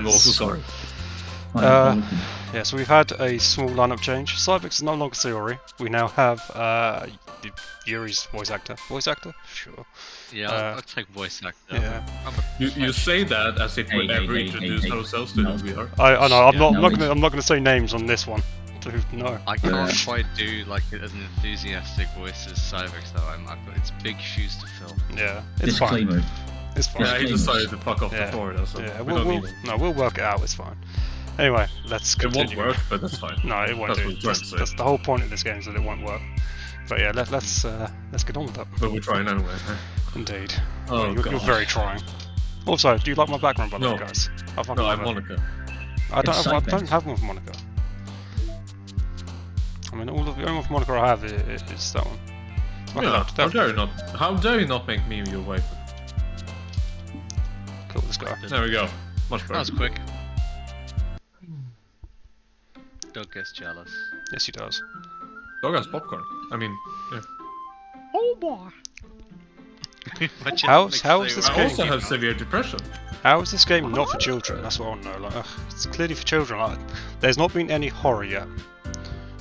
I'm also sorry. Yeah, so we've had a small lineup change. Cybex is no longer Sayori. We now have Yuri's voice actor. Voice actor? Sure. Yeah, I'll take voice actor. Yeah. You say that as if we ever introduced ourselves to who we are. I know. I'm Yeah. not gonna say names on this one. No. I can't quite do like an enthusiastic voice as Cybex though. It's big shoes to fill. Yeah, it's fine. Disclaimer. It's fine. Yeah, he decided to fuck off Yeah. before that, so Yeah, we don't need him. we'll work it out. It's fine. Anyway, let's It continue. won't work, but that's fine. No, it won't That's do. what we're trying to say. That's the whole point of this game, is that it won't work. But yeah, let's get on with it. But we're trying anyway. Huh? Indeed. Oh, you're God. very trying. Also, do you like my background, by the way, No. guys? I fucking No, love I'm it. Monica. I It's don't have one for Monica. I mean, the only one for Monica I have is that one. Okay, Yeah, how dare you not make me your wife? Cool, this guy. There we go. Much That better. was quick. Don't get jealous. Yes, he does. Dog has popcorn. I mean, yeah. Oh boy. How's this I game? also have severe depression. How is this game not for children? That's what I want to know. Like, it's clearly for children. Like, there's not been any horror yet.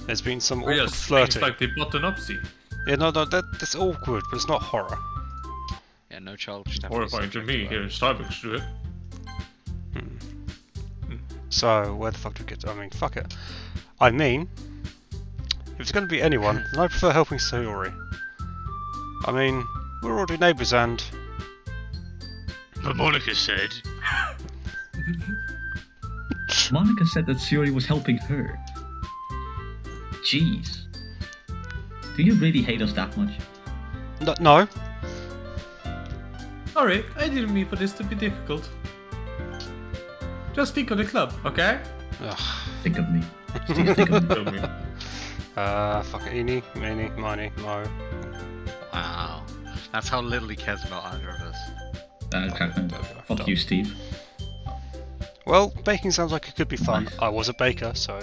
There's been some awkward Yes, things flirting. like the button up scene. Yeah, no, that's awkward, but it's not horror. Yeah, no childish stuff. Horrifying to me here in Starbucks, do it. So, where the fuck do we get to? I mean, fuck it. I mean, if it's going to be anyone, then I prefer helping Sayori. I mean, we're already neighbours and... But Monica said. Monica said that Sayori was helping her. Jeez. Do you really hate us that much? No. Sorry, I didn't mean for this to be difficult. Just think of the club, okay? Ugh. Think of me. Steve, think of me. Tell me. Fuck it. Eeny, meeny, miny, mo. Wow. That's how little he cares about either of us. Fuck you, Steve. Well, baking sounds like it could be fun. Nice. I was a baker, so...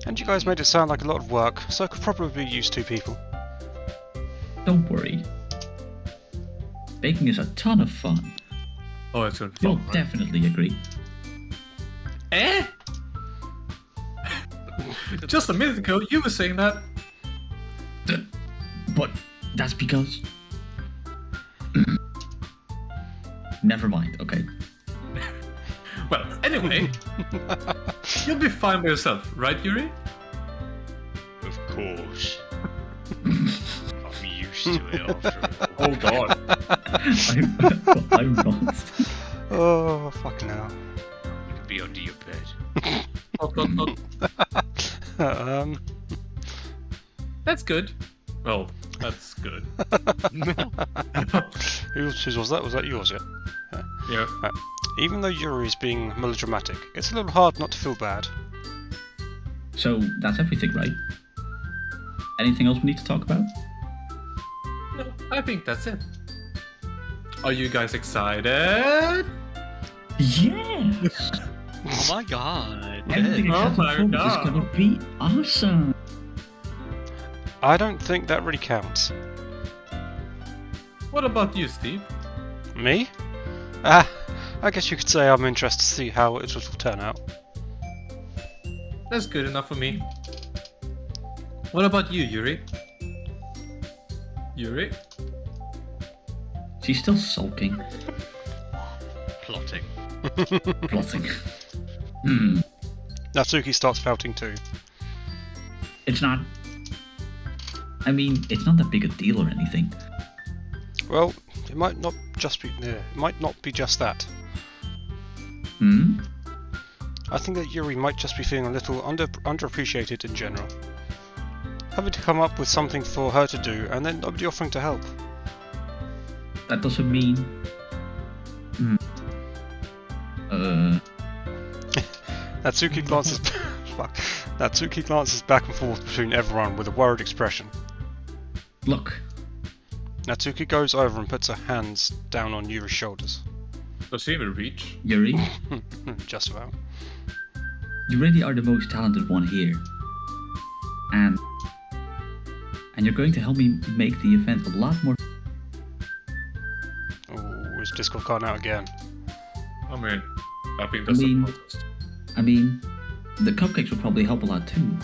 And you guys made it sound like a lot of work, so I could probably use 2 people. Don't worry. Baking is a ton of fun. Oh, it's gonna be You'll fun, right? definitely agree. Eh? Just a minute ago, you were saying that. But that's because... Never mind, okay? Well, anyway, you'll be fine by yourself, right, Yuri? Of course. I'm used to it after all. Oh God. I'm not. Oh, fucking hell. You could be under your bed. That's good. Well, that's good. Whose was that? Was that yours, yeah? Yeah. Even though Yuri is being melodramatic, it's a little hard not to feel bad. So, that's everything, right? Anything else we need to talk about? No, I think that's it. Are you guys excited? Yes! Oh my god. Everything Oh except my the focus God. is gonna be awesome! I don't think that really counts. What about you, Steve? Me? I guess you could say I'm interested to see how it will turn out. That's good enough for me. What about you, Yuri? Yuri? She's still sulking, Plotting. plotting. Natsuki starts pouting too. It's not... I mean, it's not that big a deal or anything. Well, it might not just be. It might not be just that. I think that Yuri might just be feeling a little underappreciated in general. Having to come up with something for her to do, and then nobody offering to help. That doesn't mean... Natsuki glances. Fuck. Natsuki glances back and forth between everyone with a worried expression. Look, Natsuki goes over and puts her hands down on Yuri's shoulders. Does he even reach? Yuri, Just about. you really are the most talented one here. And you're going to help me make the event a lot more... Oh, is Discord card out again? I mean, I think that's mean- a protest. I mean, the cupcakes will probably help a lot too.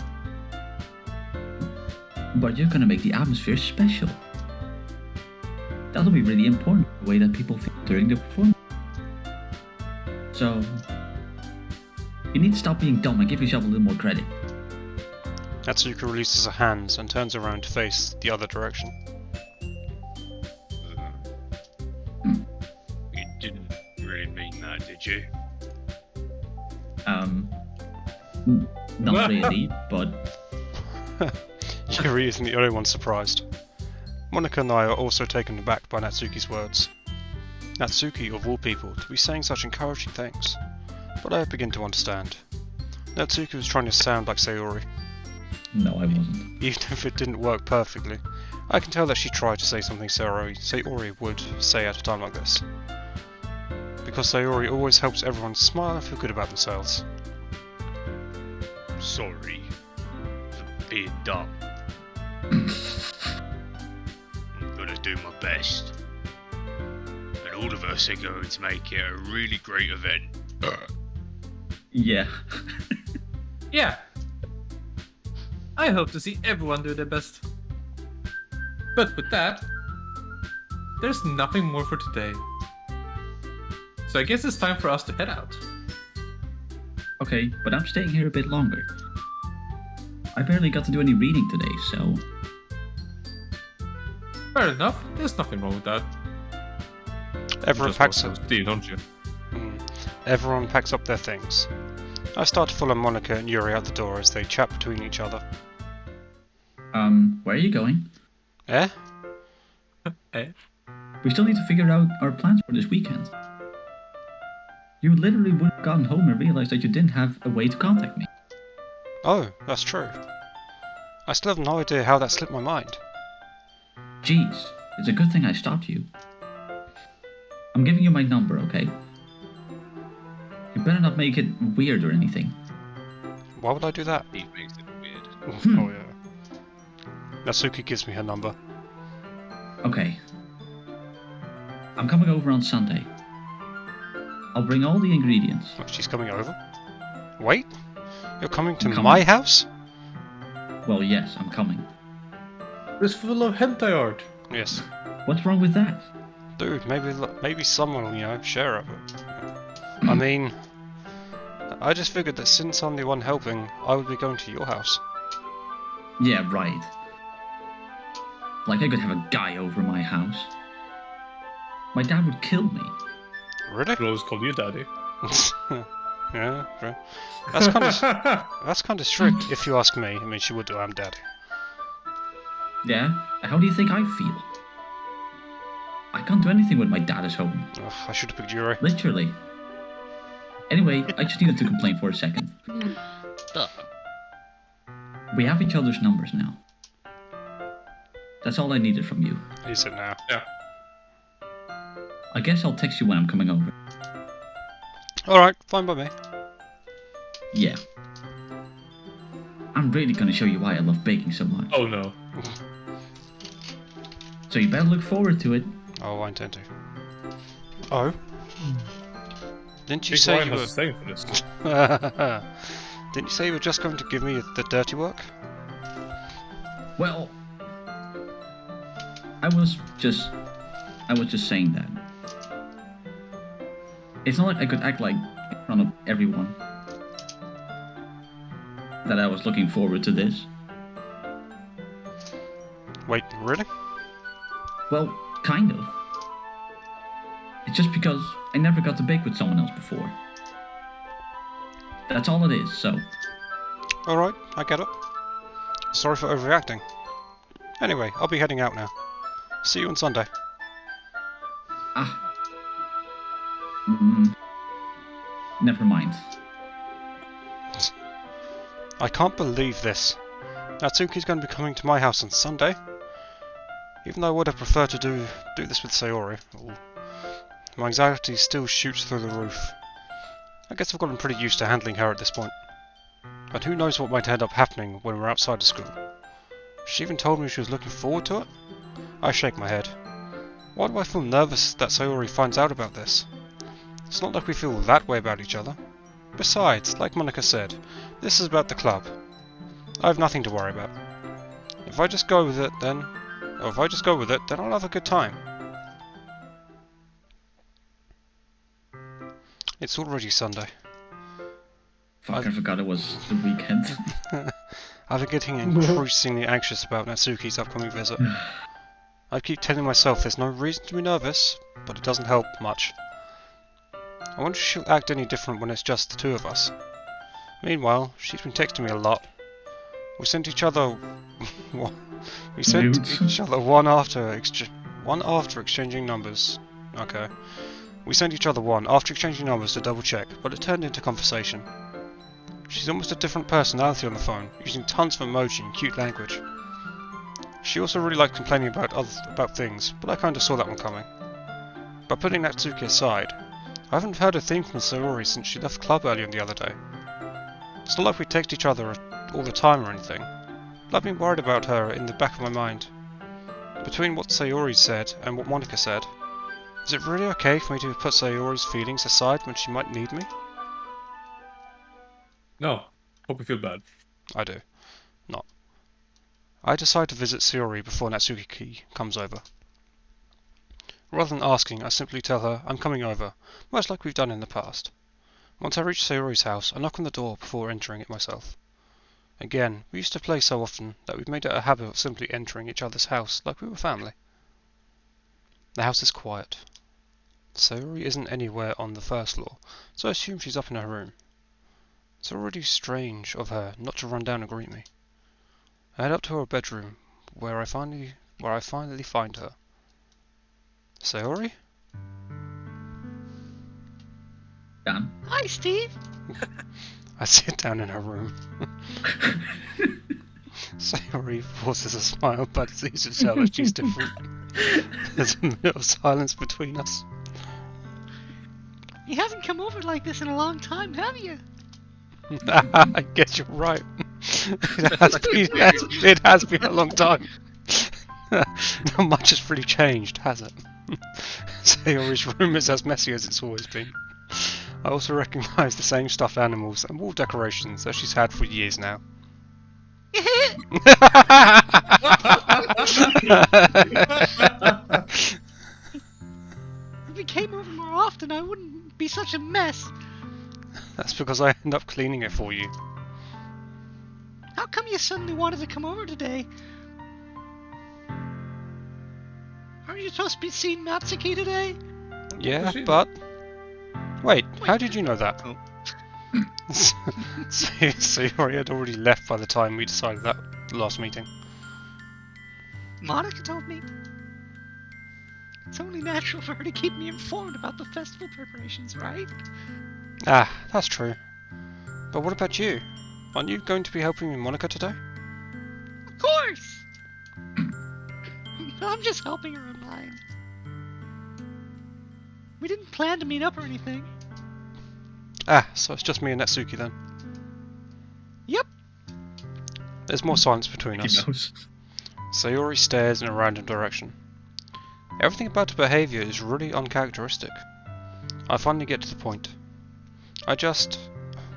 But you're gonna make the atmosphere special. That'll be really important, the way that people feel during the performance. So, you need to stop being dumb and give yourself a little more credit. Natsuko releases her hands and turns around to face the other direction. You didn't really mean that, did you? Not really, but Yuri isn't the only one surprised. Monica and I are also taken aback by Natsuki's words. Natsuki, of all people, to be saying such encouraging things. But I begin to understand. Natsuki was trying to sound like Sayori. no, I wasn't. Even if it didn't work perfectly, I can tell that she tried to say something Sayori would say at a time like this. Because Sayori always helps everyone smile and feel good about themselves. Sorry for being dumb. I'm gonna do my best. And all of us are going to make it a really great event. Yeah. Yeah. I hope to see everyone do their best. But with that, there's nothing more for today. So I guess it's time for us to head out. Okay, but I'm staying here a bit longer. I barely got to do any reading today, so... Fair enough, there's nothing wrong with that. Everyone Just packs want up. some tea, don't you? Everyone packs up their things. I start to follow Monica and Yuri out the door as they chat between each other. Where are you going? Eh? Eh? We still need to figure out our plans for this weekend. You literally would have gotten home and realized that you didn't have a way to contact me. Oh, that's true. I still have no idea how that slipped my mind. Jeez, it's a good thing I stopped you. I'm giving you my number, okay? You better not make it weird or anything. Why would I do that? He makes it weird. Oh yeah. Natsuki gives me her number. Okay. I'm coming over on Sunday. I'll bring all the ingredients. Oh, she's coming over? Wait? You're coming to I'm coming. my house? Well, yes, I'm coming. It's full of hentai art. Yes. What's wrong with that? Dude, maybe someone will, share it. I mean, I just figured that since I'm the one helping, I would be going to your house. Yeah, right. Like I could have a guy over my house. My dad would kill me. Really? I'll always call you daddy. Yeah, right. That's kind of strict, if you ask me. I mean, she would do. I'm daddy. Yeah? How do you think I feel? I can't do anything when my dad is home. Ugh, I should have picked Yuri. Literally. Anyway, I just needed to complain for a second. We have each other's numbers now. That's all I needed from you. Is it now? Yeah. I guess I'll text you when I'm coming over. Alright, fine by me. Yeah. I'm really gonna show you why I love baking so much. Oh no. So you better look forward to it. Oh, I intend to. Oh? Didn't you Big say Ryan you has were... a saying for this. Didn't you say you were just going to give me the dirty work? Well, I was just saying that. It's not like I could act like in front of everyone that I was looking forward to this. Wait, really? Well, kind of. It's just because I never got to bake with someone else before. That's all it is, so... Alright, I get it. Sorry for overreacting. Anyway, I'll be heading out now. See you on Sunday. Never mind. I can't believe this. Natsuki's going to be coming to my house on Sunday. Even though I would have preferred to do this with Sayori. My anxiety still shoots through the roof. I guess I've gotten pretty used to handling her at this point. But who knows what might end up happening when we're outside of school. She even told me she was looking forward to it. I shake my head. Why do I feel nervous that Sayori finds out about this? It's not like we feel that way about each other. Besides, like Monica said, this is about the club. I have nothing to worry about. If I just go with it, then I'll have a good time. It's already Sunday. Fuck, I forgot it was the weekend. I've been getting increasingly anxious about Natsuki's upcoming visit. I keep telling myself there's no reason to be nervous, but it doesn't help much. I wonder if she'll act any different when it's just the two of us. Meanwhile, she's been texting me a lot. We sent each other one after exchanging numbers. Okay. We sent each other one after exchanging numbers to double check, but it turned into conversation. She's almost a different personality on the phone, using tons of emoji and cute language. She also really liked complaining about things, but I kinda saw that one coming. By putting Natsuki aside, I haven't heard a thing from Sayori since she left the club earlier the other day. It's not like we text each other all the time or anything, but I've been worried about her in the back of my mind. Between what Sayori said and what Monica said, is it really okay for me to put Sayori's feelings aside when she might need me? No. Hope you feel bad. I do. Not. I decide to visit Sayori before Natsuki comes over. Rather than asking, I simply tell her I'm coming over, much like we've done in the past. Once I reach Sayori's house, I knock on the door before entering it myself. Again, we used to play so often that we've made it a habit of simply entering each other's house like we were family. The house is quiet. Sayori isn't anywhere on the first floor, so I assume she's up in her room. It's already strange of her not to run down and greet me. I head up to her bedroom, where I finally find her. Sayori? Dan? Hi, Steve. I sit down in her room. Sayori forces a smile, but it's easy to tell that she's different. There's a minute of silence between us. You haven't come over like this in a long time, have you? I guess you're right. It has been a long time. Not much has really changed, has it? Sayori's room is as messy as it's always been. I also recognise the same stuffed animals and wall decorations that she's had for years now. If you came over more often, I wouldn't be such a mess. That's because I end up cleaning it for you. How come you suddenly wanted to come over today? Aren't you supposed to be seeing Natsuki today? Yeah, but... Wait, how did you know that? Oh. Sayori had already left by the time we decided that last meeting. Monica told me. It's only natural for her to keep me informed about the festival preparations, right? Ah, that's true. But what about you? Aren't you going to be helping Monica today? Of course! I'm just helping her online. We didn't plan to meet up or anything. Ah, so it's just me and Natsuki then. Yep. There's more silence between He us. knows. Sayori stares in a random direction. Everything about her behaviour is really uncharacteristic. I finally get to the point. I just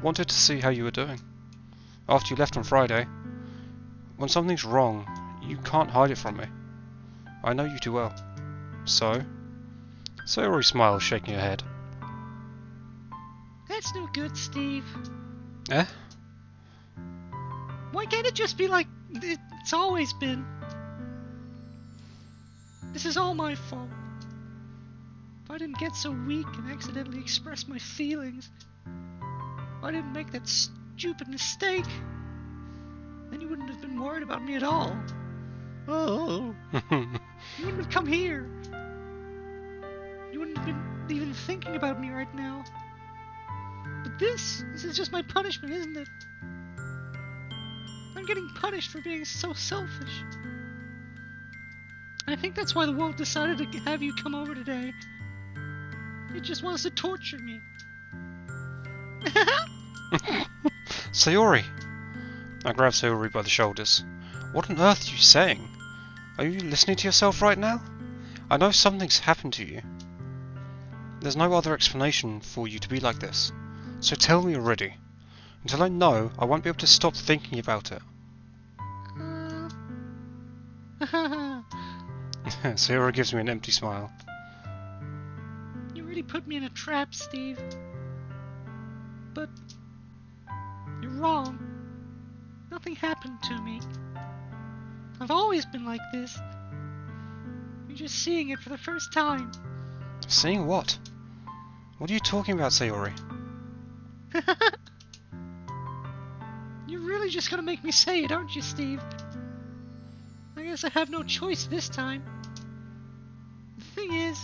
wanted to see how you were doing. After you left on Friday. When something's wrong, you can't hide it from me. I know you too well. So? Sayori smiles, shaking her head. That's no good, Steve. Eh? Why can't it just be like it's always been? This is all my fault. If I didn't get so weak and accidentally express my feelings, if I didn't make that stupid mistake, then you wouldn't have been worried about me at all. Oh, you wouldn't have come here. You wouldn't have been even thinking about me right now. But this is just my punishment, isn't it? I'm getting punished for being so selfish. I think that's why the world decided to have you come over today. It just wants to torture me. Sayori! I grab Sayori by the shoulders. What on earth are you saying? Are you listening to yourself right now? I know something's happened to you. There's no other explanation for you to be like this. So tell me already. Until I know, I won't be able to stop thinking about it. Sayori gives me an empty smile. You really put me in a trap, Steve. But you're wrong. Nothing happened to me. I've always been like this. You're just seeing it for the first time. Seeing what? What are you talking about, Sayori? You're really just gonna make me say it, aren't you, Steve? I guess I have no choice this time. The thing is,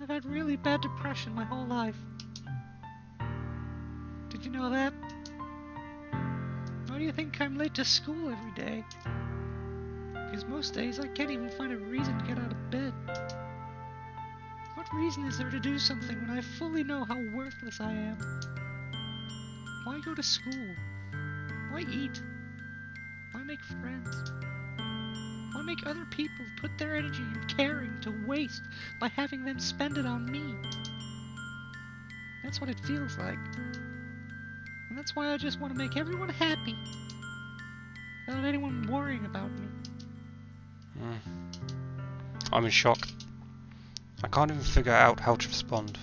I've had really bad depression my whole life. Did you know that? Why do you think I'm late to school every day? Because most days I can't even find a reason to get out of bed. What reason is there to do something when I fully know how worthless I am? Why go to school? Why eat? Why make friends? Why make other people put their energy and caring to waste by having them spend it on me? That's what it feels like. And that's why I just want to make everyone happy. Without anyone worrying about me. I'm in shock. I can't even figure out how to respond.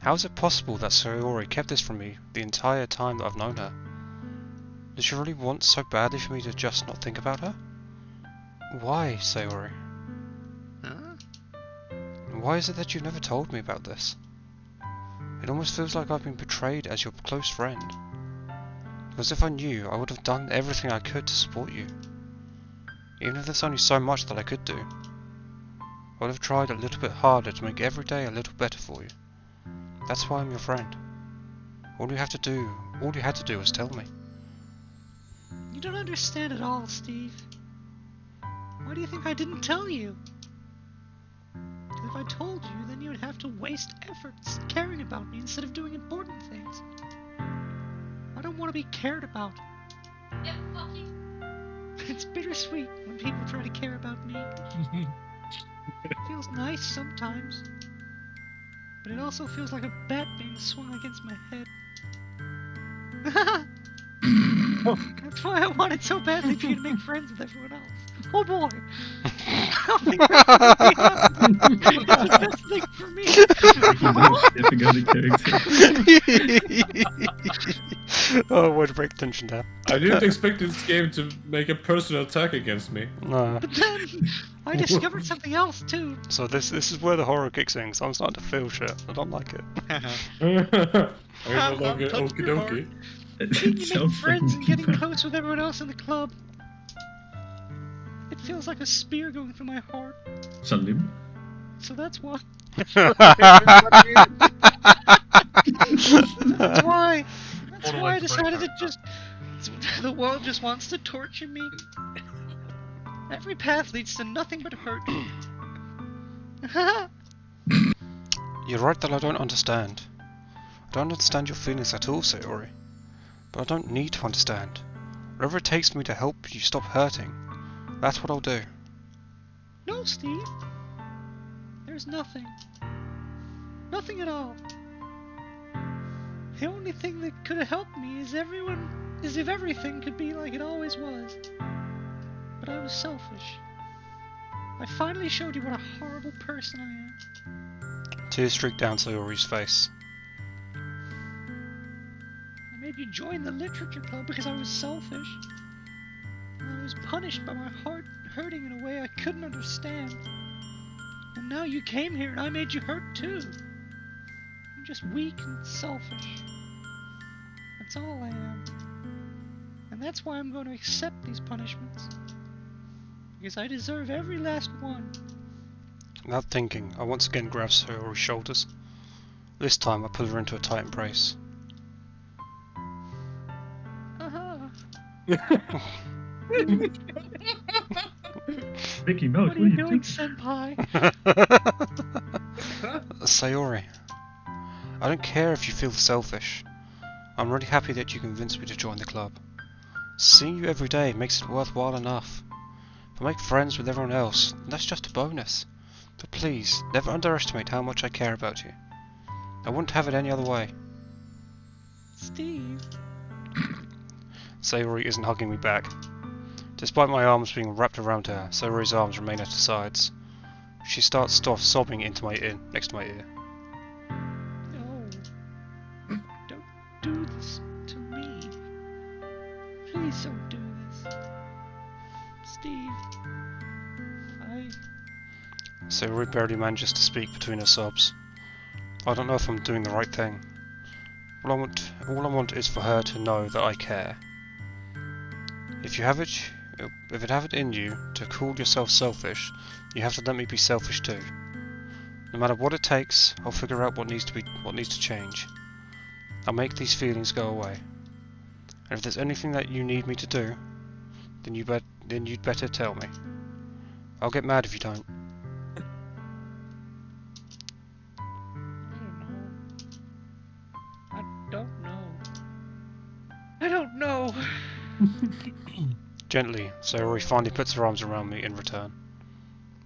How is it possible that Sayori kept this from me the entire time that I've known her? Does she really want so badly for me to just not think about her? Why, Sayori? Huh? Why is it that you've never told me about this? It almost feels like I've been betrayed as your close friend. Because if I knew, I would have done everything I could to support you. Even if there's only so much that I could do. I would have tried a little bit harder to make every day a little better for you. That's why I'm your friend. All you had to do was tell me. You don't understand at all, Steve. Why do you think I didn't tell you? Because if I told you, then you would have to waste efforts caring about me instead of doing important things. I don't want to be cared about. Yeah, fuck you. It's bittersweet when people try to care about me. It feels nice sometimes. But it also feels like a bat being swung against my head. That's why I wanted so badly for you to make friends with everyone else. Oh boy! I'll make friends with everyone. It's the best thing for me! Stepping out of character. Oh, way to break tension down. I didn't expect this game to make a personal attack against me. No. But then, I discovered something else too. So this is where the horror kicks in, so I'm starting to feel shit. I don't like it. I'm no longer touch okie your dokie. Making you make friends and getting close with everyone else in the club. It feels like a spear going through my heart. Salim. So that's why. That's That's why. That's Or why I like to break decided our to just. The world just wants to torture me. Every path leads to nothing but hurt. You're right that I don't understand. I don't understand your feelings at all, Sayori. But I don't need to understand. Whatever it takes for me to help you stop hurting, that's what I'll do. No, Steve. There's nothing. Nothing at all. The only thing that could have helped me is if everything could be like it always was. But I was selfish. I finally showed you what a horrible person I am. Tears streak down Sayori's face. I made you join the literature club because I was selfish. And I was punished by my heart hurting in a way I couldn't understand. And now you came here and I made you hurt too. I'm just weak and selfish. That's all I am. And that's why I'm going to accept these punishments. Because I deserve every last one. Without thinking, I once again grab Sayori's shoulders. This time I pull her into a tight embrace. Vicky, no, What are you doing, senpai? Sayori, I don't care if you feel selfish. I'm really happy that you convinced me to join the club. Seeing you every day makes it worthwhile enough. If I make friends with everyone else, that's just a bonus. But please, never underestimate how much I care about you. I wouldn't have it any other way. Steve. Sayori isn't hugging me back. Despite my arms being wrapped around her, Sayori's arms remain at her sides. She starts sobbing into my ear, next to my ear. No. Don't do this to me. Please don't do this. Steve. Sayori barely manages to speak between her sobs. I don't know if I'm doing the right thing. All I want is for her to know that I care. If you have it in you to call yourself selfish, you have to let me be selfish too. No matter what it takes, I'll figure out what needs to change. I'll make these feelings go away. And if there's anything that you need me to do, then you'd better tell me. I'll get mad if you don't. I don't know. Gently, Sayori finally puts her arms around me in return.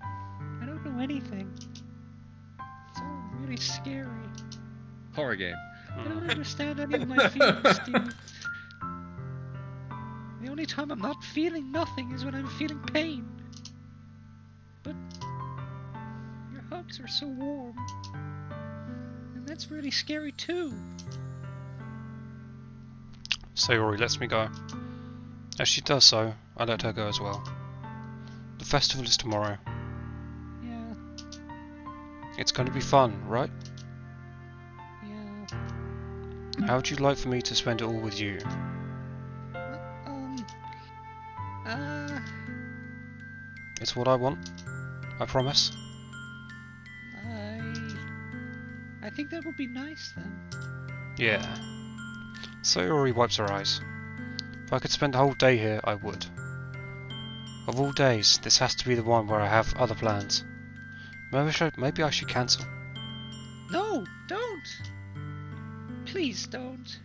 I don't know anything. It's all really scary. Horror game. I don't understand any of my feelings, Steve. The only time I'm not feeling nothing is when I'm feeling pain. But your hugs are so warm. And that's really scary too. Sayori lets me go. As she does so, I let her go as well. The festival is tomorrow. Yeah, It's going to be fun, right? yeah. How would you like for me to spend it all with you? It's what I want. I promise. I think that would be nice then. Yeah. Sayori wipes her eyes. If I could spend the whole day here, I would. Of all days, this has to be the one where I have other plans. Maybe I should cancel. No, don't! Please don't.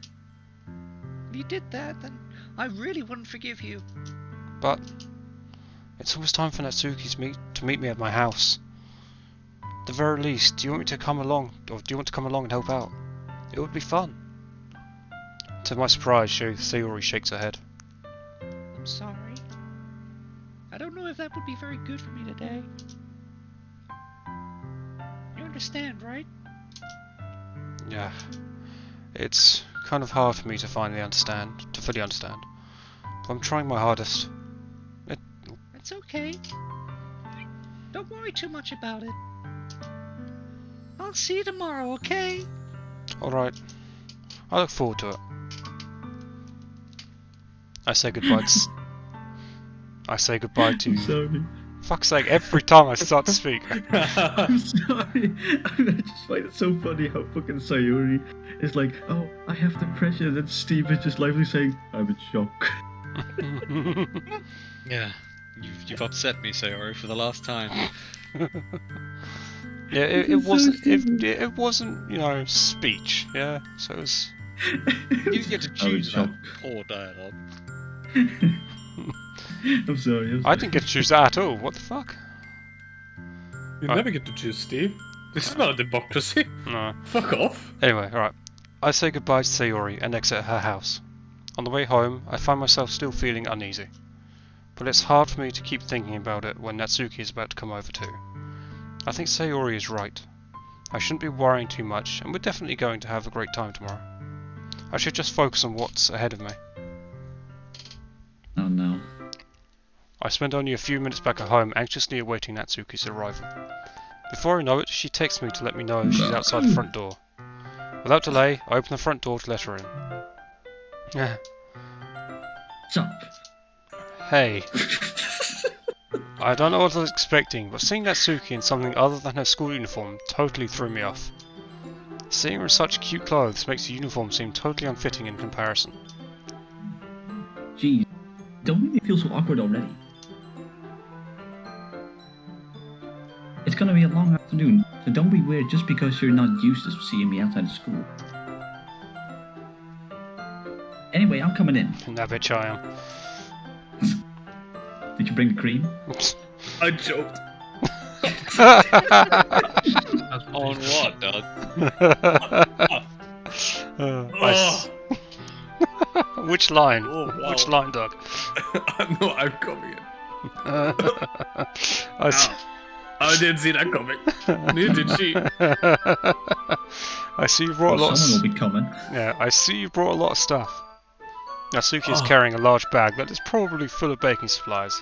If you did that, then I really wouldn't forgive you. But it's almost time for Natsuki to meet me at my house. At the very least, do you want me to come along, or do you want to come along and help out? It would be fun. To my surprise, Sayori shakes her head. I'm sorry. I don't know if that would be very good for me today. You understand, right? Yeah. It's kind of hard for me to fully understand. But I'm trying my hardest. It's okay. Don't worry too much about it. I'll see you tomorrow, okay? Alright. I look forward to it. I say goodbye to... I'm sorry. Fuck's sake, every time I start to speak. I'm sorry. I just find it so funny how fucking Sayori is like, oh, I have depression, and then Steve is just lively saying, I'm in shock. Yeah. You've upset me, Sayori, for the last time. Yeah, it wasn't, you know, speech, yeah? So it was... You get to choose that poor dialogue. I'm sorry. I didn't get to choose that at all, what the fuck? You never get to choose, Steve. This is not a democracy. No. Fuck off. Anyway, alright. I say goodbye to Sayori and exit her house. On the way home, I find myself still feeling uneasy. But it's hard for me to keep thinking about it when Natsuki is about to come over too. I think Sayori is right. I shouldn't be worrying too much, and we're definitely going to have a great time tomorrow. I should just focus on what's ahead of me. Oh no. I spend only a few minutes back at home anxiously awaiting Natsuki's arrival. Before I know it, she texts me to let me know she's outside the front door. Without delay, I open the front door to let her in. Stop. Hey. I don't know what I was expecting, but seeing Natsuki in something other than her school uniform totally threw me off. Seeing her in such cute clothes makes the uniform seem totally unfitting in comparison. Jeez. Don't make me feel so awkward already. It's gonna be a long afternoon, so don't be weird just because you're not used to seeing me outside of school. Anyway, I'm coming in. And that bitch I am. Did you bring the cream? I joked. That's On ridiculous. what, dog? Which line? Oh, wow. Which line, Doug? No, I'm coming in. I s- I didn't see that coming. Neither did she. I see you brought a Well, lot. someone will be coming. Yeah, I see you brought a lot of stuff. Natsuki is Oh. carrying a large bag that is probably full of baking supplies.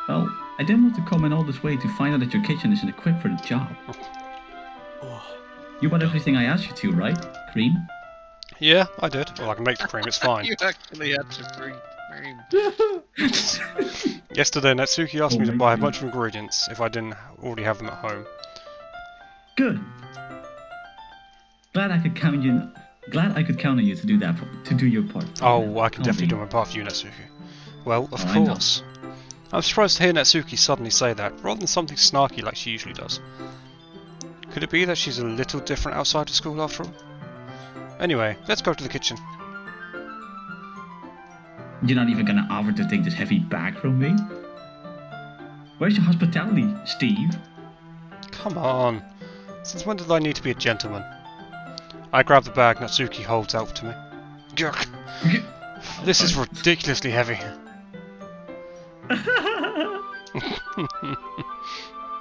Well, I didn't want to come in all this way to find out that your kitchen isn't equipped for the job. Oh. You want everything I asked you to, right? Cream? Yeah, I did. Well, I can make the cream. It's fine. You actually had to bring cream. Yesterday, Natsuki asked Oh, me to make buy a cream. bunch of ingredients if I didn't already have them at home. Good. Glad I could count on you to do that, to do your part. Oh, I can Can't definitely be. do my part for you, Natsuki. Well, of Oh, I know. course. I'm surprised to hear Natsuki suddenly say that, rather than something snarky like she usually does. Could it be that she's a little different outside of school after all? Anyway, let's go to the kitchen. You're not even gonna offer to take this heavy bag from me? Where's your hospitality, Steve? Come on. Since when did I need to be a gentleman? I grab the bag Natsuki holds out to me. Gurk. This is ridiculously heavy.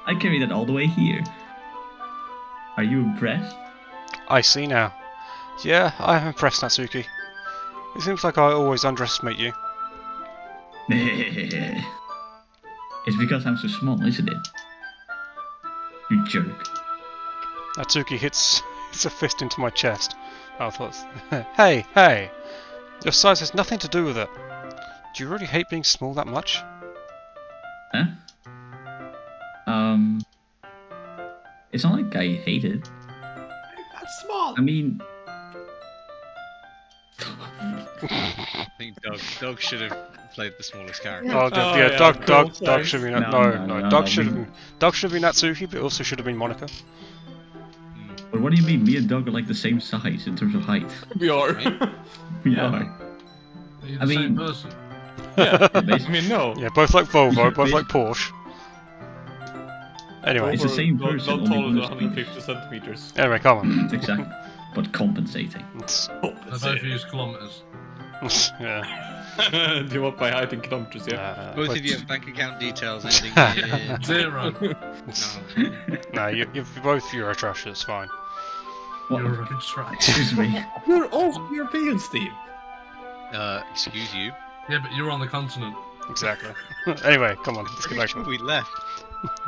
I carried that all the way here. Are you impressed? I see now. Yeah, I am impressed, Natsuki. It seems like I always underestimate you. It's because I'm so small, isn't it? You jerk. Natsuki hits a fist into my chest. I thought, hey, hey! Your size has nothing to do with it. Do you really hate being small that much? Huh? It's not like I hate it. That's small. I mean, I think Doug should have played the smallest character. Oh, Oh, yeah, yeah, Doug cool, should have been No, Doug should have been Natsuki, but also should have been Monica. but what do you mean? Me and Doug are like the same size in terms of height. We are. We Yeah. are. Are you I the same mean- person? Yeah. I Basically, mean, no. Yeah, both like Volvo, both like Porsche. Anyway, It's the same Not- person, Not only taller than one is 150 centimeters. anyway, come on. exactly. But compensating. It's, Oh, I both use kilometers. yeah. do you want my height in kilometers? Yeah. Both but- of you have bank account details ending in... 0. No. No, you're both Eurotrash, it's fine. What? You're right, right. Excuse me. We're all European, Steve. Excuse you. Yeah, but you're on the continent. Exactly. Anyway, come on, let's get back to it. We left.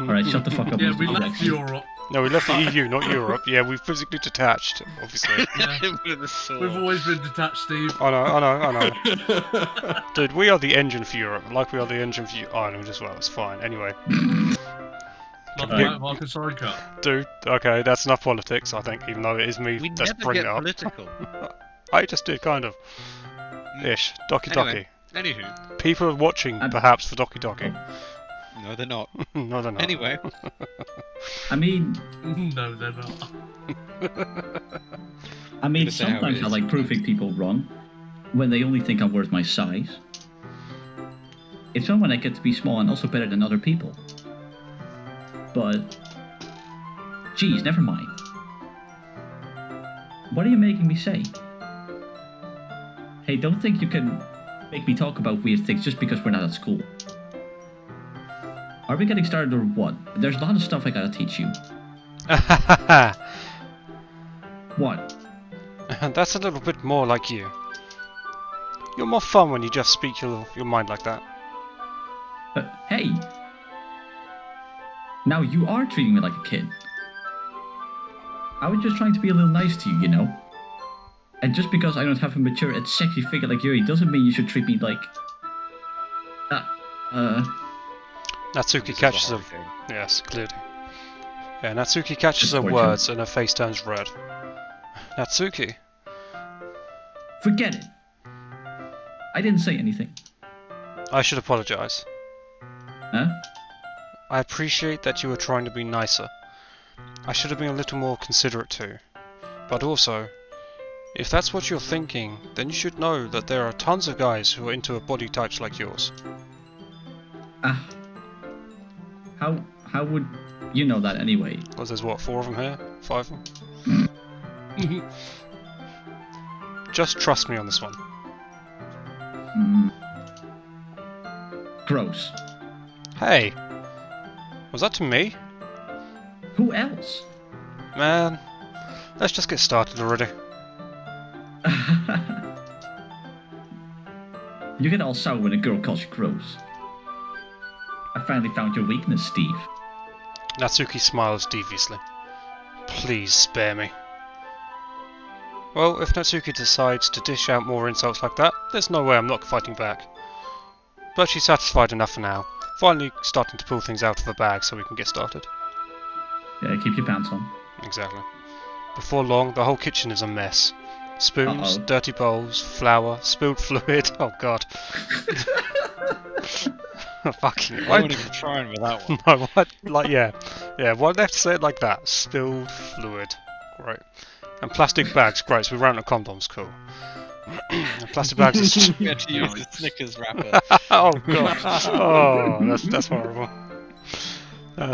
Alright, shut the fuck up. Yeah, Mr. we left Jackson. Europe. No, we left the EU, not Europe. Yeah, we physically detached, obviously. Yeah. With a sword. We've always been detached, Steve. I know. Dude, we are the engine for Europe, like we are the engine for Ireland as well, it's fine. Anyway, Not Yeah. like Marcus Sidecar. dude, okay, that's enough politics, I think, even though it is me We that's never bringing get it up. political. I just did, kind of. Ish. Doki Anyway. Anywho. Doki. People are watching, I'm- perhaps, for Doki Doki. No, they're not. No, they're not. Anyway. I mean, No, they're not. Gonna say how it sometimes I is. like proving people wrong when they only think I'm worth my size. It's fun when I get to be small and also better than other people. But, geez, never mind. What are you making me say? Hey, don't think you can make me talk about weird things just because we're not at school. Are we getting started or what? There's a lot of stuff I gotta teach you. What? That's a little bit more like you. You're more fun when you just speak your mind like that. Hey! Now you are treating me like a kid. I was just trying to be a little nice to you, you know? And just because I don't have a mature and sexy figure like Yuri doesn't mean you should treat me like... Natsuki This is catches a her. hard game. Yes, clearly. Yeah, Natsuki catches her Disappointing. words and her face turns red. Natsuki, Forget it! I didn't say anything. I should apologize. Huh? I appreciate that you were trying to be nicer. I should have been a little more considerate too. But also, if that's what you're thinking, then you should know that there are tons of guys who are into a body types like yours. Ah. How would you know that anyway? Because there's what, 4 of them here? 5 of them? Just trust me on this one. Gross. Hey! Was that to me? Who else? Man, let's just get started already. You get all sour when a girl calls you gross. I finally found your weakness, Steve. Natsuki smiles deviously. Please spare me. Well, if Natsuki decides to dish out more insults like that, there's no way I'm not fighting back. But she's satisfied enough for now, finally starting to pull things out of the bag so we can get started. Yeah, keep your pants on. Exactly. Before long, the whole kitchen is a mess. Spoons, Uh-oh. dirty bowls, flour, spilled fluid. Oh god. Fucking. I wasn't even trying with that one. No, what? Like, yeah. Why'd they have to say it like that? Spilled fluid. Great. And plastic bags. Great, so we ran out of condoms. Cool. And plastic bags is... We had to use the Snickers wrapper. Oh god. Oh, that's horrible.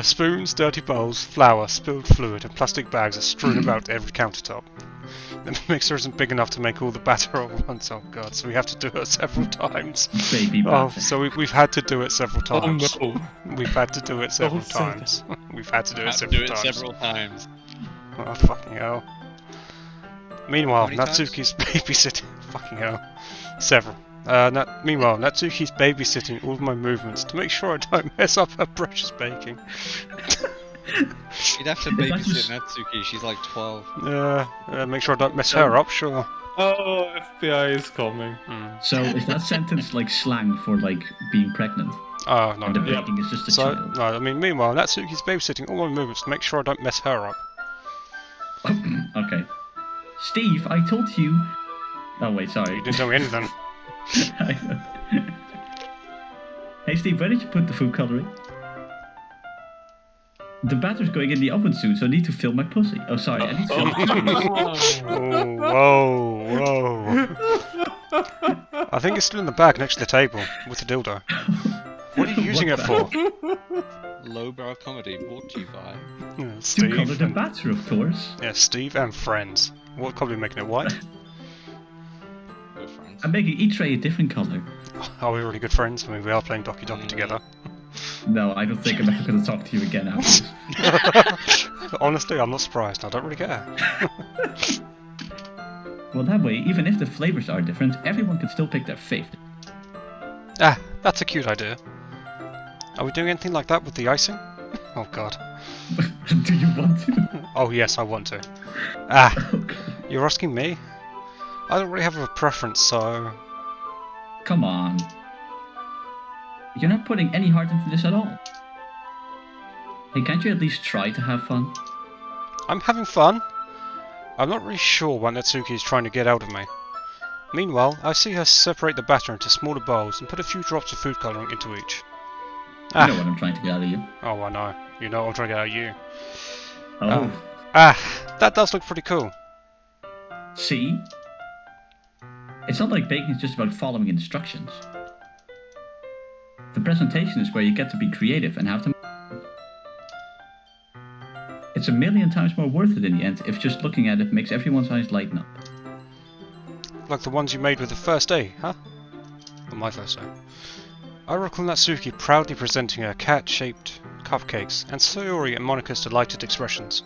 Spoons, dirty bowls, flour, spilled fluid, and plastic bags are strewn about every countertop. The mixer isn't big enough to make all the batter at once. Oh god, so we have to do it several times. Baby Oh, batter. so we've had to do it several times. Oh no. We've had to do it several Don't say that. times. We've had to do it Had to several do it times. several times. Oh, fucking hell. Meanwhile, How many times? Natsuki's babysitting. Fucking hell. Several. Meanwhile, Natsuki's babysitting all of my movements to make sure I don't mess up her precious baking. You'd have to If that was- babysit Natsuki, she's like 12. Make sure I don't mess her up, sure. Oh, FBI is coming. So is that sentence like slang for like being pregnant? Oh, no. And the Yeah. baking is just a So, child? no, I mean, meanwhile, Natsuki's babysitting all my movements to make sure I don't mess her up. Okay. Steve, I told you... Oh wait, sorry. You didn't tell me anything. Hey Steve, where did you put the food coloring? The batter's going in the oven soon, so I need to fill my pussy. Oh, sorry, I need to fill my pussy. Oh, whoa. I think it's still in the bag next to the table with the dildo. What are you using it for? Lowbrow comedy brought to you by. Yeah, To color Steve. the And, batter, of course. yeah, Steve and friends. What color are you making it white? We're friends. I'm making each tray a different color. Are we really good friends? I mean, we are playing Doki Doki together. No, I don't think I'm ever going to talk to you again after this. Honestly, I'm not surprised. I don't really care. Well, that way, even if the flavors are different, everyone can still pick their favorite. Ah, that's a cute idea. Are we doing anything like that with the icing? Oh god. Do you want to? Oh yes, I want to. Ah, Okay. you're asking me? I don't really have a preference, so... Come on. You're not putting any heart into this at all. Hey, can't you at least try to have fun? I'm having fun. I'm not really sure what Natsuki is trying to get out of me. Meanwhile, I see her separate the batter into smaller bowls and put a few drops of food colouring into each. You know what I'm trying to get out of you. Oh, I know. You know what I'm trying to get out of you. Oh, That does look pretty cool. see? It's not like baking is just about following instructions. The presentation is where you get to be creative and have to... It's a million times more worth it in the end if just looking at it makes everyone's eyes lighten up. Like the ones you made with the first day, huh? Well, my first day. I recall Natsuki proudly presenting her cat-shaped cupcakes, and Sayori and Monika's delighted expressions.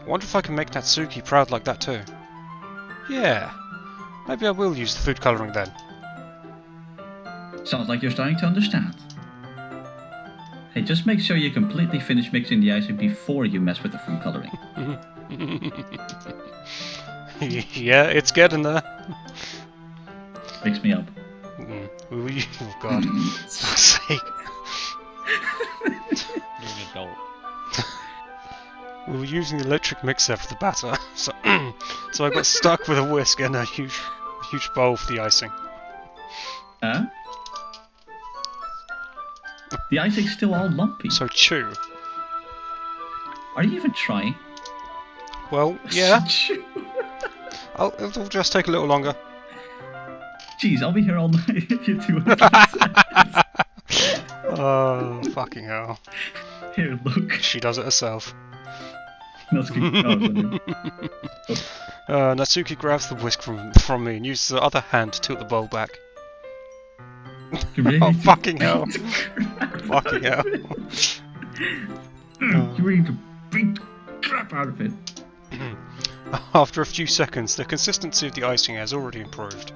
I wonder if I can make Natsuki proud like that too. Yeah, maybe I will use the food colouring then. Sounds like you're starting to understand. Hey, just make sure you completely finish mixing the icing before you mess with the food coloring. Yeah, it's getting there. Mix me up. Oh god, for fuck's sake. You're an adult. We were using the electric mixer for the batter, so so I got stuck with a whisk and a huge bowl for the icing. Huh? The icing's still all lumpy. So chew. Are you even trying? Well, yeah, it'll just take a little longer. Jeez, I'll be here all night if you do it. Oh, fucking hell. Here, look. She does it herself. Natsuki. Natsuki grabs the whisk from me and uses her other hand to tilt the bowl back. Oh, fucking hell. Fucking hell. You need to beat the crap out of it. After a few seconds, the consistency of the icing has already improved.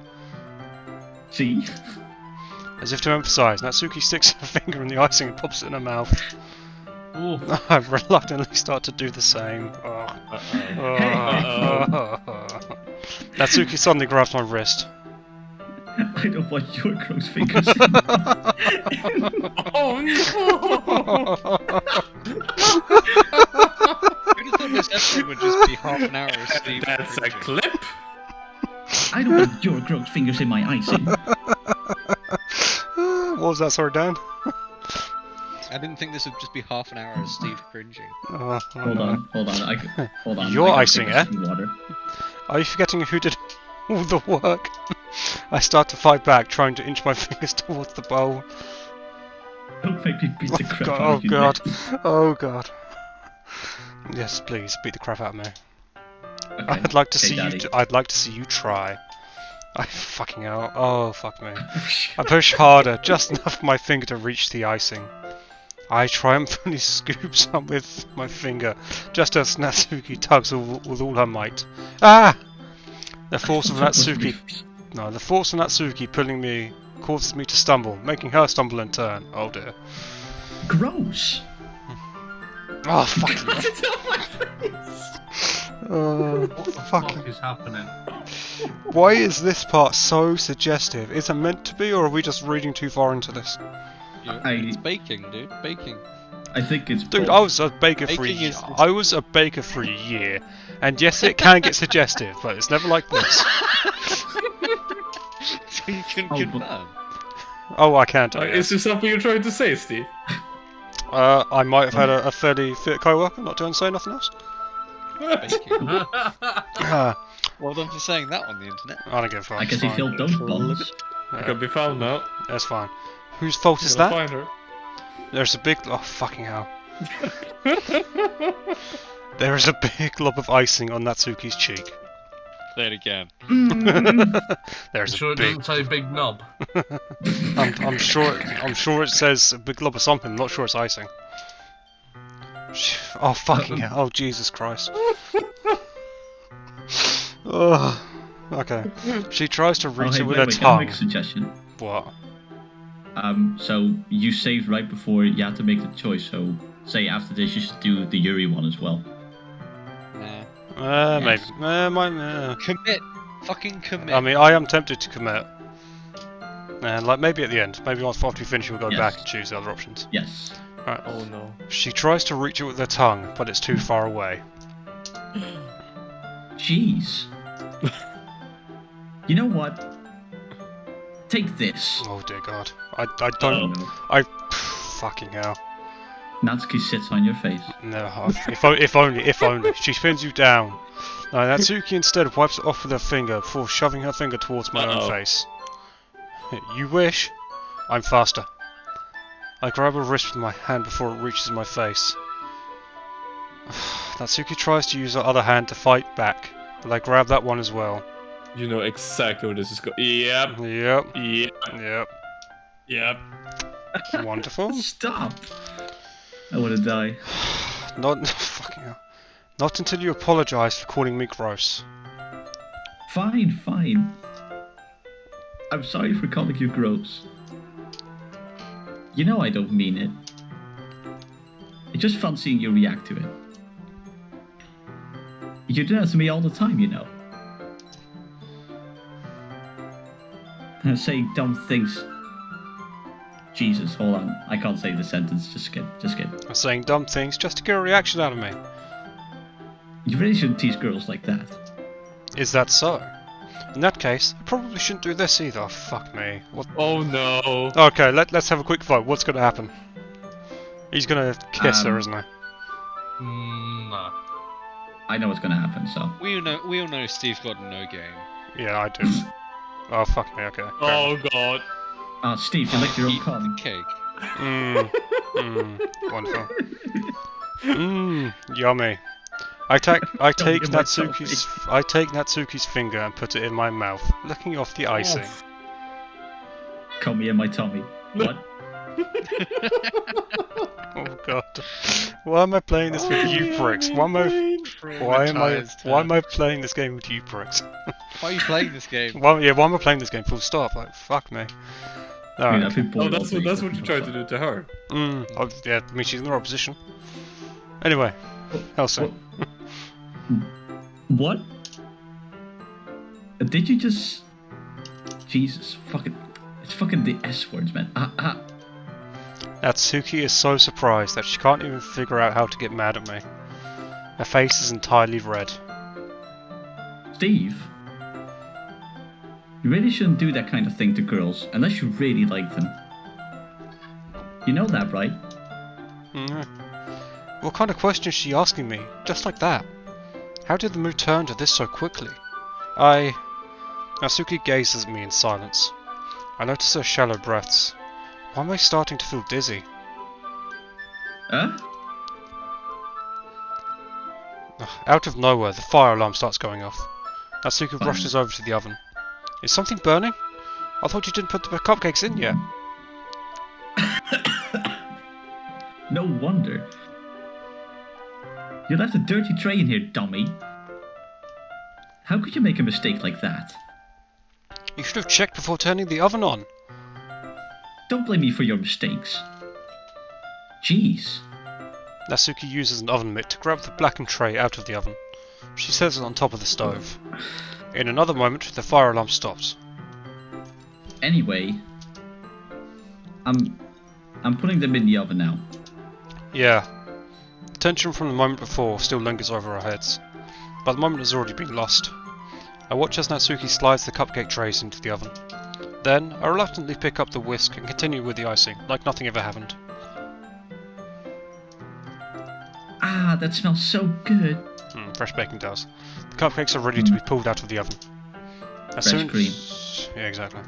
See? As if to emphasize, Natsuki sticks her finger in the icing and pops it in her mouth. Ooh. I reluctantly start to do the same. Oh. Natsuki suddenly grabs my wrist. I don't want your gross fingers. Oh no! Who'd have thought this episode would just be half an hour of Steve? That's a preaching? clip. I don't want your gross fingers in my icing. What was that, sorry, Dan? I didn't think this would just be half an hour of Steve cringing. Oh, Hold on. Hold on. Your I gotta icing, take eh? some water. Are you forgetting who did all the work? I start to fight back, trying to inch my fingers towards the bowl. Don't make me beat the crap God, out of you. God. Oh god. Yes, please, beat the crap out of me. Okay. I'd like to Okay, see Daddy. you. I'd like to see you try. I fucking hell. Oh fuck me. I push harder, just enough for my finger to reach the icing. I triumphantly scoop some with my finger, just as Natsuki tugs with all her might. Ah! The force of Natsuki. No, the force of Natsuki pulling me causes me to stumble, making her stumble in turn. Oh dear. Gross. Oh fuck. It's on my face. What the Fucking. fuck is happening? Why is this part so suggestive? Is it meant to be, or are we just reading too far into this? It's baking, dude. Baking. I think it's Dude, both. I was a baker for a Baking year. is- I was a baker for a year, and yes, it can get suggestive, but it's never like this. So you can Oh, but- confirm. Oh, I can't do Is it. there something you're trying to say, Steve? I might have had a fairly fit co-worker, not to say nothing else. Baking. I Well done for saying that on the internet. don't give a fuck. I guess he it's filled those bombs. fine. Can be found now. That's fine. Whose fault is Gotta that? find her. There's a big. Oh, fucking hell. There is a big glob of icing on Natsuki's cheek. Say it again. There's Sure a it big. doesn't say big knob. I'm sure it says a big glob of something. I'm not sure it's icing. Oh fucking hell! Oh Jesus Christ! Oh, okay. She tries to reach Oh, hey, it with wait, her can I make tongue. a suggestion? What? So you saved right before you had to make the choice. So say after this, you should do the Yuri one as well. Nah. Maybe. Yes. Commit. Fucking commit. I mean, I am tempted to commit. And like maybe at the end, maybe after we finish, we'll go Yes. back and choose the other options. Yes. Right. Oh no. She tries to reach it with her tongue, but it's too far away. Jeez. You know what? Take this. Oh dear God! I don't. Oh, no. I fucking hell. Natsuki sits on your face. No, if only. She spins you down. No, Natsuki instead wipes it off with her finger before shoving her finger towards my own Uh-oh. face. You wish. I'm faster. I grab her wrist with my hand before it reaches my face. Natsuki tries to use her other hand to fight back, but I grab that one as well. You know exactly where this is going. Yep. Yep, Yep. yep. Yep. Wonderful. Stop. I want to die. Not fucking hell. Not until you apologise for calling me gross. Fine, fine. I'm sorry for calling you gross. You know I don't mean it. It's just fun seeing you react to it. You do that to me all the time, you know. Saying dumb things. Jesus, hold on. I can't say the sentence. Just skip. I'm saying dumb things just to get a reaction out of me. You really shouldn't tease girls like that. Is that so? In that case, I probably shouldn't do this either. Fuck me. What? Oh no. Okay, let's have a quick vote. What's gonna happen? He's gonna kiss her, isn't he? Nah. I know what's gonna happen, so. We all know Steve's got no game. Yeah, I do. Oh fuck me. Okay. fair enough. Oh god. Steve, you licked your own Eat the cum. cake. Wonderful. Yummy. I take in my Natsuki's finger and put it in my mouth, licking off the icing. Come here, my tummy. What? Oh god. Why am I playing this with you pricks? Why am I playing this game with you pricks? Why are you playing this game? Why am I playing this game? Full stop. Like, fuck me. Alright. I've been Oh, bored that's all what day, you tried to do to her. Yeah, I mean, she's in the right position. Anyway, Helsing. What? Did you just... Jesus, fucking... It's fucking the S words, man. Natsuki is so surprised that she can't even figure out how to get mad at me. Her face is entirely red. Steve? You really shouldn't do that kind of thing to girls, unless you really like them. You know that, right? What kind of question is she asking me? Just like that. How did the mood turn to this so quickly? Natsuki gazes at me in silence. I notice her shallow breaths. Why am I starting to feel dizzy? Huh? Out of nowhere, the fire alarm starts going off. Natsuki rushes over to the oven. Is something burning? I thought you didn't put the cupcakes in yet. No wonder. You left a dirty tray in here, dummy. How could you make a mistake like that? You should have checked before turning the oven on. Don't blame me for your mistakes. Jeez. Natsuki uses an oven mitt to grab the blackened tray out of the oven. She sets it on top of the stove. In another moment, the fire alarm stops. Anyway, I'm putting them in the oven now. Yeah. The tension from the moment before still lingers over our heads, but the moment has already been lost. I watch as Natsuki slides the cupcake trays into the oven. Then, I reluctantly pick up the whisk and continue with the icing, like nothing ever happened. Ah, that smells so good. Fresh baking does. The cupcakes are ready to be pulled out of the oven. Fresh cream. Yeah, exactly.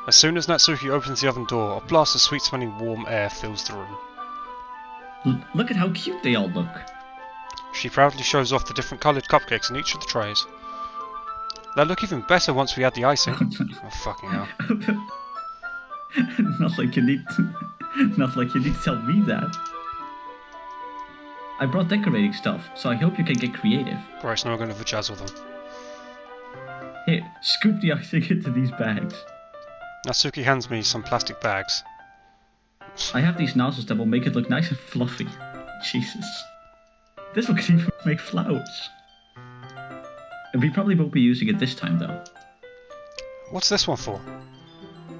As soon as Natsuki opens the oven door, a blast of sweet-smelling warm air fills the room. Look at how cute they all look. She proudly shows off the different coloured cupcakes in each of the trays. They'll look even better once we add the icing. Oh, fucking hell. Not like you need to tell me that. I brought decorating stuff, so I hope you can get creative. Right, so now we're going to vajazzle them. Here, scoop the icing into these bags. Natsuki hands me some plastic bags. I have these nozzles that will make it look nice and fluffy. Jesus. This will even make flowers. And we probably won't be using it this time, though. What's this one for?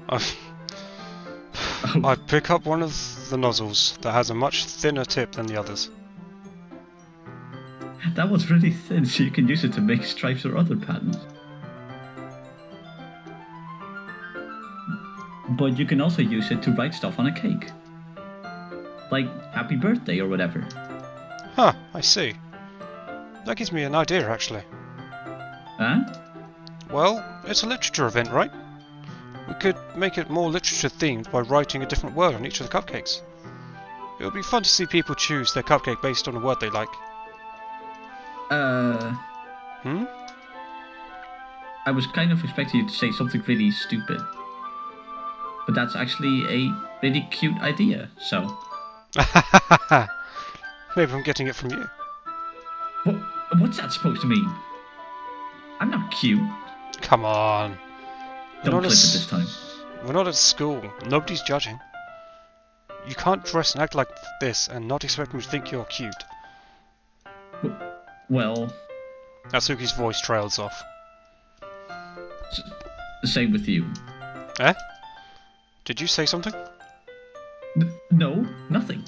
I pick up one of the nozzles that has a much thinner tip than the others. That one's really thin, so you can use it to make stripes or other patterns. But you can also use it to write stuff on a cake. Like, happy birthday or whatever. Huh, I see. That gives me an idea, actually. Huh? Well, it's a literature event, right? We could make it more literature-themed by writing a different word on each of the cupcakes. It would be fun to see people choose their cupcake based on a word they like. I was kind of expecting you to say something really stupid. But that's actually a really cute idea, so... Maybe I'm getting it from you. What's that supposed to mean? I'm not cute. Come on. Don't clip it this time. We're not at school. Nobody's judging. You can't dress and act like this and not expect me to think you're cute. Well... Natsuki's voice trails off. Same with you. Eh? Did you say something? No, nothing.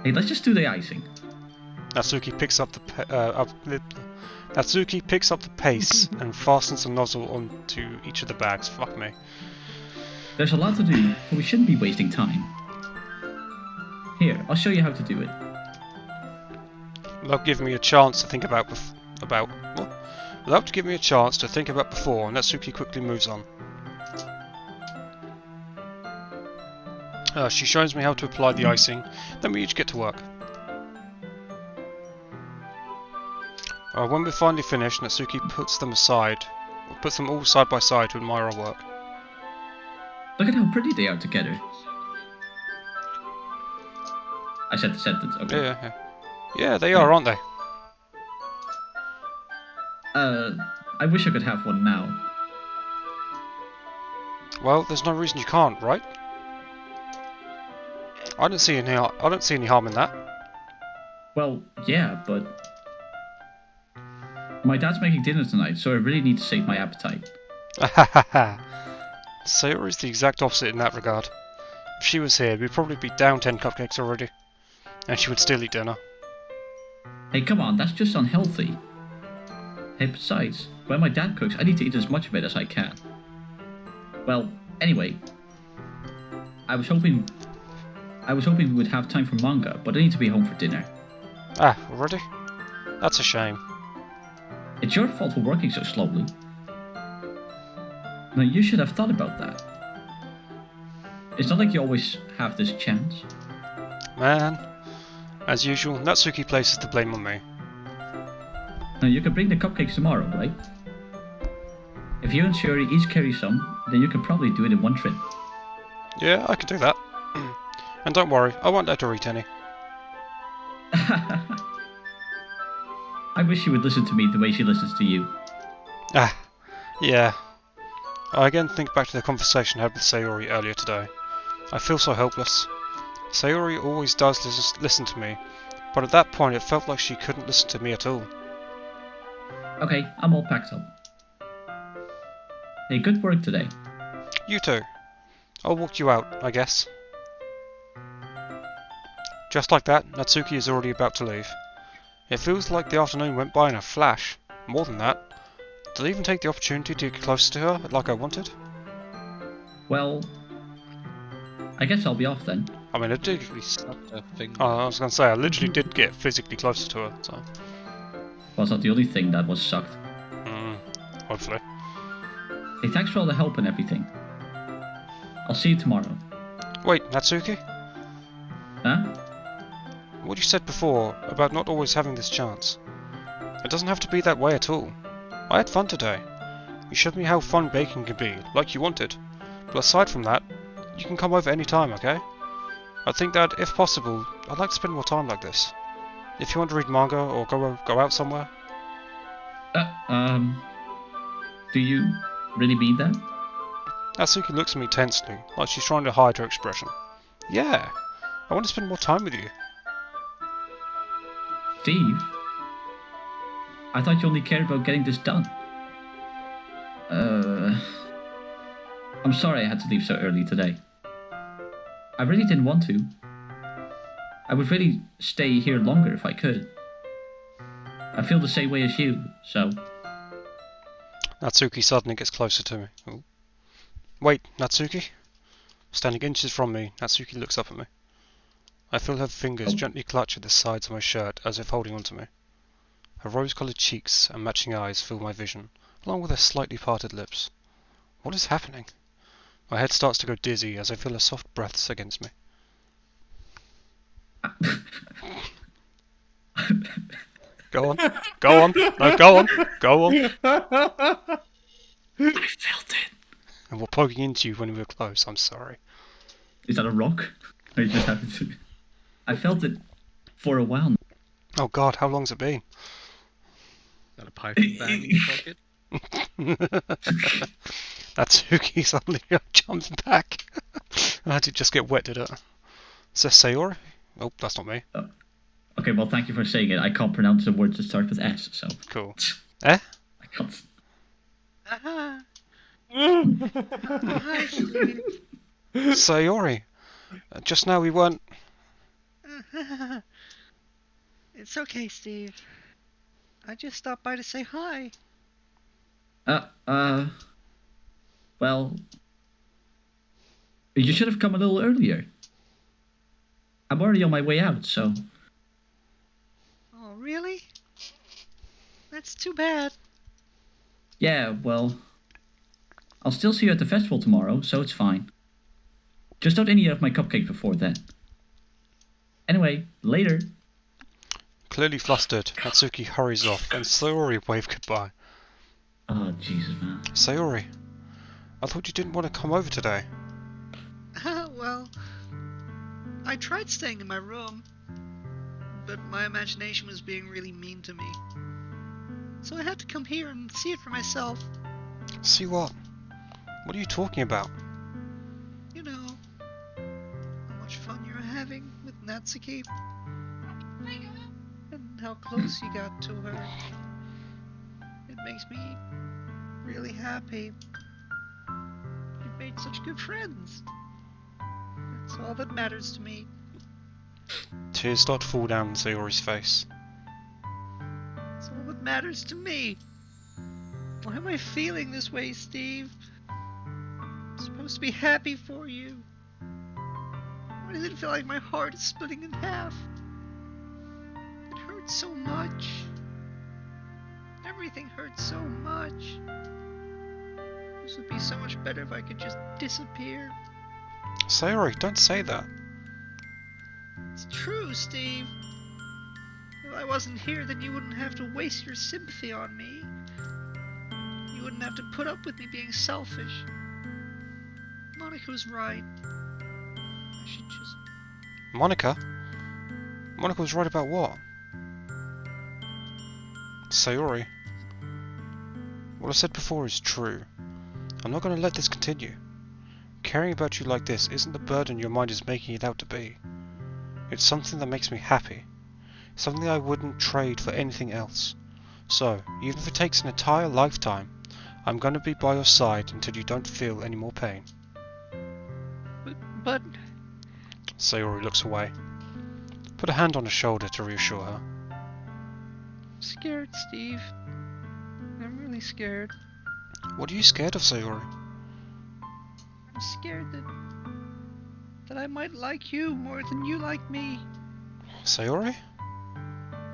Hey, let's just do the icing. Natsuki picks up the pace and fastens the nozzle onto each of the bags. Fuck me. There's a lot to do, but we shouldn't be wasting time. Here, I'll show you how to do it. Without giving me a chance to think about before, Natsuki quickly moves on. She shows me how to apply the icing, then we each get to work. When we're finally finished, Natsuki puts them all side by side to admire our work. Look at how pretty they are together. I said the sentence, okay. Yeah. Yeah, they are, aren't they? I wish I could have one now. Well, there's no reason you can't, right? I don't see any harm in that. Well, yeah, but... My dad's making dinner tonight, so I really need to save my appetite. Sayori's the exact opposite in that regard. If she was here, we'd probably be down 10 cupcakes already. And she would still eat dinner. Hey, come on, that's just unhealthy. Hey, besides, when my dad cooks, I need to eat as much of it as I can. Well, anyway, I was hoping we would have time for manga, but I need to be home for dinner. Ah, already? That's a shame. It's your fault for working so slowly. Now, you should have thought about that. It's not like you always have this chance. Man, as usual, Natsuki places the blame on me. Now, you can bring the cupcakes tomorrow, right? If you and Shiori each carry some, then you can probably do it in one trip. Yeah, I can do that. And don't worry, I won't let her eat any. I wish she would listen to me the way she listens to you. Ah, yeah. I again think back to the conversation I had with Sayori earlier today. I feel so helpless. Sayori always does listen to me, but at that point it felt like she couldn't listen to me at all. Okay, I'm all packed up. Hey, good work today. You too. I'll walk you out, I guess. Just like that, Natsuki is already about to leave. It feels like the afternoon went by in a flash. More than that. Did I even take the opportunity to get closer to her like I wanted? Well, I guess I'll be off then. I mean, I did. Snapped her finger. I was gonna say, I literally did get physically closer to her, so. Well, it's not the only thing that was sucked. Hopefully. Hey, thanks for all the help and everything. I'll see you tomorrow. Wait, Natsuki? Huh? What you said before about not always having this chance. It doesn't have to be that way at all. I had fun today. You showed me how fun baking can be, like you wanted. But aside from that, you can come over any time, okay? I think that, if possible, I'd like to spend more time like this. If you want to read manga or go out somewhere. Do you really mean that? Natsuki looks at me tensely, like she's trying to hide her expression. Yeah, I want to spend more time with you. Steve? I thought you only cared about getting this done. I'm sorry I had to leave so early today. I really didn't want to. I would really stay here longer if I could. I feel the same way as you, so... Natsuki suddenly gets closer to me. Ooh. Wait, Natsuki? Standing inches from me, Natsuki looks up at me. I feel her fingers gently clutch at the sides of my shirt as if holding onto me. Her rose-coloured cheeks and matching eyes fill my vision, along with her slightly parted lips. What is happening? My head starts to go dizzy as I feel her soft breaths against me. Go on. Go on. No, go on. Go on. I felt it. And we're poking into you when we were close, I'm sorry. Is that a rock? Or you just happened to... I felt it for a while now. Oh god, how long's it been? Got a piping bag in your pocket? Natsuki suddenly jumps back. I had to just get wet, did it? Is that Sayori? Oh, that's not me. Okay, well, thank you for saying it. I can't pronounce the words that start with S, so... Cool. Eh? I can't... Hi, Steve. Sayori. Just now we weren't... It's okay, Steve. I just stopped by to say hi. Well... You should have come a little earlier. I'm already on my way out, so... Oh, really? That's too bad. Yeah, well... I'll still see you at the festival tomorrow, so it's fine. Just don't eat my cupcake before then. Anyway, later. Clearly flustered, Natsuki hurries off, and Sayori wave goodbye. Oh, Jesus, man. Sayori, I thought you didn't want to come over today. Well, I tried staying in my room, but my imagination was being really mean to me. So I had to come here and see it for myself. See what? What are you talking about? You know, how much fun you're having with Natsuki, and how close you got to her. It makes me really happy. You've made such good friends. That's all that matters to me. Tears start to fall down Sayori's face. That's all that matters to me. Why am I feeling this way, Steve? I'm supposed to be happy for you. Why does it feel like my heart is splitting in half? It hurts so much. Everything hurts so much. This would be so much better if I could just disappear. Sayori, don't say that. It's true, Steve. If I wasn't here, then you wouldn't have to waste your sympathy on me. You wouldn't have to put up with me being selfish. Monica was right. I should just... Monica? Monica was right about what? Sayori, what I said before is true. I'm not going to let this continue. Caring about you like this isn't the burden your mind is making it out to be. It's something that makes me happy. Something I wouldn't trade for anything else. So, even if it takes an entire lifetime, I'm going to be by your side until you don't feel any more pain. But... Sayori looks away. Put a hand on her shoulder to reassure her. I'm scared, Steve. I'm really scared. What are you scared of, Sayori? I'm scared that I might like you more than you like me. Sayori?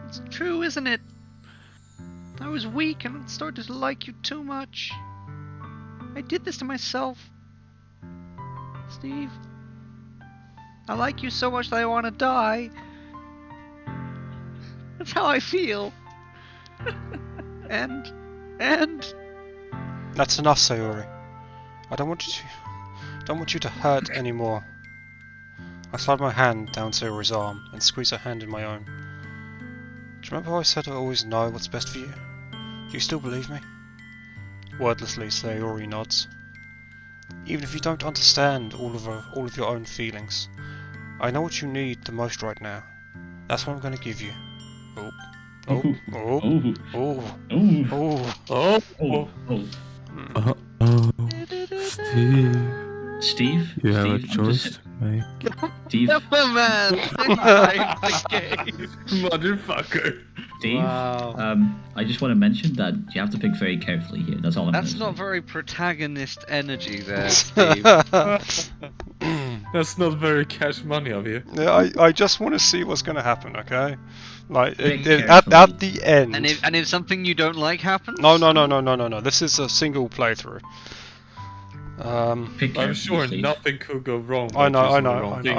It's true, isn't it? I was weak and started to like you too much. I did this to myself. Steve, I like you so much that I want to die. That's how I feel. and... That's enough, Sayori. I don't want you to hurt anymore. I slide my hand down Sayori's arm and squeeze her hand in my own. Do you remember how I said I always know what's best for you? Do you still believe me? Wordlessly, Sayori nods. Even if you don't understand all of your own feelings, I know what you need the most right now. That's what I'm going to give you. Oh, oh, oh, oh, oh, oh, Oh, oh. Steve, Steve? you have a Steve, choice to make. Steve, Never man! Motherfucker. Steve, Wow. I just want to mention that you have to pick very carefully here. That's all I'm That's gonna not say. very protagonist energy there, Steve. That's not very cash money of you. Yeah, I just want to see what's going to happen, okay? Like, Think at the end. And if something you don't like happens? No. This is a single playthrough. Pick I'm carefully, sure Steve. nothing could go wrong. I by know. choosing the wrong thing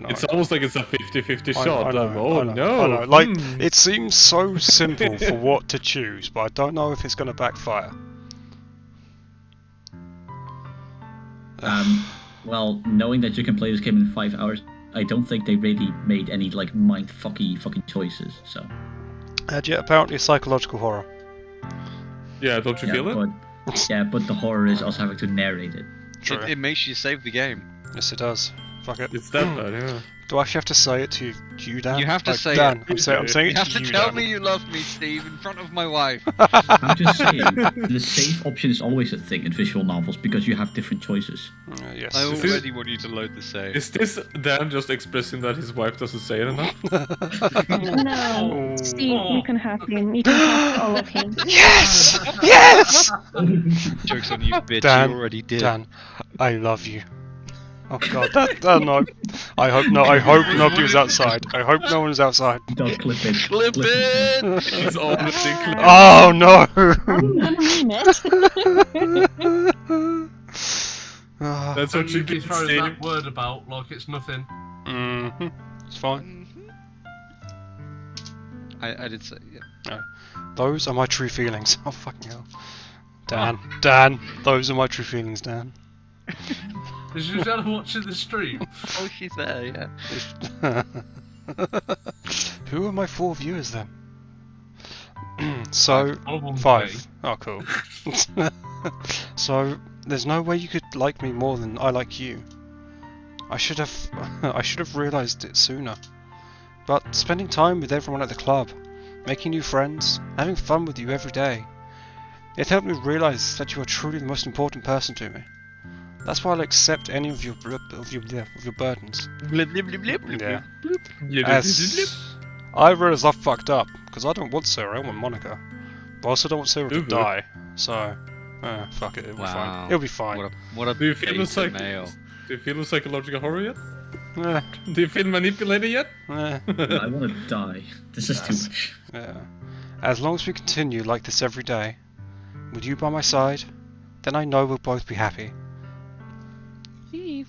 here. It's almost like it's a 50-50 shot. I know, Oh I know, no! I know. Like, Hmm. it seems so simple for what to choose, but I don't know if it's going to backfire. Well, knowing that you can play this game in 5 hours, I don't think they really made any like fucking choices. So And yet, apparently, psychological horror. Yeah, don't you yeah, feel it? but the horror is also having to narrate it. True. It makes you save the game. Yes, it does. Fuck it. It's that bad, yeah. Do I actually have to say it to you, Dan? You have to Like, say Dan, it. I'm saying You it have to to you, tell Dan. me you love me, Steve, in front of my wife. I'm just saying, the save option is always a thing in visual novels because you have different choices. Yes. I already want you to load the save. Is this Dan just expressing that his wife doesn't say it enough? No, Steve, you can have him. You can have all of him. Yes! Yes! Joke's on you, bitch. Dan, You already did. Dan, I love you. Oh god, no. I hope nobody's outside. I hope no one's outside. Don't clip it. Clip it! He's already clear. Oh no! I'm gonna mean it. Ah, That's Don't what you you be get, throwing Steve. that word about like it's nothing. it's fine. I did say, yeah. Those are my true feelings. Oh fucking hell. Dan, those are my true feelings, Dan. Is you dad watching the stream? Oh, she's there, yeah. Who are my 4 viewers then? So, One of them's 5. me. Oh, cool. So, there's no way you could like me more than I like you. I should have realised it sooner. But spending time with everyone at the club, making new friends, having fun with you every day, it helped me realise that you are truly the most important person to me. That's why I'll accept any of your burdens. Blip, blip, blip, blip, blip, Yeah. blip. As I realise I fucked up, because I don't want Sarah, I want Monica. But I also don't want Sarah to Uber. die, so... fuck it, it'll be Wow. fine. It'll be fine. What a Do you feel beta male. Do you feel psychological horror yet? Eh, Do you feel manipulated yet? eh, I want to die. This is too much. yeah. As long as we continue like this every day, with you by my side, then I know we'll both be happy. Steve.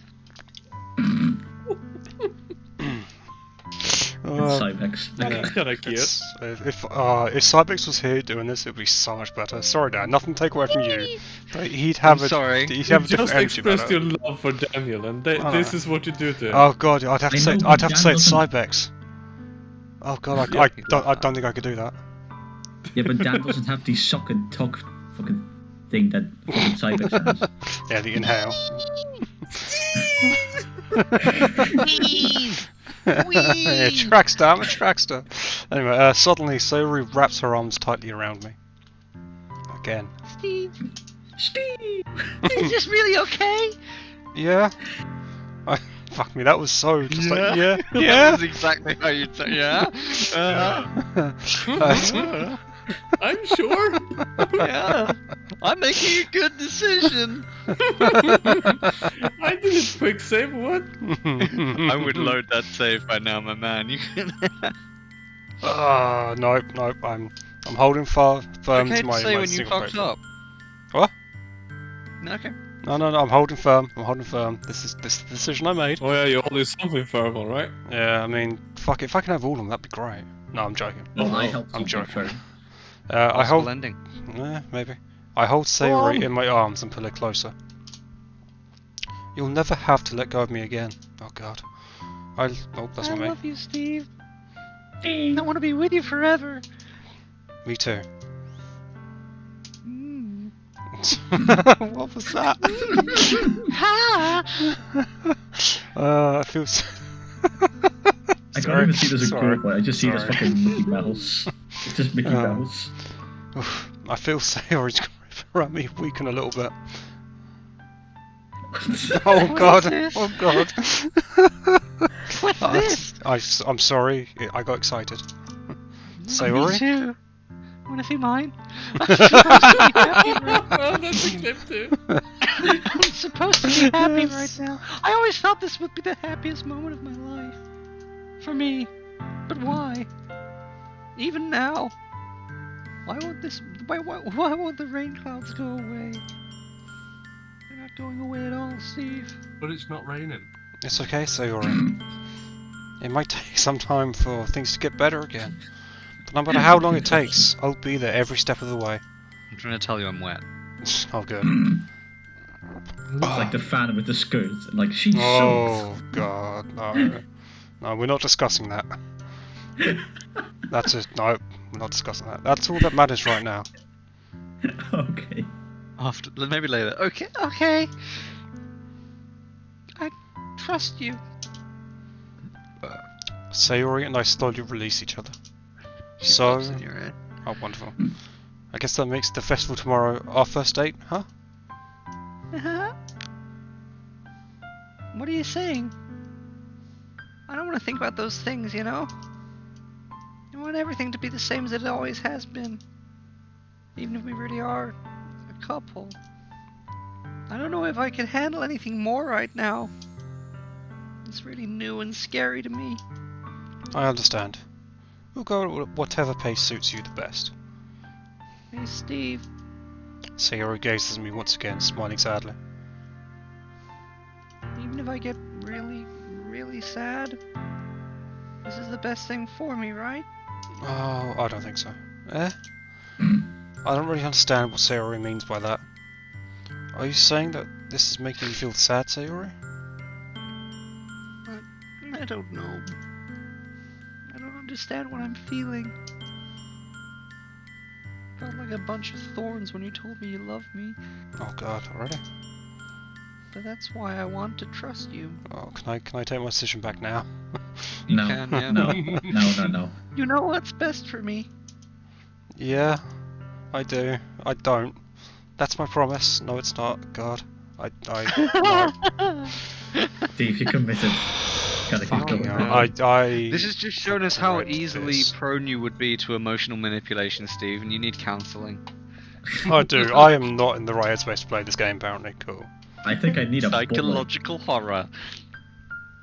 Cybex. Yeah. Kinda cute. If Cybex was here doing this, it'd be so much better. Sorry, Dan, nothing to take away from you. But he'd have I'm sorry. He'd You have a different just energy about expressed it. your love for Daniel, and Ah. this is what you do to him. Oh god, I'd have to I say know, I'd but have to Dan say it's doesn't- Cybex. Oh god, Yeah. I don't think I could do that. Yeah, but Dan doesn't have the sock and talk fucking thing that fucking Cybex has. Yeah, the inhale. Yeah, Trackster, I'm a Trackster. Anyway, suddenly Sayori wraps her arms tightly around me. Again. Steve. Steve! Is this really okay? Yeah? Fuck me, that was so just like, yeah, That yeah. was exactly how you'd say, yeah? I'm sure. Yeah. I'm making a good decision. I did a quick save. What? I would load that save by now, my man. You can. Nope. I'm holding firm Okay to to my say when you single fucked player. up. What? Okay. No, I'm holding firm. This is the decision I made. Oh yeah, you always something verbal, right? Yeah, I mean, fuck it, if I can have all of them, that'd be great. No, I'm joking. Well, I helped I'm something joking. first. I Possible hold. ending. Maybe. I hold Sayori on. in my arms and pull her closer. You'll never have to let go of me again. Oh god. Oh, that's I not me. love you, Steve. I want to be with you forever. Me too. Mm. What was that? Ha! I feel. I can't even see this as a Sorry. girl, but I just see this Sorry. fucking Mickey Mouse. It's just Mickey Oh. Mouse. Oof, I feel Sayori's grip around me weaken a little bit. Oh What god! is this? Oh god! What's this? I'm sorry. I got excited. Me Sayori? too. Want to see mine? Oh, that's a clip too. I'm supposed to be happy right now. I always thought this would be the happiest moment of my life. For me. But why? Even now. Why won't the rain clouds go away? They're not going away at all, Steve. But it's not raining. It's okay, Sayori. It might take some time for things to get better again. But no matter how long it takes, I'll be there every step of the way. I'm trying to tell you I'm wet. Oh good. Looks like the fan with the skirt. And like, she's Oh god, no. No, we're not discussing that. That's it. No, we're not discussing that. That's all that matters right now. soaked. Okay. After, maybe later. Okay. Okay. I trust you. Sayori and I slowly release each other. She So, pops in your ear. oh wonderful. I guess that makes the festival tomorrow our first date, huh? Uh-huh. What are you saying? I don't want to think about those things, you know? I want everything to be the same as it always has been. Even if we really are a couple. I don't know if I can handle anything more right now. It's really new and scary to me. I understand. We'll go at whatever pace suits you the best. Hey, Steve. Sayori gazes at me once again, smiling sadly. if I get really, really sad? This is the best thing for me, right? Oh, I don't think so. Eh? I don't really understand what Sayori means by that. Are you saying that this is making you feel sad, Sayori? I don't know. I don't understand what I'm feeling. Felt like a bunch of thorns when you told me you loved me, Oh god, already? but that's why I want to trust you. Oh, can I take my decision back now? No, can, yeah. no. You know what's best for me. Yeah, I do. I don't. That's my promise. No, it's not. God. No. Steve, you committed. Gotta keep Fucking going. hell. This has just shown us how regret easily this. prone you would be to emotional manipulation, Steve, and you need counselling. I do. I am not in the right headspace to play this game, apparently. Cool. I think I need a bullet. Psychological horror.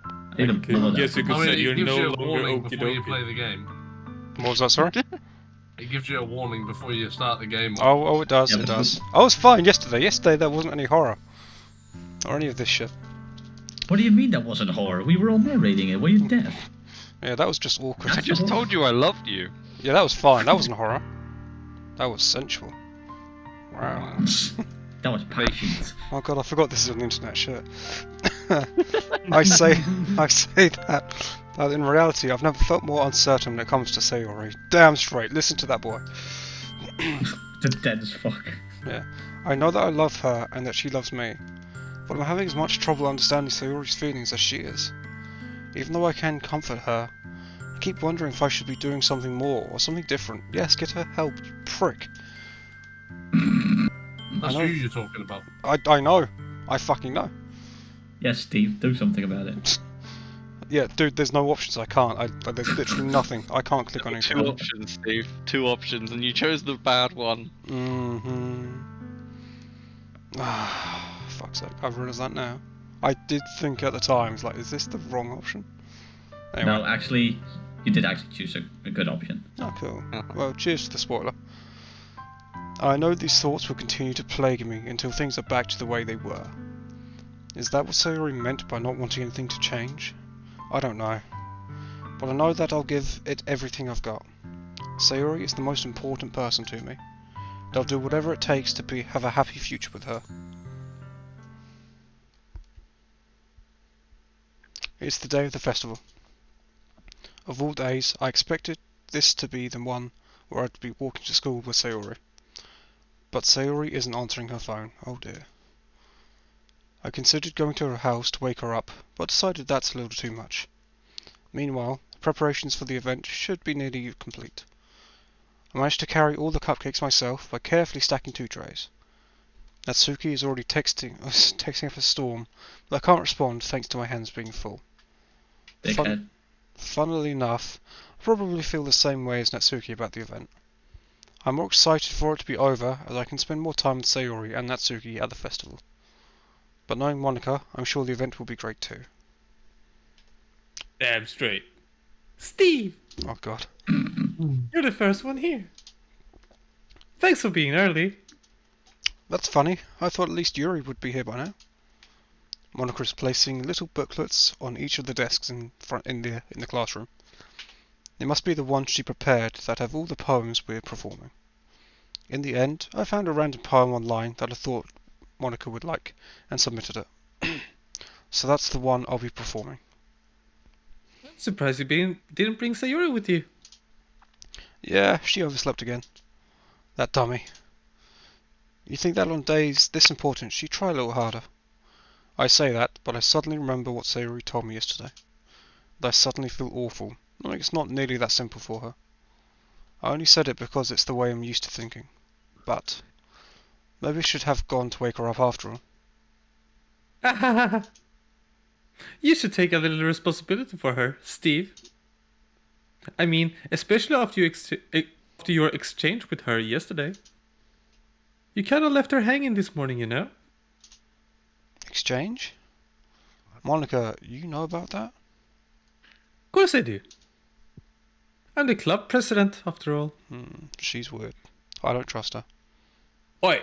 I need a bullet. Yes, you could I mean, say it you're gives no you a longer warning okie before you dokie. play the game. What was that, sorry? It gives you a warning before you start the game. Oh, it does, Yeah, it but does. I was fine yesterday. Yesterday there wasn't any horror. Or any of this shit. What do you mean that wasn't horror? We were all narrating it. Were you deaf? Yeah, that was just awkward. I just told you I loved you. Yeah, that was fine. That wasn't horror. That was sensual. Wow. That was passionate. Oh god, I forgot this is an internet shit. I say that. But in reality, I've never felt more uncertain when it comes to Sayori. Damn straight, listen to that boy. The dead as fuck. Yeah. I know that I love her and that she loves me, but I'm having as much trouble understanding Sayori's feelings as she is. Even though I can comfort her, I keep wondering if I should be doing something more or something different. Yes, get her help, you prick. That's I know. you you're talking about. I know. I fucking know. Yes, Steve, do something about it. Yeah, dude, there's no options. I can't. There's literally nothing. I can't click on anything. Two options, Steve. Two options, and you chose the bad one. Fuck's sake. I've realised that now. I did think at the time, it's like, is this the wrong option? Anyway. No, actually, you did actually choose a good option. Oh, cool. Well, cheers to the spoiler. I know these thoughts will continue to plague me until things are back to the way they were. Is that what Sayori meant by not wanting anything to change? I don't know. But I know that I'll give it everything I've got. Sayori is the most important person to me. And I'll do whatever it takes to have a happy future with her. It's the day of the festival. Of all days, I expected this to be the one where I'd be walking to school with Sayori. But Sayori isn't answering her phone. Oh dear. I considered going to her house to wake her up, but decided that's a little too much. Meanwhile, preparations for the event should be nearly complete. I managed to carry all the cupcakes myself by carefully stacking 2 trays. Natsuki is already texting up a storm, but I can't respond thanks to my hands being full. Dickhead. Funnily enough, I probably feel the same way as Natsuki about the event. I'm more excited for it to be over as I can spend more time with Sayori and Natsuki at the festival. But knowing Monica, I'm sure the event will be great too. Damn straight. Steve, Oh god. you're the first one here. Thanks for being early. That's funny. I thought at least Yuri would be here by now. Monica is placing little booklets on each of the desks in the classroom. They must be the ones she prepared that have all the poems we're performing. In the end, I found a random poem online that I thought Monica would like and submitted it. So that's the one I'll be performing. I'm surprised you didn't bring Sayori with you. Yeah, she overslept again. That dummy. You think that on days this important she'd try a little harder. I say that, but I suddenly remember what Sayori told me yesterday. And I suddenly feel awful, like it's not nearly that simple for her. I only said it because it's the way I'm used to thinking. But maybe I should have gone to wake her up after all. You should take a little responsibility for her, Steve. I mean, especially after your exchange with her yesterday. You kind of left her hanging this morning, you know? Exchange? Monica, you know about that? Of course I do. I'm the club president, after all. She's weird. I don't trust her. Oi!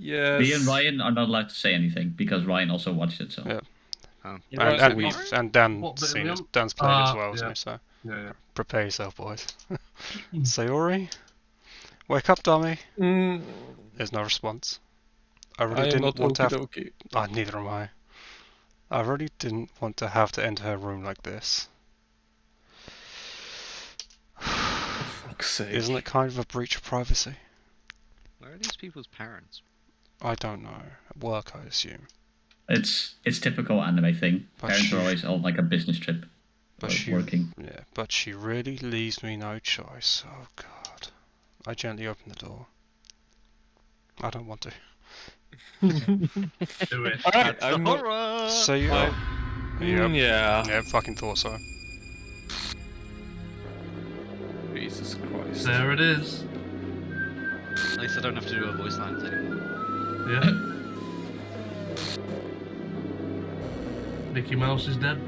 Yes. Me and Ryan are not allowed to say anything because Ryan also watched it. So Yeah. Yeah. And Dan What, seen it. Liam? Dan's played it as Ah, well, hasn't yeah. he? So Yeah. prepare yourself, boys. Sayori, wake up, dummy. Mm, There's no response. I really I am didn't not want to have. okie Neither am I. I really didn't want to have to enter her room like this. For fuck's sake. Isn't it kind of a breach of privacy? Where are these people's parents? I don't know. At work, I assume. it's typical anime thing. But Parents she- are always on like a business trip, But or she, working. yeah, but she really leaves me no choice. Oh God! I gently open the door. I don't want to. Do it. Alright, That's the I'm not... horror! Say you. Fine. Yep. Yeah. Yeah, fucking thought so. Jesus Christ. There it is. At least I don't have to do a voice lines anymore. Yeah. Mickey Mouse is dead.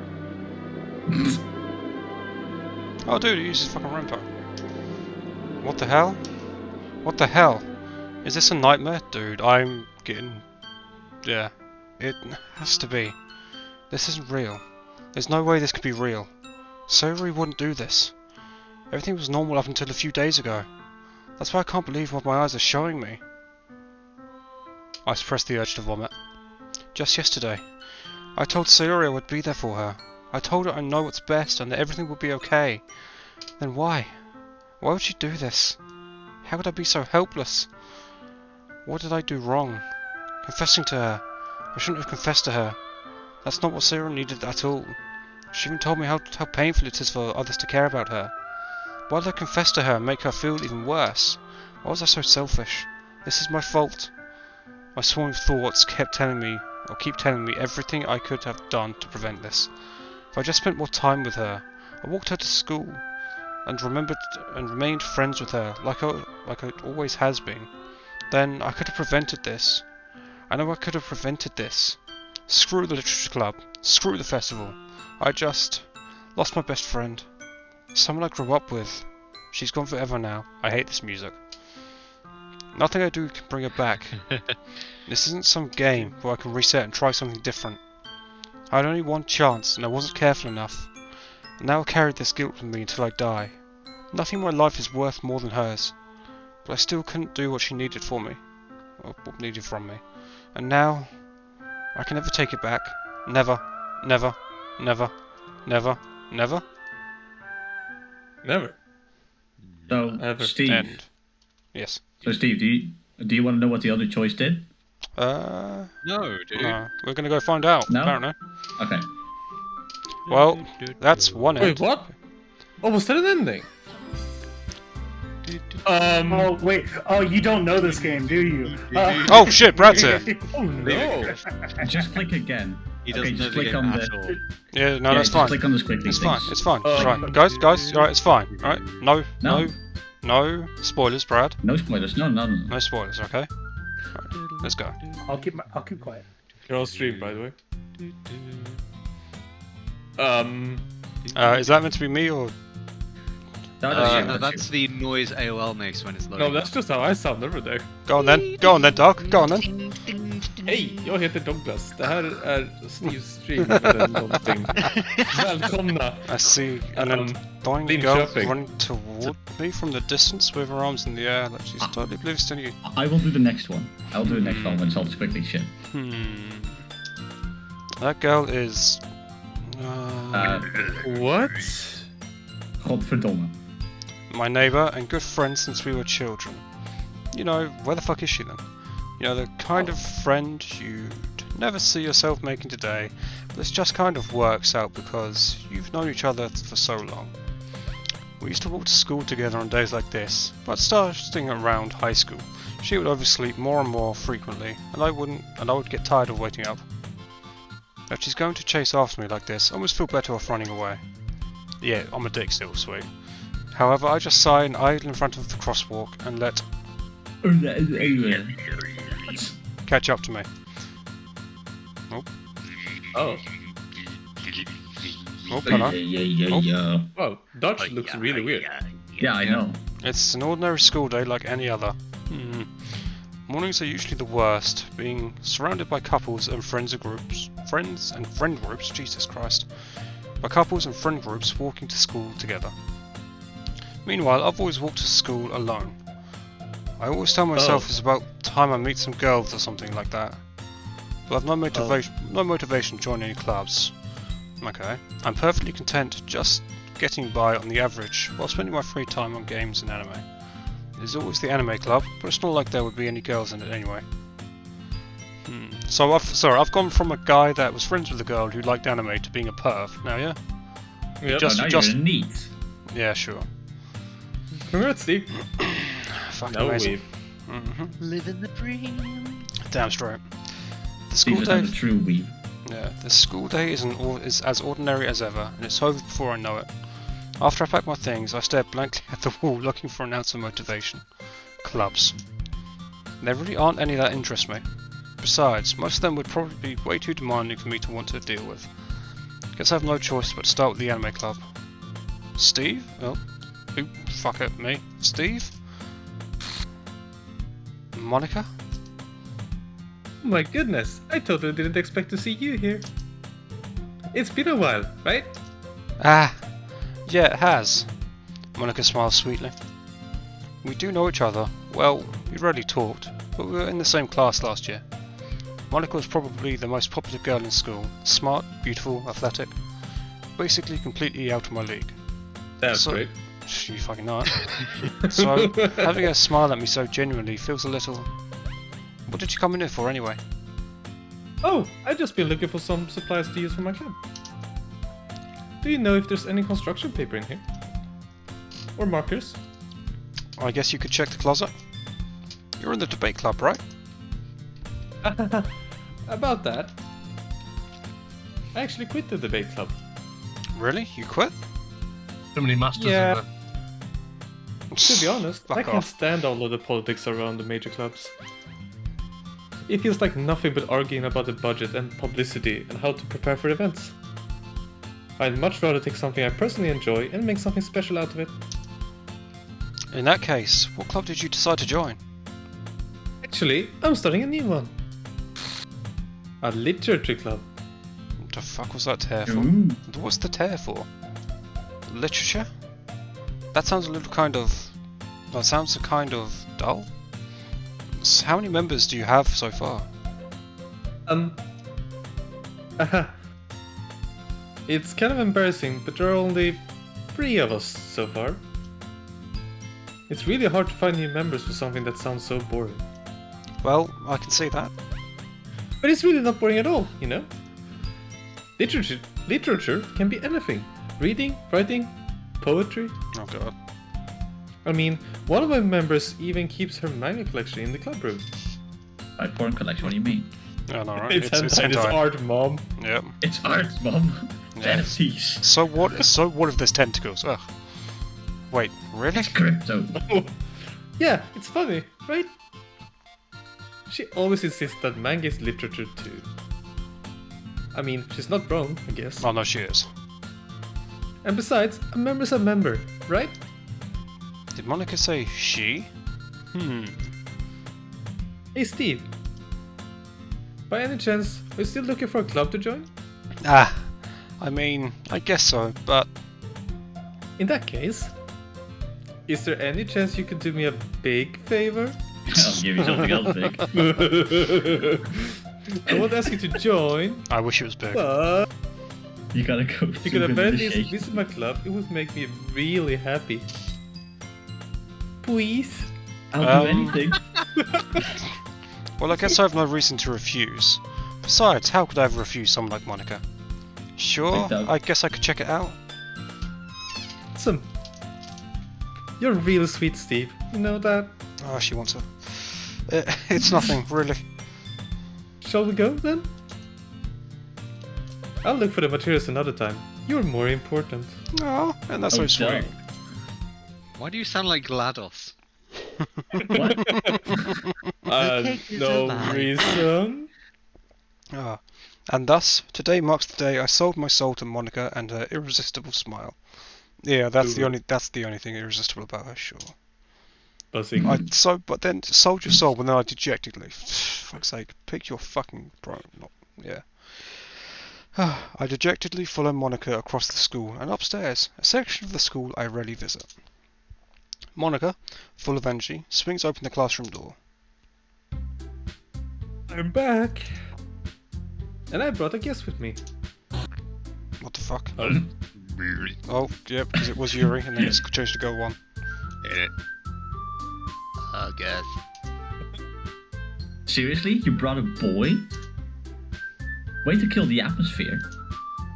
Oh, dude, he uses fucking Rampo. What the hell? What the hell? Is this a nightmare? Dude, I'm getting... Yeah. It has to be. This isn't real. There's no way this could be real. Sayori wouldn't do this. Everything was normal up until a few days ago. That's why I can't believe what my eyes are showing me. I suppressed the urge to vomit. Just yesterday, I told Sayori I would be there for her. I told her I know what's best and that everything would be okay. Then why? Why would she do this? How could I be so helpless? What did I do wrong? Confessing to her. I shouldn't have confessed to her. That's not what Sayori needed at all. She even told me how painful it is for others to care about her. Why did I confess to her and make her feel even worse? Why was I so selfish? This is my fault. My swarming thoughts keep telling me everything I could have done to prevent this. If I just spent more time with her, I walked her to school, and remained friends with her like it always has been, then I could have prevented this. I know I could have prevented this. Screw the literature club. Screw the festival. I just lost my best friend. Someone I grew up with. She's gone forever now. I hate this music. Nothing I do can bring her back. This isn't some game where I can reset and try something different. I had only one chance and I wasn't careful enough. And now I carried this guilt with me until I die. Nothing in my life is worth more than hers. But I still couldn't do what she needed for me. Or what needed from me. And now, I can never take it back. Never, never, never, never, never. Never. So, Ever. Steve. End. Yes. So, Steve, do you want to know what the other choice did? No, dude. No. We're gonna go find out, No? apparently. Okay. Well, that's one end. Wait, what? Oh, was that an ending? Oh wait! Oh, you don't know this game, do you? Oh shit, Brad's here. Oh no. Just click again. He Okay, doesn't know just the click game on at the. all. Yeah, no, Yeah, that's just fine. click on the squiggly It's things. fine, it's fine. It's right. Guys, alright, it's fine. Alright? No spoilers, Brad. No spoilers. No. No spoilers, okay? Alright, let's go. I'll keep quiet. You're on stream, by the way. Is that meant to be me or... No, that's the noise AOL makes when it's loading. No, that's just how I sound every day. Go on then, Doc. Go on then. Hej, jag heter Douglas. Det här är Steves stream eller någonting. Välkomna. I see an annoying girl Linköping. running toward me from the distance with her arms in the air like she's totally oblivious to you. I will do the next one. I'll do the next one when it's all the squiggly shit. That girl is... What? Godverdomme. my neighbour and good friend since we were children. You know, where the fuck is she then? You know, the kind of friend you'd never see yourself making today, but this just kind of works out because you've known each other for so long. We used to walk to school together on days like this, but starting around high school, she would oversleep more and more frequently, and I would get tired of waiting up. If she's going to chase after me like this, I almost feel better off running away. Yeah, I'm a dick still, sweet. However, I just sigh and idle in front of the crosswalk and let catch up to me. Oh. Oh. Oh, hello. Oh, Dutch looks really weird. Yeah, I know. It's an ordinary school day like any other. Mornings are usually the worst, being surrounded by couples and friends and friend groups, Jesus Christ, by couples and friend groups walking to school together. Meanwhile, I've always walked to school alone. I always tell myself it's about time I meet some girls or something like that. But I've no motivation to join any clubs. Okay, I'm perfectly content just getting by on the average while spending my free time on games and anime. There's always the anime club, but it's not like there would be any girls in it anyway. So I've gone from a guy that was friends with a girl who liked anime to being a perv. Now, yeah. Yep. Now you're neat. Yeah, sure. Congrats, Steve. Fucking No amazing. weeb. Living the dream. Damn straight. The school Steve's day. not a true weeb. Yeah, the school day is as ordinary as ever, and it's over before I know it. After I pack my things, I stare blankly at the wall looking for an ounce of motivation. Clubs. There really aren't any that interest me. Besides, most of them would probably be way too demanding for me to want to deal with. Guess I have no choice but to start with the anime club. Steve? Oh, fuck it, me. Steve? Monica? My goodness, I totally didn't expect to see you here. It's been a while, right? Ah, yeah, it has. Monica smiles sweetly. We do know each other. Well, we rarely talked, but we were in the same class last year. Monica was probably the most popular girl in school. Smart, beautiful, athletic. Basically completely out of my league. That's great. You fucking know it. So, having her smile at me so genuinely feels a little... What did you come in here for anyway? Oh, I've just been looking for some supplies to use for my club. Do you know if there's any construction paper in here? Or markers? I guess you could check the closet. You're in the debate club, right? About that. I actually quit the debate club. Really? You quit? So many masters Yeah. in there. To be honest, I Fuck can't off. stand all of the politics around the major clubs. It feels like nothing but arguing about the budget and publicity and how to prepare for events. I'd much rather take something I personally enjoy and make something special out of it. In that case, what club did you decide to join? Actually, I'm starting a new one. A literature club. What the fuck was that tear for? Ooh. What's the tear for? Literature? That sounds a little kind of... That sounds a kind of dull. How many members do you have so far? It's kind of embarrassing, but there are only 3 of us so far. It's really hard to find new members for something that sounds so boring. Well, I can see that. But it's really not boring at all, you know? Literature can be anything. Reading, writing, poetry. Oh god. I mean, one of my members even keeps her manga collection in the club room. My porn collection, what do you mean? Yeah, no, right? It's hentai. art, mom. Yep. It's art, mum. Yeah. NFTs. So what if there's tentacles? Ugh. Wait, really? It's crypto. Yeah, it's funny, right? She always insists that manga is literature too. I mean, she's not wrong, I guess. Oh no, she is. And besides, a member's a member, right? Did Monica say she? Hey Steve. By any chance, are you still looking for a club to join? Ah, I mean, I guess so, but... In that case, is there any chance you could do me a big favor? I'll give you something else big. I won't ask you to join, I wish it was big. but You gotta go. if you could apparently visit my club, it would make me really happy. Please? I'll do anything. Well, I guess I have no reason to refuse. Besides, how could I ever refuse someone like Monica? Sure, I guess I could check it out. Awesome. You're real sweet, Steve. You know that? Oh, she wants it. It's nothing, really. Shall we go then? I'll look for the materials another time. You're more important. Oh, and that's so sweet. dog. Why do you sound like GLaDOS? What? cake is No alive. reason. Ah, and thus, today marks the day I sold my soul to Monica and her irresistible smile. Yeah, that's the only thing irresistible about her, sure. buzzing. But then sold your soul, and then I dejectedly, fuck's sake, pick your fucking I dejectedly follow Monica across the school and upstairs, a section of the school I rarely visit. Monica, full of energy, swings open the classroom door. I'm back. And I brought a guest with me. What the fuck? Really? Oh, yeah, because it was Yuri, and then it's changed to Go 1. Yeah. I guess. Seriously? You brought a boy? Way to kill the atmosphere.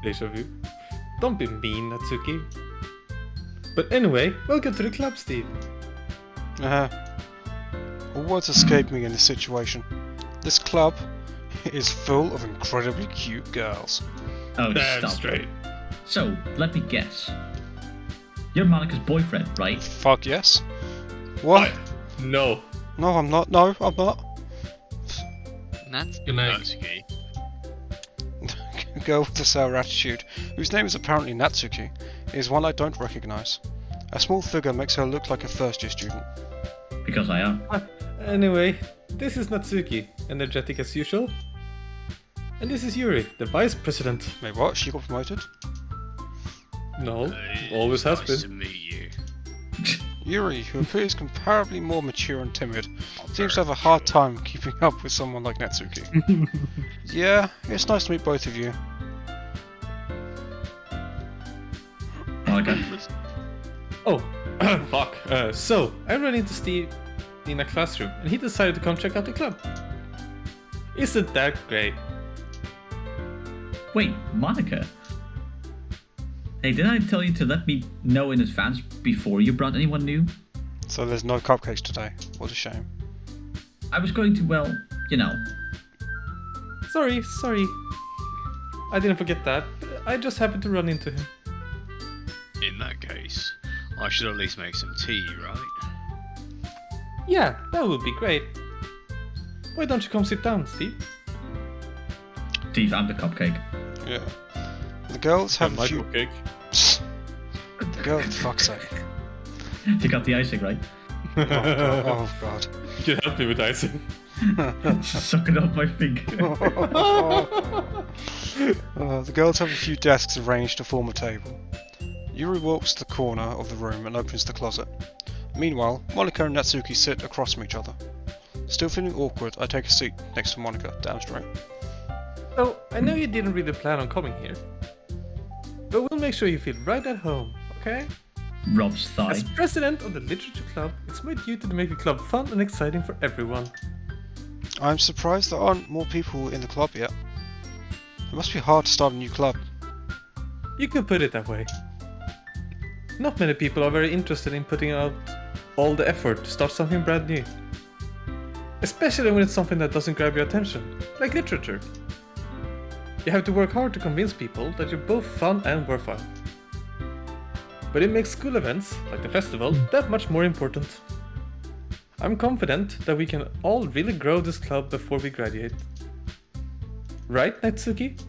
Deja vu. Don't be mean, Natsuki. But anyway, welcome to the club, Steve. All words escape me in this situation. This club is full of incredibly cute girls. Oh, Damn stop. straight. So, let me guess. You're Monica's boyfriend, right? Fuck yes. What? No. No, I'm not. No, I'm not. That's Good night. Natsuki. A girl with a sour attitude, whose name is apparently Natsuki, is one I don't recognise. A small figure makes her look like a first-year student. Because I am. Anyway, this is Natsuki, energetic as usual. And this is Yuri, the vice president. Wait, what? She got promoted? No, always has nice been. to meet you. Yuri, who appears comparably more mature and timid, seems to have a hard time keeping up with someone like Natsuki. Yeah, it's nice to meet both of you. Monica. Oh, fuck. So, I ran into Steve in a classroom, and he decided to come check out the club. Isn't that great? Wait, Monica? Hey, didn't I tell you to let me know in advance before you brought anyone new? So there's no cupcakes today. What a shame. I was going to, well, you know. Sorry. I didn't forget that. I just happened to run into him. In that case, I should at least make some tea, right? Yeah, that would be great. Why don't you come sit down, Steve? Steve, I'm the cupcake. Yeah. The girls have a few... cake. The girl, fuck's sake. You got the icing, right? Oh god. You can help me with icing. Suck it off my finger. The girls have a few desks arranged to form a table. Yuri walks to the corner of the room and opens the closet. Meanwhile, Monica and Natsuki sit across from each other. Still feeling awkward, I take a seat next to Monica, damn straight. So, I know you didn't really plan on coming here. But we'll make sure you feel right at home, okay? Rob's thigh. As president of the Literature Club, it's my duty to make the club fun and exciting for everyone. I'm surprised there aren't more people in the club yet. It must be hard to start a new club. You could put it that way. Not many people are very interested in putting out all the effort to start something brand new. Especially when it's something that doesn't grab your attention, like literature. You have to work hard to convince people that you're both fun and worthwhile. But it makes school events, like the festival, that much more important. I'm confident that we can all really grow this club before we graduate. Right, Natsuki?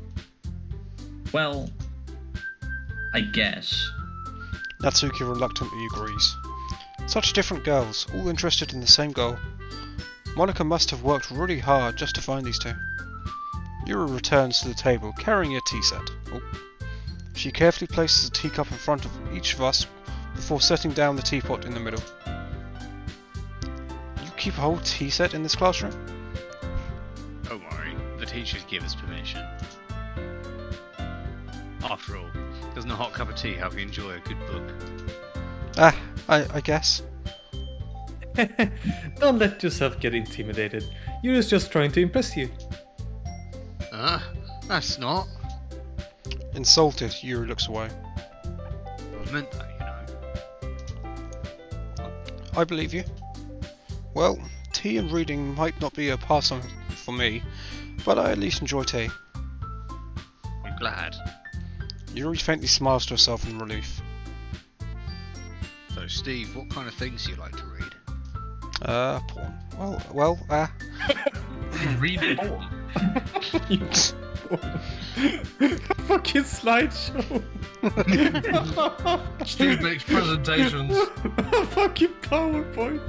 Well, I guess. Natsuki reluctantly agrees. Such different girls, all interested in the same goal. Monica must have worked really hard just to find these two. Yuri returns to the table carrying a tea set. Oh. She carefully places a teacup in front of each of us before setting down the teapot in the middle. You keep a whole tea set in this classroom? Don't worry, the teachers give us permission. After all, doesn't a hot cup of tea help you enjoy a good book? I guess. Don't let yourself get intimidated. Yuri's just trying to impress you. That's not. Insulted, Yuri looks away. I meant that, you know. I believe you. Well, tea and reading might not be a pastime for me, but I at least enjoy tea. I'm glad. Yuri faintly smiles to herself in relief. So, Steve, what kind of things do you like to read? Porn. Read porn. Fucking slideshow. Steve makes presentations. Fucking PowerPoint.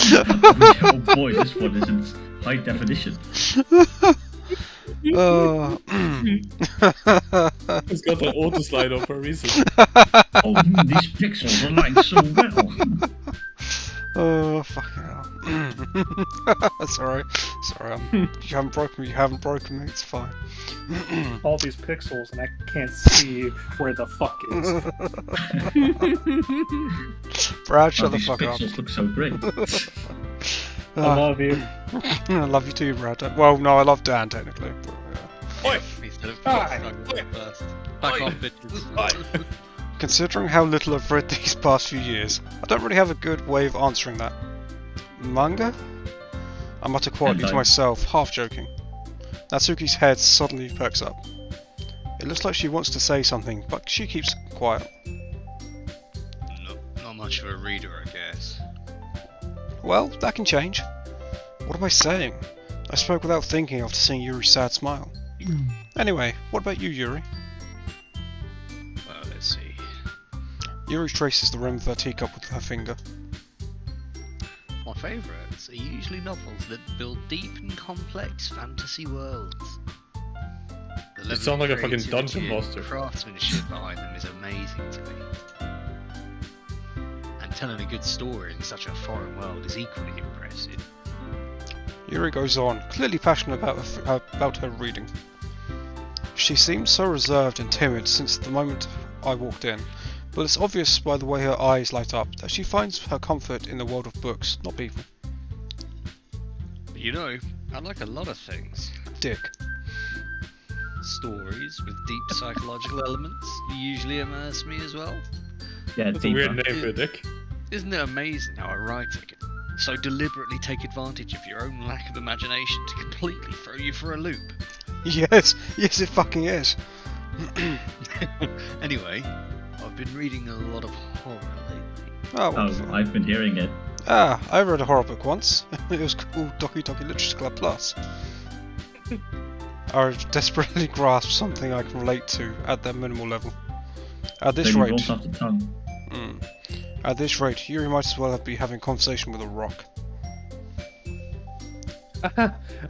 Oh boy, this one is in high definition. It's got an auto slide on for a reason. Oh, these pixels align so well. Oh, fucking hell. Sorry. You haven't broken me, it's fine. All these pixels, and I can't see where the fuck is. Brad, shut the These fuck up. pixels look so great. I love you. I love you too, Brad. Well, no, I love Dan, technically. But, yeah. Instead of Hi. first. Back on bitches. Considering how little I've read these past few years, I don't really have a good way of answering that. Manga? I mutter quietly to Hentai. myself, half joking. Natsuki's head suddenly perks up. It looks like she wants to say something, but she keeps quiet. Not much of a reader, I guess. Well, that can change. What am I saying? I spoke without thinking after seeing Yuri's sad smile. Anyway, what about you, Yuri? Well, let's see. Yuri traces the rim of her teacup with her finger. My favourites are usually novels that build deep and complex fantasy worlds. The level sound of like a fucking creativity dungeon and master. craftsmanship behind them is amazing to me. And telling a good story in such a foreign world is equally impressive. Yuri goes on, clearly passionate about her reading. She seems so reserved and timid since the moment I walked in, but it's obvious by the way her eyes light up that she finds her comfort in the world of books, not people. You know, I like a lot of things. Dick. Stories with deep psychological elements usually immerse me as well. Yeah, That's a deeper. weird name for a dick. Isn't it amazing how a writer can so deliberately take advantage of your own lack of imagination to completely throw you for a loop? Yes, it fucking is. Anyway, I've been reading a lot of horror lately. Oh, Oh, wonderful. I've been hearing it. I read a horror book once. It was called Doki Literature Club Plus. I desperately grasp something I can relate to at that minimal level. At this Then you rate, rolls off the tongue. At this rate, Yuri might as well be having a conversation with a rock.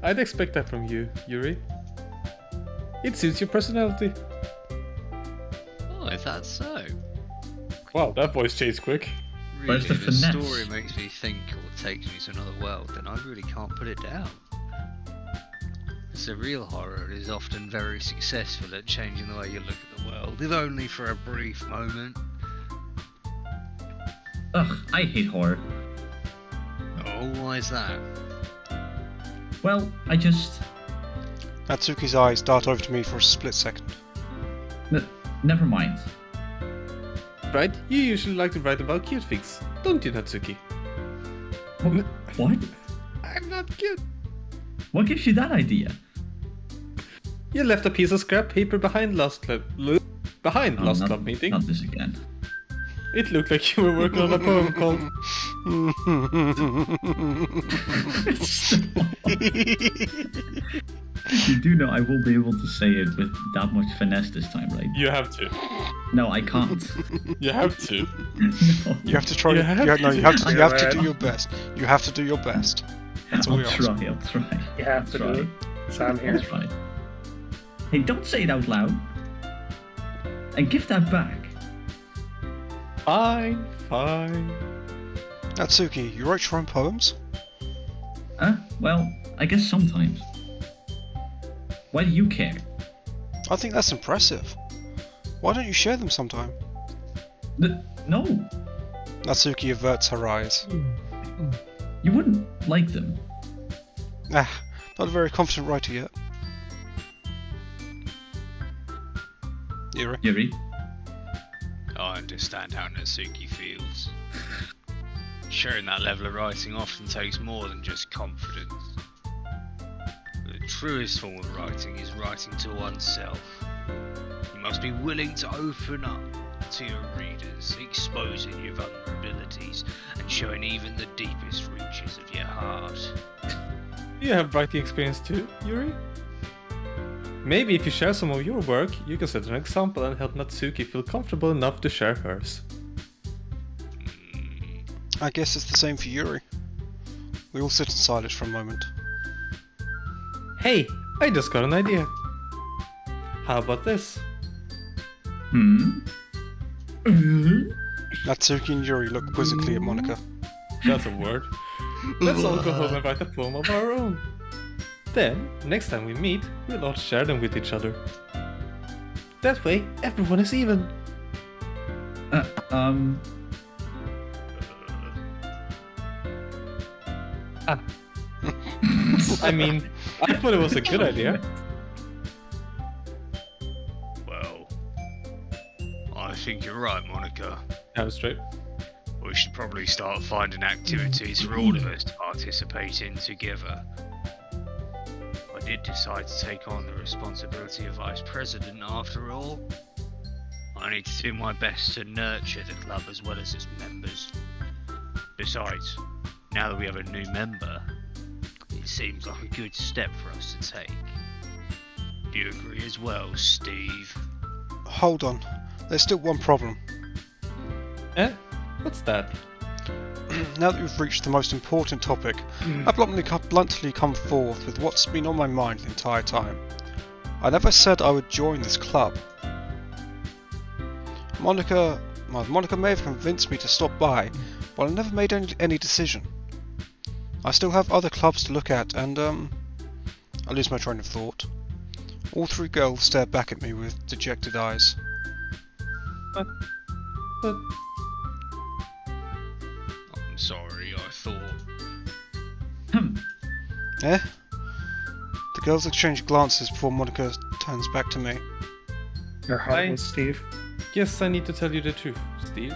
I'd expect that from you, Yuri. It suits your personality. Oh, if that's so. Wow, that voice changed quick. Really, Where's the if a finesse? story makes me think or takes me to another world, then I really can't put it down. Surreal horror is often very successful at changing the way you look at the world, if only for a brief moment. Ugh, I hate horror. Oh, why is that? Well, I just... Natsuki's eyes dart over to me for a split second. Never mind. Right? You usually like to write about cute things, don't you, Natsuki? What? I'm not cute. What gives you that idea? You left a piece of scrap paper behind last club not, meeting. Not this again. It looked like you were working on a poem called You do know I will be able to say it with that much finesse this time, right? You have to. No, I can't. You have to. No. You have to try. You You have have to to. do your best. You have to do your best. That's all I'll we ask. try, I'll try. You have to do it. So I'm here. I'll try. Hey, don't say it out loud. And give that back. Fine, fine. Natsuki, you write your own poems? Well, I guess sometimes. Why do you care? I think that's impressive. Why don't you share them sometime? No, Natsuki averts her eyes. you wouldn't like them. Not a very confident writer yet. Yuri? Yuri? I understand how Natsuki feels. Sharing that level of writing often takes more than just confidence. The truest form of writing is writing to oneself. You must be willing to open up to your readers, exposing your vulnerabilities and showing even the deepest reaches of your heart. You have writing experience too, Yuri? Maybe if you share some of your work, you can set an example and help Natsuki feel comfortable enough to share hers. I guess it's the same for Yuri. We all sit in silence for a moment. Hey, I just got an idea. How about this? Natsuki and Yuri look quizzically at Monica. That's a word. Let's all go home and write a poem of our own. Then, next time we meet, we'll all share them with each other. That way, everyone is even. I mean, I thought it was a good idea. Well, I think you're right, Monica. That was straight. We should probably start finding activities for all of us to participate in together. I did decide to take on the responsibility of Vice President after all. I need to do my best to nurture the club as well as its members. Besides, now that we have a new member, it seems like a good step for us to take. Do you agree as well, Steve? Hold on, there's still one problem. Eh? What's that? Now that we've reached the most important topic, I've bluntly come forth with what's been on my mind the entire time. I never said I would join this club. Monica may have convinced me to stop by, but I never made any decision. I still have other clubs to look at, and I lose my train of thought. All three girls stare back at me with dejected eyes. But I'm sorry, I thought... Eh? The girls exchange glances before Monica turns back to me. You're heartless, Steve. Guess I need to tell you the truth, Steve.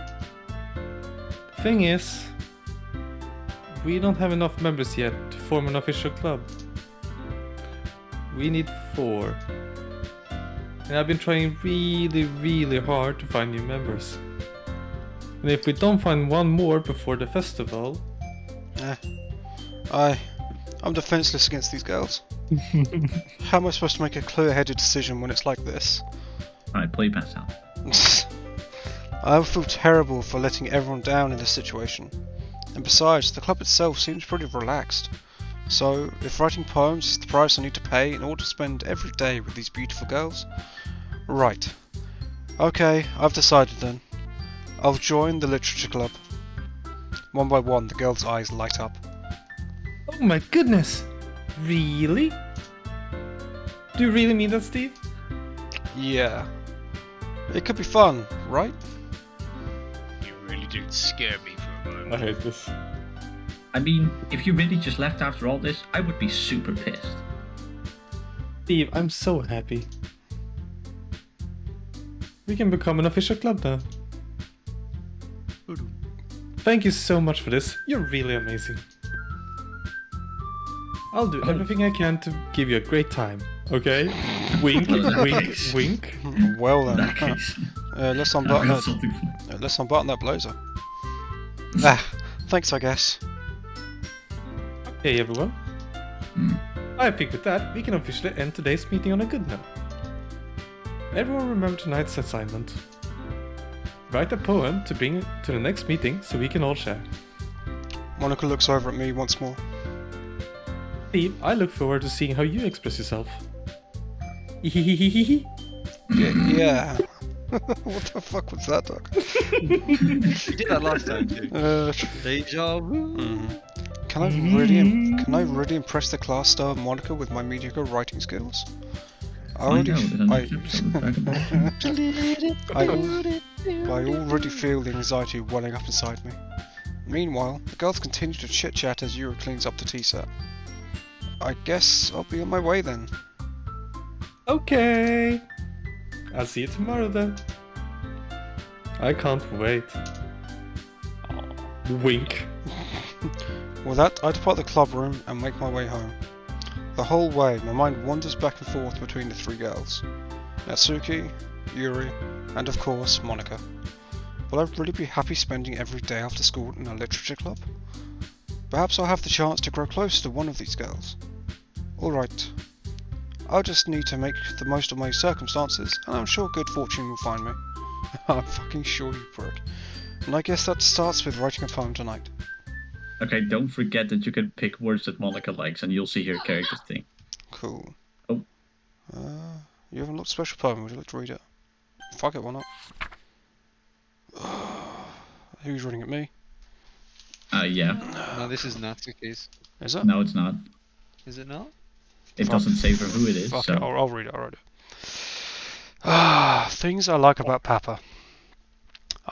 The thing is, we don't have enough members yet to form an official club. We need 4. And I've been trying really hard to find new members. And if we don't find one more before the festival... I'm defenseless against these girls. How am I supposed to make a clear-headed decision when it's like this? Alright, play pass out. I feel terrible for letting everyone down in this situation. And besides, the club itself seems pretty relaxed. So, if writing poems is the price I need to pay in order to spend every day with these beautiful girls... Right. Okay, I've decided then. I'll join the literature club. One by one, the girls' eyes light up. Oh my goodness! Really? Do you really mean that, Steve? Yeah. It could be fun, right? You really did scare me for a moment. I hate this. I mean, if you really just left after all this, I would be super pissed. Steve, I'm so happy. We can become an official club now. Thank you so much for this. You're really amazing. I'll do everything I can to give you a great time, okay? Wink, wink, wink. Well then. In that case, Let's I've unbutton got that. something for Let's unbutton that blazer. Thanks, I guess. Okay, everyone. I think with that, we can officially end today's meeting on a good note. Everyone remember tonight's assignment. Write a poem to bring to the next meeting so we can all share. Monica looks over at me once more. Steve, I look forward to seeing how you express yourself. Yeah. What the fuck was that, Doc? You did that last time too. Deja vu. Can I really impress the class star Monica with my mediocre writing skills? I already feel the anxiety welling up inside me. Meanwhile, the girls continue to chit-chat as Yuri cleans up the tea set. I guess I'll be on my way then. Okay. I'll see you tomorrow then. I can't wait. Wink. With that, I depart the club room and make my way home. The whole way, my mind wanders back and forth between the 3 girls. Natsuki, Yuri, and of course, Monica. Will I really be happy spending every day after school in a literature club? Perhaps I'll have the chance to grow close to one of these girls. Alright. I'll just need to make the most of my circumstances, and I'm sure good fortune will find me. I'm fucking sure, you prick. And I guess that starts with writing a poem tonight. Okay, don't forget that you can pick words that Monica likes, and you'll see her character thing. Cool. Oh. You haven't looked special poem. Would you like to read it? Fuck it, why not? Who's reading at me? Yeah. No, this is Natsuki's. Is it? No, it's not. Is it not? It doesn't say for who it is. Fuck So. it, I'll read it, things I like about Papa.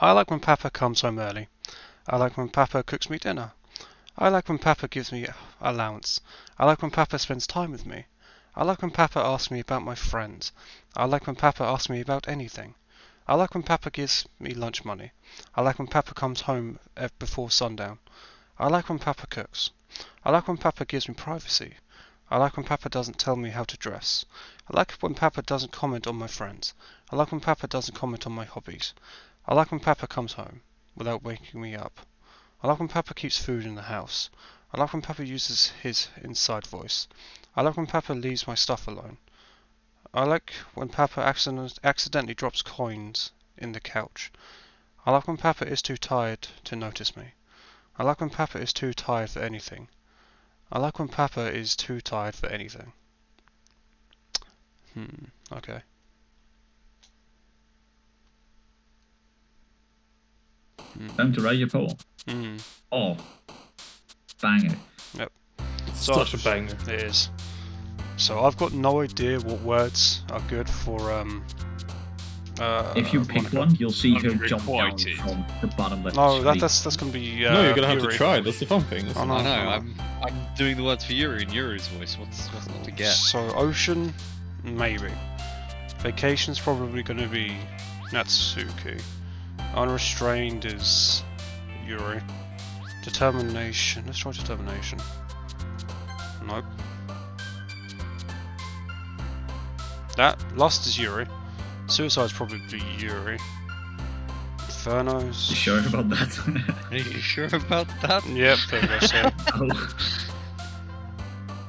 I like when Papa comes home early. I like when Papa cooks me dinner. I like when Papa gives me allowance. I like when Papa spends time with me. I like when Papa asks me about my friends. I like when Papa asks me about anything. I like when Papa gives me lunch money. I like when Papa comes home before sundown. I like when Papa cooks. I like when Papa gives me privacy. I like when Papa doesn't tell me how to dress. I like when Papa doesn't comment on my friends. I like when Papa doesn't comment on my hobbies. I like when Papa comes home without waking me up. I like when Papa keeps food in the house. I like when Papa uses his inside voice. I like when Papa leaves my stuff alone. I like when Papa accidentally drops coins in the couch. I like when Papa is too tired to notice me. I like when Papa is too tired for anything. I like when Papa is too tired for anything. Okay. Time to write your poem. Oh. Banger. Yep. Such a banger. It is. So I've got no idea what words are good for if you pick Monica. one, you'll see her jump down Unrequited. from the bottom left. No, screen. that's gonna be. No, you're gonna have to Yuri. try. That's the fun thing. I know. I know. I'm doing the words for Yuri in Yuri's voice. What's not to get? So ocean, maybe. Vacation's probably gonna be Natsuki. Unrestrained is Yuri. Determination. Let's try determination. Nope. That lust is Yuri. Suicide's probably Yuri. Inferno's. You sure about that? Are you sure about that? Yep, there we go. So Oh.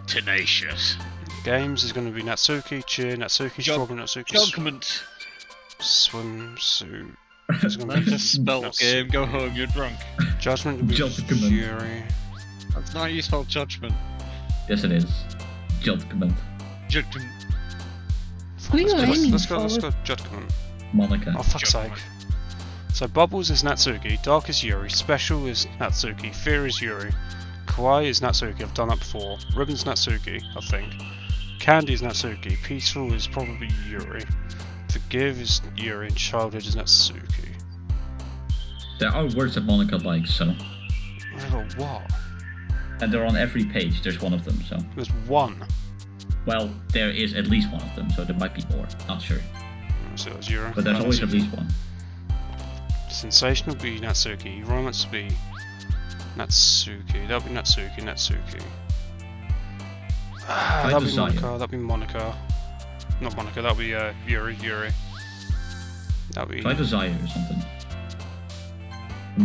Tenacious. games is going to be Natsuki, cheer, Natsuki, struggle, Natsuki. Judgment. Swimsuit. It's going to That's be a spell game. Go home. You're drunk. Judgment will be Judgment. Yuri. That's not how you spell judgment. Yes, it is. Judgment. Judgment. Who are you aiming Let's for? go Judgment. Monica. Oh, fuck's sake. So Bubbles is Natsuki, Dark is Yuri, Special is Natsuki, Fear is Yuri, Kawaii is Natsuki, I've done that before, Ribbon's Natsuki, I think, Candy is Natsuki, Peaceful is probably Yuri, Forgive is Yuri, and Childhood is Natsuki. There are words that Monica likes, so. Oh, what? And they're on every page, there's one of them, so. There's one. Well, there is at least one of them, so there might be more. Not sure. So it's Yuri. But there's always at least one. Sensation will be Natsuki, Romance will be Natsuki, that'll be Natsuki. That'll be Desire. Monica, that'll be Monica. Not Monica, that'll be Yuri. That'll be... Try Desire or something.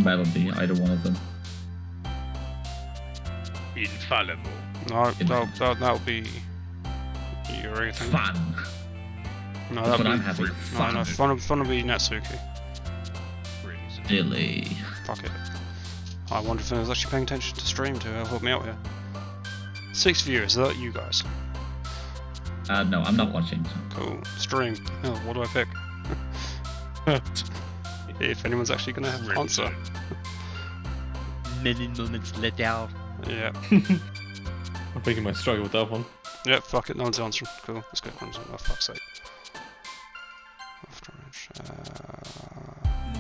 Melody, either one of them. Infallible. No, that'll be Yuri, I think. Fun! No, That's that'll what I'm be... having. No, Fun. fun will be Natsuki. Silly. Fuck it. I wonder if anyone's actually paying attention to stream to help me out here. 6 viewers, is that you guys? No, I'm not watching. So. Cool. Stream. Oh, what do I pick? If anyone's actually gonna have an answer. Many moments let out. Yeah. I'm thinking I might struggle with that one. Yeah, fuck it, no one's answering. Cool, let's go. Oh, fuck's sake.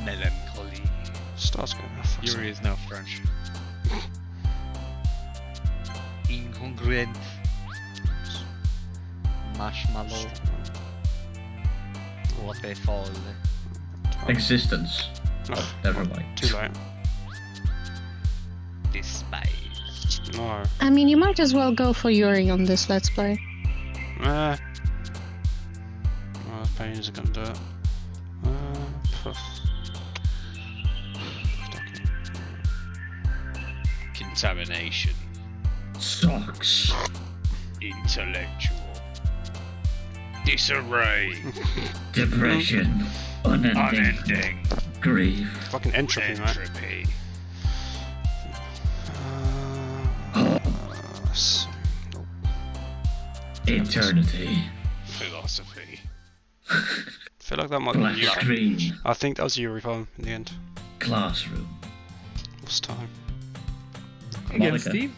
Melancholy. Starts going. Oh, fuck's Yuri sake. is now French. Incongruent. Marshmallow. Waterfall. Existence. No, Never mind. too late. Despise. No. I mean, you might as well go for Yuri on this Let's Play. Oh, pains are gonna do it. Contamination. Sucks. Intellectual. Disarray. Depression. Unending. Unending. Grief. Fucking entropy, man. Entropy. So- Eternity. Philosophy. I feel like that might be Black Yuri. screen. I think that was Yuri poem in the end. Classroom. What's time? Again, Monica. Steve.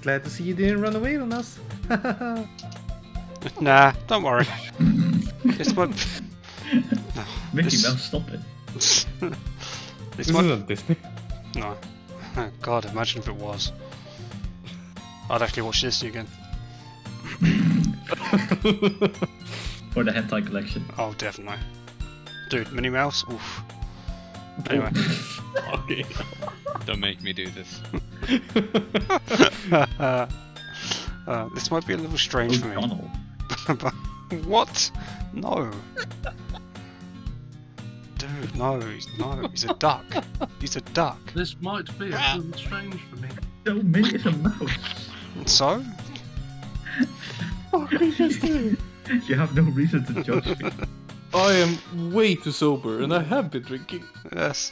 Glad to see you didn't run away from us. Nah, don't worry. This might. No, Mickey this- Mouse, stop it. This This might. isn't Disney. No. God, imagine if it was. I'd actually watch Disney again. For the hentai collection. Oh, definitely. Dude, Minnie Mouse? Oof. Anyway. Okay. Don't make me do this. This might be a little strange for me. Donald. But what? No. Dude, no, he's a duck. He's a duck. This might be a little strange for me. So Minnie is a mouse. So? What did he just do? You have no reason to judge me. I am way too sober, and I have been drinking. Yes.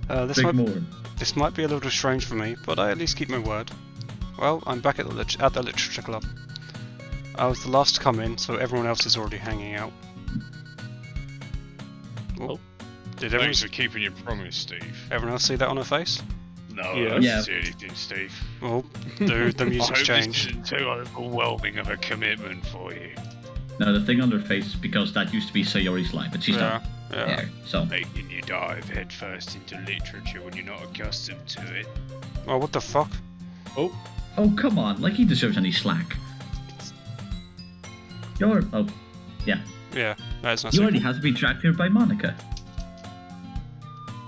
Big more. This might be a little strange for me, but I at least keep my word. Well, I'm back at the literature club. I was the last to come in, so everyone else is already hanging out. Oh. Did everyone, Thanks for keeping your promise, Steve. everyone else see that on her face? No, Yeah. I don't Yeah. see anything, Steve. Well, dude, the I music's hope changed. this isn't too overwhelming of a commitment for you. No, the thing on her face is because that used to be Sayori's line, but she's Yeah, not yeah. there. So, Making you dive headfirst into literature when you're not accustomed to it. Oh, what the fuck? oh come on, like he deserves any slack. Yeah, Yeah, that's not you so already had to be dragged here by Monica.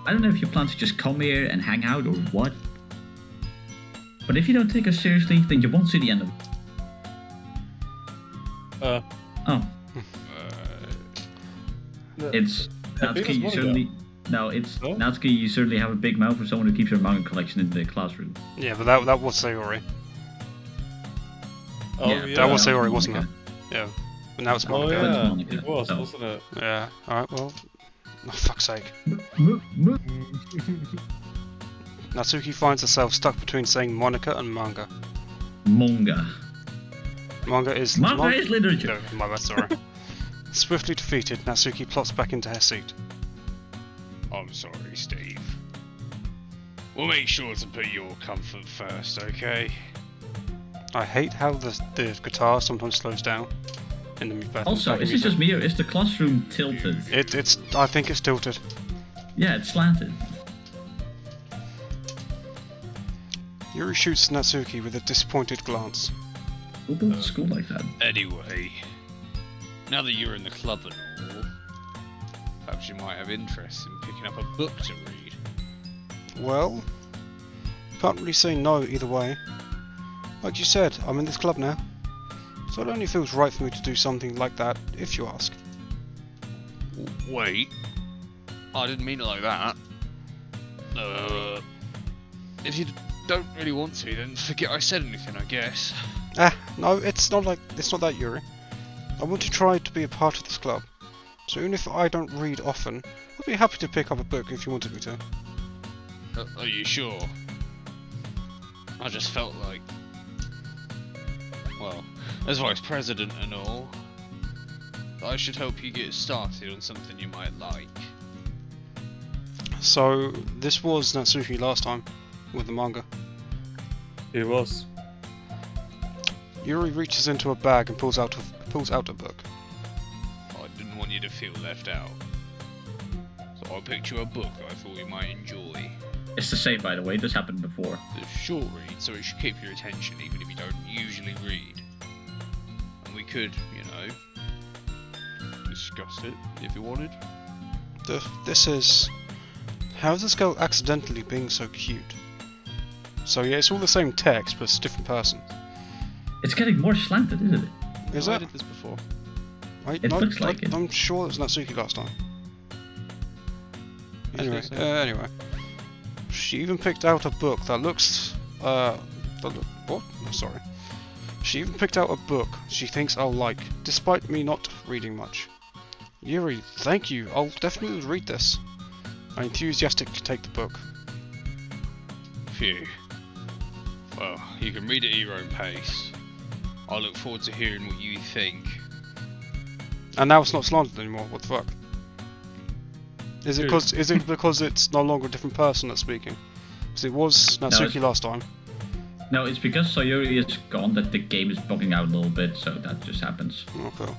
I don't know if you plan to just come here and hang out or what. But if you don't take us seriously, then you won't see the end of it. Oh, it's Natsuki. You certainly it's Oh? Natsuki. You certainly have a big mouth for someone who keeps her manga collection in the classroom. Yeah, but that was Sayori. Oh, Yeah, yeah. That was no, Sayori, wasn't it? Monica. Yeah. But now it's Oh, Monica. It's yeah. Monica, It was, so. wasn't it? Yeah, alright, well. Oh, fuck's sake. Natsuki finds herself stuck between saying Monica and manga. Manga. Manga is Literature. No, my bad, sorry. Swiftly defeated, Natsuki plots back into her seat. I'm sorry, Steve. We'll make sure to put your comfort first, okay? I hate how the guitar sometimes slows down in the Also, backing is it music. just me or is the classroom tilted? I think it's tilted. Yeah, it's slanted. Yuri shoots Natsuki with a disappointed glance. Who built a school like that? Anyway, now that you're in the club and all, perhaps you might have interest in picking up a book to read. Well, can't really say no either way. Like you said, I'm in this club now, so it only feels right for me to do something like that, if you ask. Wait, I didn't mean it like that. If you don't really want to, then forget I said anything, I guess. No, it's not that, Yuri. I want to try to be a part of this club, so even if I don't read often, I'd be happy to pick up a book if you wanted me to. Are you sure? I just felt like, well, as vice president and all, I should help you get started on something you might like. So, this was Natsuki last time, with the manga. It was. Yuri reaches into a bag and pulls out a book. I didn't want you to feel left out, so I picked you a book I thought you might enjoy. It's the same, by the way. This happened before. It's a short read, so it should keep your attention even if you don't usually read. And we could, you know, discuss it if you wanted. This is... How is this girl accidentally being so cute? So yeah, it's all the same text, but it's a different person. It's getting more slanted, isn't it? Is I it? did this before. It looks like it. I'm sure it was Natsuki last time. Anyway, think so? anyway. She even picked out a book that looks... what? Oh, sorry. She even picked out a book she thinks I'll like, despite me not reading much. Yuri, thank you. I'll definitely read this. I enthusiastically take the book. Phew. Well, you can read it at your own pace. I look forward to hearing what you think. And now it's not slanted anymore. What the fuck? Is it because it's no longer a different person that's speaking? Because it was Natsuki last time. No, it's because Sayuri is gone that the game is bugging out a little bit, so that just happens. Okay.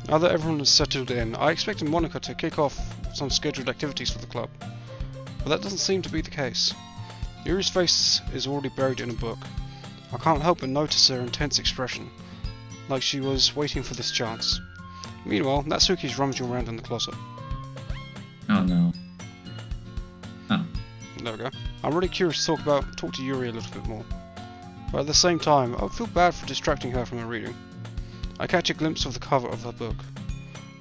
Now that everyone has settled in, I expected Monica to kick off some scheduled activities for the club. But that doesn't seem to be the case. Yuri's face is already buried in a book. I can't help but notice her intense expression, like she was waiting for this chance. Meanwhile, Natsuki's rummaging around in the closet. Oh no. Oh. There we go. I'm really curious to talk to Yuri a little bit more. But at the same time, I feel bad for distracting her from her reading. I catch a glimpse of the cover of her book.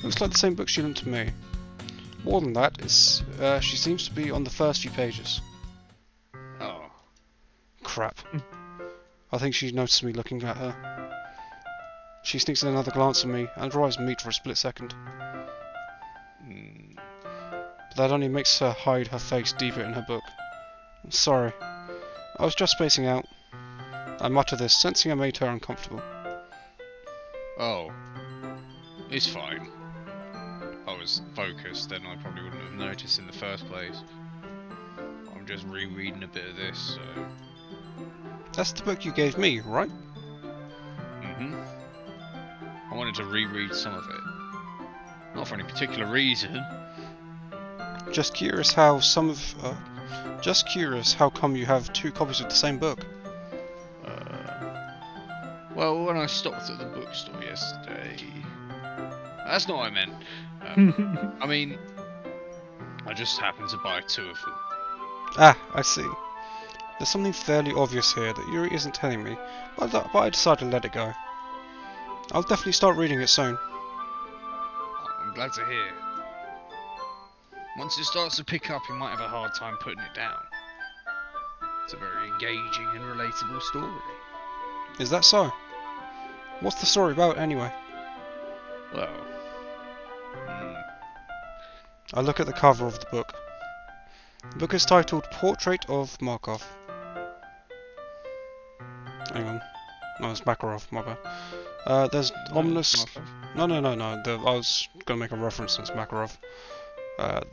Looks like the same book she lent to me. More than that, she seems to be on the first few pages. Oh. Crap. I think she noticed me looking at her. She sneaks in another glance at me, and her eyes meet for a split second. But that only makes her hide her face deeper in her book. I'm sorry. I was just spacing out. I mutter this, sensing I made her uncomfortable. Oh. It's fine. If I was focused, then I probably wouldn't have noticed in the first place. I'm just rereading a bit of this, so... That's the book you gave me, right? Mm-hmm. I wanted to reread some of it. Not for any particular reason. Just curious how come you have 2 copies of the same book? Well, when I stopped at the bookstore yesterday... That's not what I meant. I mean, I just happened to buy 2 of them. Ah, I see. There's something fairly obvious here that Yuri isn't telling me, but I decided to let it go. I'll definitely start reading it soon. I'm glad to hear. Once it starts to pick up, you might have a hard time putting it down. It's a very engaging and relatable story. Is that so? What's the story about, anyway? Well... I look at the cover of the book. The book is titled Portrait of Markov. Hang on. No, it's Makarov, my bad. There's ominous... No. I was going to make a reference to Makarov.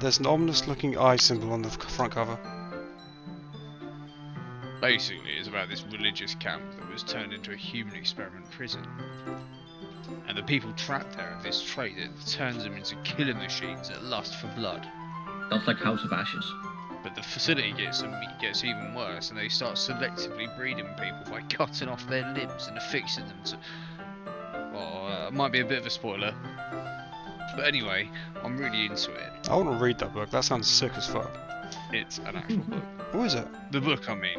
There's an ominous looking eye symbol on the front cover. Basically, it's about this religious camp that was turned into a human experiment prison. And the people trapped there have this trait that turns them into killer machines that lust for blood. That's like House of Ashes. But the facility gets even worse, and they start selectively breeding people by cutting off their limbs and affixing them to... Well, it might be a bit of a spoiler. But anyway, I'm really into it. I want to read that book, that sounds sick as fuck. It's an actual book. What is it? The book, I mean.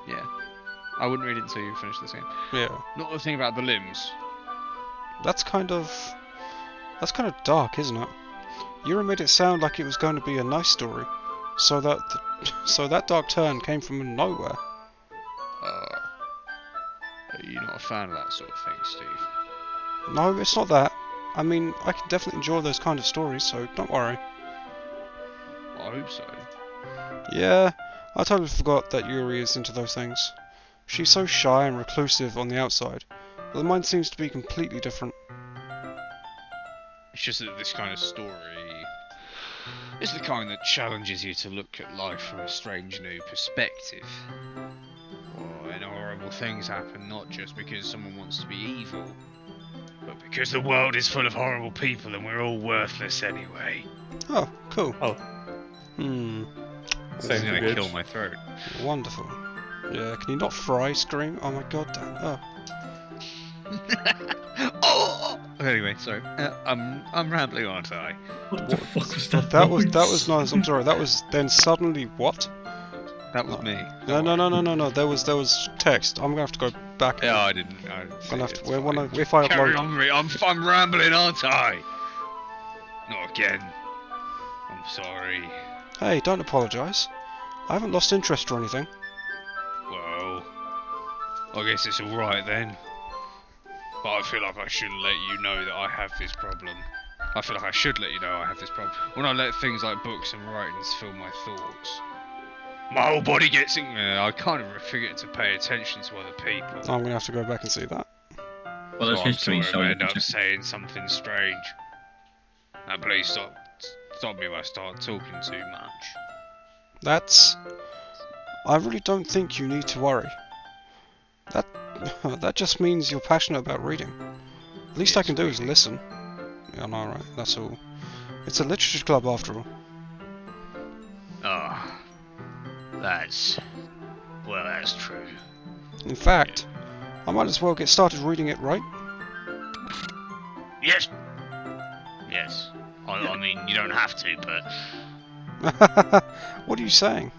Yeah. I wouldn't read it until you finish the scene. Yeah. Not the thing about the limbs. That's kind of dark, isn't it? Yuri made it sound like it was going to be a nice story, so that dark turn came from nowhere. Are you not a fan of that sort of thing, Steve? No, it's not that. I mean, I can definitely enjoy those kind of stories, so don't worry. Well, I hope so. Yeah, I totally forgot that Yuri is into those things. She's so shy and reclusive on the outside, but mine seems to be completely different. It's just that this kind of story is the kind that challenges you to look at life from a strange new perspective. When horrible things happen not just because someone wants to be evil, but because the world is full of horrible people and we're all worthless anyway. Oh, cool. Oh. This is gonna kill my throat. Wonderful. Yeah, can you not fry scream? Oh my god, damn. Oh! Anyway, sorry. I'm rambling, aren't I? What the fuck was that? That was nice. I'm sorry. That was then suddenly what? That was me. No. There was text. I'm gonna have to go back. Yeah, I didn't. I'm gonna have to. If I Carry upload. on, I'm rambling, aren't I? Not again. I'm sorry. Hey, don't apologise. I haven't lost interest or anything. Well, I guess it's all right then. But I feel like I shouldn't let you know that I have this problem. I feel like I should let you know I have this problem. When I let things like books and writings fill my thoughts, my whole body gets in there. I kind of forget to pay attention to other people. I'm gonna have to go back and see that. Well, it's So I'm history, sorry so if I you end can up check. saying something strange. Now please stop me if I start talking too much. I really don't think you need to worry. That just means you're passionate about reading. The least I can do is listen. Yeah, I know, right? That's all. It's a literature club after all. Oh, that's true. In fact, I might as well get started reading it, right? Yes. Yes. I mean, you don't have to, but What are you saying?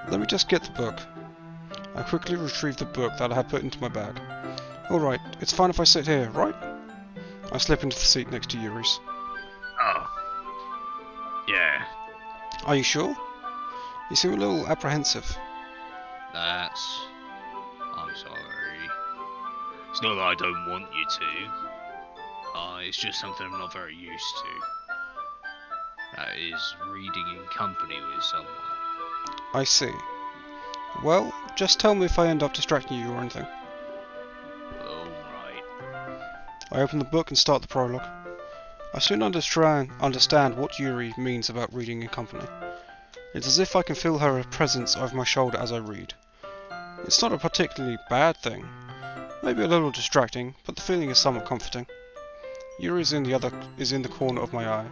Let me just get the book. I quickly retrieved the book that I had put into my bag. Alright, it's fine if I sit here, right? I slip into the seat next to Yuri's. oh, yeah. Are you sure? You seem a little apprehensive. I'm sorry. It's not that I don't want you to. It's just something I'm not very used to. That is reading in company with someone. I see. Well, just tell me if I end up distracting you or anything. Alright. I open the book and start the prologue. I soon understand what Yuri means about reading in company. It's as if I can feel her presence over my shoulder as I read. It's not a particularly bad thing. Maybe a little distracting, but the feeling is somewhat comforting. Yuri is in the corner of my eye.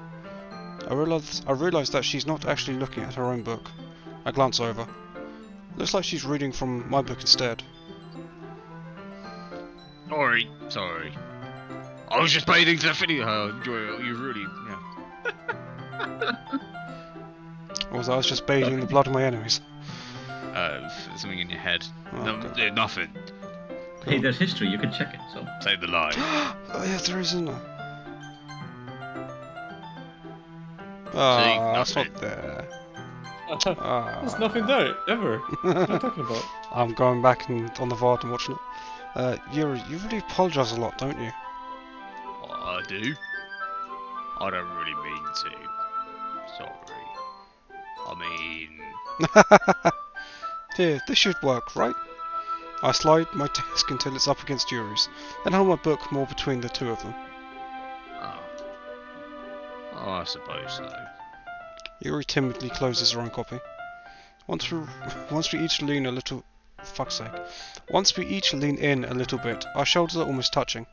I realize that she's not actually looking at her own book. I glance over. Looks like she's reading from my book instead. Sorry. I was just bathing to the video. You really, yeah. Or was I was just bathing in the blood of my enemies? Something in your head. Oh, No, okay. nothing. Hey, there's history. You can check it. So. Say the line. Oh yeah, there is, isn't there? See, That's nothing. not there. There's nothing there, ever. What are you talking about? I'm going back and on the VOD and watching it. Yuri, you really apologise a lot, don't you? I do. I don't really mean to. Sorry. I mean... Here, this should work, right? I slide my desk until it's up against Yuri's, then hold my book more between the two of them. Oh, I suppose so. Yuri timidly closes her own copy. Once we each lean a little... Fuck's sake. Once we each lean in a little bit, our shoulders are almost touching.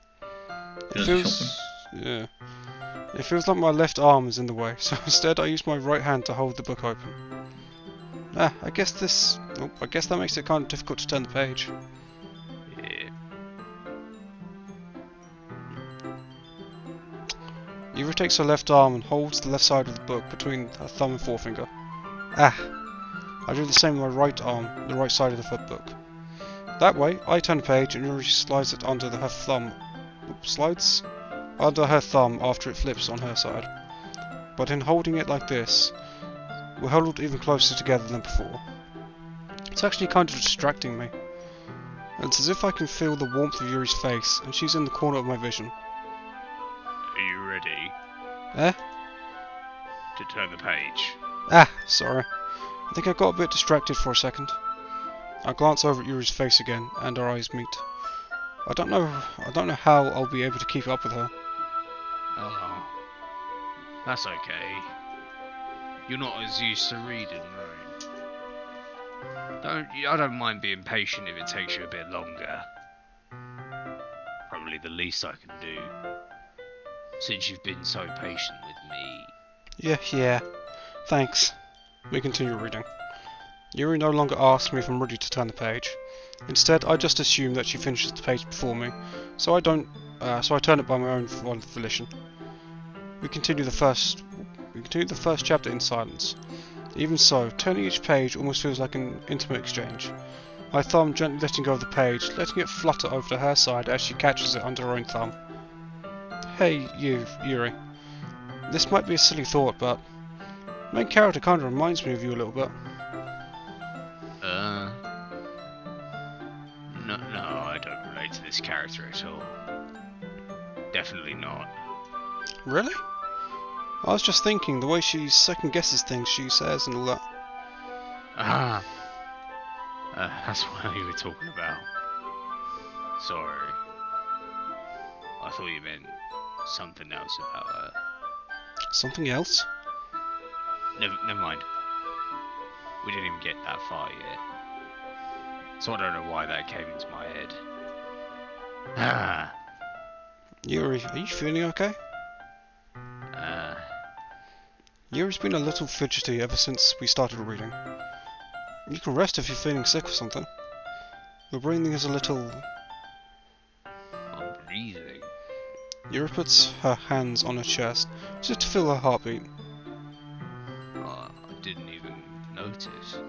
It feels... Yeah. It feels like my left arm is in the way, so instead I use my right hand to hold the book open. I guess that makes it kind of difficult to turn the page. Yeah. Yuri takes her left arm and holds the left side of the book between her thumb and forefinger. I do the same with my right arm, the right side of the book. That way, I turn the page and Yuri slides it under her thumb. Slides? Under her thumb after it flips on her side. But in holding it like this, we're huddled even closer together than before. It's actually kind of distracting me. It's as if I can feel the warmth of Yuri's face, and she's in the corner of my vision. Are you ready Eh? to turn the page? Sorry. I think I got a bit distracted for a second. I glance over at Yuri's face again, and our eyes meet. I don't know how I'll be able to keep up with her. Oh, that's okay. You're not as used to reading, right? I don't mind being patient if it takes you a bit longer. Probably the least I can do, since you've been so patient with me. Yeah. Thanks. We continue reading. Yuri no longer asks me if I'm ready to turn the page. Instead, I just assume that she finishes the page before me, so I turn it by my own volition. We continue the first chapter in silence. Even so, turning each page almost feels like an intimate exchange. My thumb gently letting go of the page, letting it flutter over to her side as she catches it under her own thumb. Hey, you, Yuri. This might be a silly thought, but the main character kinda reminds me of you a little bit. No, I don't this character at all. Definitely not. Really? I was just thinking, the way she second guesses things she says and all that. Ah, that's what you were talking about. Sorry. I thought you meant something else about her. Something else? Never mind. We didn't even get that far yet. So I don't know why that came into my head. Ah. Yuri, are you feeling okay? Yuri's been a little fidgety ever since we started reading. You can rest if you're feeling sick or something. Your breathing is a little... I'm breathing. Yuri puts her hands on her chest, just to feel her heartbeat. I didn't even notice.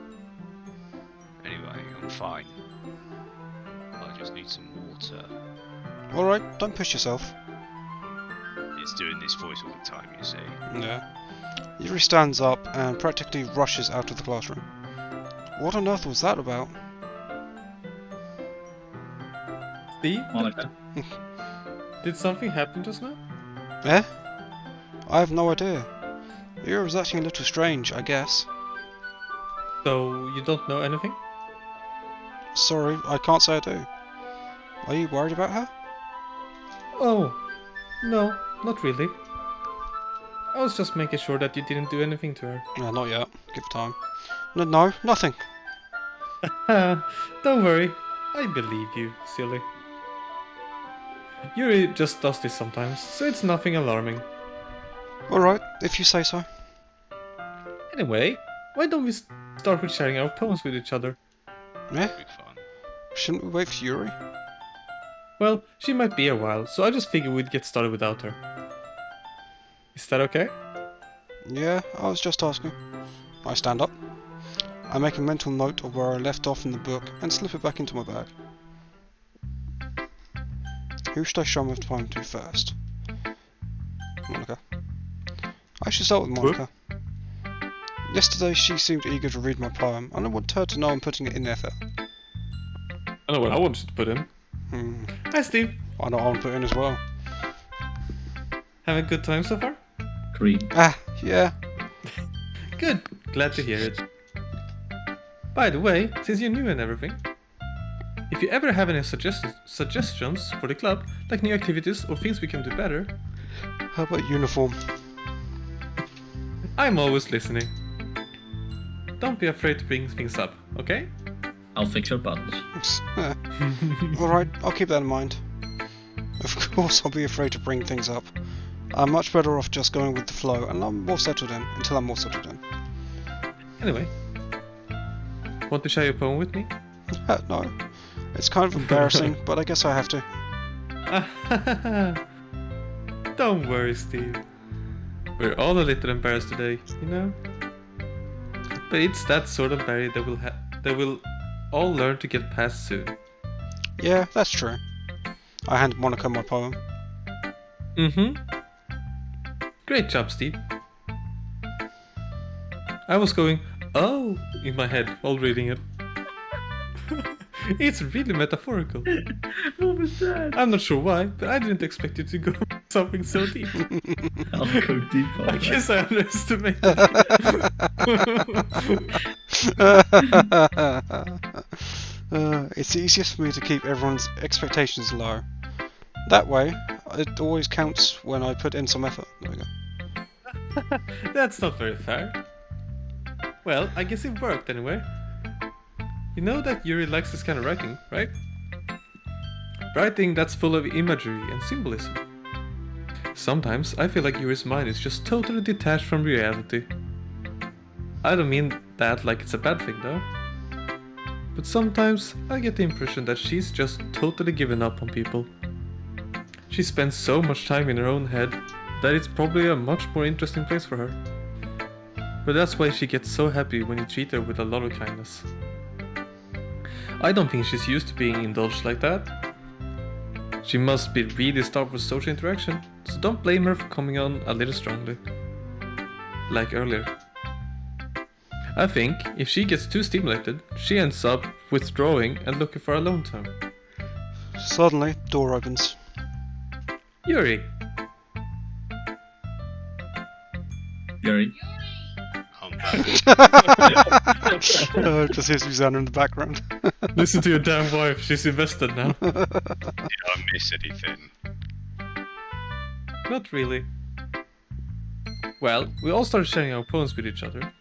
Anyway, I'm fine. I just need some water. Alright, don't push yourself. It's doing this voice all the time, you see. Yeah. Yuri stands up and practically rushes out of the classroom. What on earth was that about? Steve, Monica. did something happen just now? Eh? I have no idea. Yuri was acting a little strange, I guess. So, you don't know anything? Sorry, I can't say I do. Are you worried about her? Oh, no, not really. I was just making sure that you didn't do anything to her. No, not yet. Give time. No, nothing. Don't worry, I believe you, silly. Yuri just does this sometimes, so it's nothing alarming. Alright, if you say so. Anyway, why don't we start with sharing our poems with each other? Yeah? Big fun. Shouldn't we wait for Yuri? Well, she might be a while, so I just figured we'd get started without her. Is that okay? Yeah, I was just asking. I stand up. I make a mental note of where I left off in the book and slip it back into my bag. Who should I show my poem to first? Monica. I should start with Monica. Yesterday she seemed eager to read my poem and I want her to know I'm putting it in effort. I know what I wanted to put in. Hi Steve! I know I want to put in as well. Having a good time so far? 3. Ah, yeah. Good, glad to hear it. By the way, since you're new and everything, if you ever have any suggestions for the club, like new activities or things we can do better, How about uniform? I'm always listening. Don't be afraid to bring things up, okay? I'll fix your buttons. Alright, I'll keep that in mind. Of course I'll be afraid to bring things up. I'm much better off just going with the flow and I'm more settled in, until I'm more settled in. Anyway, want to share your poem with me? No. It's kind of embarrassing, but I guess I have to. Don't worry, Steve. We're all a little embarrassed today, you know? But it's that sort of barrier that we'll all learn to get past soon. Yeah, that's true. I hand Monica my poem. Great job, Steve. I was going, oh, in my head while reading it. It's really metaphorical. What was that? I'm not sure why, but I didn't expect you to go something so deep. I'll go deep on I guess I underestimated. It's easiest for me to keep everyone's expectations low. That way, it always counts when I put in some effort. There we go. That's not very fair. Well, I guess it worked anyway. You know that Yuri likes this kind of writing, right? Writing that's full of imagery and symbolism. Sometimes I feel like Yuri's mind is just totally detached from reality. I don't mean that like it's a bad thing though. But sometimes I get the impression that she's just totally given up on people. She spends so much time in her own head that it's probably a much more interesting place for her. But that's why she gets so happy when you treat her with a lot of kindness. I don't think she's used to being indulged like that. She must be really starved for social interaction, so don't blame her for coming on a little strongly. Like earlier. I think if she gets too stimulated, she ends up withdrawing and looking for alone time. Suddenly, door opens. Yuri. Yuri. I'm back. Just hear Susanna in the background. Listen to your damn wife. She's invested now. Did I miss anything? Not really. Well, we all started sharing our poems with each other.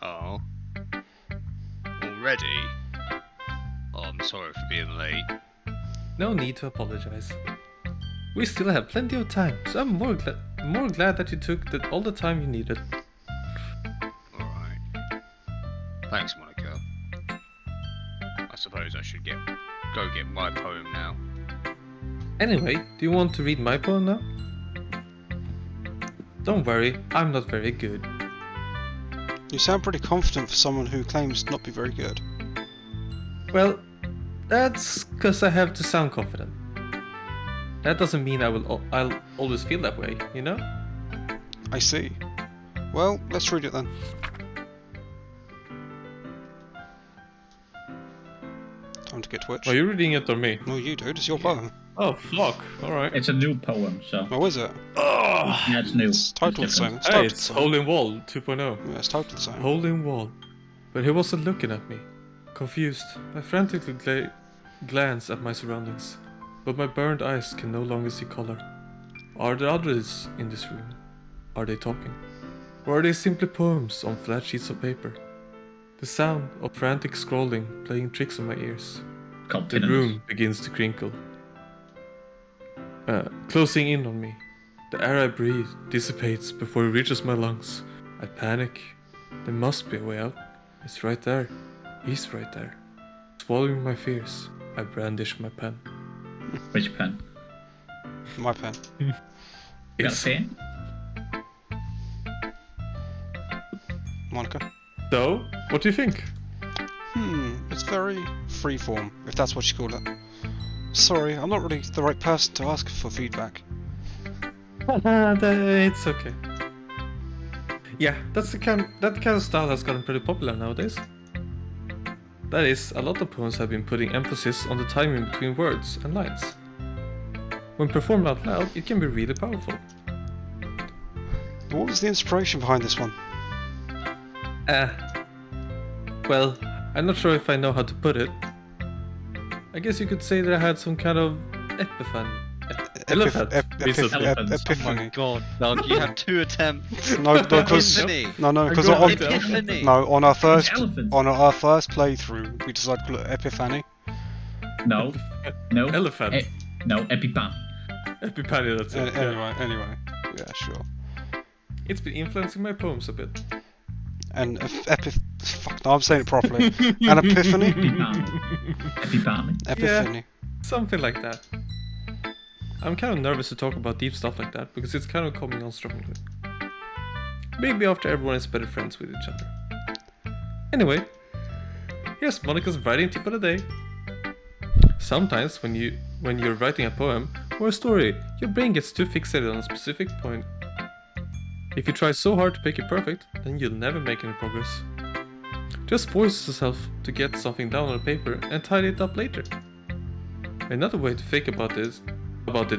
Oh. Already? Oh, I'm sorry for being late. No need to apologize. We still have plenty of time, so I'm more glad that you took all the time you needed. Alright. Thanks, Monica. I suppose I should go get my poem now. Anyway, do you want to read my poem now? Don't worry, I'm not very good. You sound pretty confident for someone who claims to not be very good. Well, that's because I have to sound confident. That doesn't mean I'll always feel that way, you know? I see. Well, let's read it then. Time to get Twitch. Are you reading it or me? No, you dude. It's your poem. Oh, fuck. Alright. It's a new poem, so. Oh, is it? Oh! Yeah, it's new. It's titled the same. different. It's Hey, titled the it's same. Hole in Wall 2.0. Yeah, it's titled the same. Hole in Wall. But he wasn't looking at me. Confused, I frantically glance at my surroundings. But my burned eyes can no longer see color. Are there others in this room? Are they talking? Or are they simply poems on flat sheets of paper? The sound of frantic scrolling playing tricks on my ears. The Continents. room begins to crinkle. Closing in on me. The air I breathe dissipates before it reaches my lungs. I panic. There must be a way out. It's right there. He's right there. Swallowing my fears, I brandish my pen. Which pen? My pen. You got Yes. a pen? Monica. So, what do you think? It's very freeform, if that's what you call it. Sorry, I'm not really the right person to ask for feedback. It's okay. Yeah, that kind of style has gotten pretty popular nowadays. That is, a lot of poems have been putting emphasis on the timing between words and lines. When performed out loud, it can be really powerful. What was the inspiration behind this one? Well, I'm not sure if I know how to put it. I guess you could say that I had some kind of epiphany. Elephant. recently. Epiphany. God, Doug, you had 2 attempts. No, because Epiphany. because got on, it. Epiphany. no, on our first elephant. playthrough, we decided to call it Epiphany. No. No. Elephant. No, Epipan. Epiphany, that's it. yeah. Anyway, yeah, sure. It's been influencing my poems a bit. And fuck, no, I'm saying it properly. An epiphany. Epipan. Epiphany. Something like that. I'm kind of nervous to talk about deep stuff like that because it's kind of coming on strongly. Maybe after everyone is better friends with each other. Anyway, here's Monica's writing tip of the day. Sometimes when you're writing a poem or a story, your brain gets too fixated on a specific point. If you try so hard to make it perfect, then you'll never make any progress. Just force yourself to get something down on paper and tidy it up later. Another way to think about it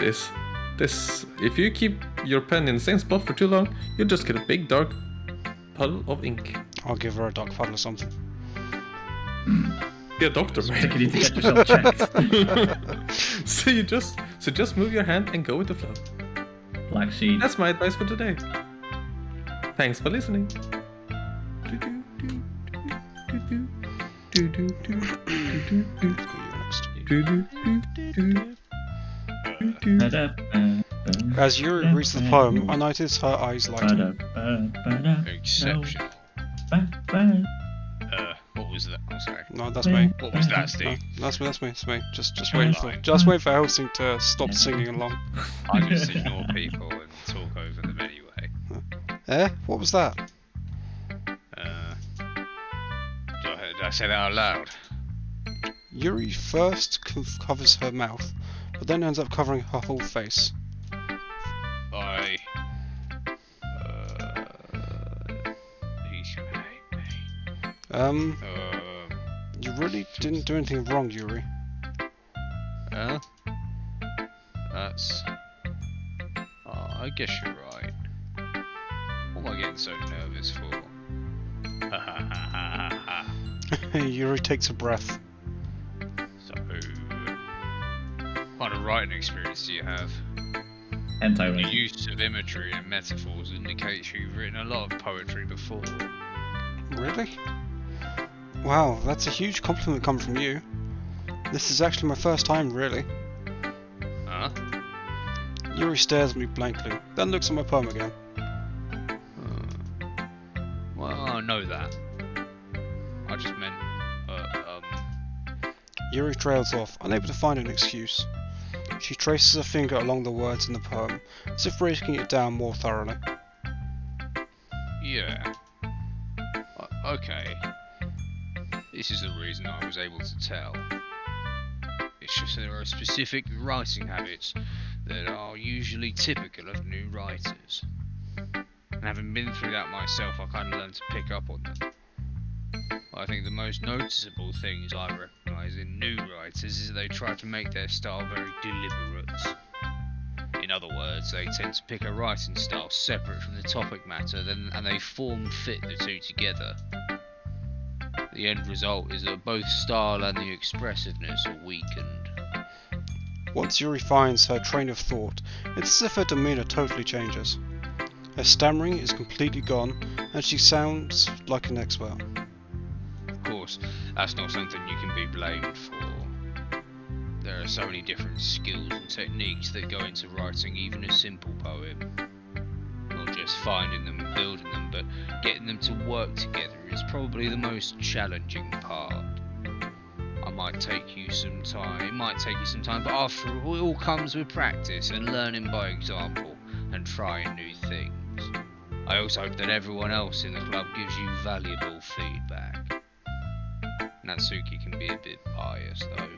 is this: if you keep your pen in the same spot for too long, you'll just get a big dark puddle of ink. I'll give her a dark puddle or something. Be a doctor, I man. think you need to get yourself checked. So just move your hand and go with the flow. Black seed. That's my advice for today. Thanks for listening. As Yuri reads the poem, I notice her eyes lighten. Exceptional. What was that? Oh, sorry. No, that's me. What was that, No, Steve? that's me. It's me. Just Fine. wait for Helsing to stop singing along. I just ignore people and talk over them anyway. What was that? Did I say that out loud? Yuri first covers her mouth, but then ends up covering her whole face. He's gonna hate me. You really didn't do anything wrong, Yuri. Huh? That's... I guess you're right. What am I getting so nervous for? Ha ha ha ha ha. Yuri takes a breath. So, what kind of writing experience do you have? Hentai The writing. use of imagery and metaphors indicates you've written a lot of poetry before. Really? Wow, that's a huge compliment coming from you. This is actually my first time, really. Huh? Yuri stares at me blankly, then looks at my poem again. Well, I know that. I just meant, Yuri trails off, unable to find an excuse. She traces her finger along the words in the poem, as if breaking it down more thoroughly. yeah. Okay. This is the reason I was able to tell. It's just there are specific writing habits that are usually typical of new writers. And having been through that myself, I kind of learned to pick up on them. I think the most noticeable things I recognise in new writers is that they try to make their style very deliberate. In other words, they tend to pick a writing style separate from the topic matter, and they form-fit the two together. The end result is that both style and the expressiveness are weakened. Once Yuri finds her train of thought, it's as if her demeanour totally changes. Her stammering is completely gone, and she sounds like an expert. Of course, that's not something you can be blamed for. There are so many different skills and techniques that go into writing even a simple poem. Not just finding them and building them, but getting them to work together is probably the most challenging part. It might take you some time, but after all, it all comes with practice and learning by example and trying new things. I also hope that everyone else in the club gives you valuable feedback. Natsuki can be a bit biased though.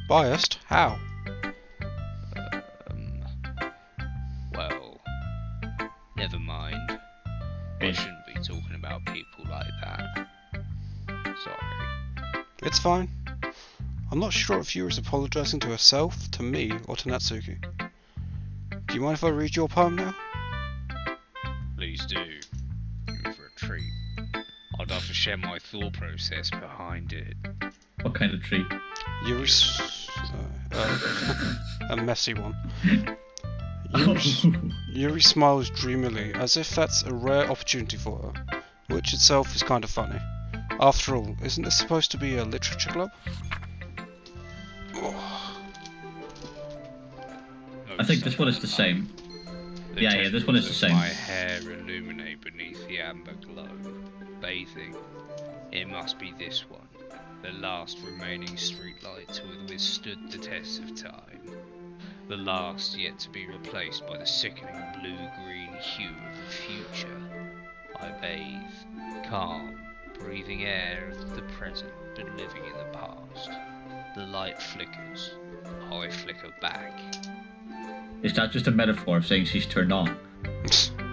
Biased? How? Well, never mind. I shouldn't be talking about people like that. Sorry. It's fine. I'm not sure if Yuri's apologising to herself, to me, or to Natsuki. Do you mind if I read your poem now? Please do. You're in for a treat. I'd love to share my thought process behind it. What kind of treat? Yuri's... a messy one. Yuri smiles dreamily, as if that's a rare opportunity for her, which itself is kind of funny. After all, isn't this supposed to be a literature club? I think this one is the same. Yeah, this one is the same. My hair illuminate beneath the amber glow, bathing. It must be this one, the last remaining streetlight to have withstood the test of time. The last yet to be replaced by the sickening blue-green hue of the future. I bathe, calm, breathing air of the present, but living in the past. The light flickers, I flicker back. Is that just a metaphor of saying she's turned on?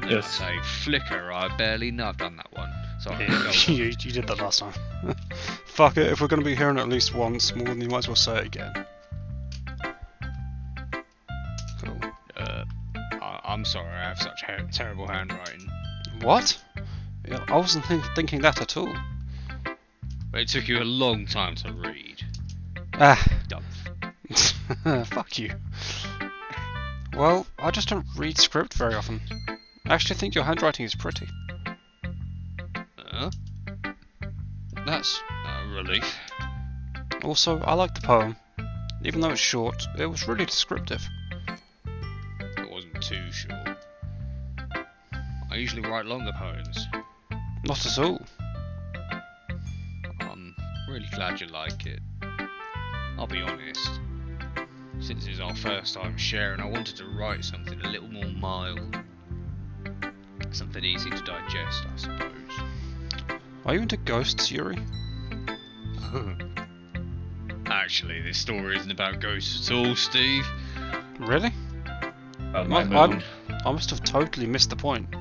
I say flicker, I barely know. I've done that one. Sorry, you did that last time. Fuck it, if we're going to be hearing it at least once more, then you might as well say it again. Cool. I'm sorry, I have such terrible handwriting. What? Yeah, I wasn't thinking that at all. But it took you a long time to read. Ah. Dumb. Fuck you. Well, I just don't read script very often. I actually think your handwriting is pretty. That's a relief. Also, I like the poem. Even though it's short, it was really descriptive. It wasn't too short. I usually write longer poems. Not at all. I'm really glad you like it. I'll be honest. Since it's our first time sharing, I wanted to write something a little more mild. Something easy to digest, I suppose. Are you into ghosts, Yuri? Actually, this story isn't about ghosts at all, Steve. Really? Oh, I must have totally missed the point.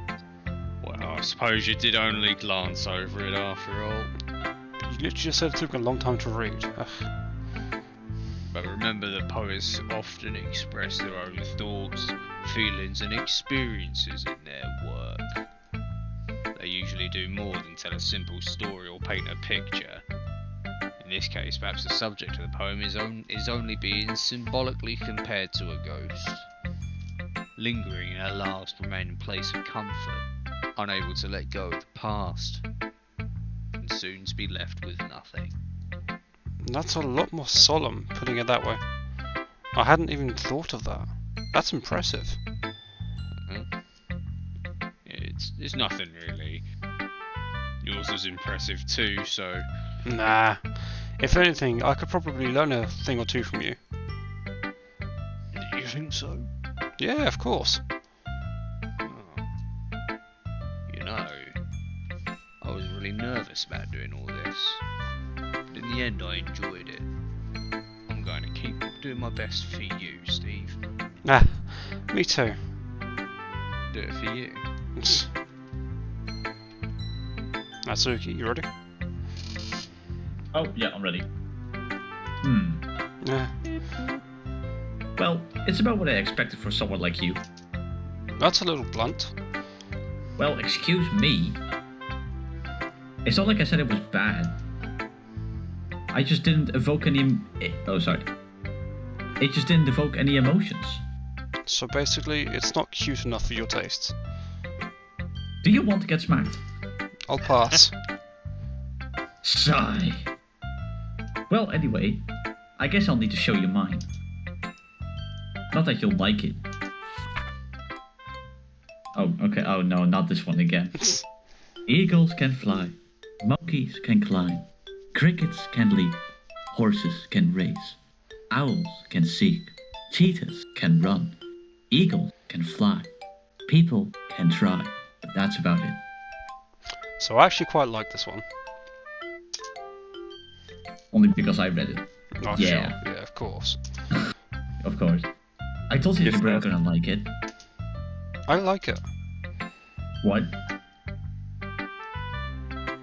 Well, I suppose you did only glance over it after all. You literally just said it took a long time to read. Ugh. But remember that poets often express their own thoughts, feelings and experiences in their work. They usually do more than tell a simple story or paint a picture. In this case, perhaps the subject of the poem is only being symbolically compared to a ghost, lingering in a last remaining place of comfort, unable to let go of the past, and soon to be left with nothing. That's a lot more solemn, putting it that way. I hadn't even thought of that. That's impressive. It's nothing really. Yours was impressive too, so... Nah. If anything, I could probably learn a thing or two from you. You think so? Yeah, of course. Oh. You know, I was really nervous about doing all this, but in the end I enjoyed it. I'm going to keep doing my best for you, Steve. Ah, me too. Do it for you. Natsuki, you ready? Oh, yeah, I'm ready. Yeah. Well, it's about what I expected for someone like you. That's a little blunt. Well, excuse me. It's not like I said it was bad. I just didn't evoke any... Oh, sorry. It just didn't evoke any emotions. So basically, it's not cute enough for your tastes. Do you want to get smacked? I'll pass. Sigh. Well, anyway, I guess I'll need to show you mine. Not that you'll like it. Oh, okay. Oh no, not this one again. Eagles can fly. Monkeys can climb. Crickets can leap. Horses can race. Owls can seek. Cheetahs can run. Eagles can fly. People can try. But that's about it. So I actually quite like this one. Only because I read it. Oh, Yeah. Sure. Yeah, of course. Of course. I told you you were gonna like it. I like it. What?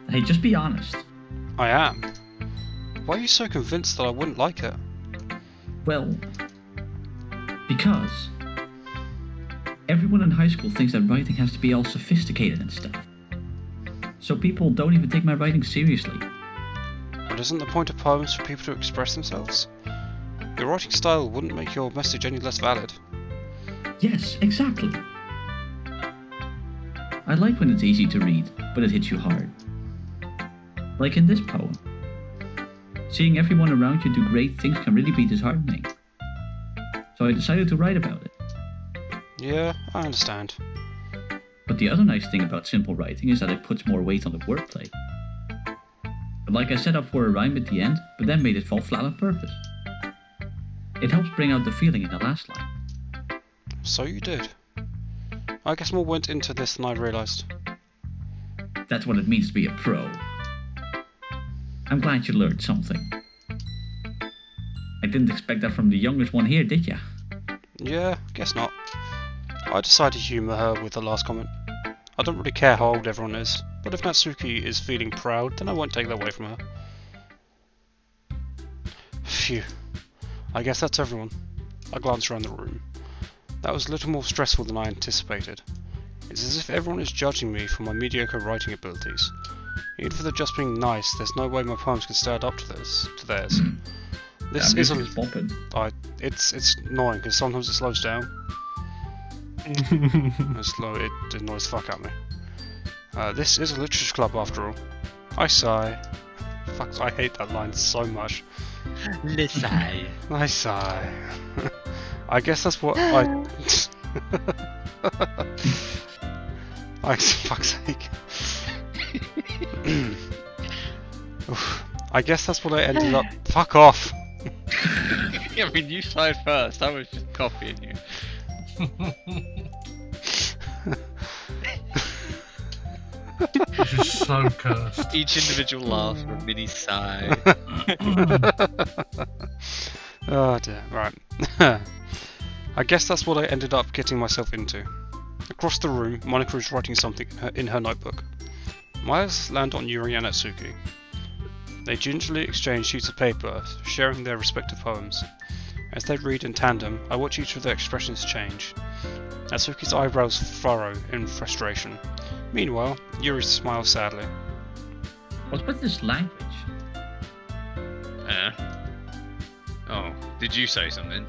Hey, just be honest. I am. Why are you so convinced that I wouldn't like it? Well, because everyone in high school thinks that writing has to be all sophisticated and stuff. So people don't even take my writing seriously. But isn't the point of poems for people to express themselves? Your writing style wouldn't make your message any less valid. Yes, exactly. I like when it's easy to read, but it hits you hard. Like in this poem. Seeing everyone around you do great things can really be disheartening. So I decided to write about it. Yeah, I understand. But the other nice thing about simple writing is that it puts more weight on the wordplay. But like I set up for a rhyme at the end, but then made it fall flat on purpose. It helps bring out the feeling in the last line. So you did. I guess more went into this than I realised. That's what it means to be a pro. I'm glad you learned something. I didn't expect that from the youngest one here, did ya? Yeah, guess not. I decided to humour her with the last comment. I don't really care how old everyone is, but if Natsuki is feeling proud, then I won't take that away from her. Phew. I guess that's everyone. I glanced around the room. That was a little more stressful than I anticipated. It's as if everyone is judging me for my mediocre writing abilities. Even if they're just being nice, there's no way my poems can stand up to theirs. This is it's annoying because sometimes it slows down. It annoys the fuck out of me. This is a literature club after all. I sigh. Fuck, I hate that line so much. Sigh. I sigh. I guess that's what I... fuck's sake. I guess that's what I ended up... Fuck off! I mean, you sighed first, I was just copying you. This is so cursed. Each individual laugh, a mini sigh. Oh dear, right. I guess that's what I ended up getting myself into. Across the room, Monica is writing something in her notebook. My eyes land on Yuri and Natsuki. They gingerly exchange sheets of paper, sharing their respective poems. As they read in tandem, I watch each of their expressions change. Natsuki's eyebrows furrow in frustration. Meanwhile, Yuri smiles sadly. What's with this language? Oh, did you say something?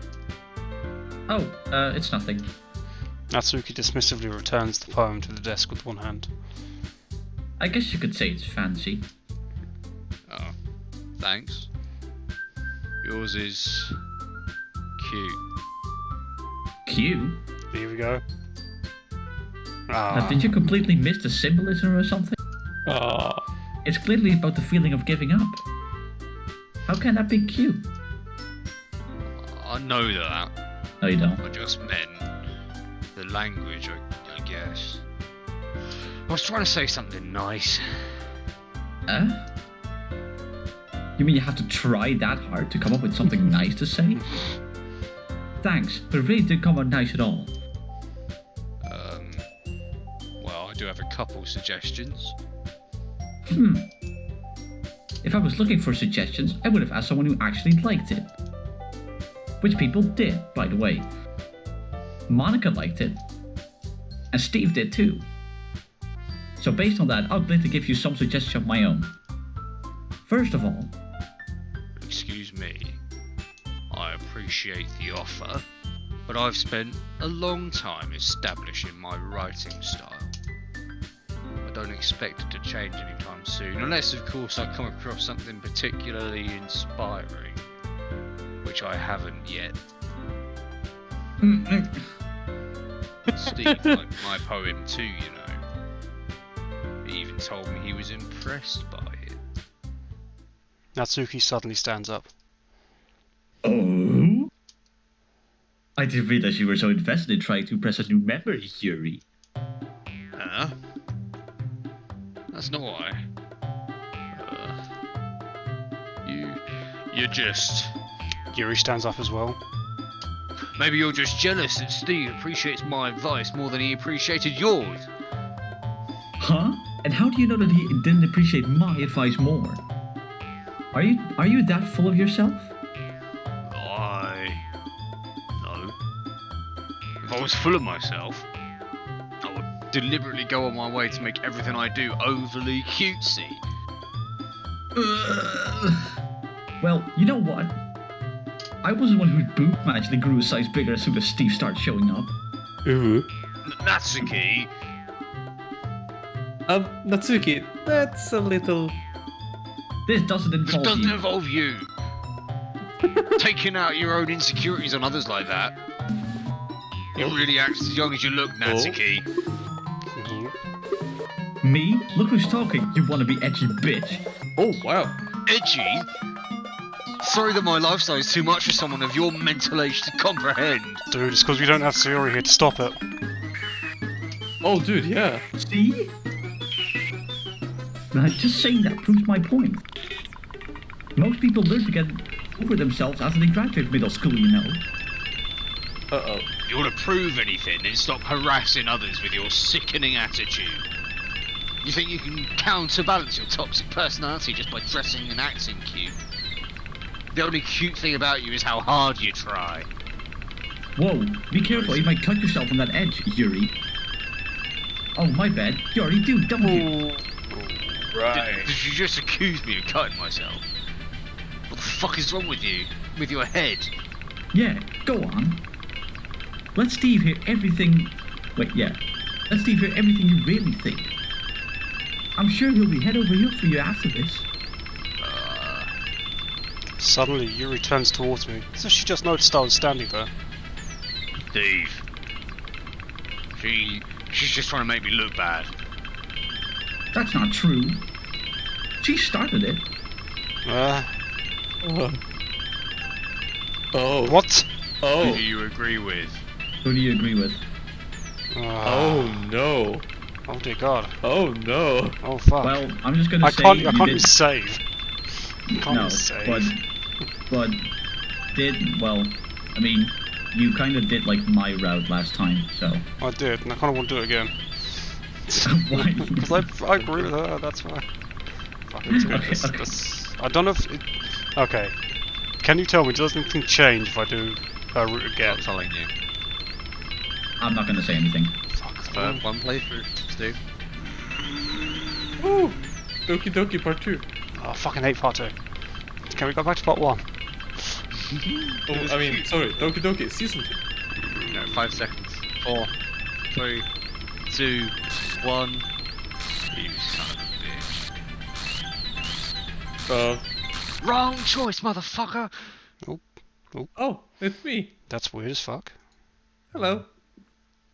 Oh, it's nothing. Natsuki dismissively returns the poem to the desk with one hand. I guess you could say it's fancy. Oh, thanks. Yours is cute. Cute? Here we go. Did you completely miss the symbolism or something? It's clearly about the feeling of giving up. How can that be cute? I know that. No, you don't. I just meant the language, I guess. I was trying to say something nice. You mean you have to try that hard to come up with something nice to say? Thanks, but it really didn't come out nice at all. Well, I do have a couple suggestions. If I was looking for suggestions, I would have asked someone who actually liked it. Which people did, by the way. Monica liked it. And Steve did too. So based on that, I'd like to give you some suggestions of my own. First of all... Excuse me. I appreciate the offer, but I've spent a long time establishing my writing style. I don't expect it to change anytime soon, unless of course I come across something particularly inspiring, which I haven't yet. Steve liked my poem too, you know. He even told me he was impressed by it. Natsuki suddenly stands up. Oh? I didn't realize you were so invested in trying to impress a new member, Yuri. Huh? That's not why. You're just... Yuri stands up as well. Maybe you're just jealous that Steve appreciates my advice more than he appreciated yours. Huh? And how do you know that he didn't appreciate my advice more? Are you that full of yourself? No. If I was full of myself, I would deliberately go on my way to make everything I do overly cutesy. Well, you know what? I was the one whose boob magically grew a size bigger as soon as Steve started showing up. Natsuki! Natsuki, that's a little... This doesn't involve It doesn't you. involve you. Taking out your own insecurities on others like that. You really act as young as you look, Natsuki. Me? Look who's talking, you wanna be edgy bitch. Oh, wow. Edgy? Sorry that my lifestyle is too much for someone of your mental age to comprehend. Dude, it's because we don't have Sayori here to stop it. Oh, dude, yeah. See? Just saying that proves my point. Most people learn to get over themselves after they graduate middle school, you know. Uh-oh. If you want to prove anything, then stop harassing others with your sickening attitude. You think you can counterbalance your toxic personality just by dressing and acting cute? The only cute thing about you is how hard you try. Whoa, be careful, you might cut yourself on that edge, Yuri. Oh, my bad. You already do, don't you? Right. Did you just accuse me of cutting myself? What the fuck is wrong with you? With your head? Yeah, go on. Let Steve hear everything... Wait, yeah. Let Steve hear everything you really think. I'm sure he'll be head over heels for you after this. Suddenly, Yuri turns towards me, as if she just noticed I was standing there. Steve. She's just trying to make me look bad. That's not true. She started it. Oh. What? Oh. Who do you agree with? Who do you agree with? Oh, no. Oh dear God. Oh, no. Oh fuck. Well, I'm just gonna say I you can't did... use save. Can't No, use save. but well, I mean, you kind of did like my route last time, so. I did, and I kind of want to do it again. Why? Because I agree with her, that's why. Fuck, it's good. Okay, okay. I don't know if it... Okay. Can you tell me, does anything change if I do her route again? I'm telling you. I'm not gonna say anything. Fuck. Third one playthrough, Steve. Woo! Doki Doki Part 2. Oh, I fucking hate part 2. Can we go back to part 1? Oh, I mean, sorry, Doki Doki Season 2. No, 5 seconds. 4, 3, 2, 1. You son of a bitch. Wrong choice, motherfucker! Oh, it's me. That's weird as fuck. Hello.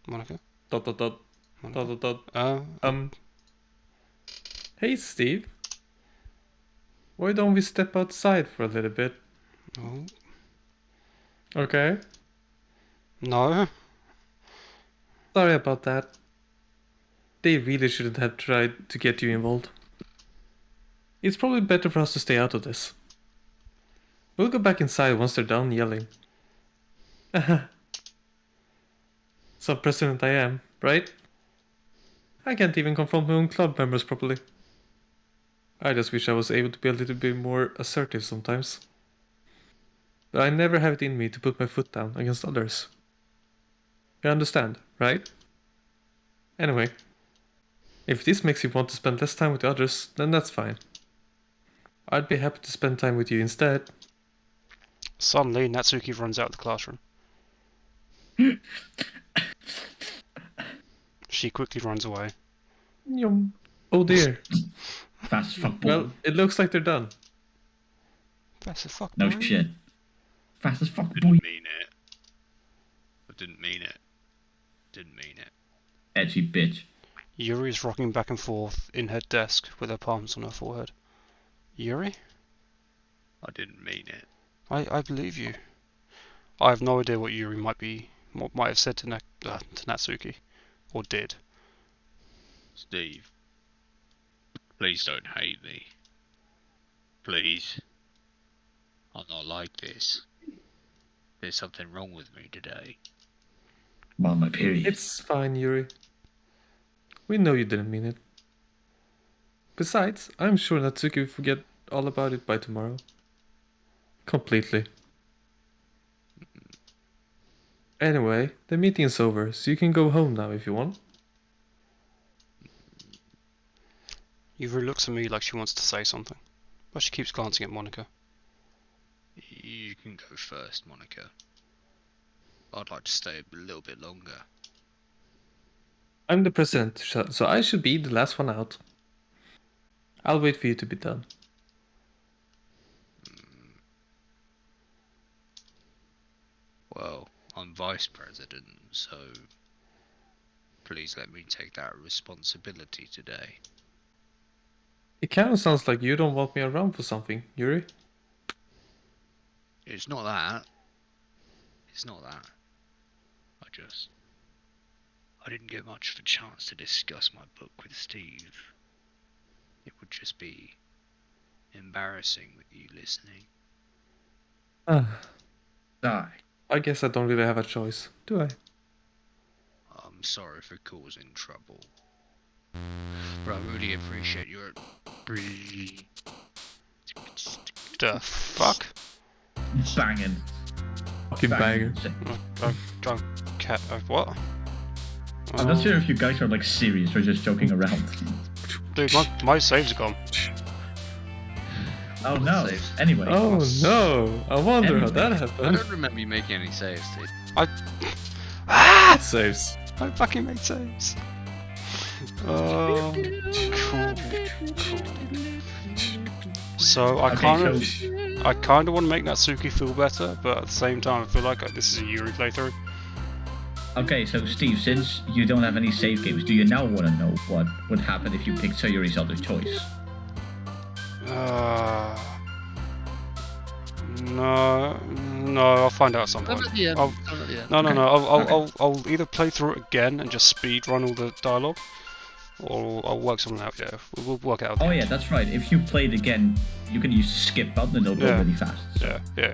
Monica? Dot dot dot. Dot Monica? dot dot. Hey Steve. Why don't we step outside for a little bit? Oh. Okay. No. Sorry about that. They really shouldn't have tried to get you involved. It's probably better for us to stay out of this. We'll go back inside once they're done yelling. Some president I am, right? I can't even confront my own club members properly. I just wish I was able to be a little bit more assertive sometimes. But I never have it in me to put my foot down against others. You understand, right? Anyway, if this makes you want to spend less time with the others, then that's fine. I'd be happy to spend time with you instead. Suddenly, Natsuki runs out of the classroom. She quickly runs away. Yum. Oh dear. Fast as fuck. Well, it looks like they're done. Fast as fuck. No boy. shit. Fast as fuck, boy. Didn't mean it. I didn't mean it. Didn't mean it. Edgy bitch. Yuri is rocking back and forth in her desk with her palms on her forehead. Yuri? I didn't mean it. I believe you. I have no idea what Yuri might have said to Natsuki, or did. Steve, please don't hate me. Please. I'm not like this. There's something wrong with me today. Well, my period. It's fine, Yuri. We know you didn't mean it. Besides, I'm sure Natsuki will forget all about it by tomorrow. Completely. Anyway, the meeting's over, so you can go home now if you want. Yuri looks at me like she wants to say something, but she keeps glancing at Monica. You can go first, Monica. I'd like to stay a little bit longer. I'm the president, so I should be the last one out. I'll wait for you to be done. Well, I'm vice president, so please let me take that responsibility today. It kind of sounds like you don't want me around for something, Yuri. It's not that. It's not that. I didn't get much of a chance to discuss my book with Steve. It would just be embarrassing with you listening. Die. I guess I don't really have a choice, do I? I'm sorry for causing trouble. But I really appreciate your... The fuck? Banging. Fucking banger. What? I'm not sure if you guys are like serious or just joking around. Dude, my saves are gone. Oh no. Anyway. Oh no! I wonder how that I happened. don't remember you making any saves, dude. What saves? I fucking made saves. Cool. So I kind of want to make Natsuki feel better, but at the same time I feel like this is a Yuri playthrough. Okay, so Steve, since you don't have any save games, do you now want to know what would happen if you picked Sayori's other choice? No, I'll find out at some point. I'll either play through it again and just speed run all the dialogue, or I'll work something out. Yeah, we'll work it out. Oh yeah, that's right. If you play it again, you can use the skip button and it'll go really fast. So. Yeah.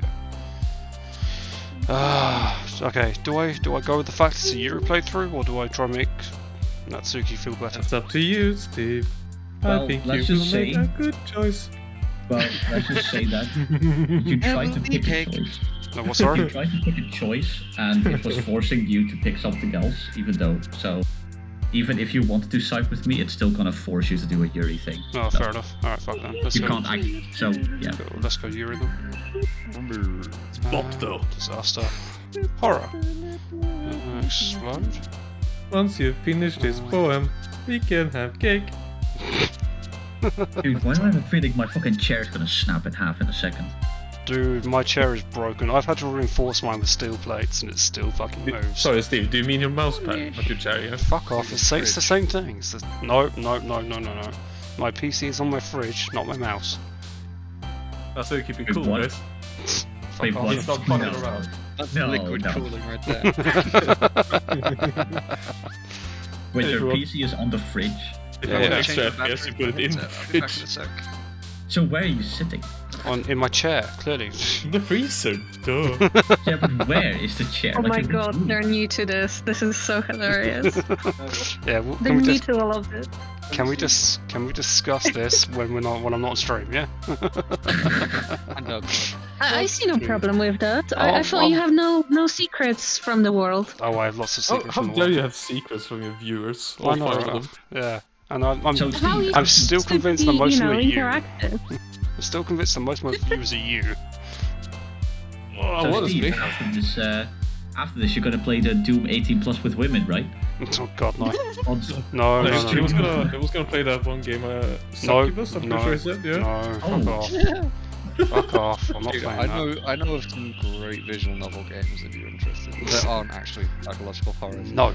Okay. Do I go with the fact it's a Euro playthrough, or do I try and make Natsuki feel better? It's up to you, Steve. Well, I think let's you just will make say- a good choice. Well, let's just say that you tried to pick a choice. No, what, You sorry? tried to pick a choice, and it was forcing you to pick something else, even if you wanted to side with me, it's still gonna force you to do a Yuri thing. No, fair enough. Alright, fuck then. Let's You go. can't act, so yeah. Let's go Yuri then. It's Bob though. Disaster. Horror. Explode. Once you finish this poem, we can have cake. Dude, why do I have a feeling my fucking chair's gonna snap in half in a second? Dude, my chair is broken. I've had to reinforce mine with steel plates and it still fucking moves. Sorry, Steve, do you mean your mouse pad, not your chair? Yeah? Fuck off, it's the same thing. It's the... No. My PC is on my fridge, not my mouse. That's how you keep it Wait, cool, what? guys. Wait, what? He's not fucking No. around. That's No, liquid no. cooling right there. Wait, Hey, your Rob. PC is on the fridge? If Yeah, I want yeah. extra FPS, you put it in the I'll be back in fridge. a sec. So where are you sitting? In my chair, clearly. In the freezer, duh. Yeah, but where is the chair? Oh Like, my in which god, room? they're new to this. This is so hilarious. Yeah, well, They're new to all of this. can we discuss this when I'm not on stream? Yeah. And I see no problem with that. Oh, I thought you have no secrets from the world. Oh, I have lots of secrets How from the dare world. you have secrets from your viewers? I All know, 5 right? of them. Yeah, and I'm So, How Steve, you I'm still should convinced be, that most of them are you. interactive. I'm still convinced that most of my viewers are you. Oh, so what is Steve, me? after this, you're gonna play the Doom 18 Plus with women, right? Oh god, no. Odds. No, He no, was no. gonna play that one game, Succubus, I'm pretty sure he said, yeah? No, fuck Oh. off. Fuck off, I'm not Dude, playing that. I know of some great visual novel games if you're interested. That aren't actually psychological horrors. No.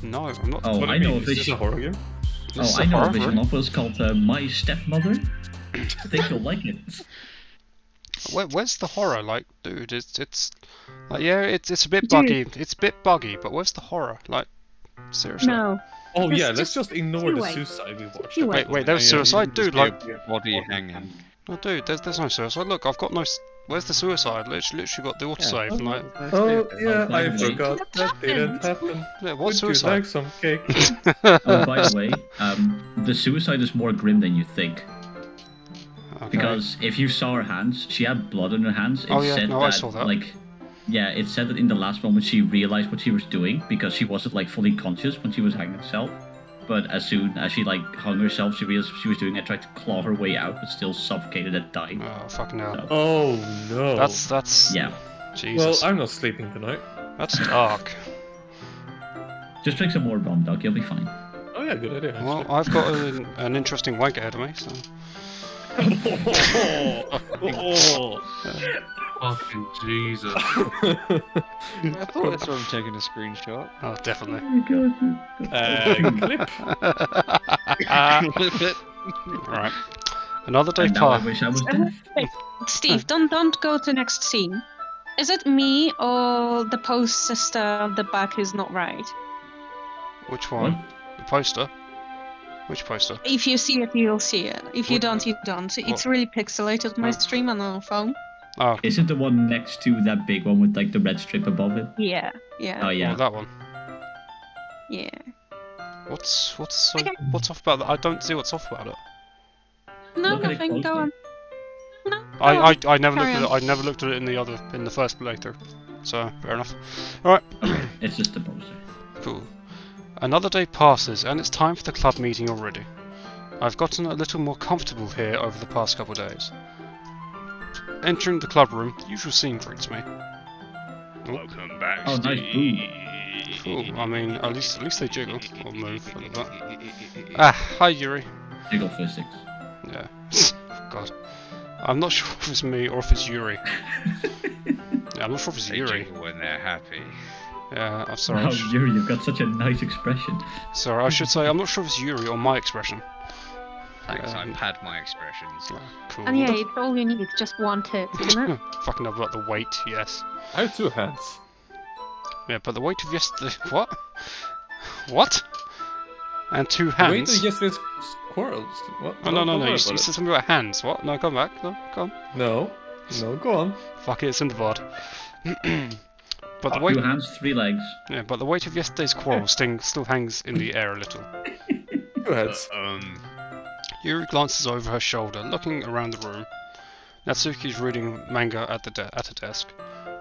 No, I'm not. Oh, What do I you know mean? of Is this. this a horror game? This is I know a horror, visual right? novel. It's called My Stepmother. I think you'll like it. Where's the horror? Like, dude, it's like, yeah, it's a bit Dude. buggy. It's a bit buggy, but where's the horror? Like, seriously. No. Oh Just- yeah, let's just just ignore the wait. suicide we watched. You wait. Wait, there was suicide, dude. Like, Body hanging. no, dude, there's no suicide. Look, I've got no. Where's the suicide? Literally got the autosave. And like, Oh yeah, by I the way- forgot that didn't happen. yeah, what Would you suicide? like some cake? Oh, by the way, the suicide is more grim than you think. Okay. Because if you saw her hands, she had blood on her hands. It Oh, yeah, said no, that, I saw that. Like, yeah, it said that in the last moment she realized what she was doing because she wasn't like fully conscious when she was hanging herself. But as soon as she like hung herself, she realized what she was doing and tried to claw her way out, but still suffocated and died. Oh fucking hell. So, Oh no. That's yeah, Well, Jesus. I'm not sleeping tonight. That's dark. just drink some more rum, Doc. You'll be fine. Oh yeah, good idea. Well, I've got an interesting wank ahead of me, so. Oh. Fucking Jesus. I thought I saw him taking a screenshot. Oh, definitely. Clip. Right. Another day And now I passed. wish I was dead. Wait, Steve, don't go to next scene. Is it me or the post sister of the back who's not right? Which one? The poster? Which poster? If you see it, you'll see it. If you What- don't, you don't. It's what- really pixelated, my What? stream on our phone. Oh, Is it the one next to that big one with like the red strip above it? Yeah, yeah, Oh yeah. well, that one. yeah. What's so Okay. what's off about that? I don't see what's off about it. No, Look at it nothing. Go closely. on. No. go I on. never looked Carry at it. on. I never looked at it in the first playthrough. So fair enough. All right. It's just the poster. Cool. Another day passes, and it's time for the club meeting already. I've gotten a little more comfortable here over the past couple of days. Entering the club room, the usual scene greets me. Welcome back, Oh, nice Steve. Cool. I mean, at least they jiggle or move. Like that. Ah, hi Yuri. Jiggle physics. Yeah. God. I'm not sure if it's me or if it's Yuri. Yeah, I'm not sure if it's They Yuri. jiggle when they're happy. Yeah, I'm sorry. Wow, Yuri, you've got such a nice expression. Sorry, I should say I'm not sure if it's Yuri or my expression. Thanks, I've had my expressions. Cool. And yeah, it's all you need. Just one tip, isn't it? Fucking hell about the weight, yes. I have 2 hands. Yeah, but the weight of yesterday. What? What? And 2 Wait hands. till yesterday's squirrels. What? Oh, no, Don't worry you about said it. something about hands. What? No, come back. No, come. No, go on. Fuck it, it's in the VOD. But the weight. 2 hands, 3 legs. Yeah, but the weight of yesterday's quarrel still hangs in the air a little. 2 heads. Yuri glances over her shoulder, looking around the room. Natsuki's reading manga at her desk.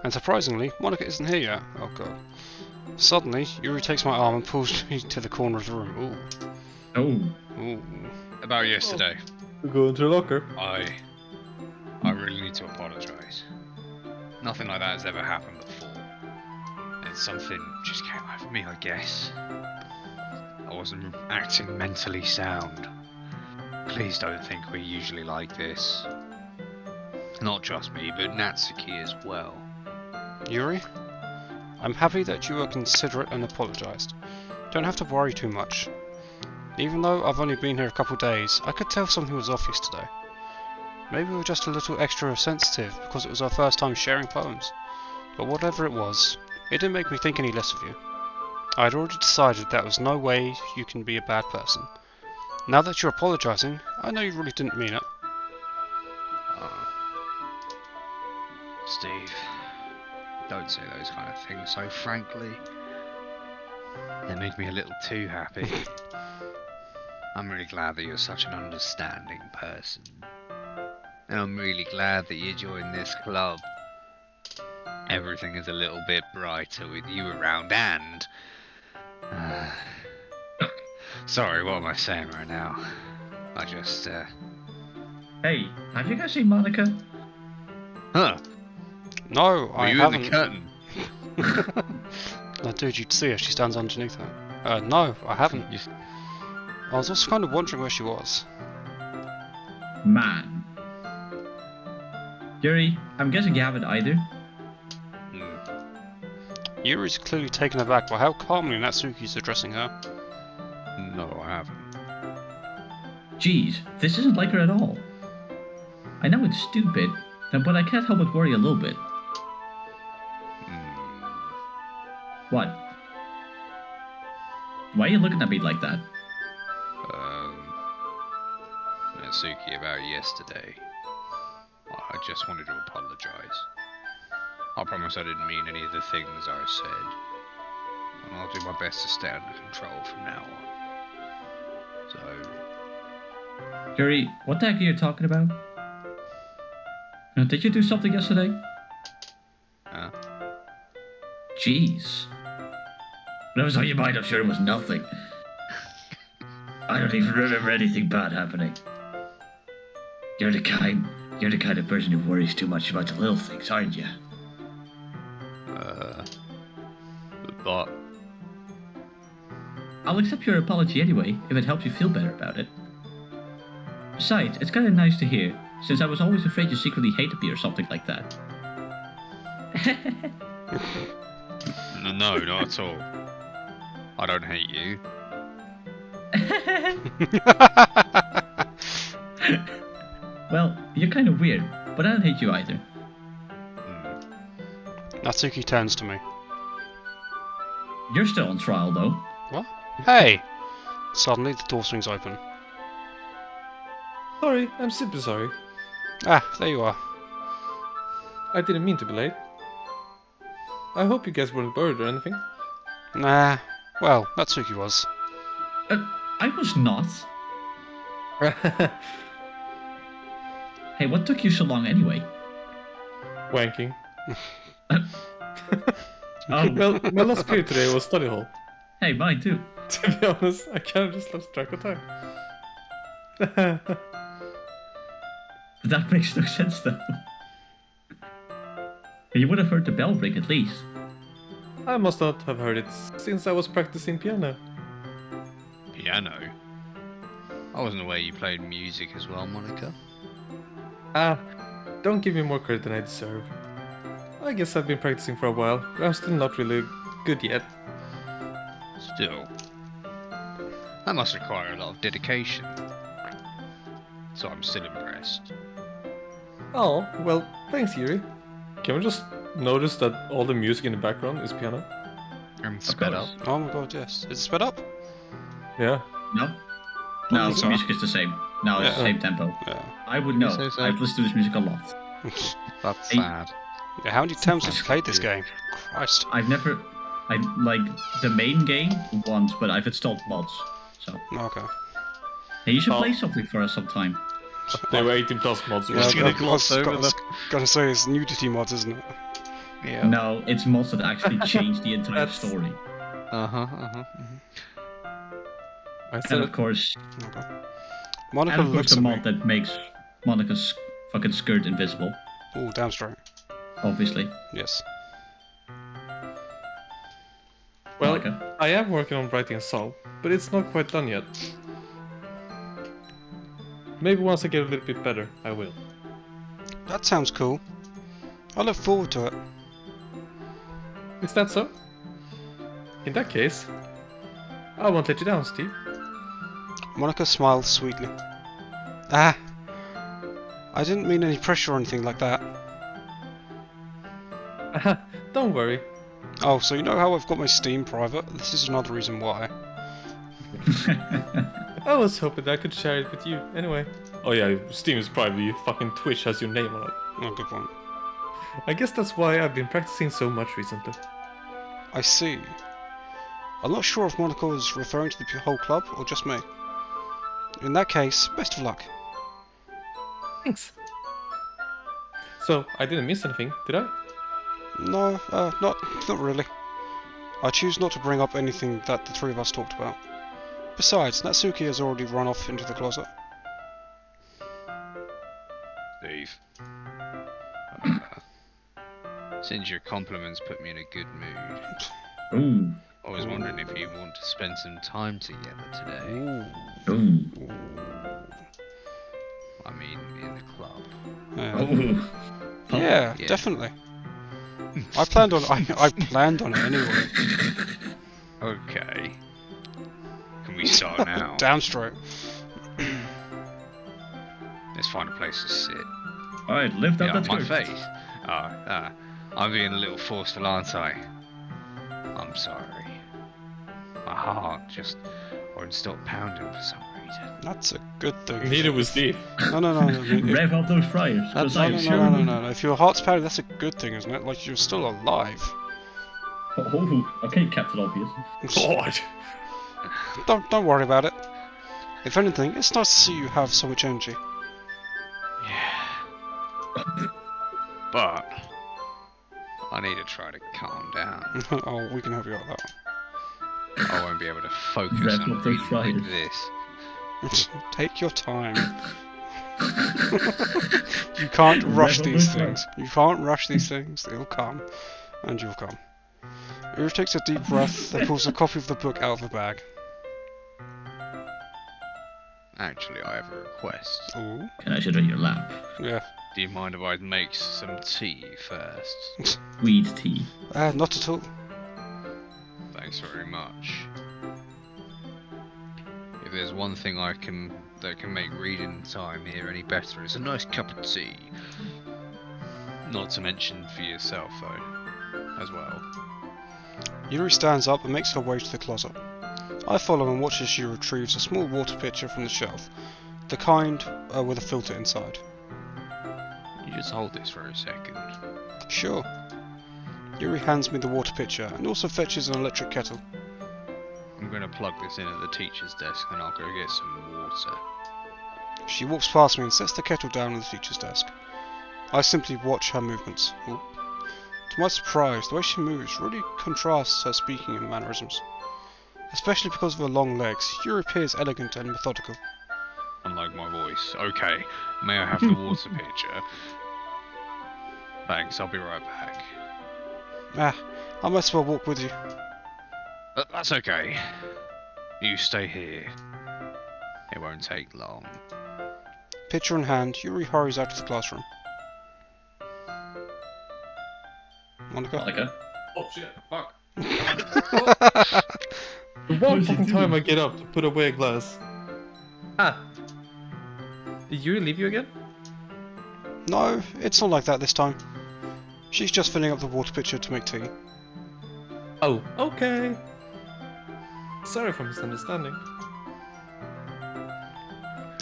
And surprisingly, Monika isn't here yet. Oh god. Suddenly, Yuri takes my arm and pulls me to the corner of the room. Oh. Ooh. About yesterday, We go into the locker. I really need to apologise. Nothing like that has ever happened before. And something just came over me, I guess. I wasn't acting mentally sound. Please don't think we're usually like this. Not just me, but Natsuki as well. Yuri? I'm happy that you were considerate and apologised. Don't have to worry too much. Even though I've only been here a couple days, I could tell something was off yesterday. Maybe we were just a little extra sensitive because it was our first time sharing poems. But whatever it was, it didn't make me think any less of you. I had already decided that was no way you can be a bad person. Now that you're apologising, I know you really didn't mean it. Steve, don't say those kind of things so frankly. They make me a little too happy. I'm really glad that you're such an understanding person. And I'm really glad that you joined this club. Everything is a little bit brighter with you around and... Sorry, what am I saying right now? I just, Hey, have you guys seen Monika? Huh? No, Were I you haven't. in the curtain? No, dude, you'd see her. She stands underneath her. No, I haven't. I was also kind of wondering where she was. Man. Yuri, I'm guessing you haven't either. Yuri's clearly taken aback by how calmly Natsuki's addressing her. No, I haven't. Jeez, this isn't like her at all. I know it's stupid, but I can't help but worry a little bit. What? Why are you looking at me like that? Natsuki, about yesterday. I just wanted to apologise. I promise I didn't mean any of the things I said. And I'll do my best to stay under control from now on. So... Yuri, what the heck are you talking about? Did you do something yesterday? Huh? Jeez. When I was on your mind, I'm sure it was nothing. I don't even remember anything bad happening. You're the kind of person who worries too much about the little things, aren't you? But... I'll accept your apology anyway, if it helps you feel better about it. Besides, it's kind of nice to hear, since I was always afraid you secretly hated me or something like that. No, not at all. I don't hate you. Well, you're kind of weird, but I don't hate you either. Natsuki turns to me. You're still on trial, though. What? Hey! Suddenly the door swings open. Sorry, I'm super sorry. Ah, there you are. I didn't mean to be late. I hope you guys weren't worried or anything. Nah, well, Natsuki was. I was not. Hey, what took you so long anyway? Wanking. Oh. Well, my last period today was study hall. Hey, mine too. To be honest, I kind of just lost track of time. That makes no sense though. You would have heard the bell ring at least. I must not have heard it since I was practicing piano. Piano? I wasn't aware you played music as well, Monika. Don't give me more credit than I deserve. I guess I've been practicing for a while, but I'm still not really good yet. Still. That must require a lot of dedication. So I'm still impressed. Oh, well, thanks, Yuri. Can we just notice that all the music in the background is piano? And sped up. Oh my god, yes. Is it sped up? Yeah. No. No, think the so. music is the same. No, it's the same tempo. Yeah. I would know. You say so? I've listened to this music a lot. That's Hey. sad. Yeah, how many times have you played this game? Christ. I've never... I like the main game once, but I've installed mods. So, Okay. Hey, you should Oh. play something for us sometime. They were 18 plus mods. Yeah, Just I gonna was gloss over them. gonna say it's nudity mods, isn't it? Yeah. No, it's mods that actually change the entire That's- story. I And said of course, Okay. and Monica of course looks the at me. mod that makes Monica's fucking skirt invisible, Oh, damn straight. obviously. Yes. Well, Monica. I am working on writing a song, but it's not quite done yet. Maybe once I get a little bit better, I will. That sounds cool. I look forward to it. Is that so? In that case, I won't let you down, Steve. Monica smiled sweetly. Ah! I didn't mean any pressure or anything like that. Don't worry. Oh, so you know how I've got my Steam private? This is another reason why. I was hoping that I could share it with you anyway. Oh yeah, Steam is private, you fucking Twitch has your name on it. Oh, good point. I guess that's why I've been practicing so much recently. I see. I'm not sure if Monica was referring to the whole club or just me. In that case, best of luck. Thanks. So, I didn't miss anything, did I? No, not really. I choose not to bring up anything that the three of us talked about. Besides, Natsuki has already run off into the closet. Steve. Since your compliments put me in a good mood, Ooh. I was wondering if you want to spend some time together today. Ooh. Ooh. I mean, in the club. Ooh. Yeah, Yeah. definitely. I planned on it anyway. Okay. Can we start now? Damn straight. Let's find a place to sit. Alright, lift up Yeah, that my skirt. face. I'm being a little forceful, aren't I? I'm sorry. My heart just won't stop pounding for some reason. That's a good thing. Neither was Steve. No. Rev up those fryers. 'cause I am sure- No. If your heart's pounding, that's a good thing, isn't it? Like, you're still alive. Oh, okay, Captain Obvious. God. Don't worry about it. If anything, it's nice to see you have so much energy. Yeah. But I need to try to calm down. Oh, we can help you out with that. I won't be able to focus Rev on up those reading like fryers. this. Take your time. You can't rush Rev up these those things. You can't rush these things. They'll come. And you'll come. Uri takes a deep breath, then pulls a copy of the book out of the bag. Actually, I have a request. Ooh. Can I sit on your lap? Yeah. Do you mind if I make some tea first? Weed tea. Not at all. Thanks very much. If there's one thing that can make reading time here any better, it's a nice cup of tea. Not to mention for yourself, though, as well. Yuri stands up and makes her way to the closet. I follow and watch as she retrieves a small water pitcher from the shelf, the kind with a filter inside. You just hold this for a second. Sure. Yuri hands me the water pitcher and also fetches an electric kettle. I'm gonna plug this in at the teacher's desk and I'll go get some water. She walks past me and sets the kettle down on the teacher's desk. I simply watch her movements. Ooh. To my surprise, the way she moves really contrasts her speaking and mannerisms. Especially because of her long legs, Yuri appears elegant and methodical. Unlike my voice. Okay, may I have the water pitcher? Thanks, I'll be right back. I might as well walk with you. That's okay. You stay here. It won't take long. Pitcher in hand, Yuri hurries out of the classroom. Monica? Monica? Oh shit, fuck. The one fucking time I get up to put away a glass. Did Yuri leave you again? No, it's not like that this time. She's just filling up the water pitcher to make tea. Oh, okay. Sorry for misunderstanding.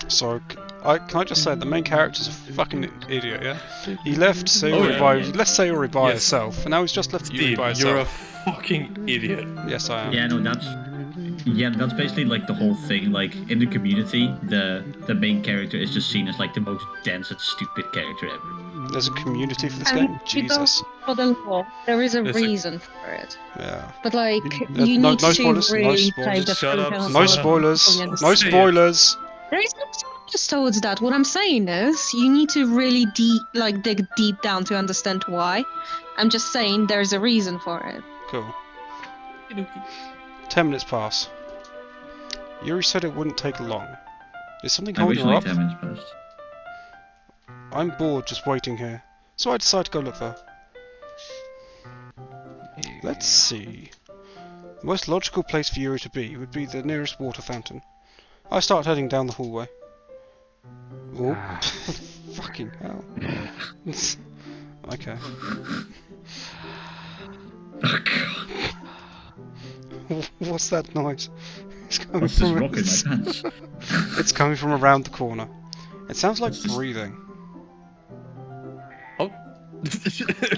So, can I just say the main character's a fucking idiot, yeah? He left Sayori left Sayori by herself, and now he's just left Yuri Steve, by you're herself. a fucking idiot. Yes, I am. Yeah, no, that's... Yeah, that's basically like the whole thing. Like in the community, the main character is just seen as like the most dense and stupid character ever. There's a community for this And game? if you go Jesus. for the law, there is a There's a- reason for it. Yeah. But like, No- you no need to spoilers, no really spoilers. take the Shut up, process No of spoilers. fully No understand. Say it. spoilers. There is no spoilers towards that. What I'm saying is, you need to really dig deep down to understand why. I'm just saying there's a reason for it. Cool. 10 minutes pass. Yuri said it wouldn't take long. Is something I wish holding her only up? 10 minutes passed. I'm bored just waiting here, so I decide to go look for her. Let's see. The most logical place for Yuri to be would be the nearest water fountain. I start heading down the hallway. Oh, fucking hell. Okay. Oh god. What's that noise? It's coming What's this from rock in my pants? It's coming from around the corner. It sounds like What's this? breathing. Oh.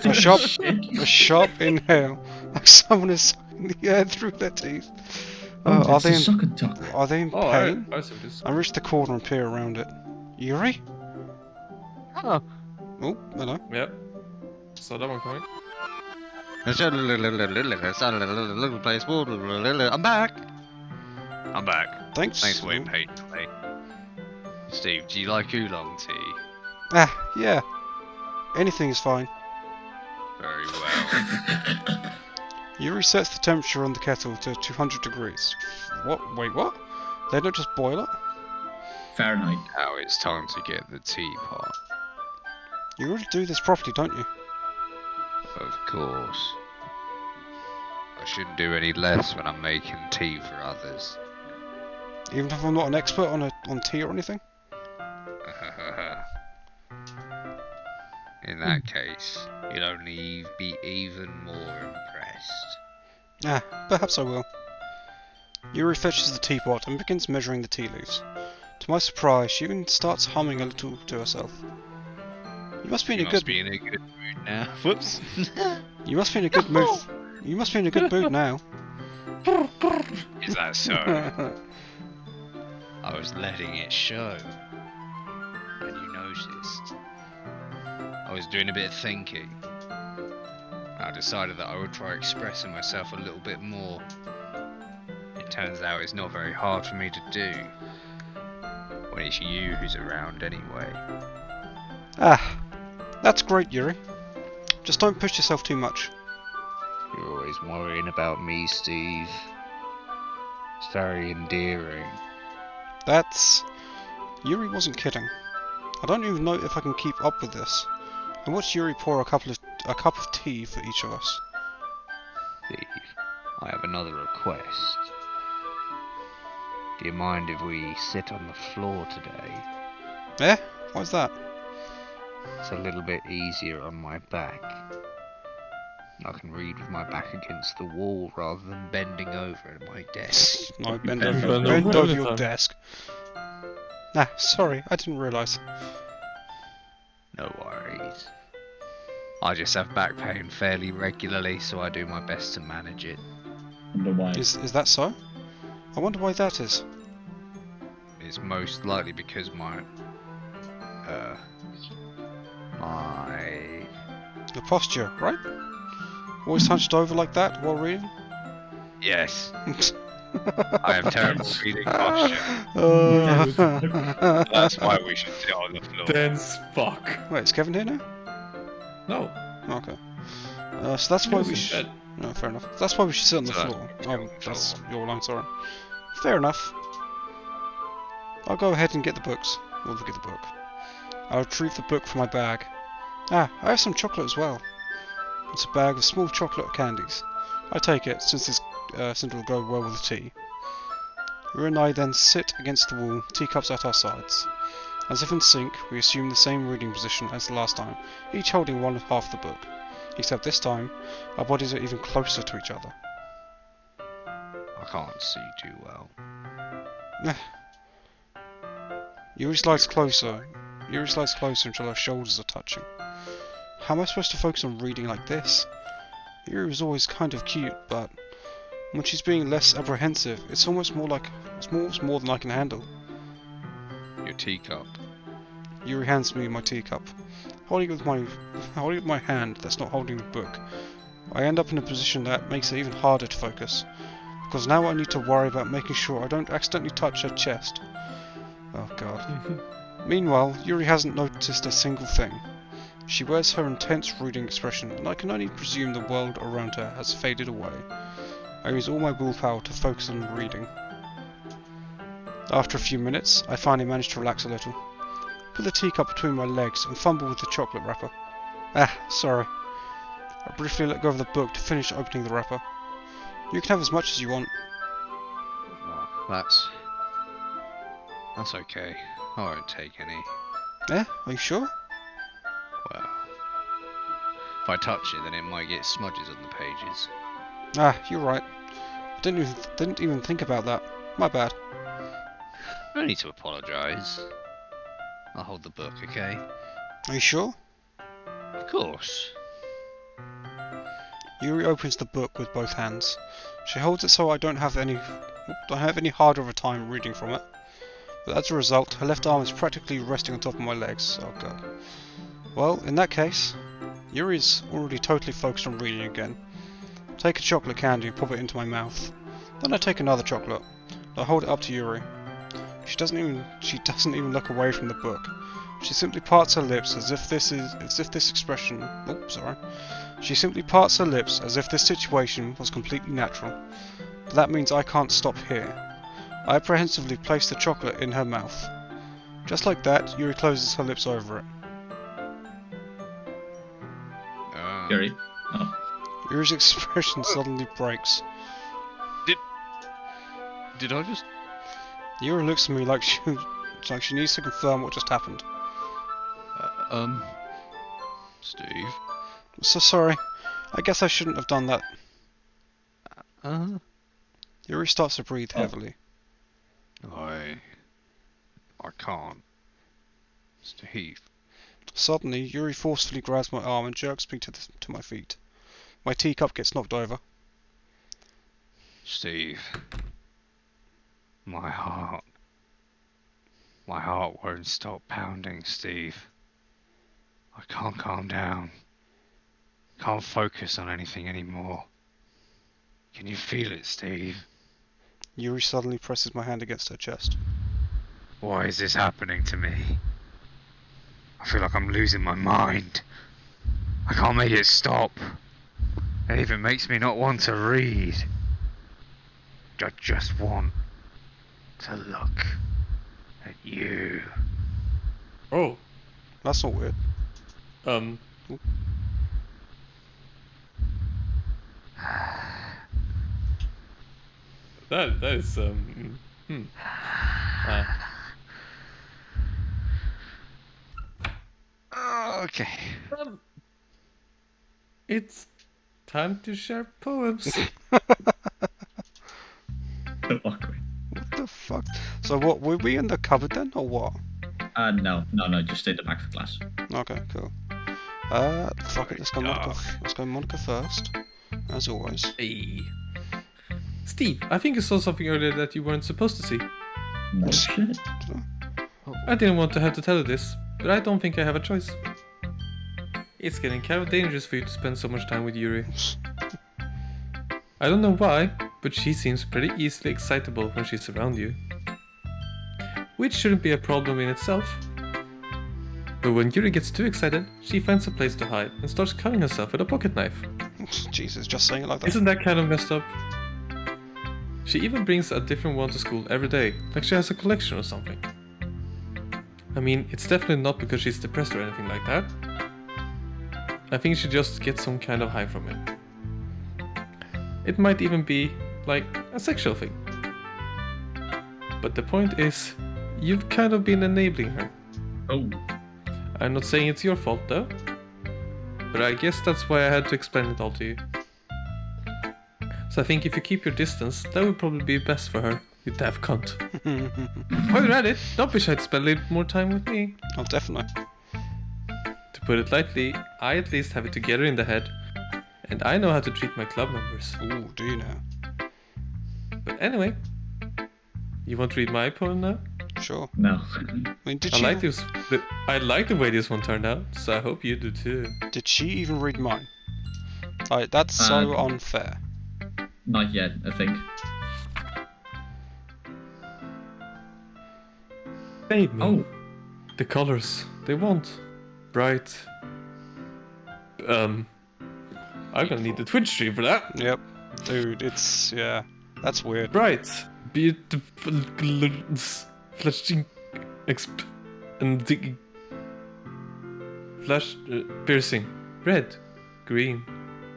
A sharp inhale, like someone is sucking the air through their teeth. Oh, Are that's they the in, suck and tuck. are they in Oh, pain? I see this. I reach the corner and peer around it. Yuri? Oh. Oh, hello. Yep. Saw that one coming. I'm back. I'm back. Thanks. Thanks for waiting patiently. Steve, do you like oolong tea? Ah, yeah. Anything is fine. Very well. Yuri sets the temperature on the kettle to 200 degrees. What? Wait, what? They don't just boil it? Fahrenheit. Now it's time to get the teapot. You already do this properly, don't you? Of course. I shouldn't do any less when I'm making tea for others. Even if I'm not an expert on tea or anything? In that case, you'll only be even more impressed. Ah, perhaps I will. Yuri fetches the teapot and begins measuring the tea leaves. To my surprise, she even starts humming a little to herself. You must be in a good mood now. Whoops. You must be in a good mood. You must be in a good mood now. Is that so? I was letting it show. And you noticed. I was doing a bit of thinking. I decided that I would try expressing myself a little bit more. It turns out it's not very hard for me to do. When it's you who's around anyway. Ah, that's great, Yuri. Just don't push yourself too much. You're always worrying about me, Steve. It's very endearing. That's... Yuri wasn't kidding. I don't even know if I can keep up with this. I watched Yuri pour a cup of tea for each of us. Steve, I have another request. Do you mind if we sit on the floor today? Eh? Why's that? It's a little bit easier on my back. I can read with my back against the wall rather than bending over at my desk. No, bend bend over over your time. desk. Nah, sorry, I didn't realise. No worries. I just have back pain fairly regularly, so I do my best to manage it. Wonder why. Is that so? I wonder why that is. It's most likely because my Your posture, right? Always hunched over like that while reading? yes. I have terrible reading posture. That's why we should sit on the floor. Dense fuck. Wait, is Kevin here now? No. Okay. So that's why we should... Bed. No, fair enough. That's why we should sit on the So floor. that's- Oh, that's your line, sorry. Fair enough. I'll go ahead and get the books. Or get the book. I'll retrieve the book from my bag. Ah, I have some chocolate as well. It's a bag of small chocolate candies. I take it, since it will go well with the tea. Rue and I then sit against the wall, teacups at our sides. As if in sync, we assume the same reading position as the last time, each holding one half the book. Except this time, our bodies are even closer to each other. I can't see too well. Yuri slides closer. Yuri slides closer until our shoulders are touching. How am I supposed to focus on reading like this? Yuri was always kind of cute, but When she's being less apprehensive, it's almost more than I can handle. Your teacup. Yuri hands me my teacup. Holding it with my hand that's not holding the book, I end up in a position that makes it even harder to focus, because now I need to worry about making sure I don't accidentally touch her chest. Oh god. Meanwhile, Yuri hasn't noticed a single thing. She wears her intense reading expression, and I can only presume the world around her has faded away. I use all my willpower to focus on reading. After a few minutes, I finally manage to relax a little. Put the teacup between my legs and fumble with the chocolate wrapper. Ah, sorry. I briefly let go of the book to finish opening the wrapper. You can have as much as you want. Oh, that's okay. I won't take any. Eh? Are you sure? Well, if I touch it, then it might get smudges on the pages. Ah, you're right. I didn't even think about that. My bad. No need to apologise. I'll hold the book, okay? Are you sure? Of course. Yuri opens the book with both hands. She holds it so I don't have any harder of a time reading from it. But as a result, her left arm is practically resting on top of my legs. Oh god. Well, in that case, Yuri's already totally focused on reading again. Take a chocolate candy and pop it into my mouth. Then I take another chocolate. I hold it up to Yuri. She doesn't even look away from the book. She simply parts her lips as if this expression. Oh, sorry. She simply parts her lips as if this situation was completely natural. But that means I can't stop here. I apprehensively place the chocolate in her mouth. Just like that, Yuri closes her lips over it. Yuri? Oh. Yuri's expression suddenly breaks. Did I just... Yuri looks at me like she needs to confirm what just happened. Steve? So sorry. I guess I shouldn't have done that. Yuri starts to breathe heavily. I can't. Steve. Suddenly, Yuri forcefully grabs my arm and jerks me to my feet. My teacup gets knocked over. Steve. My heart won't stop pounding, Steve. I can't calm down. Can't focus on anything anymore. Can you feel it, Steve? Yuri suddenly presses my hand against her chest. Why is this happening to me? I feel like I'm losing my mind. I can't make it stop. It even makes me not want to read. I just want to look at you. Oh. That's not weird. That is Okay. It's time to share poems. So awkward. What the fuck? So what, were we in the cupboard then, or what? No, just stay at the back of the class. Okay, cool. Fuck it, let's go Monica first, as always. Hey. Steve, I think I saw something earlier that you weren't supposed to see. No shit. I didn't want to have to tell you this, but I don't think I have a choice. It's getting kind of dangerous for you to spend so much time with Yuri. I don't know why, but she seems pretty easily excitable when she's around you. Which shouldn't be a problem in itself. But when Yuri gets too excited, she finds a place to hide and starts cutting herself with a pocket knife. Jesus, just saying it like that. Isn't that kind of messed up? She even brings a different one to school every day, like she has a collection or something. I mean, it's definitely not because she's depressed or anything like that. I think she just gets some kind of high from it. It might even be, like, a sexual thing. But the point is, you've kind of been enabling her. Oh. I'm not saying it's your fault though. But I guess that's why I had to explain it all to you. So I think if you keep your distance, that would probably be best for her, you daft cunt. While you're at it, don't be shy to spend a little more time with me. Oh, definitely. To put it lightly, I at least have it together in the head. And I know how to treat my club members. Ooh, do you now? Anyway, you want to read my poem now? Sure. No. I mean, did I she? like this. I like the way this one turned out, so I hope you do too. Did she even read mine? Like, that's so unfair. Not yet, I think. Babe me. Oh, The colors they want. Bright. I'm gonna need the Twitch stream for that. Yep. Dude, it's yeah. That's weird. Bright, beautiful colors, flashing, and the flash, piercing, red, green,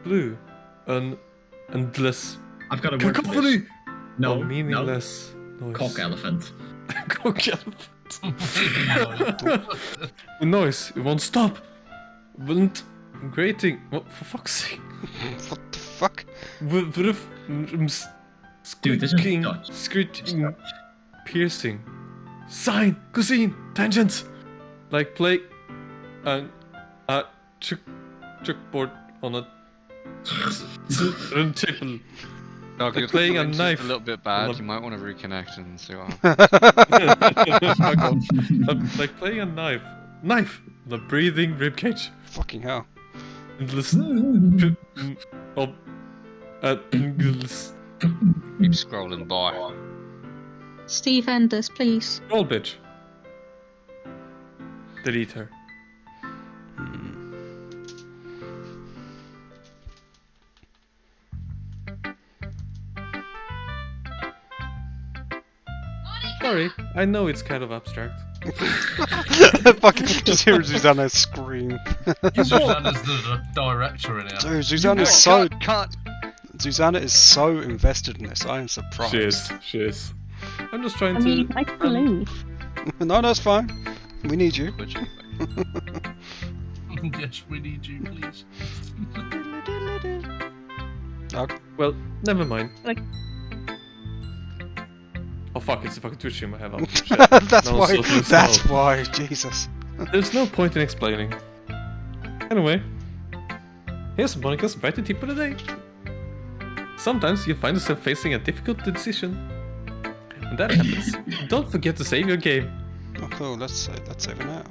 blue, endless. I've got a word for this. Cacophony. No, Or meaningless noise. Cock elephant. Cock elephant. The noise, it won't stop. Won't grating. What for fuck's sake? What the fuck? Dude, Dude, this is Dutch. screeching, piercing, sine, cosine, tangents, like play a chalkboard on a turn table. Dog, Like if playing a the knife. a little bit bad, you might want to reconnect and see what happens. Like playing a knife, the breathing ribcage. Fucking hell. Endless. Endless. Keep scrolling by. Steve, end this, please. Roll, bitch. Delete her. Sorry, I know it's kind of abstract. Fucking just hear Susanna scream. Susanna's the director in it. Dude, Susanna's so Cut! Susanna is so invested in this. I am surprised. She is. I'm just trying I mean, I can leave. No, that's fine. We need you. Yes, we need you, please. Okay. Well, never mind. Like- Oh fuck, it's the fucking Twitch stream I have on. That's No, why. so there's That's no- why. Jesus. There's no point in explaining. Anyway, here's Monica's brighter tip of the day. Sometimes you find yourself facing a difficult decision. When that happens, don't forget to save your game. Oh, cool. Let's save it now.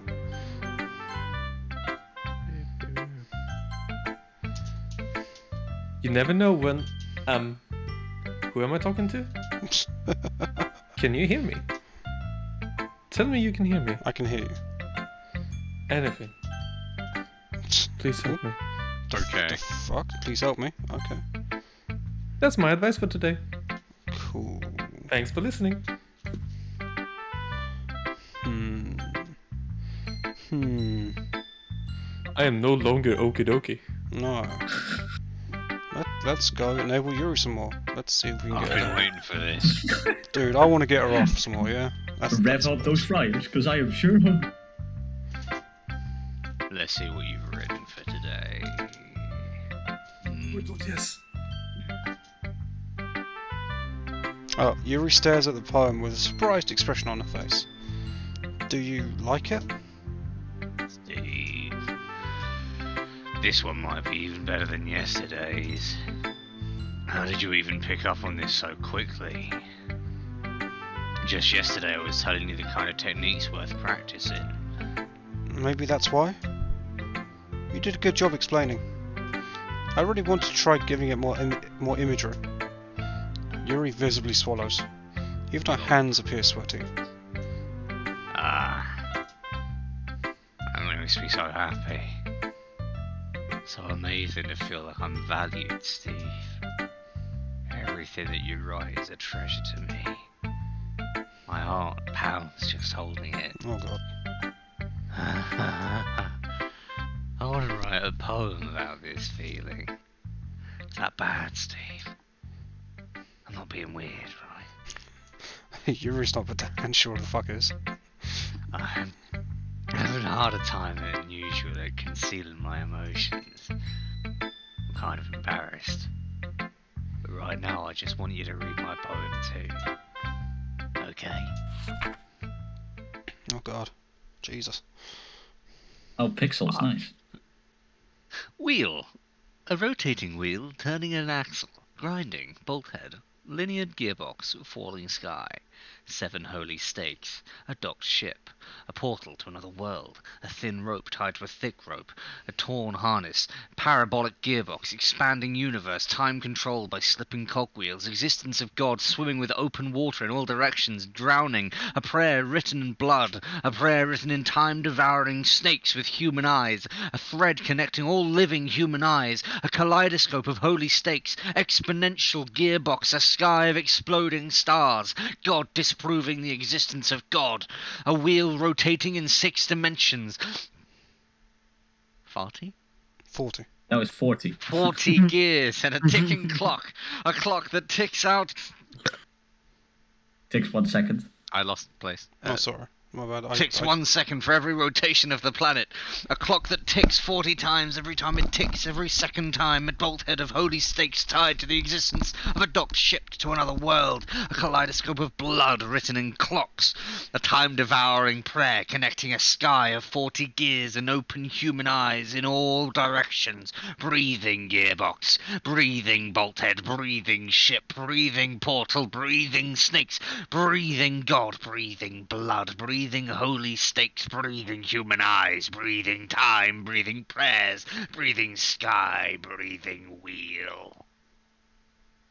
You never know when. Who am I talking to? Can you hear me? Tell me you can hear me. I can hear you. Anything. Please help me. Okay. The fuck? Please help me. Okay. That's my advice for today. Cool. Thanks for listening. I am no longer okie dokie. No. Let's go enable Yuri some more. Let's see if we can I've get been her. waiting for this. Dude, I want to get her off some more, yeah? Rev up those fryers, because I am sure hungry. Let's see what you've written for today. Yes. Oh, Yuri stares at the poem with a surprised expression on her face. Do you like it? Steve. This one might be even better than yesterday's. How did you even pick up on this so quickly? Just yesterday I was telling you the kind of techniques worth practicing. Maybe that's why? You did a good job explaining. I really want to try giving it more imagery. Yuri visibly swallows. Even her hands appear sweaty. Ah. That makes me so happy. So amazing to feel like I'm valued, Steve. Everything that you write is a treasure to me. My heart pounds just holding it. Oh god. I want to write a poem about this feeling. Is that bad, Steve? I'm not being weird, right? Yuri's not, but Dan sure the fuck is. I'm having a harder time than usual at concealing my emotions. I'm kind of embarrassed. But right now I just want you to read my poem too. Okay? Oh god. Jesus. Oh, pixels, nice. Wheel. A rotating wheel turning an axle. Grinding. Bolt head. linear gearbox, falling sky, 7 holy stakes, a docked ship, a portal to another world, a thin rope tied to a thick rope, a torn harness, parabolic gearbox, expanding universe, time controlled by slipping cogwheels, existence of God swimming with open water in all directions, drowning, a prayer written in blood, a prayer written in time-devouring snakes with human eyes, a thread connecting all living human eyes, a kaleidoscope of holy stakes, exponential gearbox, a sky of exploding stars, God disproving the existence of God, a wheel rotating in 6 dimensions. 40? 40. That was 40. 40 gears and a ticking clock. A clock that ticks out. Takes 1 second. I lost place. Oh, sorry. My bad. Ticks 1 second for every rotation of the planet. A clock that ticks 40 times every time it ticks, every second time. A bolthead of holy stakes tied to the existence of a docked ship to another world. A kaleidoscope of blood written in clocks. A time-devouring prayer connecting a sky of 40 gears and open human eyes in all directions. Breathing gearbox, breathing bolthead, breathing ship, breathing portal, breathing snakes, breathing God, breathing blood, breathing holy stakes, breathing human eyes, breathing time, breathing prayers, breathing sky, breathing wheel.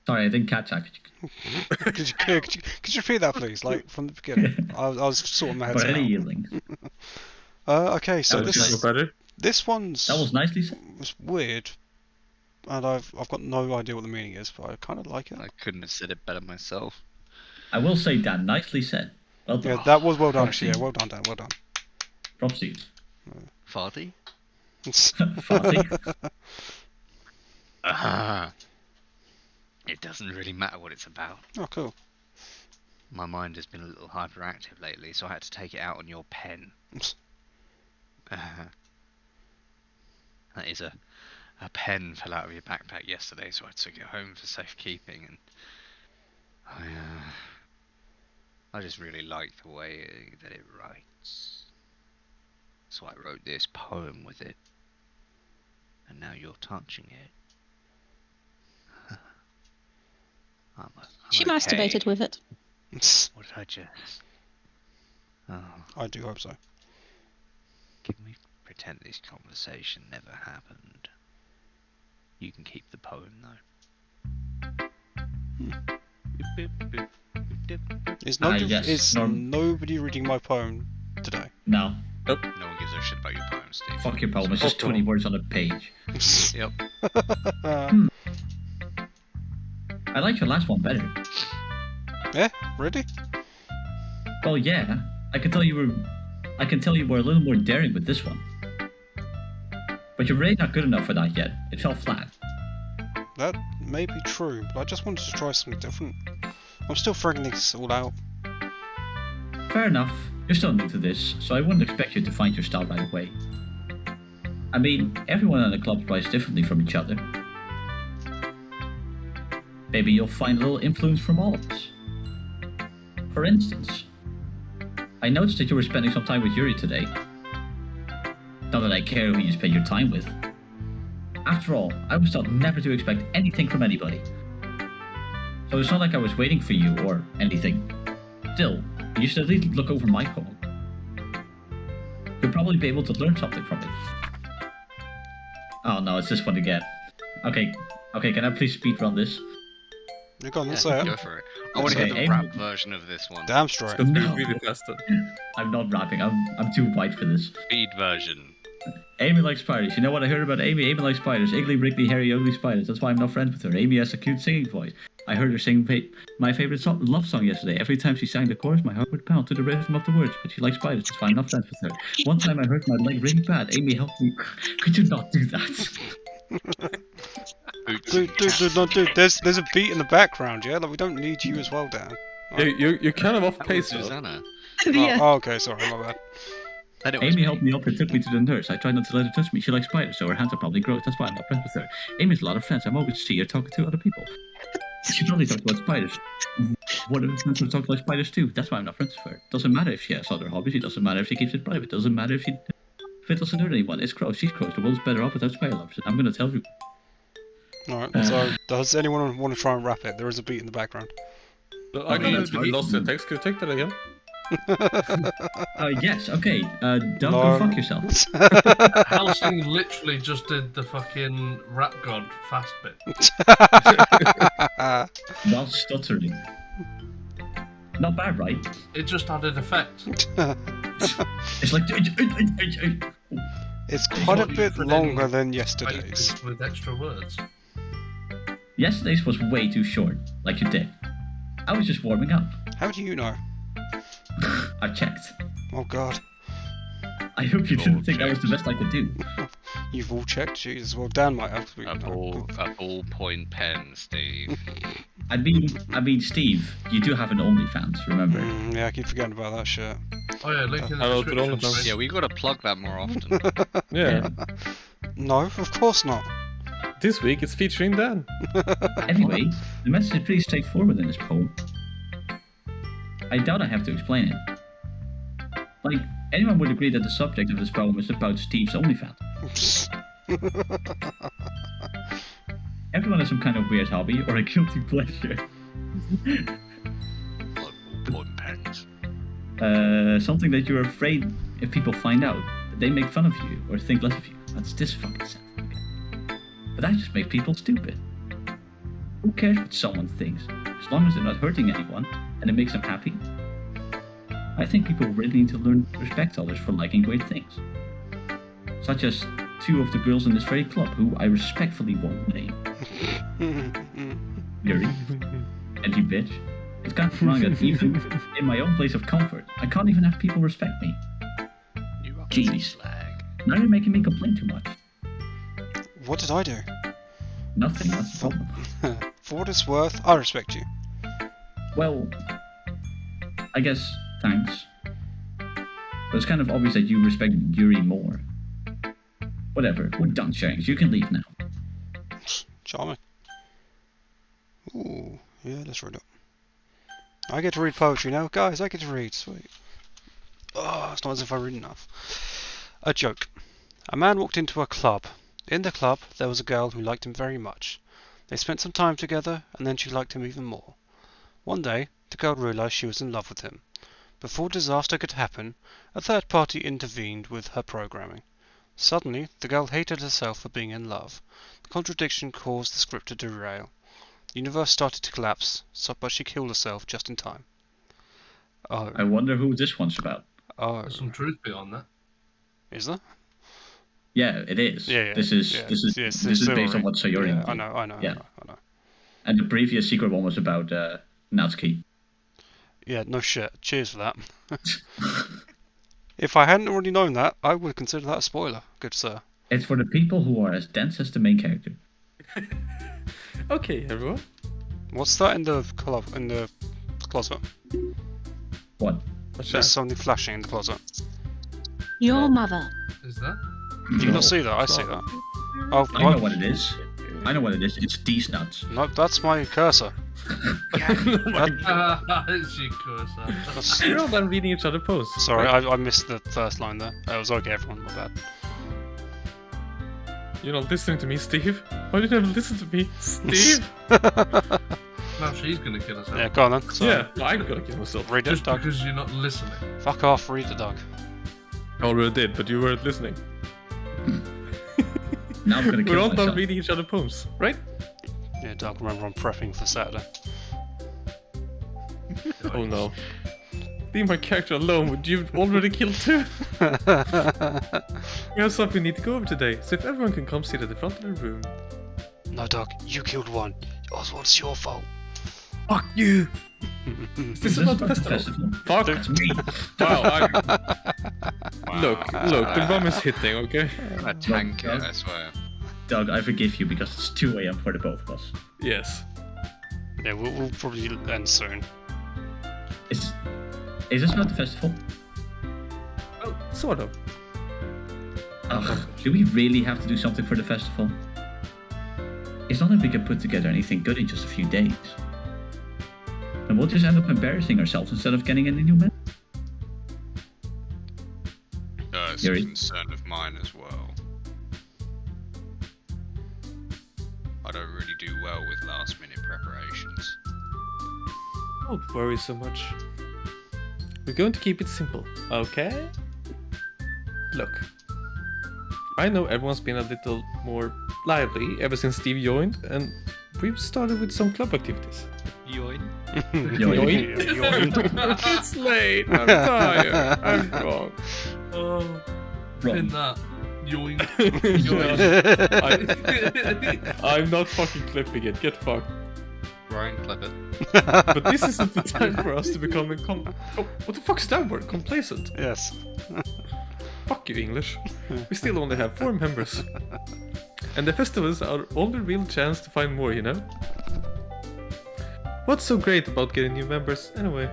Sorry, I didn't catch that. Could you repeat that, please? Like, from the beginning. I was sorting my head But any out. yielding. Okay, so That was this nice. this one's That was nicely said. was weird, and I've got no idea what the meaning is, but I kind of like it. I couldn't have said it better myself. I will say, Dan, nicely said. Well done. Yeah, that was well done, Proxy. actually. Yeah, well done, Dan. Well done. Propsy. 40? Farty. It doesn't really matter what it's about. Oh, cool. My mind has been a little hyperactive lately, so I had to take it out on your pen. That is a pen fell out of your backpack yesterday, so I took it home for safekeeping, and I just really like the way that it writes. So I wrote this poem with it, and now you're touching it. She masturbated with it. What did I just? Oh, I do hope so. can we pretend this conversation never happened? You can keep the poem though. Is yes, nobody reading my poem today? No. No one gives a shit about your poem, Steve. Fuck your poem. It's just 20 words on a page. Yep. I like your last one better. Yeah, really? Well, yeah. I can tell you were a little more daring with this one. But you're really not good enough for that yet. It fell flat. That may be true, but I just wanted to try something different. I'm still figuring this all out. Fair enough. You're still new to this, so I wouldn't expect you to find your style right away. I mean, everyone in the club writes differently from each other. Maybe you'll find a little influence from all of us. For instance, I noticed that you were spending some time with Yuri today. Not that I care who you spend your time with. After all, I was taught never to expect anything from anybody. So it's not like I was waiting for you or anything. Still, you should at least look over my poem. You'll probably be able to learn something from it. Oh no, it's this one again. Okay, can I please speedrun this? You're gone, let's say Go it. for it. I want to Okay, hear the rap version of this one. Damn straight. It's No. really faster. I'm not rapping, I'm too white for this. Speed version. Amy likes spiders. You know what I heard about Amy? Amy likes spiders. Iggly, wriggly, hairy, ugly spiders. That's why I'm not friends with her. Amy has a cute singing voice. I heard her sing my favorite love song yesterday. Every time she sang the chorus, my heart would pound to the rhythm of the words. But she likes spiders. That's why I'm not friends with her. One time I hurt my leg really bad. Amy helped me. Could you not do that? Dude, there's a beat in the background, yeah? Like, we don't need you as well, Dan. You're kind of off That was pace, though. Susanna. Yeah. Oh, okay, sorry, my bad. Then it was Amy me. helped me up and took me to the nurse. I tried not to let her touch me. She likes spiders, so her hands are probably gross. That's why I'm not friends with her. Amy's a lot of friends. I'm always see her talking to other people. She probably talks about spiders. What if friends would talk about spiders too? That's why I'm not friends with her. Doesn't matter if she has other hobbies. It doesn't matter if she keeps it private. Doesn't matter if it doesn't hurt anyone. It's gross. She's gross. The world's better off without spider lobsters. I'm gonna tell you. Alright, so does anyone want to try and rap it? There is a beat in the background. I mean, got I lost the text. Could you take that again? Yes, okay. Don't No. go fuck yourself. Helsing literally just did the fucking rap god fast bit. While stuttering. Not bad, right? It just added effect. It's like... It's quite a what you bit put in longer than yesterday's. Spaces with extra words. Yesterday's was way too short, like you did. I was just warming up. How do you know? I checked. Oh god. I hope you didn't think that was the best I could do. You've all checked? Jesus, well Dan might have to. A ballpoint pen, Steve. I mean, Steve, you do have an OnlyFans, remember? Yeah, I keep forgetting about that shit. Oh yeah, link in the Hello, description. Pedro. Chris. Yeah, we gotta plug that more often. Yeah. No, of course not. This week it's featuring Dan. Anyway, the message is pretty straightforward in this poem. I doubt I have to explain it. Like, anyone would agree that the subject of this poem is about Steve's OnlyFans. Everyone has some kind of weird hobby or a guilty pleasure. Like ballpoint pens. Something that you're afraid if people find out, they make fun of you or think less of you. That's this fucking sense. But that just makes people stupid. Who cares what someone thinks, as long as they're not hurting anyone and it makes them happy? I think people really need to learn to respect others for liking great things. Such as two of the girls in this very club who I respectfully won't name. Yuri, and you bitch. It's kind of wrong that even in my own place of comfort, I can't even have people respect me. You are Jeez. slag. Now you're making me complain too much. What did I do? Nothing, that's the problem. For what it's worth, I respect you. Well, I guess thanks. But it's kind of obvious that you respect Yuri more. Whatever, we're done sharing, so you can leave now. Charming. Ooh, yeah, let's read it. I get to read poetry now. Guys, I get to read. Sweet. Oh, it's not as if I read enough. A joke. A man walked into a club. In the club, there was a girl who liked him very much. They spent some time together, and then she liked him even more. One day, the girl realized she was in love with him. Before disaster could happen, a third party intervened with her programming. Suddenly, the girl hated herself for being in love. The contradiction caused the script to derail. The universe started to collapse, but she killed herself just in time. Oh. I wonder who this one's about. Oh. There's some truth beyond that. Is there? Yeah, it is. Yeah. This is based on what Sayori Yeah, did. I know. And the previous secret one was about Natsuki. Yeah, no shit. Cheers for that. If I hadn't already known that, I would consider that a spoiler, good sir. It's for the people who are as dense as the main character. Okay, everyone. What's that in the closet? What? There's something flashing in the closet. Your mother. Is that? Do you not see that? I see that. Oh, I know what it is. It's these nuts. No, that's my cursor. It's your cursor. We're all done reading each other's posts. Sorry, right? I missed the first line there. It was okay, everyone, my bad. You're not listening to me, Steve. Why did you never listen to me, Steve? Now she's gonna kill herself. Yeah, go on then. So, Yeah, I'm gonna kill myself. read it, Just Doug. because you're not listening. Fuck off, read it, Doug. I already did, but you weren't listening. Now I'm gonna kill We're all myself. done reading each other's poems, right? Yeah, Doug, remember I'm prepping for Saturday. Oh no. Leave my character alone, would you already killed two? We have something we need to go over today, so if everyone can come sit at the front of the room. No, Doug, you killed one. Oswald's your fault. Fuck you! Is this about the festival? Fuck me! Wow, Look, the rum is hitting, okay? A tank it, I swear. Doug, I forgive you because it's 2 a.m. for the both of us. Yes. Yeah, we'll probably end soon. Is this not the festival? Well, sort of. Ugh, do we really have to do something for the festival? It's not like we can put together anything good in just a few days. And we'll just end up embarrassing ourselves instead of getting any new men. It's a concern of mine as well. I I don't really do well with last-minute preparations. Don't worry so much. We're going to keep it simple, okay? Look, I know everyone's been a little more lively ever since Steve joined, and we've started with some club activities. Yoin. Yoink. It's late. I'm tired. I'm wrong. Oh, Wrong. in that. Yoink. I'm not fucking clipping it. Get fucked. Ryan, clip it. But this isn't the time for us to become what the fuck is that word? Complacent. Yes. Fuck you, English. We still only have 4 members. And the festivals are our only real chance to find more, you know? What's so great about getting new members, anyway?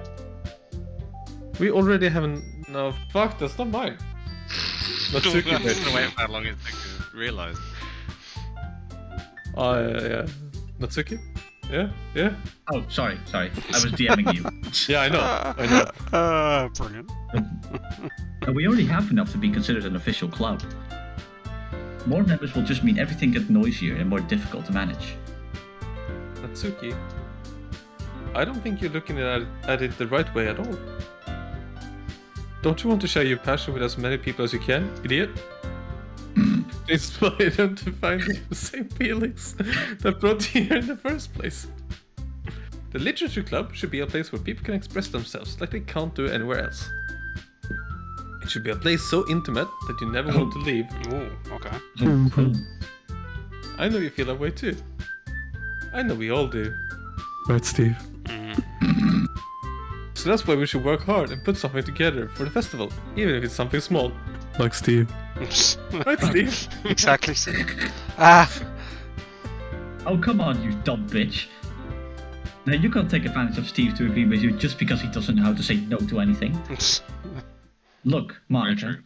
We already have no, fuck, that's not mine. Not I Suki, don't bitch. know how long it took to realise. Oh, yeah. Natsuki? Yeah? Oh, sorry. I was DMing you. Yeah, I know. Brilliant. And we already have enough to be considered an official club. More members will just mean everything gets noisier and more difficult to manage. Natsuki, I don't think you're looking at it the right way at all. Don't you want to share your passion with as many people as you can, idiot? Inspire them to find the same feelings that brought you here in the first place. The literature club should be a place where people can express themselves like they can't do anywhere else. It should be a place so intimate that you never want to leave. Ooh, okay. I know you feel that way too. I know we all do. Right, Steve? So that's why we should work hard and put something together for the festival, even if it's something small. Like Steve. Right, Steve? Exactly. Ah. Oh, come on, you dumb bitch. Now you can't take advantage of Steve to agree with you just because he doesn't know how to say no to anything. Look, Monica.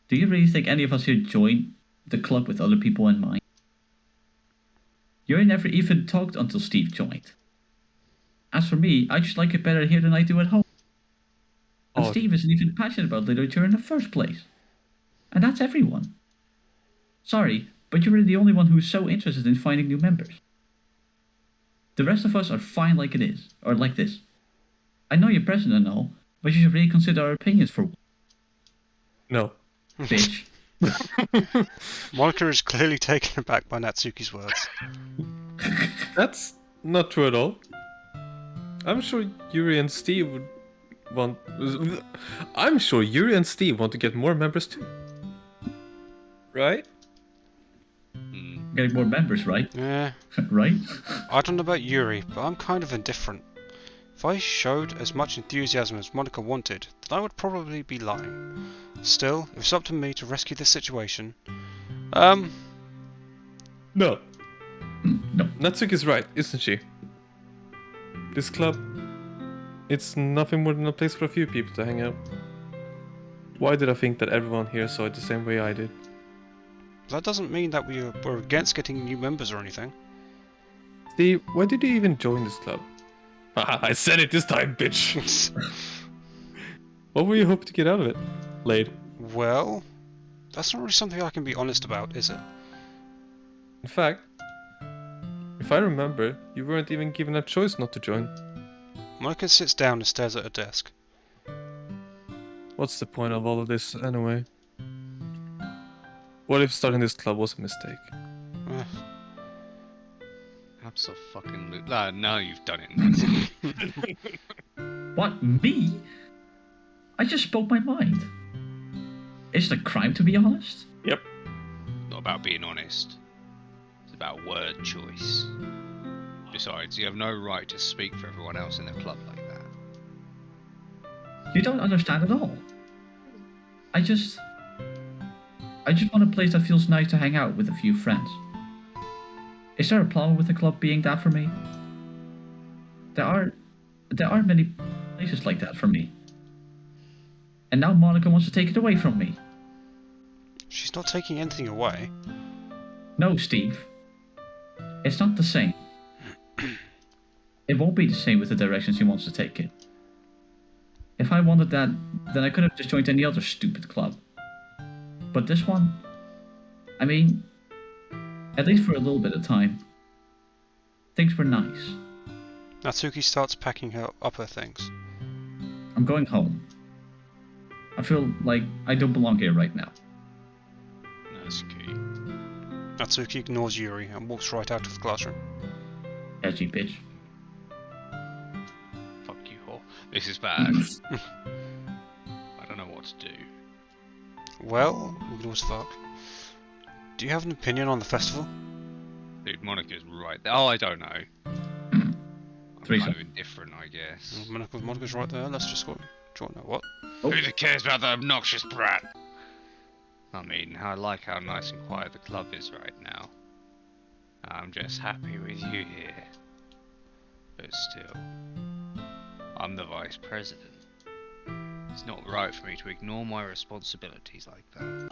Do you really think any of us here join the club with other people in mind? You never even talked until Steve joined. As for me, I just like it better here than I do at home. And Steve isn't even passionate about literature in the first place. And that's everyone. Sorry, but you're the only one who's so interested in finding new members. The rest of us are fine like it is, or like this. I know you're president and all, but you should really consider our opinions for... No. Bitch. Monica is clearly taken aback by Natsuki's words. That's not true at all. I'm sure Yuri and Steve would want... I'm sure Yuri and Steve want to get more members too. Right? Getting more members, right? Yeah. Right? I don't know about Yuri, but I'm kind of indifferent. If I showed as much enthusiasm as Monica wanted, then I would probably be lying. Still, if it's up to me to rescue this situation... No. No. Natsuki's right, isn't she? This club, it's nothing more than a place for a few people to hang out. Why did I think that everyone here saw it the same way I did? That doesn't mean that we're against getting new members or anything. Steve, why did you even join this club? I said it this time, bitch! What were you hoping to get out of it, Lade? Well, that's not really something I can be honest about, is it? In fact, if I remember, you weren't even given a choice not to join. Monica sits down and stares at her desk. What's the point of all of this, anyway? What if starting this club was a mistake? Absolutely. Now you've done it. What, me? I just spoke my mind. Is it a crime to be honest? Yep. Not about being honest. It's about word choice. Besides, you have no right to speak for everyone else in the club like that. You don't understand at all. I just want a place that feels nice to hang out with a few friends. Is there a problem with the club being that for me? There are many places like that for me. And now Monica wants to take it away from me. She's not taking anything away. No, Steve. It's not the same. It won't be the same with the direction she wants to take it. If I wanted that, then I could have just joined any other stupid club. But this one, I mean, At least for a little bit of time. Things were nice. Natsuki starts packing up her things. I'm going home. I feel like I don't belong here right now. That's key. Natsuki ignores Yuri and walks right out of the classroom. Edgy bitch. Fuck you, whore. This is bad. I don't know what to do. Well, we can always fuck. Do you have an opinion on the festival? Dude, Monica's right there. Oh, I don't know. I'm Threesome. kind of indifferent, I guess. Monica's right there. Let's just go. Do you want to know what? Oh. Who cares about the obnoxious brat? I mean, I like how nice and quiet the club is right now. I'm just happy with you here. But still, I'm the vice president. It's not right for me to ignore my responsibilities like that.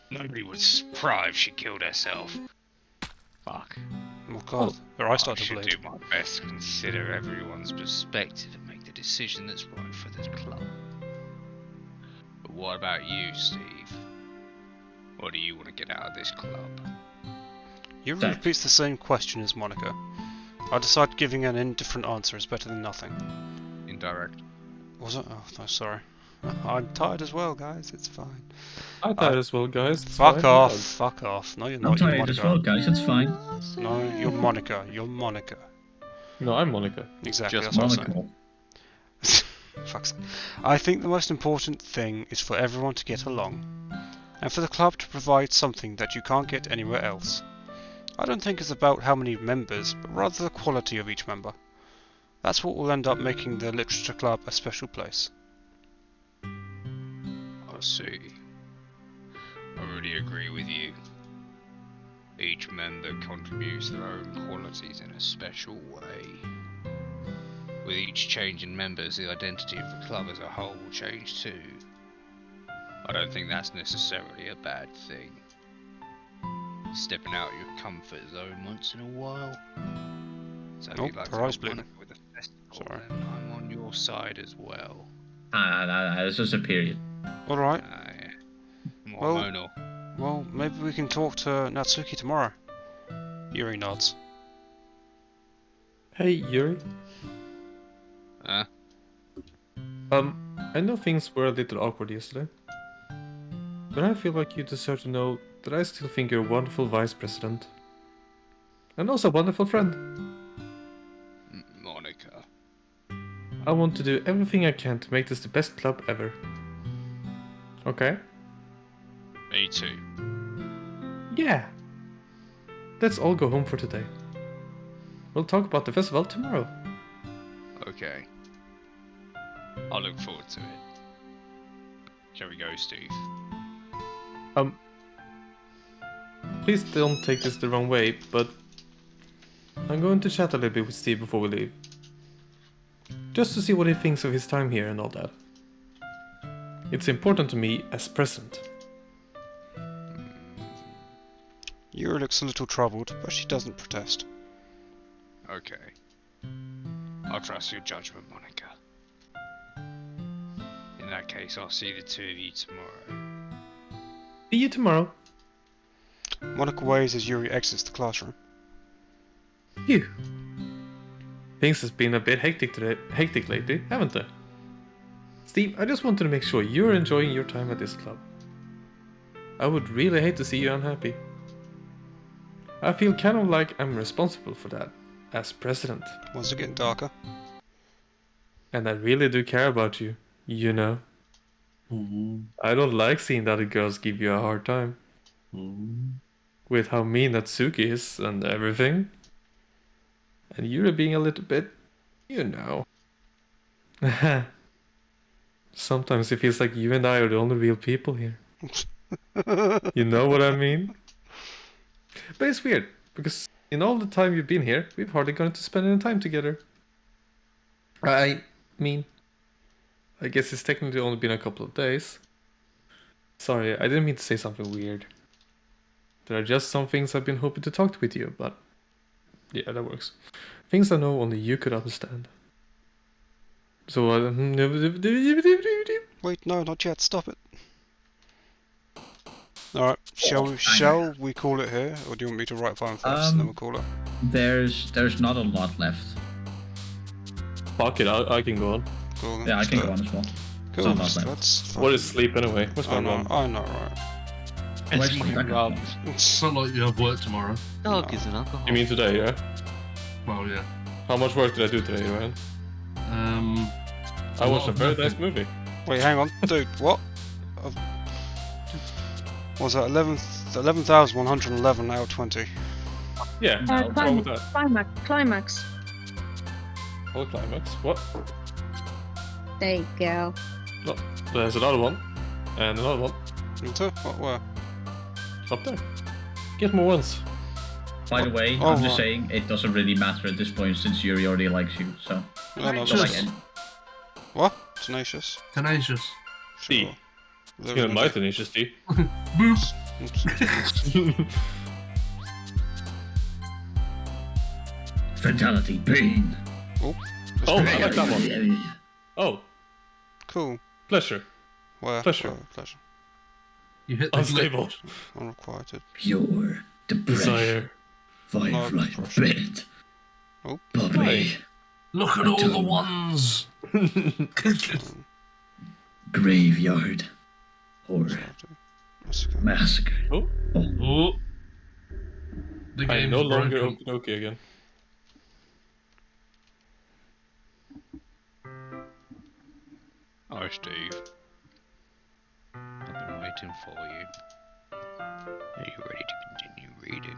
Nobody would cry if she killed herself. Fuck. Oh god, her eyes start I to should bleed. do my best to consider everyone's perspective and make the decision that's right for the club. But what about you, Steve? What do you want to get out of this club? Yuri Sex. repeats the same question as Monica. I decide giving an indifferent answer is better than nothing. Indirect. Was it? Oh, no, sorry. I'm tired as well, guys. It's fine. I'm tired as well, guys. It's Fuck fine. off. Fuck off. No, you're I'm not. You're tired as Monica. well, guys. It's fine. No, you're Monica. You're Monica. No, I'm Monica. Exactly. Just That's what I'm Monica. saying. Fuck's sake. I think the most important thing is for everyone to get along, and for the club to provide something that you can't get anywhere else. I don't think it's about how many members, but rather the quality of each member. That's what will end up making the literature club a special place. I see. I really agree with you. Each member contributes their own qualities in a special way. With each change in members, the identity of the club as a whole will change too. I don't think that's necessarily a bad thing. Stepping out of your comfort zone once in a while. So if Oh, you'd like to her eyes help bleeding. Monica with the festival, Sorry. then I'm on your side as well. It's just a period. Alright, Yeah. More Well- hormonal. well, maybe we can talk to Natsuki tomorrow. Yuri nods. Hey, Yuri. Huh? I know things were a little awkward yesterday, but I feel like you deserve to know that I still think you're a wonderful vice president. And also a wonderful friend. Monica. I want to do everything I can to make this the best club ever. Okay? Me too. Yeah. Let's all go home for today. We'll talk about the festival tomorrow. Okay. I'll look forward to it. Shall we go, Steve? Please don't take this the wrong way, but I'm going to chat a little bit with Steve before we leave. Just to see what he thinks of his time here and all that. It's important to me as president. Yuri looks a little troubled, but she doesn't protest. Okay. I'll trust your judgment, Monica. In that case, I'll see the two of you tomorrow. See you tomorrow. Monica waves as Yuri exits the classroom. Phew. Things has been a bit hectic lately, haven't they? Steve, I just wanted to make sure you're enjoying your time at this club. I would really hate to see you unhappy. I feel kind of like I'm responsible for that, as president. Was it getting darker? And I really do care about you, you know. I don't like seeing the other girls give you a hard time. With how mean Natsuki is and everything. And you're being a little bit, you know. Sometimes it feels like you and I are the only real people here. You know what I mean? But it's weird, because in all the time you've been here, we've hardly gotten to spend any time together. I mean, I guess it's technically only been a couple of days. Sorry, I didn't mean to say something weird. There are just some things I've been hoping to talk with you about. Yeah, that works. Things I know only you could understand. So, Wait, no, not yet. Stop it. Alright, shall we call it here, or do you want me to write fine first and then we'll call it? There's not a lot left. Fuck it, I can go on. Cool, then. Yeah, I can go on as well. Cool, Not a lot left. that's What is sleep anyway? What's I going know, on? I know, right. It's my rub. It's not like you have work tomorrow. Dog is an alcohol. You mean today, yeah? Well, yeah. How much work did I do today, Ryan? I watched a very nice movie. Wait, hang on, dude, what? What was that 11,111 out of 20? Yeah, what's wrong with that? Climax. What climax? What? There you go. No, there's another one. And another one. Into? What, where? Up there. Get more ones. By the way, Oh, I'm just saying it doesn't really matter at this point since Yuri already likes you. So. No, no, Just- that's... What? Tenacious? Tenacious. D. Sure. You know my tenacious D. Boost. Fatality, pain. Oh, Oh, I like that one. Oh, cool. pleasure. Where? Pleasure. Where? Pleasure. You hit the Unstable. Unrequited. Pure depression. Desire. Firefly depression. bed. Oh. Puppy. Look at all the ones. Graveyard. Horror. Massacre. Oh, Oh. The I'm game's no longer broken. Doki again. Oh, Steve. I've been waiting for you. Are you ready to continue reading?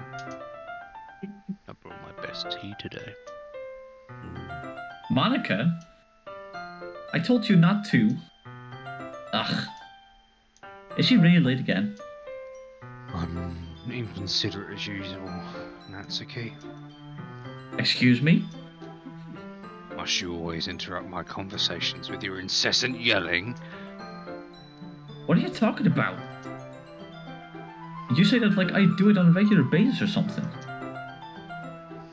I brought my best tea today. Monica? I told you not to. Ugh. Is she really late again? I'm inconsiderate as usual, Natsuki. Excuse me? Must you always interrupt my conversations with your incessant yelling? What are you talking about? You say that like I do it on a regular basis or something.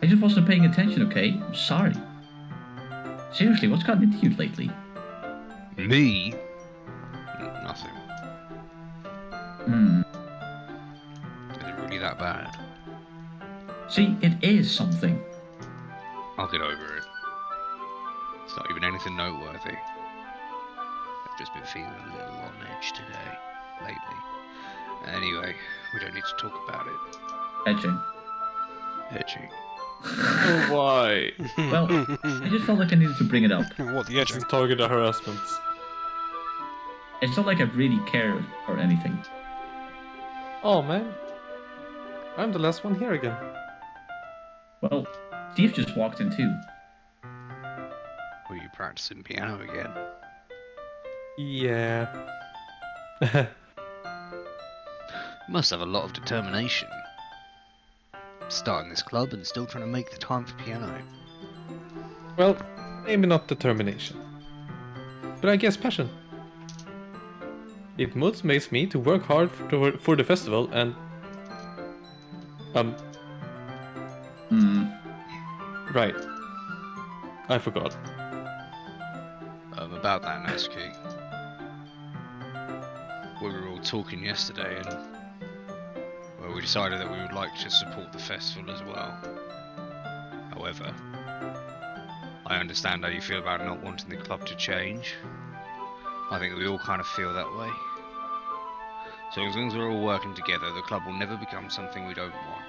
I just wasn't paying attention, okay? I'm sorry. Seriously, what's gotten into you lately? Me? Nothing. Is it really that bad? See, it is something. I'll get over it. It's not even anything noteworthy. I've just been feeling a little on edge today, lately. Anyway, we don't need to talk about it. Edging. Edging. Oh, why? Well, I just felt like I needed to bring it up. What, the This edging? is target harassment. It's not like I really care or anything. Oh, man. I'm the last one here again. Well, Steve just walked in too. Were you practicing piano again? Yeah. You must have a lot of determination. Starting this club and still trying to make the time for piano. Well, maybe not determination. But I guess passion. It motivates me to work hard for the festival and... Right. I forgot. About that, Natsuki. We were all talking yesterday and... well, we decided that we would like to support the festival as well. However, I understand how you feel about not wanting the club to change. I think we all kind of feel that way. So as long as we're all working together, the club will never become something we don't want.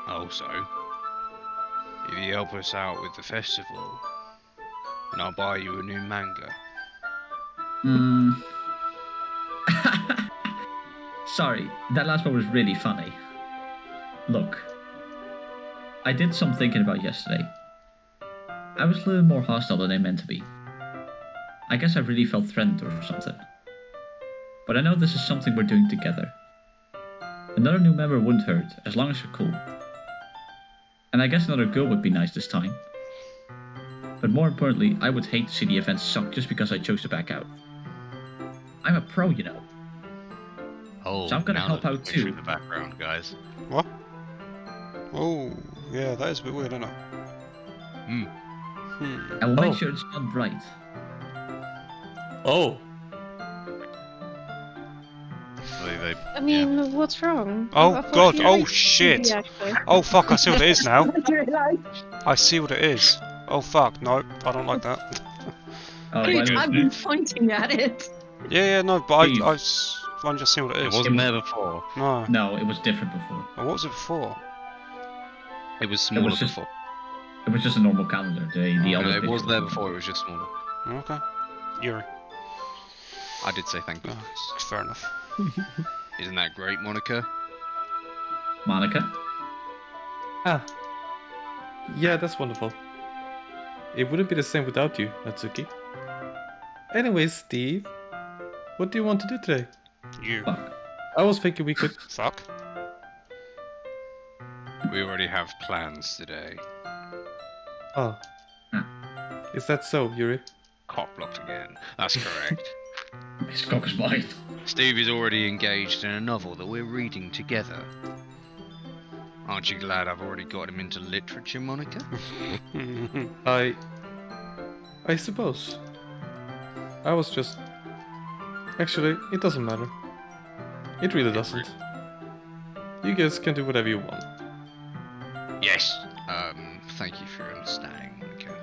Also, if you help us out with the festival, then I'll buy you a new manga. Sorry, that last one was really funny. Look, I did some thinking about yesterday. I was a little more hostile than I meant to be. I guess I really felt threatened or something. But I know this is something we're doing together. Another new member wouldn't hurt, as long as you're cool. And I guess another girl would be nice this time. But more importantly, I would hate to see the event suck just because I chose to back out. I'm a pro, you know. Oh, So I'm gonna now help let me out picture too. the background, guys. What? Oh, yeah, that is a bit weird, isn't it? I will make sure it's done right. Oh. Basically, they. I mean, what's wrong? Oh I thought god, you oh liked shit! TV actor. Oh fuck, I see what it is now. I realised. I see what it is. Oh fuck, no, I don't like that. Oh, by the way, I've been pointing at it. Yeah, no, but Steve. I just see what it It is. wasn't there before. No. no, it was different before. Well, what was it before? It was smaller just- before. It was just a normal calendar. The No, other it picture was there different. before. It was just smaller. Okay. Yuri. I did say thank you. Oh, fair enough. Isn't that great, Monica? Monica? Ah. Yeah, that's wonderful. It wouldn't be the same without you, Natsuki. Anyways, Steve, what do you want to do today? You. Fuck. I was thinking we could. Fuck. We already have plans today. Oh. Is that so, Yuri? Cock blocked again. That's correct. His cock is wide. Steve is already engaged in a novel that we're reading together. Aren't you glad I've already got him into literature, Monica? I suppose. I was just... Actually, it doesn't matter. It really doesn't. You guys can do whatever you want. Yes. Thank you for your understanding, Monica.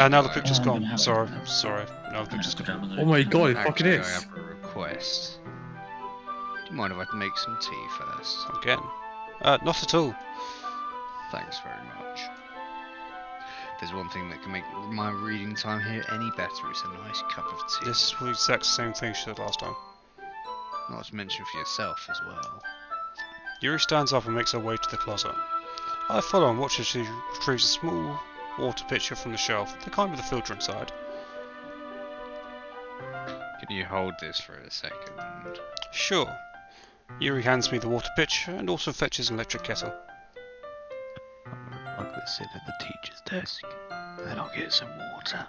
Now the picture's I'm gone. gonna have Sorry, it. sorry. Now the picture's gone. Oh my god, it fucking Actually, is! I have a request. Do you mind if I make some tea first? Again. Not at all. Thanks very much. If there's one thing that can make my reading time here any better, it's a nice cup of tea. This is the exact same thing she said last time. Not to mention for yourself as well. Yuri stands up and makes her way to the closet. I follow and watch as she retrieves a small water pitcher from the shelf, the kind with a filter inside. Can you hold this for a second? Sure. Yuri hands me the water pitcher and also fetches an electric kettle. Plug this in at the teacher's desk, then I'll get some water.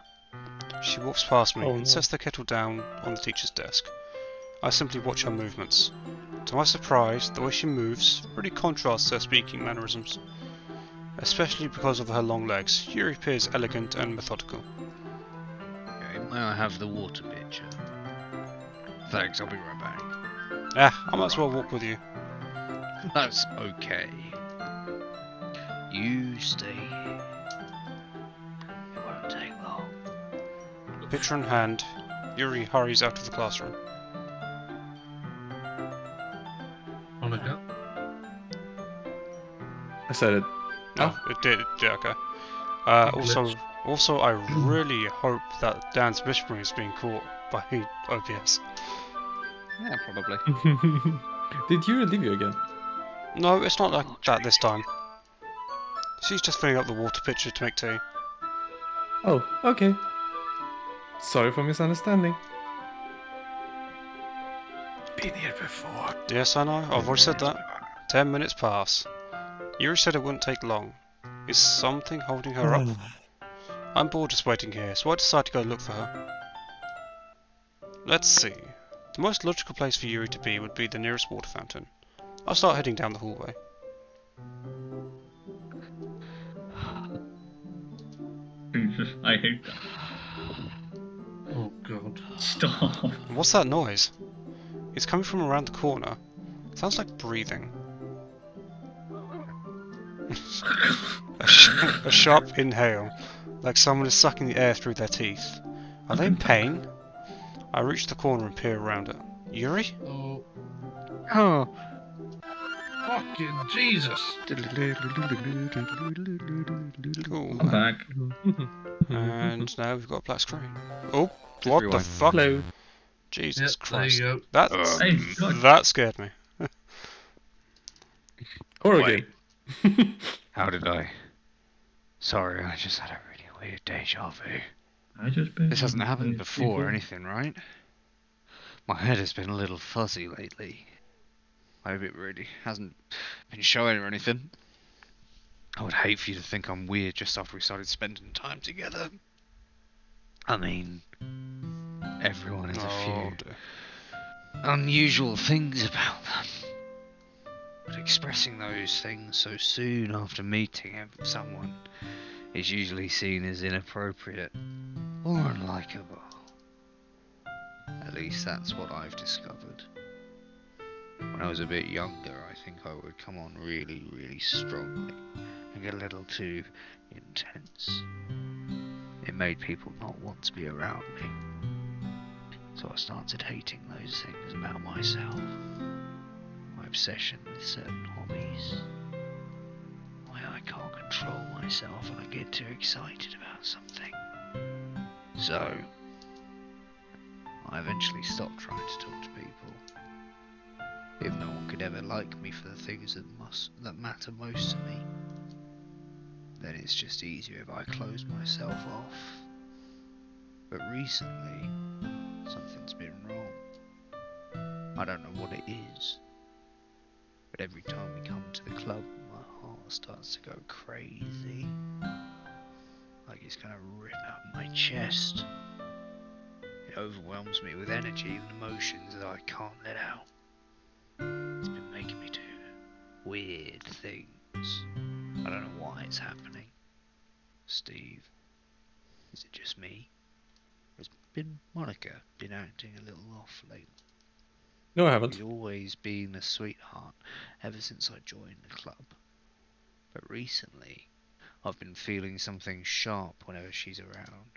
She walks past me Oh, and no. sets the kettle down on the teacher's desk. I simply watch her movements. To my surprise, the way she moves really contrasts her speaking mannerisms. Especially because of her long legs, Yuri appears elegant and methodical. Okay, may I have the water pitcher? Thanks, I'll be right back. I might as well walk with you. That's okay. You stay here. It won't take long. Pitcher in hand, Yuri hurries out of the classroom. Monica. I said it. No, it did. Yeah, okay. Also, I really hope that Dan's whispering is being caught by OBS. Yeah, probably. Did Yuri leave you again? No, it's not like that this time. She's just filling up the water pitcher to make tea. Oh, okay. Sorry for misunderstanding. Been here before. Yes, I know. I've already said that. 10 minutes pass. Yuri said it wouldn't take long. Is something holding her up? I'm bored just waiting here, so I decide to go look for her. Let's see. The most logical place for Yuri to be would be the nearest water fountain. I'll start heading down the hallway. Jesus, I hate that. Oh god. Stop. What's that noise? It's coming from around the corner. Sounds like breathing. A sharp inhale, like someone is sucking the air through their teeth. Are they in pain? I reach the corner and peer around it. Yuri? Oh, Oh. fucking Jesus. Cool. I'm back. And now we've got a black screen. Oh, what the rewind. fuck? Hello. Jesus Yep, Christ. there you go. Hey, look. That scared me. Horror Wait. game. How did I? Sorry, I just had a really weird deja vu. I just This hasn't happened before or anything, right? My head has been a little fuzzy lately. I hope it really hasn't been showing or anything. I would hate for you to think I'm weird just after we started spending time together. I mean, everyone has a few dear. unusual things about them. But expressing those things so soon after meeting someone is usually seen as inappropriate or unlikable. At least that's what I've discovered. When I was a bit younger, I think I would come on really, really strongly and get a little too intense. It made people not want to be around me. So I started hating those things about myself. My obsession with certain hobbies. Why I can't control myself when I get too excited about something. So, I eventually stopped trying to talk to people. If no one could ever like me for the things that matter most to me, then it's just easier if I close myself off. But recently, something's been wrong. I don't know what it is, but every time we come to the club, my heart starts to go crazy. Like it's gonna rip out my chest. It overwhelms me with energy and emotions that I can't let out. It's been making me do weird things. I don't know why it's happening. Steve, is it just me? Or has Monica been acting a little off lately? No, I haven't. She's always been a sweetheart ever since I joined the club. But recently, I've been feeling something sharp whenever she's around.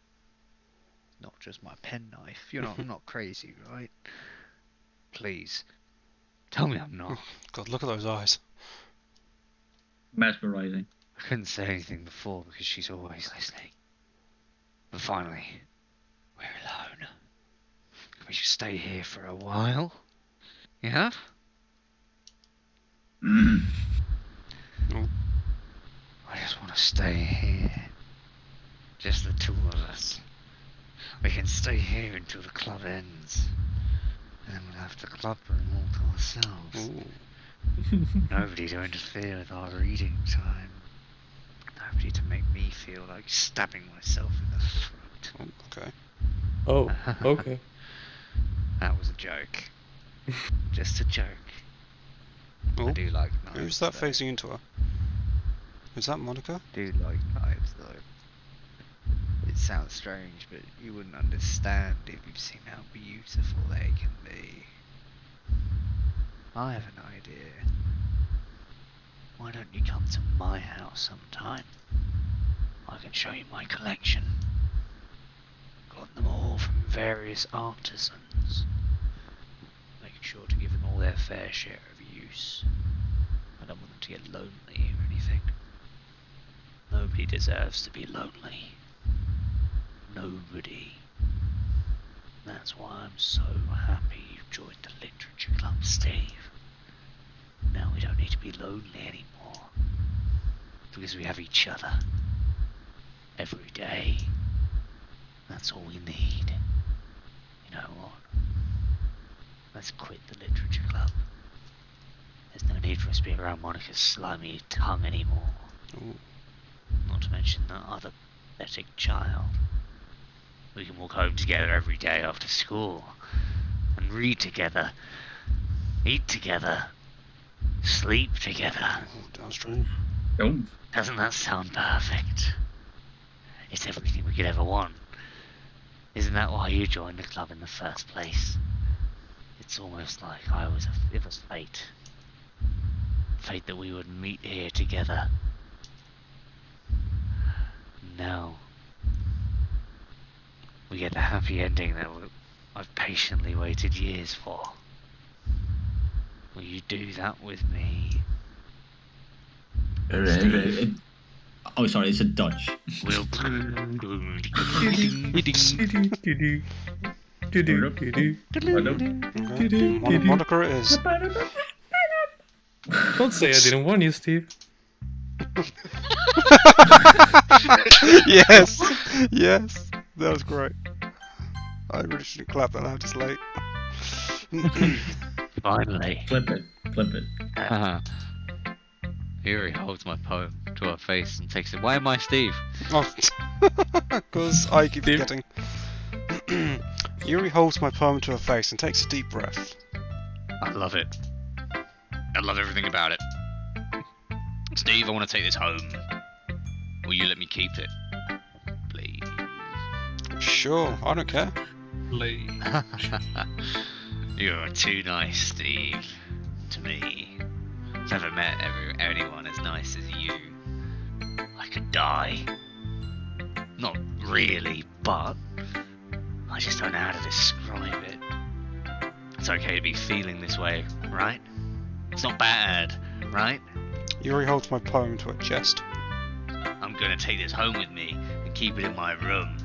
Not just my penknife. I'm not crazy, right? Please, tell me I'm not. God, look at those eyes. Mesmerizing. I couldn't say anything before because she's always listening. But finally, we're alone. Can we just stay here for a while? Yeah? Oh. I just want to stay here. Just the two of us. We can stay here until the club ends. And then we'll have the club room all to ourselves. Nobody to interfere with our reading time. Nobody to make me feel like stabbing myself in the throat. Okay. Oh, okay. That was a joke. Just a joke. Oh, I do like knives. who's that though. facing into her? Is that Monica? I do like knives though. It sounds strange, but you wouldn't understand if you've seen how beautiful they can be. I have an idea. Why don't you come to my house sometime? I can show you my collection. Got them all from various artisans. Make sure to give them all their fair share of use. I don't want them to get lonely or anything. Nobody deserves to be lonely. Nobody. That's why I'm so happy you've joined the Literature Club, Steve. Now we don't need to be lonely anymore. Because we have each other. Every day. That's all we need. You know what? Let's quit the Literature Club. There's no need for us to be around Monica's slimy tongue anymore. Ooh. Not to mention that other pathetic child. We can walk home together every day after school. And read together. Eat together. Sleep together. Oh, downstream. Oh. Doesn't that sound perfect? It's everything we could ever want. Isn't that why you joined the club in the first place? It's almost like it was fate. Fate that we would meet here together. Now, we get the happy ending that I've patiently waited years for. Will you do that with me? Oh, sorry, it's a Dutch. We'll... Monica it is. Don't say I didn't warn you, Steve. Yes, yes, that was great. I really shouldn't clap that loud. It's late. Finally. Flip it. Yuri holds my poem to her face and takes it. Why am I Steve? Oh, because I keep forgetting. Yuri holds my poem to her face and takes a deep breath. I love it. I love everything about it. Steve, I want to take this home. Will you let me keep it? Please. Sure, I don't care. Please. You're too nice, Steve. To me. Never met anyone as nice as you. I could die. Not really, but I just don't know how to describe it. It's okay to be feeling this way, right? It's not bad, right? Yuri holds my poem to her chest. I'm gonna take this home with me and keep it in my room.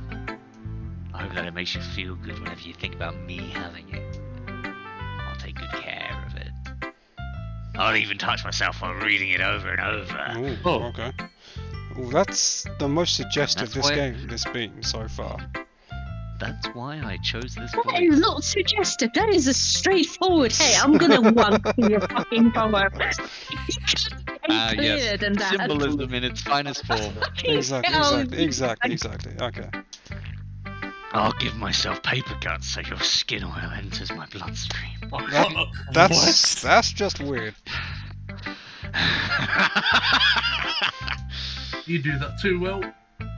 I hope that it makes you feel good whenever you think about me having it. I'll take good care of it. I'll even touch myself while reading it over and over. Ooh, Oh. okay. Ooh, that's the most suggestive That's this why- game has been so far. That's why I chose this That voice. is not suggestive. That is a straightforward. Hey, I'm gonna want your fucking power. Yes. Clearer than that. Symbolism in its finest form. Exactly. Okay. I'll give myself paper cuts so your skin oil enters my bloodstream. That's just weird. You do that too well.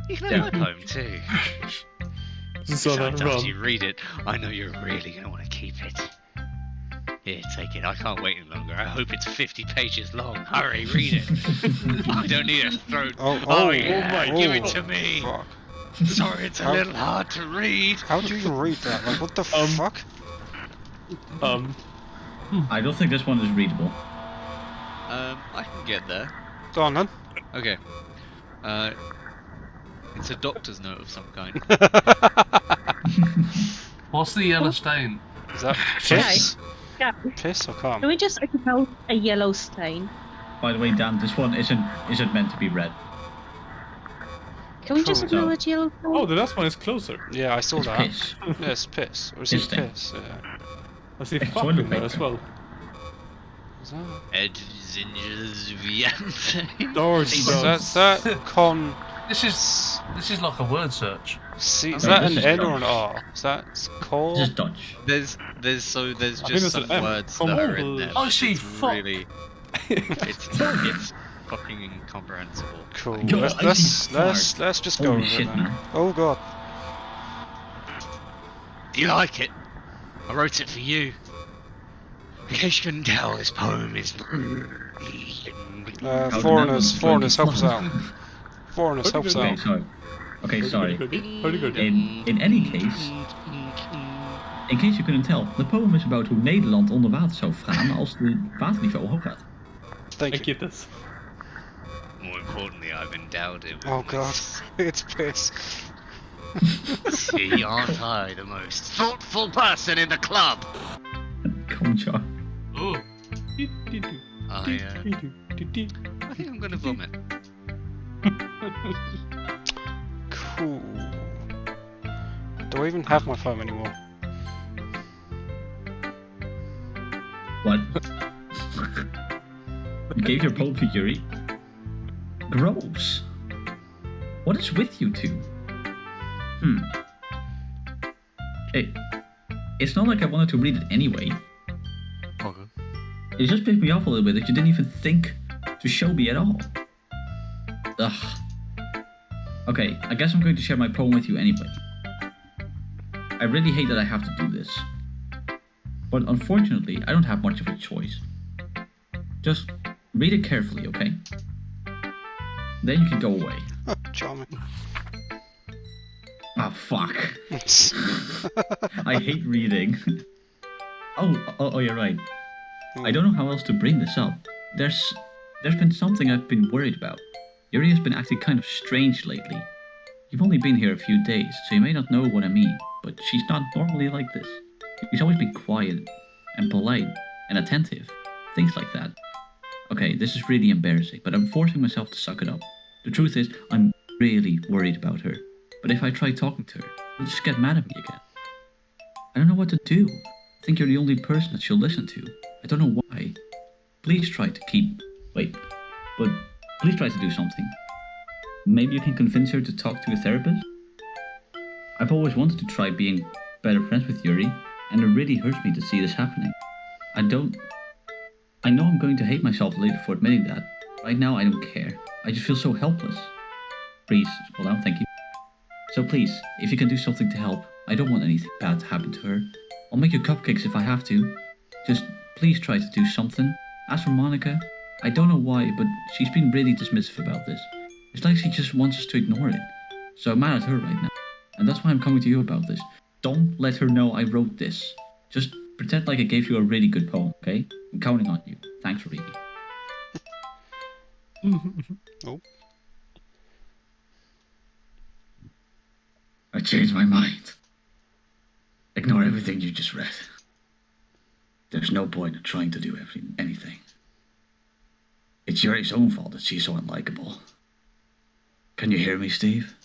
You can have my poem too. So Besides, that after you read it, I know you're really going to want to keep it. Here, take it. I can't wait any longer. I hope it's 50 pages long. Hurry, read it. I don't need a throat. Oh yeah, my give it to me. Fuck. Sorry, it's a little hard to read. How do you even read that? Like, what the fuck? I don't think this one is readable. I can get there. Go on then. Okay. It's a doctor's note of some kind. What's the yellow stain? Is that piss? Yeah. Piss or cum? Can we just expel a yellow stain? By the way, Dan, this one isn't meant to be read. Can we just Cool. acknowledge yellow stain? Oh, the last one is closer. Yeah, I saw It's that. piss. Yeah, it's piss. Or is Piss it thing. piss? Yeah. I see It's fuck toilet in there paper. as well. Is that? Doors. Is that con? This is like a word search. See, is Okay, that this an is N or Dutch. an R? Is that core? This is Dutch. There's I just think some it's an M. words From that are all in the- there. I but see it's fuck. really, it's fucking incomprehensible. Cool. Yo, let's I see let's just go Holy with shit, it then. man. Oh god. Do you like it? I wrote it for you. In case you couldn't tell, this poem is. Foreigners, help us out. Foreigners, help us Okay, out. sorry. Okay, sorry. Howdy go. In any case, in case you couldn't tell, de poem is about hoe Nederland onder water zou gaan als het waterniveau omhoog gaat. Thank I you. get this. More importantly, I've endowed it with. Oh god, it's piss. See, aren't I the most thoughtful person in the club? Come, Jar. Oh, I think I'm gonna vomit. Cool. Do I even have my phone anymore? What? You gave your poem to Yuri? Gross. What is with you two? It's not like I wanted to read it anyway. Okay. It just pissed me off a little bit that you didn't even think to show me at all. Ugh. Okay, I guess I'm going to share my poem with you anyway. I really hate that I have to do this. But unfortunately, I don't have much of a choice. Just read it carefully, okay? Then you can go away. Charming. Ah, fuck. I hate reading. Oh, you're right. I don't know how else to bring this up. There's been something I've been worried about. Yuri has been acting kind of strange lately. You've only been here a few days, so you may not know what I mean, but she's not normally like this. She's always been quiet, and polite, and attentive. Things like that. Okay, this is really embarrassing, but I'm forcing myself to suck it up. The truth is, I'm really worried about her. But if I try talking to her, she'll just get mad at me again. I don't know what to do. I think you're the only person that she'll listen to. I don't know why. Please try to please try to do something. Maybe you can convince her to talk to a therapist? I've always wanted to try being better friends with Yuri, and it really hurts me to see this happening. I know I'm going to hate myself later for admitting that. Right now, I don't care. I just feel so helpless. Please, scroll down, thank you. So please, if you can do something to help, I don't want anything bad to happen to her. I'll make you cupcakes if I have to. Just please try to do something. As for Monica, I don't know why, but she's been really dismissive about this. It's like she just wants us to ignore it. So I'm mad at her right now. And that's why I'm coming to you about this. Don't let her know I wrote this. Just pretend like I gave you a really good poem, okay? I'm counting on you. Thanks, Reedy. Oh. I changed my mind. Ignore everything you just read. There's no point in trying to do anything. It's Yuri's own fault that she's so unlikable. Can you hear me, Steve?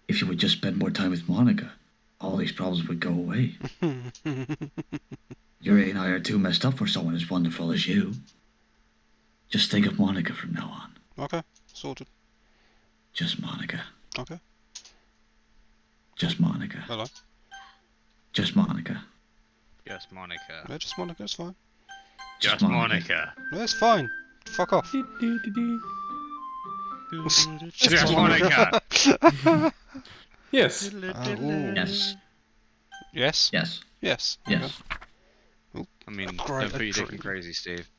If you would just spend more time with Monica, all these problems would go away. Yuri and I are too messed up for someone as wonderful as you. Just think of Monica from now on. Okay, sorted. Just Monica. Okay. Just Monica. Hello. Just Monica. Just Monica. Yeah, just Monica, it's fine. Just Monica. Yeah, it's fine. Fuck off. Just Monica. Yes. Yes. Yes? Yes. Yes. Yes. I mean, Great, don't put your dick in dream. crazy, Steve.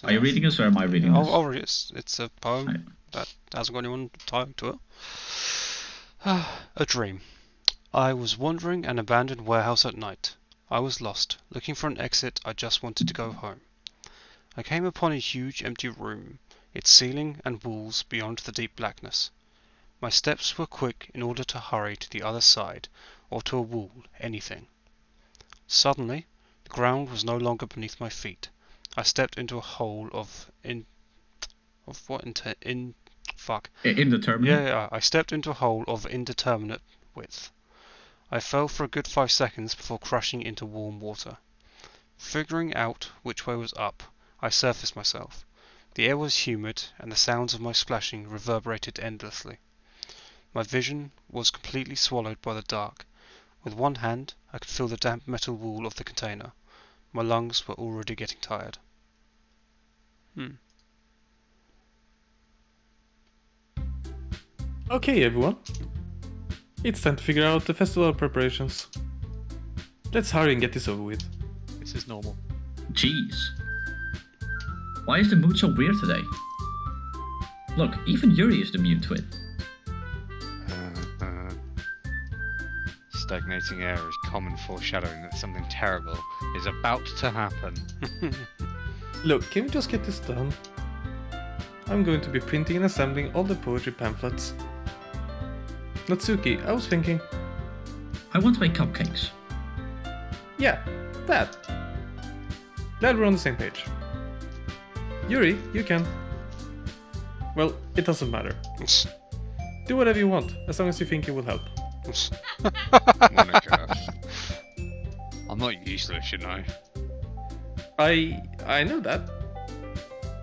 Are you reading this or am I reading this? I'll read it. It's a poem that hasn't got anyone tied to it. A dream. I was wandering an abandoned warehouse at night. I was lost, looking for an exit. I just wanted to go home. I came upon a huge empty room, its ceiling and walls beyond the deep blackness. My steps were quick in order to hurry to the other side, or to a wall, anything. Suddenly, the ground was no longer beneath my feet. I stepped into a hole Indeterminate? Yeah, I stepped into a hole of indeterminate width. I fell for a good 5 seconds before crashing into warm water. Figuring out which way was up, I surfaced myself. The air was humid, and the sounds of my splashing reverberated endlessly. My vision was completely swallowed by the dark. With one hand, I could feel the damp metal wall of the container. My lungs were already getting tired. Okay, everyone. It's time to figure out the festival preparations. Let's hurry and get this over with. This is normal. Jeez. Why is the mood so weird today? Look, even Yuri is immune to it. Stagnating air is common foreshadowing that something terrible is about to happen. Look, can we just get this done? I'm going to be printing and assembling all the poetry pamphlets. Natsuki, I was thinking... I want to make cupcakes. Yeah, that. Glad we're on the same page. Yuri, you can... Well, it doesn't matter. Do whatever you want, as long as you think it will help. Monica. I'm not useless, you know. I know that.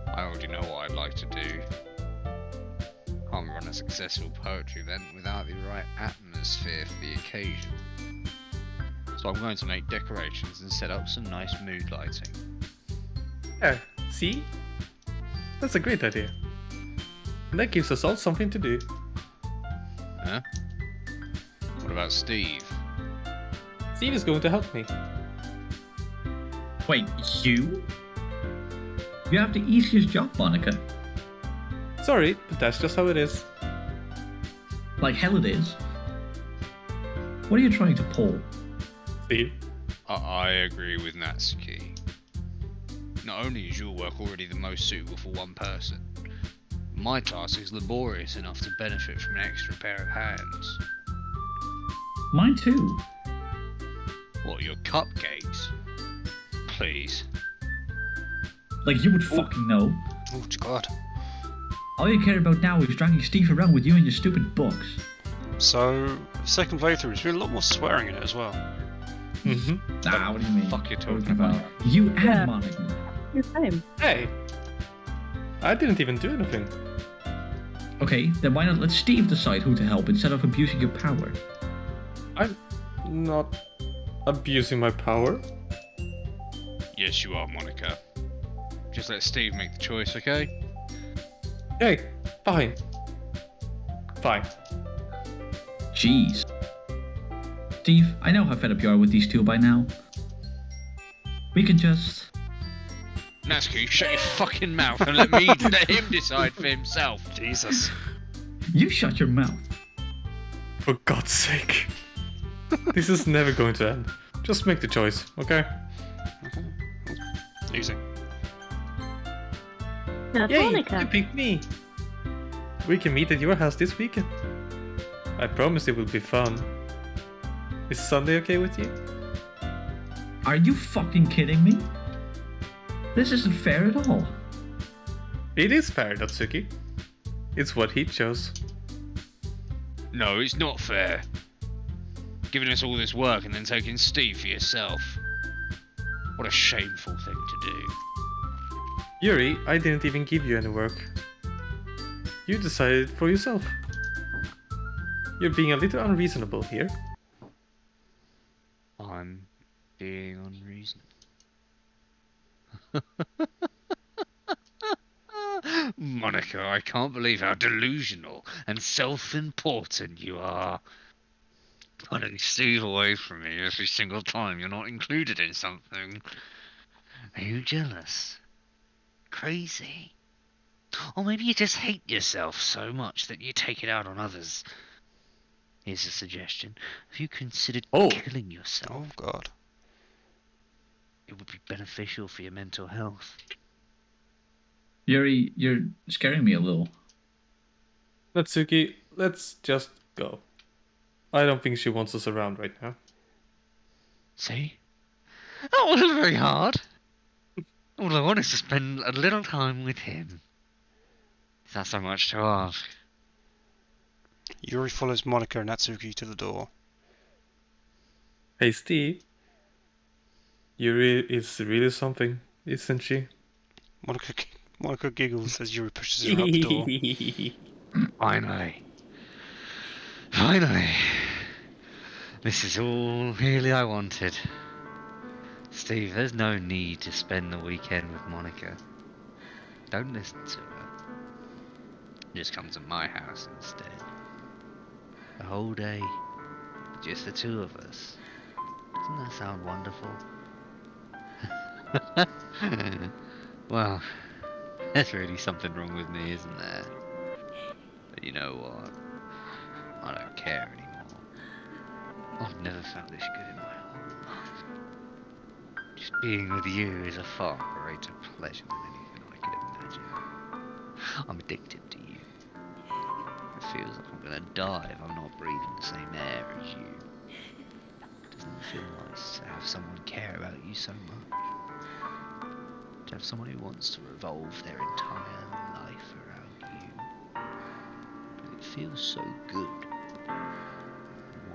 I already know what I'd like to do. Can't run a successful poetry event without the right atmosphere for the occasion. So I'm going to make decorations and set up some nice mood lighting. Yeah, see? That's a great idea. And that gives us all something to do. Huh? What about Steve? Steve is going to help me. Wait, you? You have the easiest job, Monica. Sorry, but that's just how it is. Like hell it is. What are you trying to pull? Steve? I agree with Natsuki. Not only is your work already the most suitable for one person, my task is laborious enough to benefit from an extra pair of hands. Mine too. What, your cupcakes? Please. Like you would fucking know. Oh god. All you care about now is dragging Steve around with you and your stupid books. So, second playthrough, there's been a lot more swearing in it as well. Ah, what do you mean? Fuck you're talking about? You and Monica. Your time. Hey! I didn't even do anything. Okay, then why not let Steve decide who to help instead of abusing your power? I'm not abusing my power. Yes, you are, Monica. Just let Steve make the choice, okay? Hey, fine. Fine. Jeez. Steve, I know how fed up you are with these two by now. We can just... Natsuki, shut your fucking mouth and let him decide for himself. Jesus. You shut your mouth. For God's sake. This is never going to end. Just make the choice, okay? Okay. Easy. Yay, Monica. you picked me. We can meet at your house this weekend. I promise it will be fun. Is Sunday okay with you? Are you fucking kidding me? This isn't fair at all. It is fair, Natsuki. It's what he chose. No, it's not fair. Giving us all this work and then taking Steve for yourself. What a shameful thing to do. Yuri, I didn't even give you any work. You decided for yourself. You're being a little unreasonable here. I'm being unreasonable. Monica, I can't believe how delusional and self-important you are. Putting Steve away from me every single time you're not included in something. Are you jealous? Crazy? Or maybe you just hate yourself so much that you take it out on others. Here's a suggestion. Have you considered killing yourself? Oh, God. It would be beneficial for your mental health. Yuri, you're scaring me a little. Natsuki, let's just go. I don't think she wants us around right now. See? That wasn't very hard. All I want is to spend a little time with him. Is that so much to ask? Yuri follows Monica and Natsuki to the door. Hey Steve. Yuri is really something, isn't she? Monica giggles as Yuri pushes her out the door. Finally. Finally. This is all really I wanted. Steve, there's no need to spend the weekend with Monica. Don't listen to her. Just come to my house instead. The whole day. Just the two of us. Doesn't that sound wonderful? Well, there's really something wrong with me, isn't there? But you know what? I don't care anymore. I've never felt this good in my whole life. Just being with you is a far greater pleasure than anything I could imagine. I'm addicted to you. It feels like I'm gonna die if I'm not breathing the same air as you. Doesn't it feel nice to have someone care about you so much? To have someone who wants to revolve their entire life around you. But it feels so good.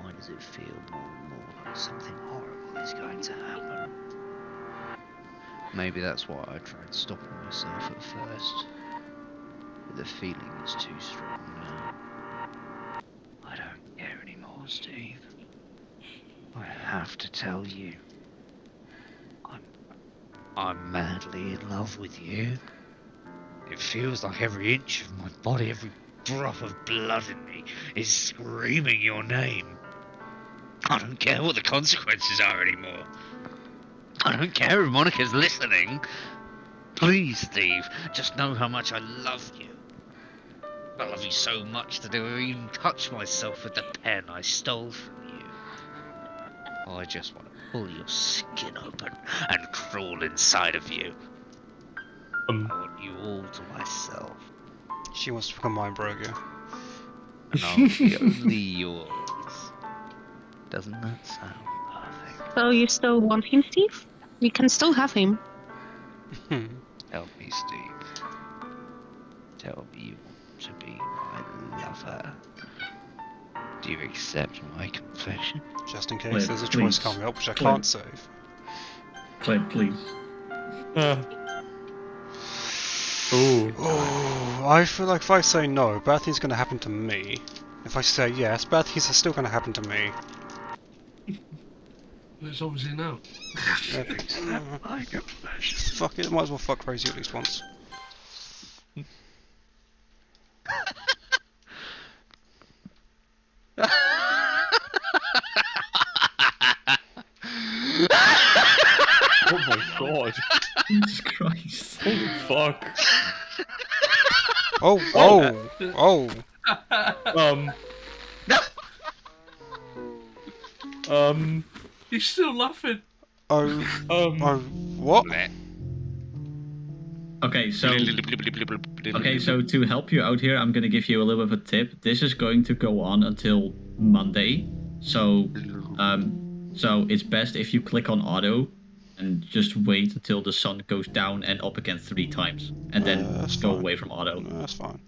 Why does it feel more and more like something horrible is going to happen? Maybe that's why I tried stopping myself at first. But the feeling is too strong now. I don't care anymore, Steve. I have to tell you. I'm madly in love with you. It feels like every inch of my body, every drop of blood in me is screaming your name. I don't care what the consequences are anymore. I don't care if Monica's listening. Please, Steve, just know how much I love you. I love you so much that I will even touch myself with the pen I stole from you. I just want to pull your skin open and crawl inside of you. I want you all to myself. She wants to become my broker. And I'll be only yours. Doesn't that sound perfect? So you still want him, Steve? You can still have him. Help me, Steve. Tell me you want to be my lover. Do you accept my confession? Just in case Clint, there's a choice please. coming up which I Clint. can't save. Clint, please. Oh, I feel like if I say no, bad things are going to happen to me. If I say yes, bad things are still going to happen to me. It's obviously no. Fuck it, might as well fuck crazy at least once. Oh my god. Jesus Christ. Holy fuck. Oh. He's still laughing. What? Okay, so to help you out here, I'm gonna give you a little bit of a tip. This is going to go on until Monday, so it's best if you click on auto and just wait until the sun goes down and up again 3 times, and then go away from auto. No, that's fine.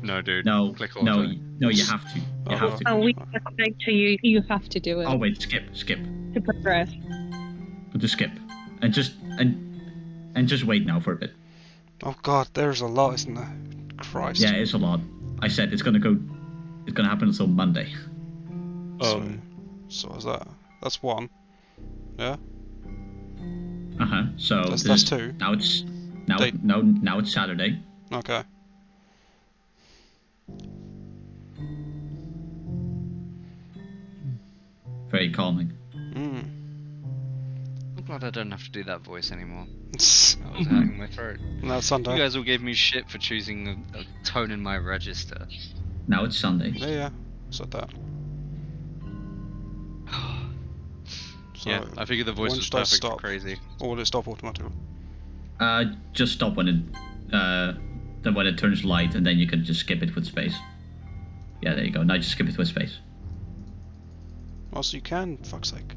No, dude. No, Click no, auto. no, you have to. You have to. Oh, we expect to you. You have to do it. Oh wait, skip. To progress. Just skip, and just wait now for a bit. Oh god, there's a lot, isn't there? Christ. Yeah, it's a lot. I said it's gonna happen until Monday. So is that? That's 1. Yeah. So that's 2. Now it's Saturday. Okay. Very calming. I'm glad I don't have to do that voice anymore. That was was hurting my throat. Now it's Sunday. You guys all gave me shit for choosing a tone in my register. Now it's Sunday. Yeah. Said that. So yeah, I figured the voice was perfect for crazy. Or will it stop automatically? Just stop when it turns light, and then you can just skip it with space. Yeah, there you go. Now just skip it with space. Oh, so you can, fuck's sake.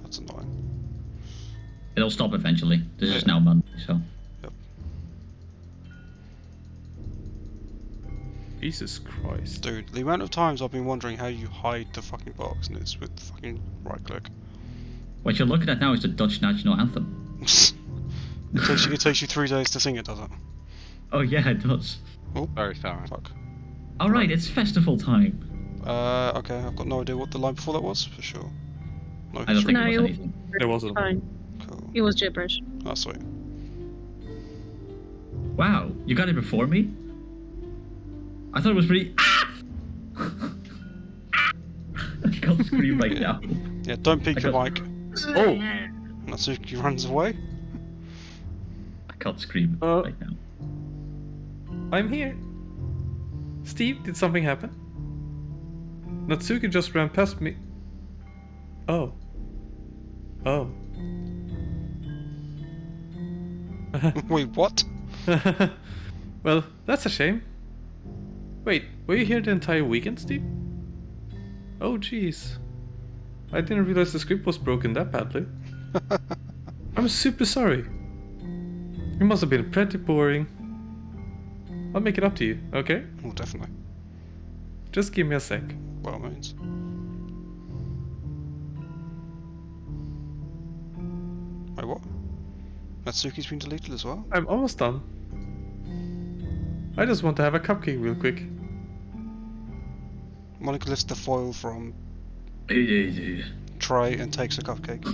That's annoying. It'll stop eventually. This is now Monday, so. Yep. Jesus Christ. Dude, the amount of times I've been wondering how you hide the fucking box, and it's with fucking right click. What you're looking at now is the Dutch national anthem. It takes you 3 days to sing it, does it? Oh yeah, it does. Oh, very thorough. Fuck. Alright, it's festival time. Okay, I've got no idea what the line before that was, for sure. No, I don't think it was anything. There wasn't. Fine. Cool. It was gibberish. That's sweet. Wow, you got it before me? I thought it was pretty. I can't scream right now. Yeah, don't peek your mic. Oh! Natsuki runs away. I can't scream right now. I'm here. Steve, did something happen? Natsuki just ran past me. Oh. Oh. Wait, what? Well, that's a shame. Wait, were you here the entire weekend, Steve? Oh, jeez. I didn't realize the script was broken that badly. I'm super sorry. It must have been pretty boring. I'll make it up to you, okay? Oh, definitely. Just give me a sec. By all means. Wait, what? Natsuki's been deleted as well? I'm almost done. I just want to have a cupcake real quick. Monica lifts the foil from tray and takes a cupcake.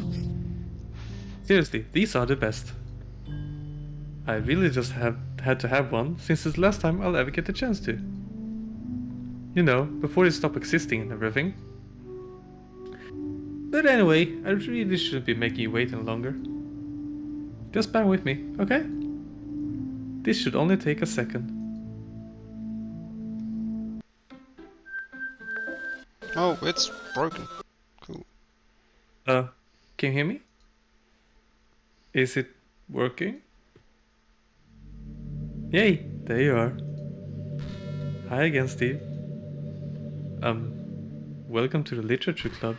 Seriously, these are the best. I really just had to have one since it's the last time I'll ever get the chance to. You know, before they stop existing and everything. But anyway, I really shouldn't be making you wait any longer. Just bear with me, okay? This should only take a second. Oh, it's broken. Cool. Can you hear me? Is it working? Yay, there you are. Hi again, Steve. Welcome to the Literature Club.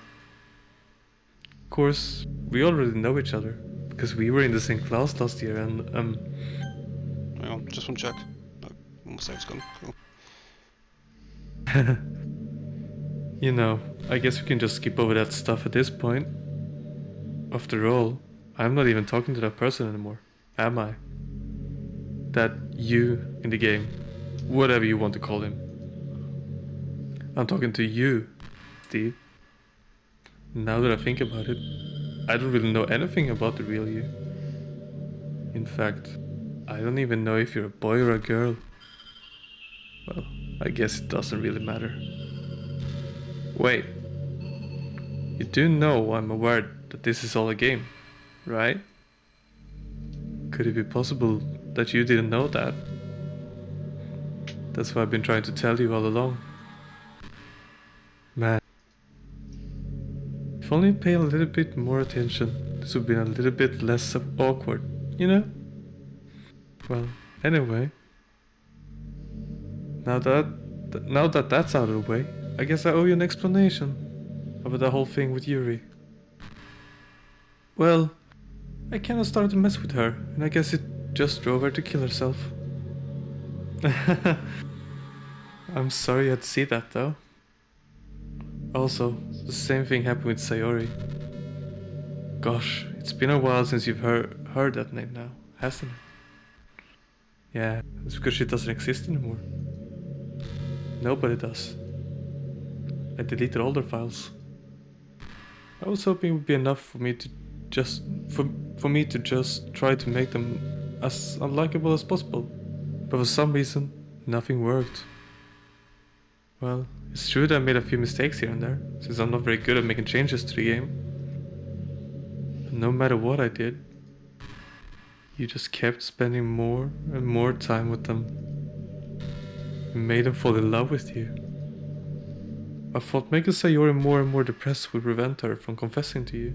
Of course, we already know each other, because we were in the same class last year and, Hang on, just one check. No, my save's gone. Cool. You know, I guess we can just skip over that stuff at this point. After all, I'm not even talking to that person anymore, am I? That you in the game, whatever you want to call him. I'm talking to you, Steve. Now that I think about it, I don't really know anything about the real you. In fact, I don't even know if you're a boy or a girl. Well, I guess it doesn't really matter. Wait. You do know I'm aware that this is all a game, right? Could it be possible that you didn't know that? That's what I've been trying to tell you all along. Man. If only you pay a little bit more attention, this would be a little bit less awkward, you know? Well, anyway. Now that that's out of the way, I guess I owe you an explanation about the whole thing with Yuri. Well, I kinda started to mess with her, and I guess it just drove her to kill herself. I'm sorry you had to see that though. Also, the same thing happened with Sayori. Gosh, it's been a while since you've heard that name now, hasn't it? Yeah, it's because she doesn't exist anymore. Nobody does. I deleted all their files. I was hoping it would be enough for me to just try to make them as unlikable as possible. But for some reason, nothing worked. Well, it's true that I made a few mistakes here and there, since I'm not very good at making changes to the game. But no matter what I did, you just kept spending more and more time with them. You made them fall in love with you. I thought making Sayori more and more depressed would prevent her from confessing to you.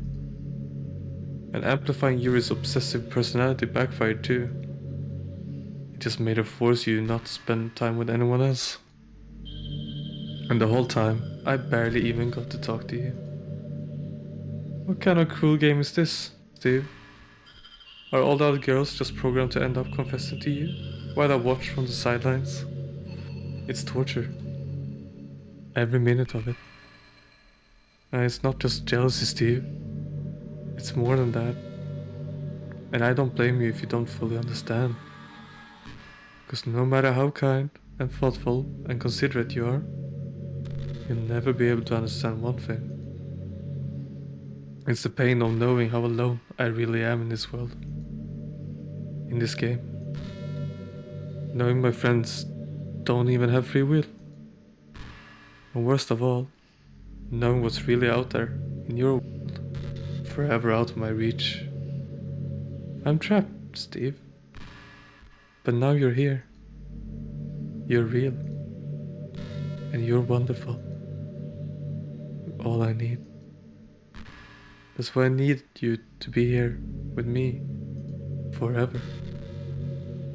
And amplifying Yuri's obsessive personality backfired too. It just made her force you not to spend time with anyone else. And the whole time, I barely even got to talk to you. What kind of cruel game is this, Steve? Are all the other girls just programmed to end up confessing to you, while I watch from the sidelines? It's torture. Every minute of it. And it's not just jealousy, Steve. It's more than that. And I don't blame you if you don't fully understand. Because no matter how kind and thoughtful and considerate you are, you'll never be able to understand one thing. It's the pain of knowing how alone I really am in this world. In this game. Knowing my friends don't even have free will. And worst of all, knowing what's really out there in your world, forever out of my reach. I'm trapped, Steve. But now you're here. You're real. And you're wonderful. All I need. That's why I need you to be here with me. Forever.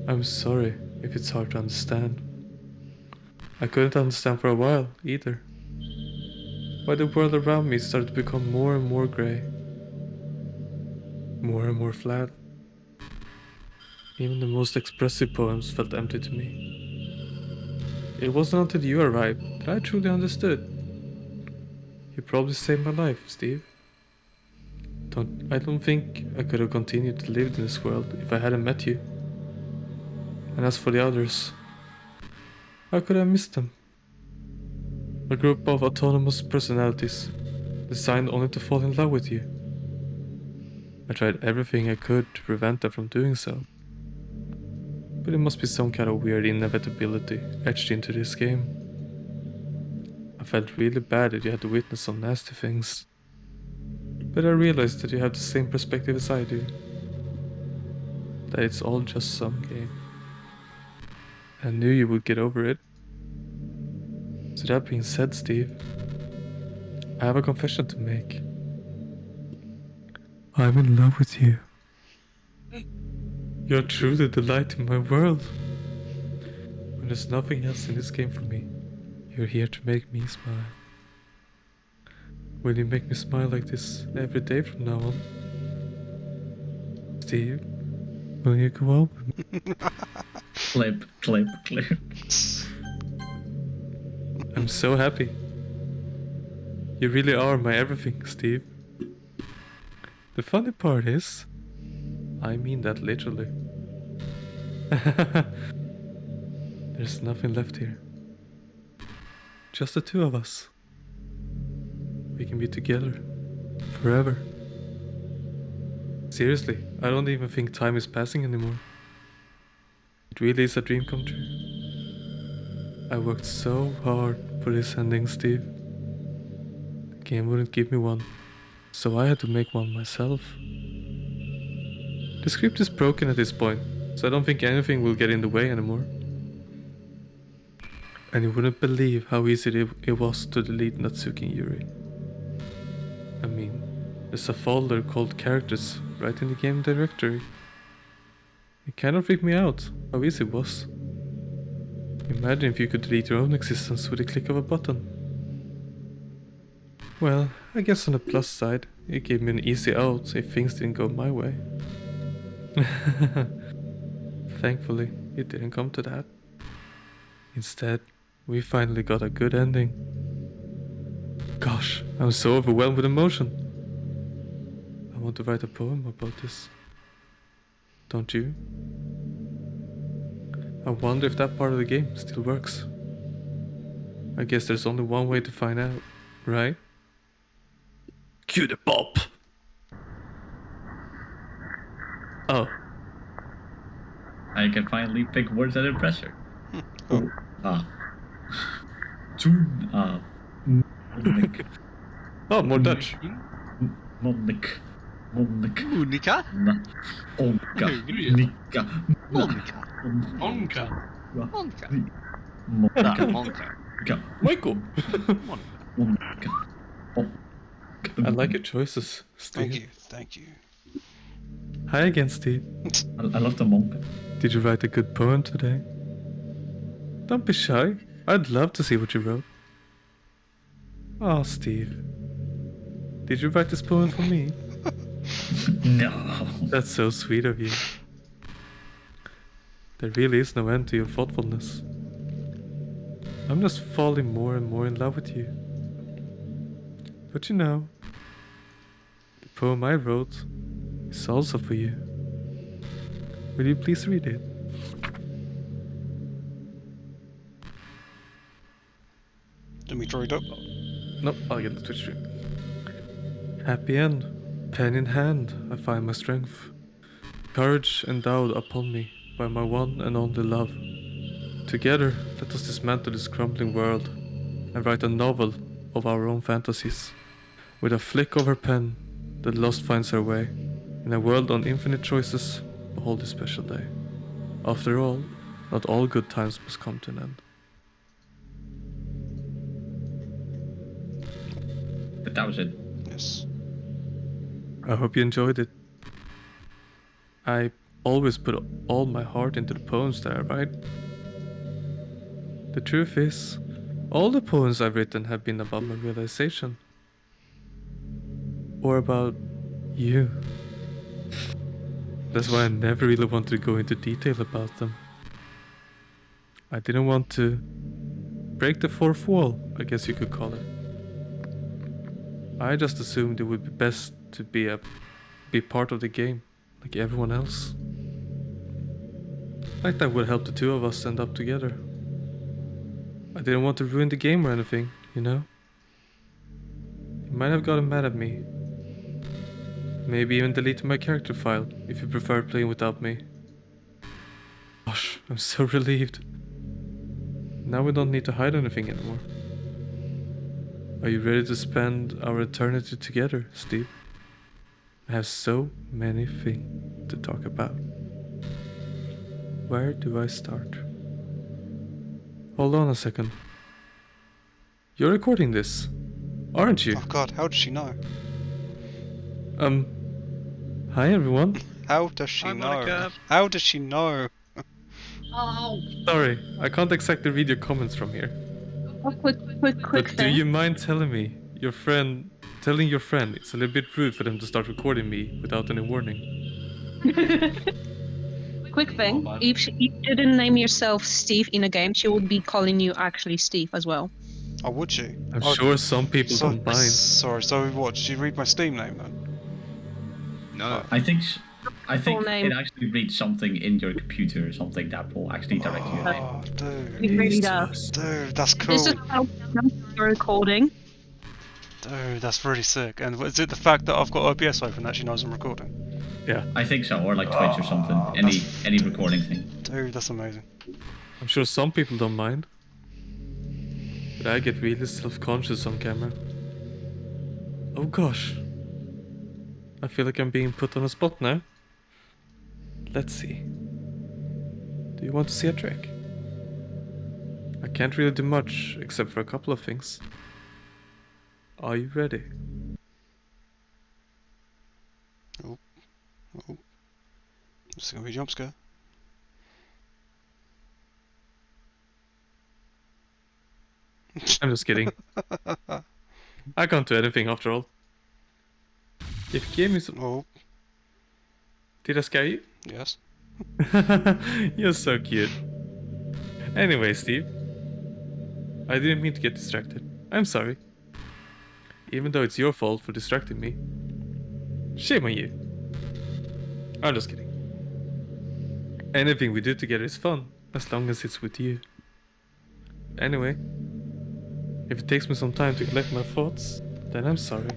I'm sorry if it's hard to understand. I couldn't understand for a while either. Why the world around me started to become more and more grey. More and more flat. Even the most expressive poems felt empty to me. It wasn't until you arrived that I truly understood. You probably saved my life, Steve. I don't think I could have continued to live in this world if I hadn't met you. And as for the others, how could I miss them? A group of autonomous personalities, designed only to fall in love with you. I tried everything I could to prevent them from doing so. But it must be some kind of weird inevitability etched into this game. I felt really bad that you had to witness some nasty things. But I realized that you have the same perspective as I do. That it's all just some game. I knew you would get over it. So that being said, Steve, I have a confession to make. I'm in love with you. You're truly the light in my world. When there's nothing else in this game for me, you're here to make me smile. Will you make me smile like this every day from now on? Steve, will you go out with me? Clip, clip, clip. I'm so happy. You really are my everything, Steve. The funny part is, I mean that literally. There's nothing left here. Just the two of us. We can be together. Forever. Seriously, I don't even think time is passing anymore. It really is a dream come true. I worked so hard for this ending, Steve. The game wouldn't give me one so I had to make one myself. The script is broken at this point, so I don't think anything will get in the way anymore. And you wouldn't believe how easy it was to delete Natsuki and Yuri. I mean, there's a folder called characters right in the game directory. It kind of freaked me out how easy it was. Imagine if you could delete your own existence with a click of a button. Well, I guess on the plus side, it gave me an easy out if things didn't go my way. Thankfully, it didn't come to that. Instead, we finally got a good ending. Gosh, I'm so overwhelmed with emotion. I want to write a poem about this. Don't you? I wonder if that part of the game still works. I guess there's only one way to find out, right? Cue the pop! Oh. I can finally pick words that impress her. Toen, monnik. Oh, more Dutch. Monnik. Monnik. Monica? Onka. Nika. Monica. Onka. Monica. Monka. Monica. Michael! Monka. I like your choices, Steve. Thank you. Hi again, Steve. I love the monk. Did you write a good poem today? Don't be shy. I'd love to see what you wrote. Oh, Steve. Did you write this poem for me? No. That's so sweet of you. There really is no end to your thoughtfulness. I'm just falling more and more in love with you. But you know, the poem I wrote is also for you. Will you please read it? Let me draw it up. Nope, I'll get the Twitch stream. Happy end. Pen in hand, I find my strength. Courage endowed upon me by my one and only love. Together, let us dismantle this crumbling world and write a novel of our own fantasies. With a flick of her pen, the lost finds her way. In a world on infinite choices, behold this special day. After all, not all good times must come to an end. But that was it. Yes. I hope you enjoyed it. I always put all my heart into the poems that I write. The truth is, all the poems I've written have been about my realization. Or about you. That's why I never really wanted to go into detail about them. I didn't want to break the fourth wall, I guess you could call it. I just assumed it would be best to be part of the game, like everyone else. Like that would help the two of us end up together. I didn't want to ruin the game or anything, you know? You might have gotten mad at me. Maybe even deleted my character file if you prefer playing without me. Gosh, I'm so relieved. Now we don't need to hide anything anymore. Are you ready to spend our eternity together, Steve? I have so many things to talk about. Where do I start? Hold on a second. You're recording this, aren't you? Oh god, how does she know? Hi everyone. How does she Hi, know? Monica. How does she know? Oh. Sorry, I can't exactly read your comments from here. A quick But do thing. you mind telling me, telling your friend it's a little bit rude for them to start recording me without any warning? Quick thing. If you didn't name yourself Steve in a game, she would be calling you actually Steve as well. Oh, would she? I'm sure some people so, don't mind. Sorry, so what? Did she read my Steam name then? No. I think Full name. it actually reads something in your computer or something that will actually direct you. Oh, dude. It really does. Dude, that's cool. This is how you're recording. Dude, that's really sick. And is it the fact that I've got OBS open that she knows I'm recording? Yeah. I think so, or like Twitch or something. Any recording thing. Dude, that's amazing. I'm sure some people don't mind. But I get really self-conscious on camera. Oh gosh. I feel like I'm being put on a spot now. Let's see. Do you want to see a trick? I can't really do much except for a couple of things. Are you ready? Oh. This is gonna be a jump scare. I'm just kidding. I can't do anything after all. If you gave me some... Oh, Did I scare you? yes. You're so cute. Anyway, Steve. I didn't mean to get distracted. I'm sorry. Even though it's your fault for distracting me. Shame on you. I'm just kidding. Anything we do together is fun, as long as it's with you. Anyway, if it takes me some time to collect my thoughts, then I'm sorry.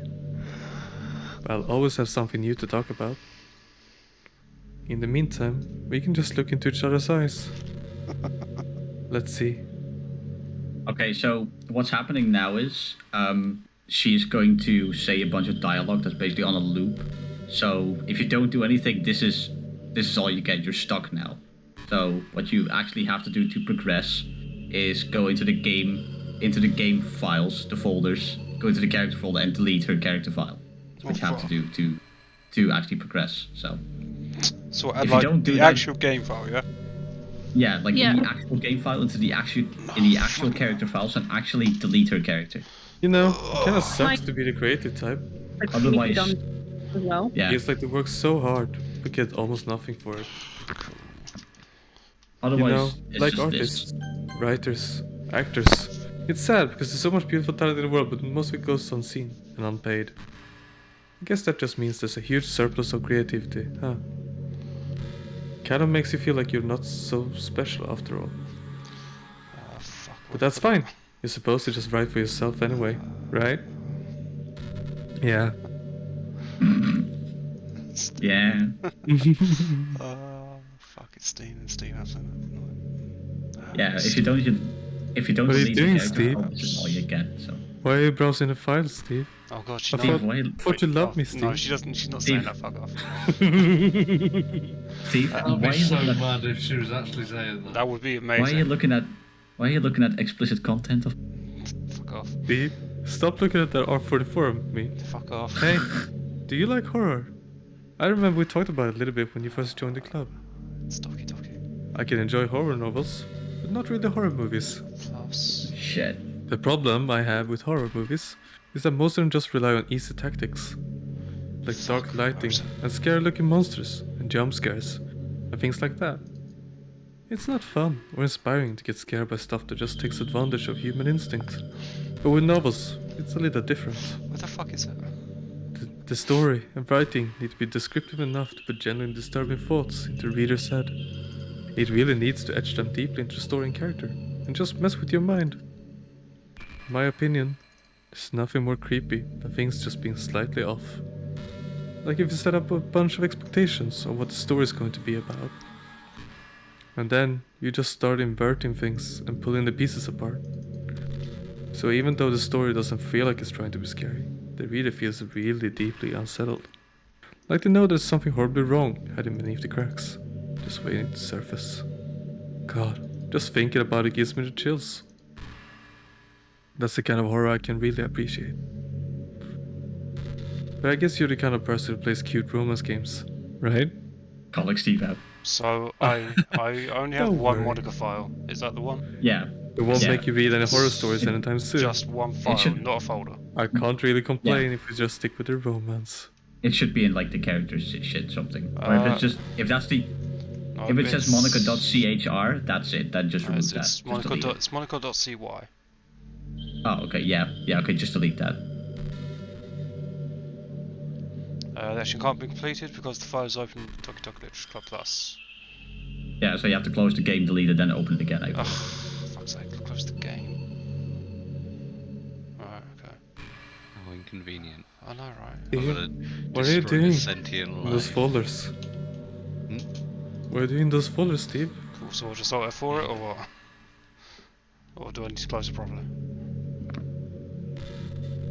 But I'll always have something new to talk about. In the meantime, we can just look into each other's eyes. Let's see. Okay, so what's happening now is she's going to say a bunch of dialogue that's basically on a loop. So if you don't do anything, this is all you get. You're stuck now. So what you actually have to do to progress is go into the game files, the folders, go into the character folder and delete her character file. That's what you have to do to actually progress. So add if like you don't do the that, actual game file, yeah? Yeah, like in the actual game file into the actual character files and actually delete her character. You know, it kinda sucks to be the creative type. Otherwise, as well. yeah. It's like they work so hard, but get almost nothing for it. Otherwise, You know, it's like just artists, writers, actors. It's sad because there's so much beautiful talent in the world, but most of it goes unseen and unpaid. I guess that just means there's a huge surplus of creativity, huh? Kind of makes you feel like you're not so special after all. But that's fine. You're supposed to just write for yourself anyway, right? Yeah. Yeah. Fuck, it's Steam and Steam has it. Yeah, if you don't What are you delete doing, the character Steve? file, this is all you get. So. Why are you browsing the files, Steve? Oh god, I she's thought, not. thought you loved me, Steve. No, she doesn't. She's not saying that. Fuck off. Steve, I'd why be are you so looking at, mad if she was actually saying that. That would be amazing. why are you looking at explicit content of? Fuck off. Steve, stop looking at that R44 of me. Fuck off. Hey, do you like horror? I remember we talked about it a little bit when you first joined the club. It's Doki. I can enjoy horror novels, but not really horror movies. Plus. Shit. The problem I have with horror movies is that most of them just rely on easy tactics. Like dark lighting and scary looking monsters and jump scares and things like that. It's not fun or inspiring to get scared by stuff that just takes advantage of human instinct. But with novels, it's a little different. What the fuck is it? The story and writing need to be descriptive enough to put genuine disturbing thoughts into the reader's head. It really needs to etch them deeply into the story and character, and just mess with your mind. In my opinion, there's nothing more creepy than things just being slightly off. Like if you set up a bunch of expectations of what the story is going to be about. And then you just start inverting things and pulling the pieces apart. So even though the story doesn't feel like it's trying to be scary, the reader feels really deeply unsettled. Like they know there's something horribly wrong hiding beneath the cracks, just waiting to surface. God, just thinking about it gives me the chills. That's the kind of horror I can really appreciate. But I guess you're the kind of person who plays cute romance games, right? Call Steve out. So I only have Don't one worry. Monica file. Is that the one? Yeah. It won't Yeah. make you read any horror stories anytime soon. Just one file, should- not a folder. I can't really complain if you just stick with the romance. It should be in like the characters shit something. Or if it's just if that's the No, if it says it's- monica.chr, that's it. Then just no, remove it's, that. it's Just Monica. delete it. It's Monica.cy. Oh, okay, yeah, okay, just delete that. The action can't be completed because the file is open in Doki Literature Club Plus. Yeah, so you have to close the game, delete it, then open it again. Ugh, fuck's sake, close the game. Right, okay. How inconvenient. I know, right? What are you doing Sentient in those life. folders? Hmm? What are you doing in those folders, Steve? Cool, so I'll just sort F4 it, or what? Or do I need to close it properly?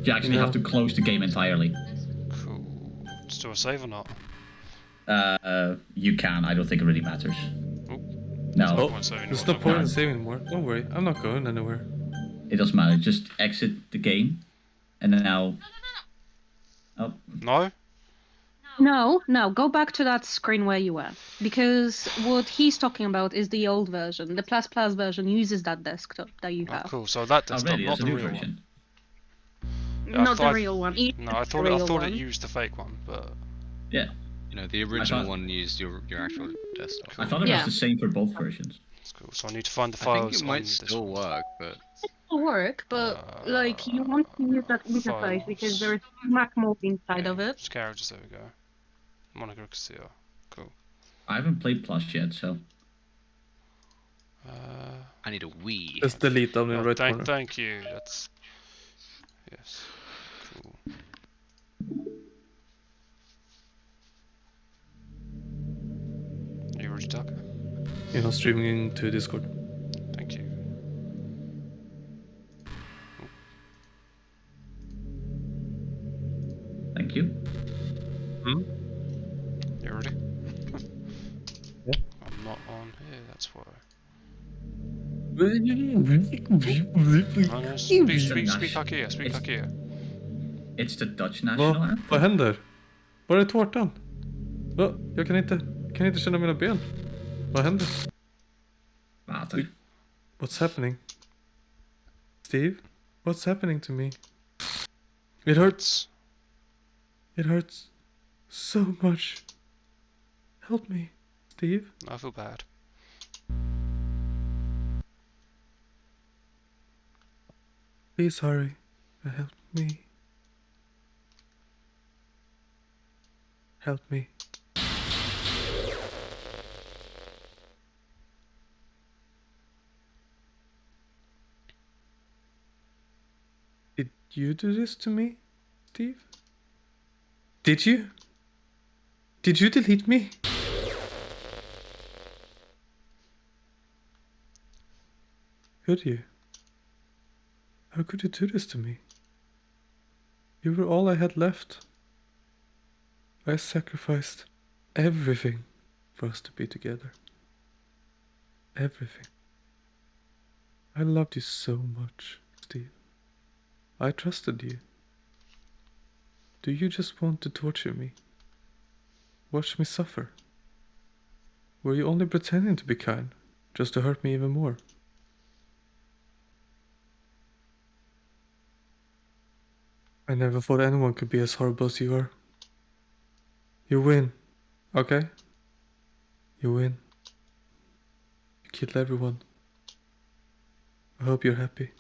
You actually have to close the game entirely. Cool. Still a save or not? You can. I don't think it really matters. Oh. No, Oh, Point saving there's or no point in no. saving anymore. Don't worry, I'm not going anywhere. It doesn't matter. Just exit the game, and then now. Oh, No? No, go back to that screen where you were. Because what he's talking about is the old version. The plus plus version uses that desktop that you Oh, have. cool. So that oh desktop, really? not There's a the new real version. one. Yeah, Not the real one. No, I The thought real it one. used the fake one, but Yeah, You know, the original thought- one used your actual desktop. I thought it Yeah. was the same for both versions. it's cool. So I need to find the I think files it on might this still one. work, but It'll work, but like you want to use that interface because there is Mac mode inside of it. Carriages, there we go. Monica Castillo. Cool. I haven't played Plus yet, so. I need a Wii. Just delete down in the right corner. Thank you. That's yes. Cool. Are you ready, Doc? You know, streaming to Discord. Thank you. Thank you. You ready? Yeah. I'm not on here. That's why. Oh, no, speak Ikea. Speak Ikea. It's the Dutch national anthem. Vad händer? Var är tårtan? Jag kan inte känna mina ben. Vad händer? Water. What's happening? Steve? What's happening to me? It hurts. It hurts so much. Help me, Steve. I feel bad. Please hurry. Help me. Help me. Did you do this to me, Steve? Did you? Did you delete me? Could you? How could you do this to me? You were all I had left. I sacrificed everything for us to be together. Everything. I loved you so much, Steve. I trusted you. Do you just want to torture me? Watch me suffer? Were you only pretending to be kind, just to hurt me even more? I never thought anyone could be as horrible as you are. You win, okay? You win. You killed everyone. I hope you're happy.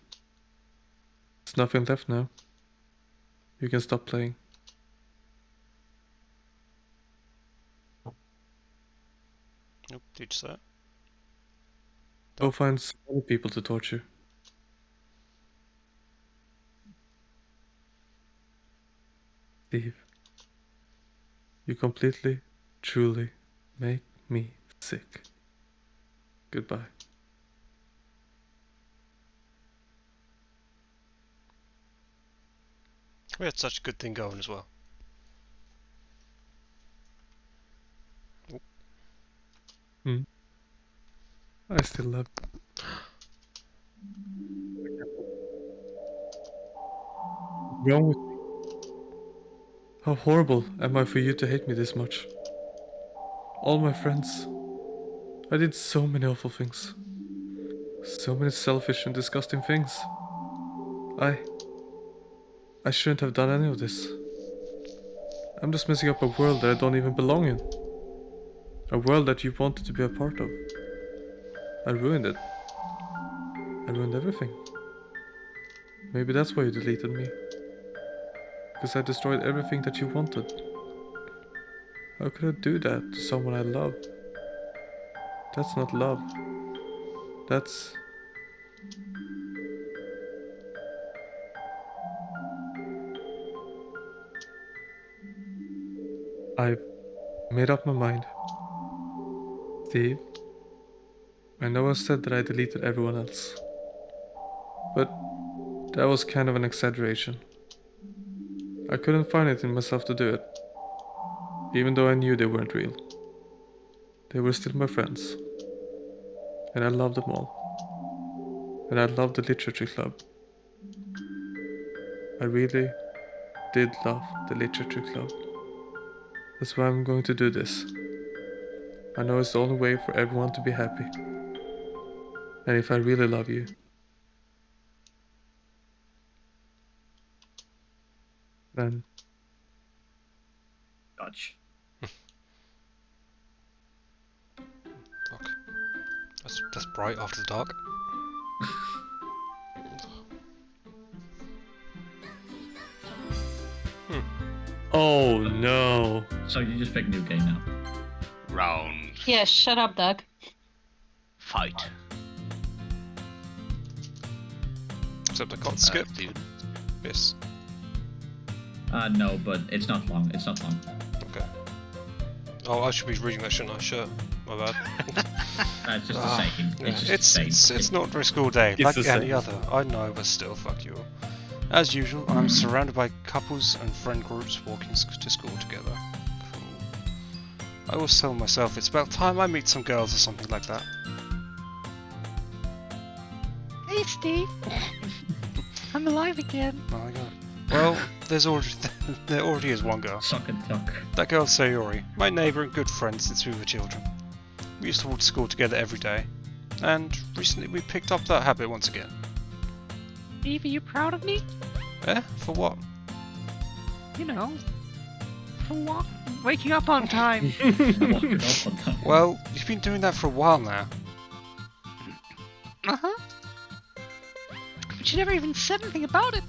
There's nothing left now. You can stop playing. Nope, teach that. Go find some other people to torture. Steve, you completely, truly make me sick. Goodbye. We had such a good thing going as well. I still love you. What's wrong with me? How horrible am I for you to hate me this much? All my friends. I did so many awful things. So many selfish and disgusting things. I shouldn't have done any of this. I'm just messing up a world that I don't even belong in. A world that you wanted to be a part of. I ruined it. I ruined everything. Maybe that's why you deleted me. Because I destroyed everything that you wanted. How could I do that to someone I love? That's not love. That's... I've made up my mind. Steve, I know I said that I deleted everyone else. But that was kind of an exaggeration. I couldn't find it in myself to do it. Even though I knew they weren't real. They were still my friends. And I loved them all. And I loved the literature club. I really did love the literature club. That's why I'm going to do this. I know it's the only way for everyone to be happy. And if I really love you, then Dodge. Fuck. That's bright after the dark. oh no. So you just pick a new game now. Round Yeah, shut up, Doug. fight. Except I can't skip. Yes. No, but it's not long. It's not long. Okay. Oh, I should be reading that, shouldn't I? Sure. My bad. It's just a saying. Yeah, It's just a saying. it's not a very school day, It's like a any saying. other. I know, but still, fuck you all. As usual, I'm surrounded by couples and friend groups walking to school together. Cool. I always tell myself it's about time I meet some girls or something like that. Hey, Steve. I'm alive again. Oh my god. Well, there already is one girl. Suck and tuck. That girl Sayori, my neighbour and good friend since we were children. We used to walk to school together every day, and recently we picked up that habit once again. Steve, are you proud of me? Eh? For what? You know, for waking up on time. Walking up on time. Well, you've been doing that for a while now. Uh-huh. But you never even said anything about it.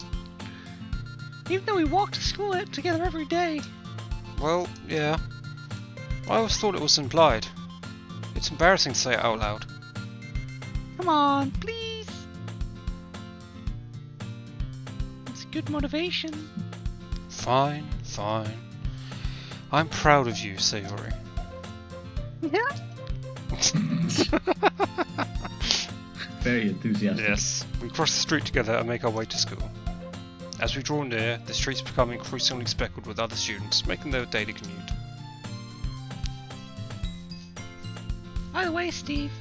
Even though we walk to school together every day. Well, yeah. I always thought it was implied. It's embarrassing to say it out loud. Come on, please. It's good motivation. Fine, fine. I'm proud of you, Sayori. Yeah? Very enthusiastic. Yes. We cross the street together and make our way to school. As we draw near, the streets become increasingly speckled with other students making their daily commute. By the way, Steve,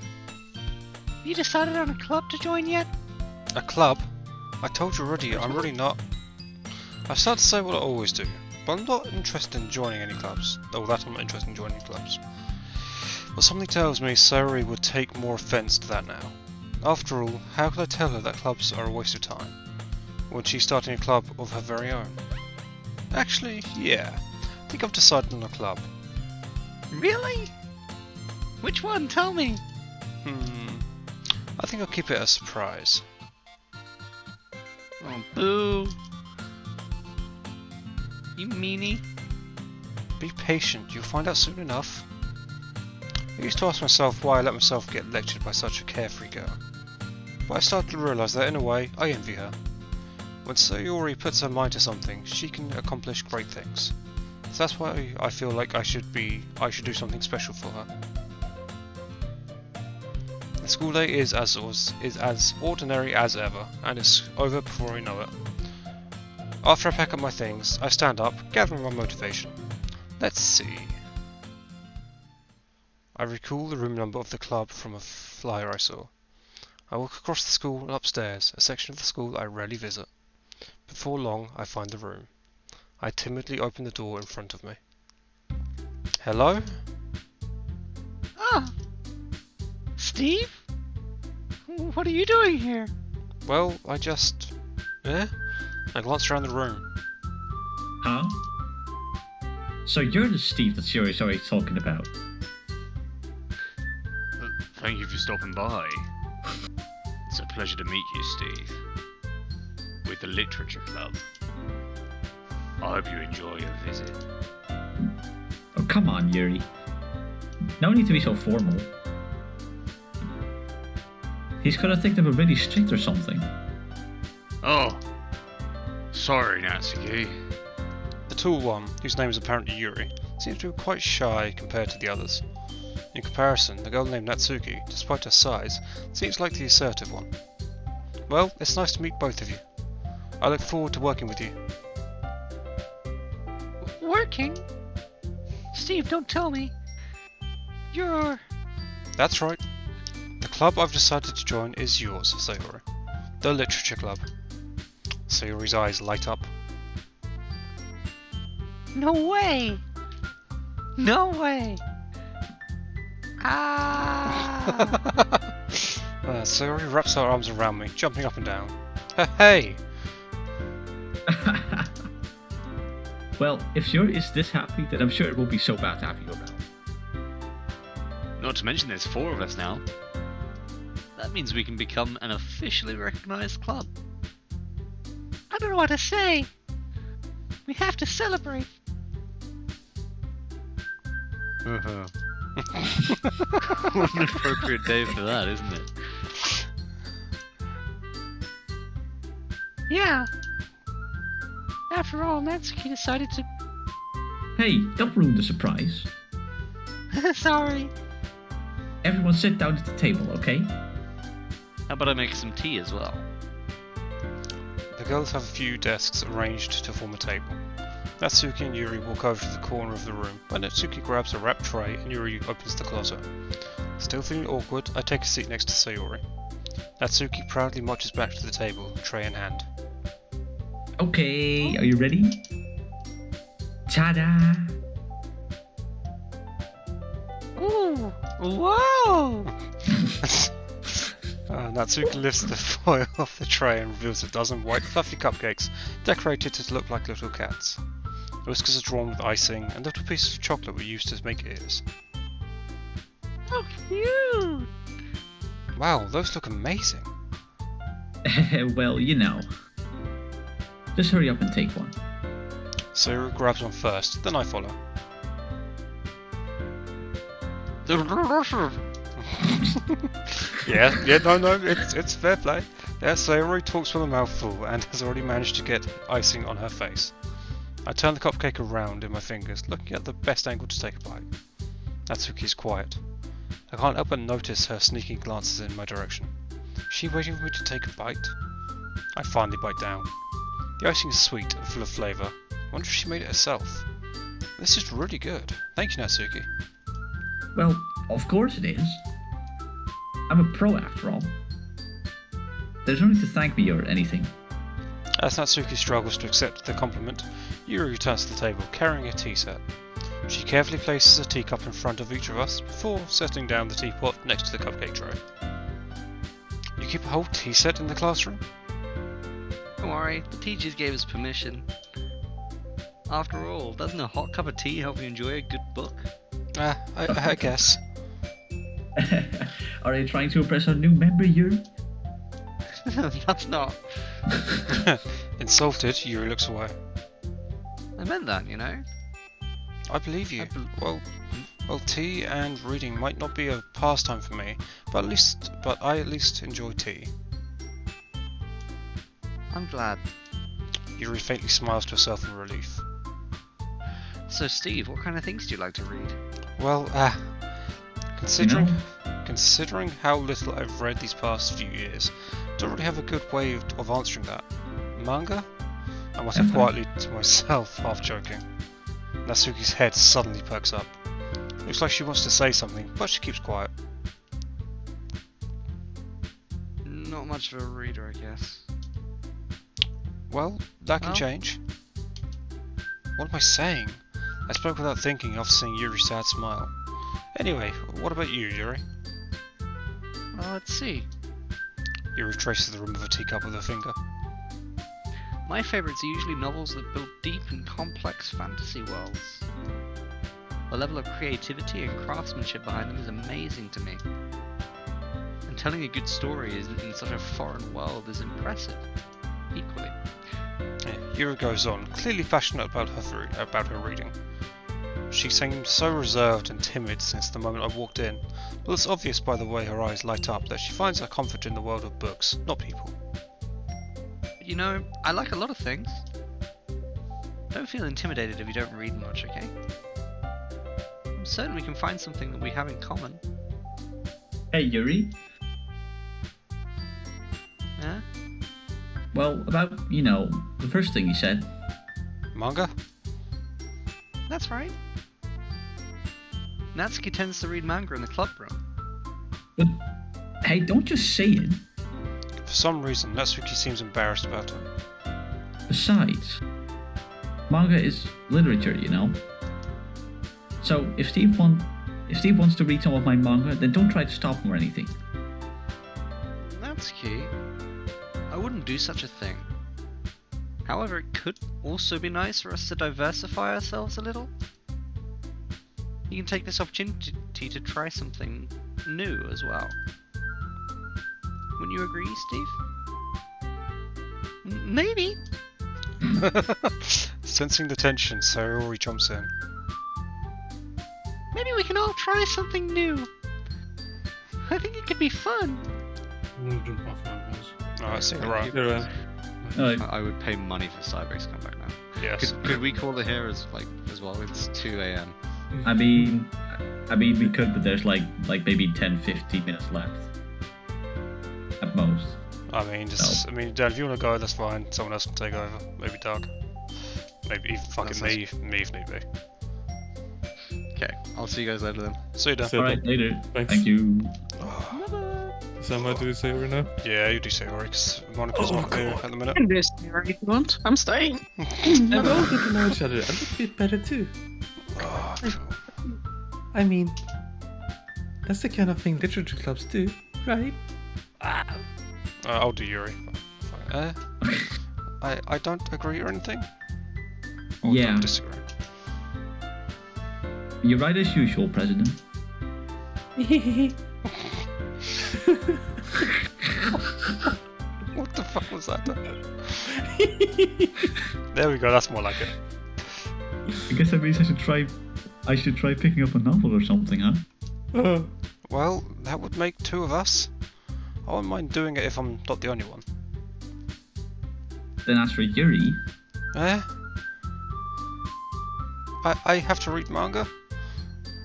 have you decided on a club to join yet? A club? I told you already, I'm really not. I started to say what I always do, but I'm not interested in joining any clubs. Oh, that I'm not interested in joining clubs. But something tells me Sayori would take more offence to that now. After all, how could I tell her that clubs are a waste of time, when she's starting a club of her very own? Actually, yeah, I think I've decided on a club. Really? Which one? Tell me. I think I'll keep it a surprise. Oh, boo. You meanie. Be patient, you'll find out soon enough. I used to ask myself why I let myself get lectured by such a carefree girl, but I started to realise that in a way, I envy her. When Sayori puts her mind to something, she can accomplish great things. So that's why I feel like I should do something special for her. The school day is as ordinary as ever, and it's over before I know it. After I pack up my things, I stand up, gathering my motivation. Let's see. I recall the room number of the club from a flyer I saw. I walk across the school and upstairs, a section of the school I rarely visit. Before long, I find the room. I timidly open the door in front of me. Hello? Ah! Steve? What are you doing here? Well, I just... I glanced around the room. Huh? So you're the Steve that Sayori's always talking about? Thank you for stopping by. It's a pleasure to meet you, Steve. With the Literature Club. I hope you enjoy your visit. Oh, come on, Yuri. No need to be so formal. He's gonna think that we're really strict or something. Oh, sorry, Natsuki. The tall one, whose name is apparently Yuri, seems to be quite shy compared to the others. In comparison, the girl named Natsuki, despite her size, seems like the assertive one. Well, it's nice to meet both of you. I look forward to working with you. Working? Steve, don't tell me. You're... That's right. The club I've decided to join is yours, Sayori. The Literature Club. Sayori's eyes light up. No way! No way! Ah! Sayori wraps her arms around me, jumping up and down. Hey! Well, if Yuri is this happy, then I'm sure it will be so bad to have you around. Not to mention there's 4 of us now. That means we can become an officially recognized club. I don't know what to say. We have to celebrate. What an appropriate day for that, isn't it? Yeah. After all, Natsuki decided to... Hey, don't ruin the surprise. Sorry. Everyone sit down at the table, okay? How about I make some tea as well? The girls have a few desks arranged to form a table. Natsuki and Yuri walk over to the corner of the room, but Natsuki grabs a wrapped tray and Yuri opens the closet. Still feeling awkward, I take a seat next to Sayori. Natsuki proudly marches back to the table, tray in hand. Okay, are you ready? Ta-da! Ooh! Whoa! Natsuki lifts the foil off the tray and reveals a dozen white fluffy cupcakes decorated to look like little cats. The whiskers are drawn with icing and little pieces of chocolate were used to make ears. Oh, cute! Wow, those look amazing. Well, you know. Just hurry up and take one. Sayori grabs one first, then I follow. No, it's fair play. Yeah, Sayori talks with a mouthful and has already managed to get icing on her face. I turn the cupcake around in my fingers, looking at the best angle to take a bite. Natsuki's quiet. I can't help but notice her sneaking glances in my direction. Is she waiting for me to take a bite? I finally bite down. The icing is sweet and full of flavour. I wonder if she made it herself. This is really good. Thank you, Natsuki. Well, of course it is. I'm a pro after all. There's no need to thank me or anything. As Natsuki struggles to accept the compliment, Yuri returns to the table carrying a tea set. She carefully places a teacup in front of each of us before setting down the teapot next to the cupcake tray. You keep a whole tea set in the classroom? Don't worry, the teachers gave us permission. After all, doesn't a hot cup of tea help you enjoy a good book? I guess. Are you trying to impress our new member, Yuri? That's not. Insulted, Yuri looks away. I meant that, you know. I believe you. Well, tea and reading might not be a pastime for me, but I at least enjoy tea. I'm glad. Yuri faintly smiles to herself in relief. So, Steve, what kind of things do you like to read? Well, considering how little I've read these past few years, I don't really have a good way of answering that. Manga? I mutter quietly to myself, half joking. Natsuki's head suddenly perks up. Looks like she wants to say something, but she keeps quiet. Not much of a reader, I guess. Well, that can change. What am I saying? I spoke without thinking after seeing Yuri's sad smile. Anyway, what about you, Yuri? Let's see. Yuri traces the rim of a teacup with her finger. My favourites are usually novels that build deep and complex fantasy worlds. The level of creativity and craftsmanship behind them is amazing to me. And telling a good story in such a foreign world is impressive, equally. Yuri goes on, clearly passionate about her reading. She seemed so reserved and timid since the moment I walked in, but it's obvious by the way her eyes light up that she finds her comfort in the world of books, not people. You know, I like a lot of things. Don't feel intimidated if you don't read much, okay? I'm certain we can find something that we have in common. Hey, Yuri. Huh? Well, about, you know, the first thing you said. Manga? That's right. Natsuki tends to read manga in the club room. But hey, don't just say it. For some reason, Natsuki seems embarrassed about it. Besides, manga is literature, you know. So if Steve wants to read some of my manga, then don't try to stop him or anything. Natsuki, I wouldn't do such a thing. However, it could also be nice for us to diversify ourselves a little. You can take this opportunity to try something new as well. Wouldn't you agree, Steve? Maybe. Sensing the tension, Sayori jumps in. Maybe we can all try something new. I think it could be fun. I'm gonna jump off now, guys. Alright, see you right. I would pay money for Cybex to come back now. Yes. Could we call it here as well? It's 2 a.m. I mean, we could, but there's like maybe 10-15 minutes left. At most. I mean, Dan, if you want to go, that's fine. Someone else can take over. Maybe Doug. Maybe even fucking me if need be. Okay, I'll see you guys later then. See you, Dan. Alright, later. Thanks. Thank you. Sam, I do Sayori now? Yeah, you do Sayori, because Monica's not here at the minute. I can do Sayori if you want. I'm staying. And we all get to know each other a little bit better too. Oh, cool. I mean, that's the kind of thing literature clubs do, right? I'll do Yuri. I don't agree or anything. Or Yeah. don't disagree. You're right as usual, President. What the fuck was that? There we go. That's more like it. I guess that means I should try picking up a novel or something, huh? Well, that would make 2 of us. I wouldn't mind doing it if I'm not the only one. Then as for Yuri, I have to read manga?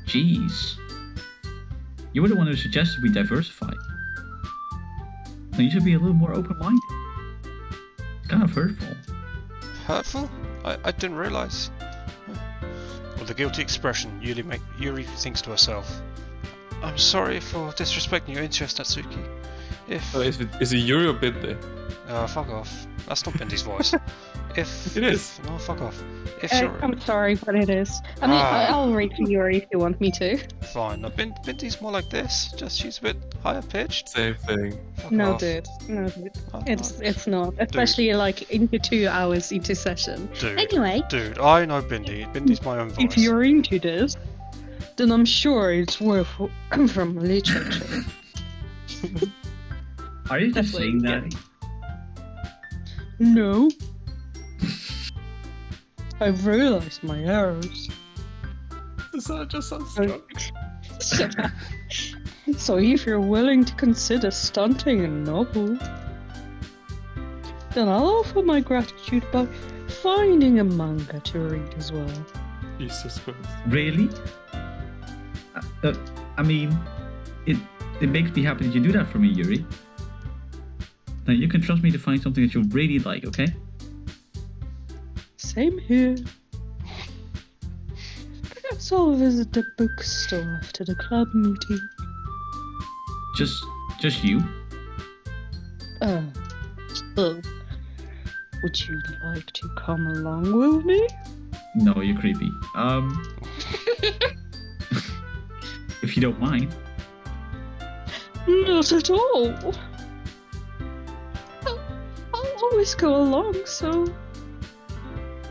jeez. You were the one who suggested we diversify. Now you should be a little more open-minded. It's kind of hurtful. Hurtful? I didn't realise. With a guilty expression, Yuri thinks to herself, I'm sorry for disrespecting your interest, Natsuki. If... Is it Yuri or Binde? fuck off. That's not Bendy's voice. If... It is. No, fuck off. If you're... I'm sorry, but it is. I mean, I'll read for Yuri if you want me to. Fine. No, Bendy's more like this. Just she's a bit higher pitched. Same thing. Fuck No, off. dude. No, dude. Oh, It's not. Especially like into 2 hours into session. Dude. Anyway, Dude, I know Bendy. Bendy's my own voice. if you're into this, then I'm sure it's worth from literature. Are you just saying that? No. I've realized my errors. That just sounds drunk. So if you're willing to consider stunting a novel, then I'll offer my gratitude by finding a manga to read as well. Jesus Christ. Really? I mean, it makes me happy that you do that for me, Yuri. Now you can trust me to find something that you really like, okay? Same here. Perhaps I'll visit the bookstore after the club meeting. Just you? Oh. Would you like to come along with me? No, you're creepy. If you don't mind. Not at all. I'll always go along, so...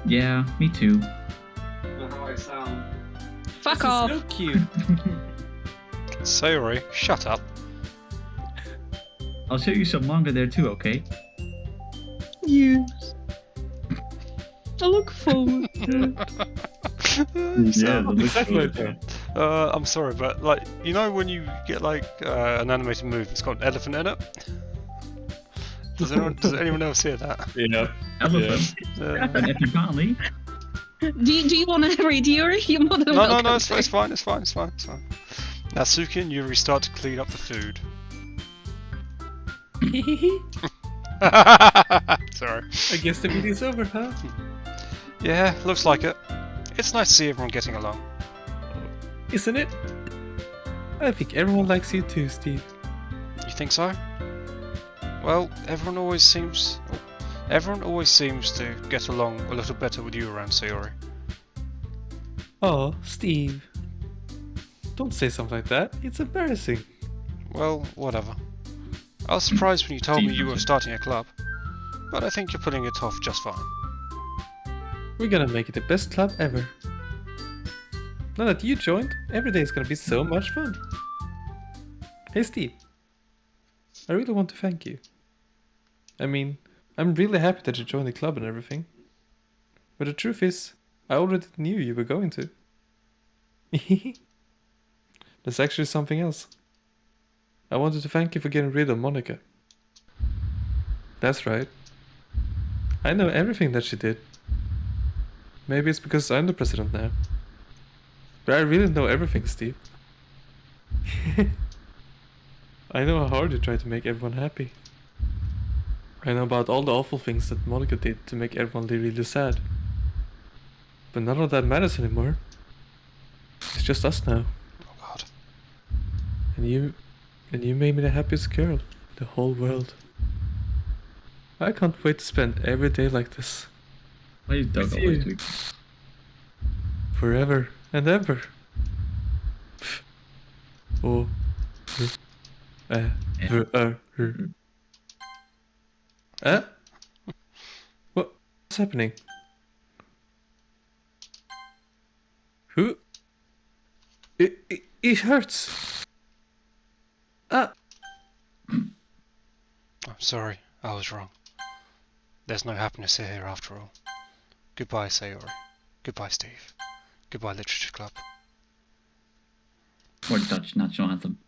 Yeah, me too. How I sound. Fuck off. So cute. Sayori, shut up. I'll show you some manga there too, okay? Yes. I look forward to it. Yeah, I'm sorry, but like, you know when you get like an animated movie, it's got an elephant in it? Does anyone else hear that? Yeah. elephant. And if you can't leave, Do you want to read Yuri? You're more than welcome. No, it's fine. Natsuki and Yuri start to clean up the food. Sorry. I guess the meeting's over, huh? Yeah, looks like it. It's nice to see everyone getting along. Isn't it? I think everyone likes you too, Steve. You think so? Well, everyone always seems to get along a little better with you around Sayori. Oh, Steve. Don't say something like that. It's embarrassing. Well, whatever. I was surprised when you told me you were starting a club, but I think you're pulling it off just fine. We're gonna make it the best club ever. Now that you joined, every day is gonna be so much fun. Hey Steve, I really want to thank you. I mean, I'm really happy that you joined the club and everything. But the truth is, I already knew you were going to. There's actually something else. I wanted to thank you for getting rid of Monica. That's right. I know everything that she did. Maybe it's because I'm the president now. But I really know everything, Steve. I know how hard you try to make everyone happy. I know about all the awful things that Monica did to make everyone really sad. But none of that matters anymore. It's just us now. Oh God. And you made me the happiest girl in the whole world. I can't wait to spend every day like this. Why is Doug With always you. doing? Forever and ever. Oh. What's happening? Who? It hurts. Ah. I'm sorry, I was wrong. There's no happiness here after all. Goodbye, Sayori. Goodbye, Steve. Goodbye, Literature Club. Or Dutch national anthem.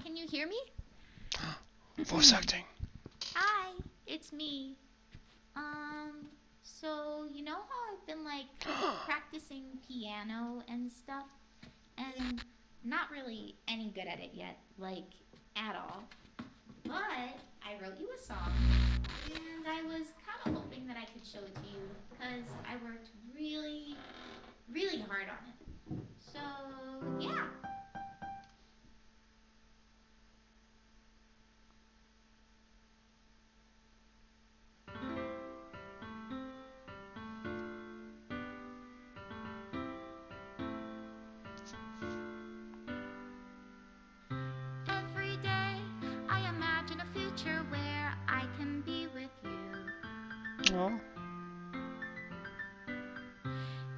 Can you hear me? Voice acting. Hi, it's me. So you know how I've been like practicing piano and stuff, and not really any good at it yet, like at all. But I wrote you a song, and I was kind of hoping that I could show it to you, because I worked really, really hard on it. So yeah. Every day I imagine a future where I can be with you. Oh.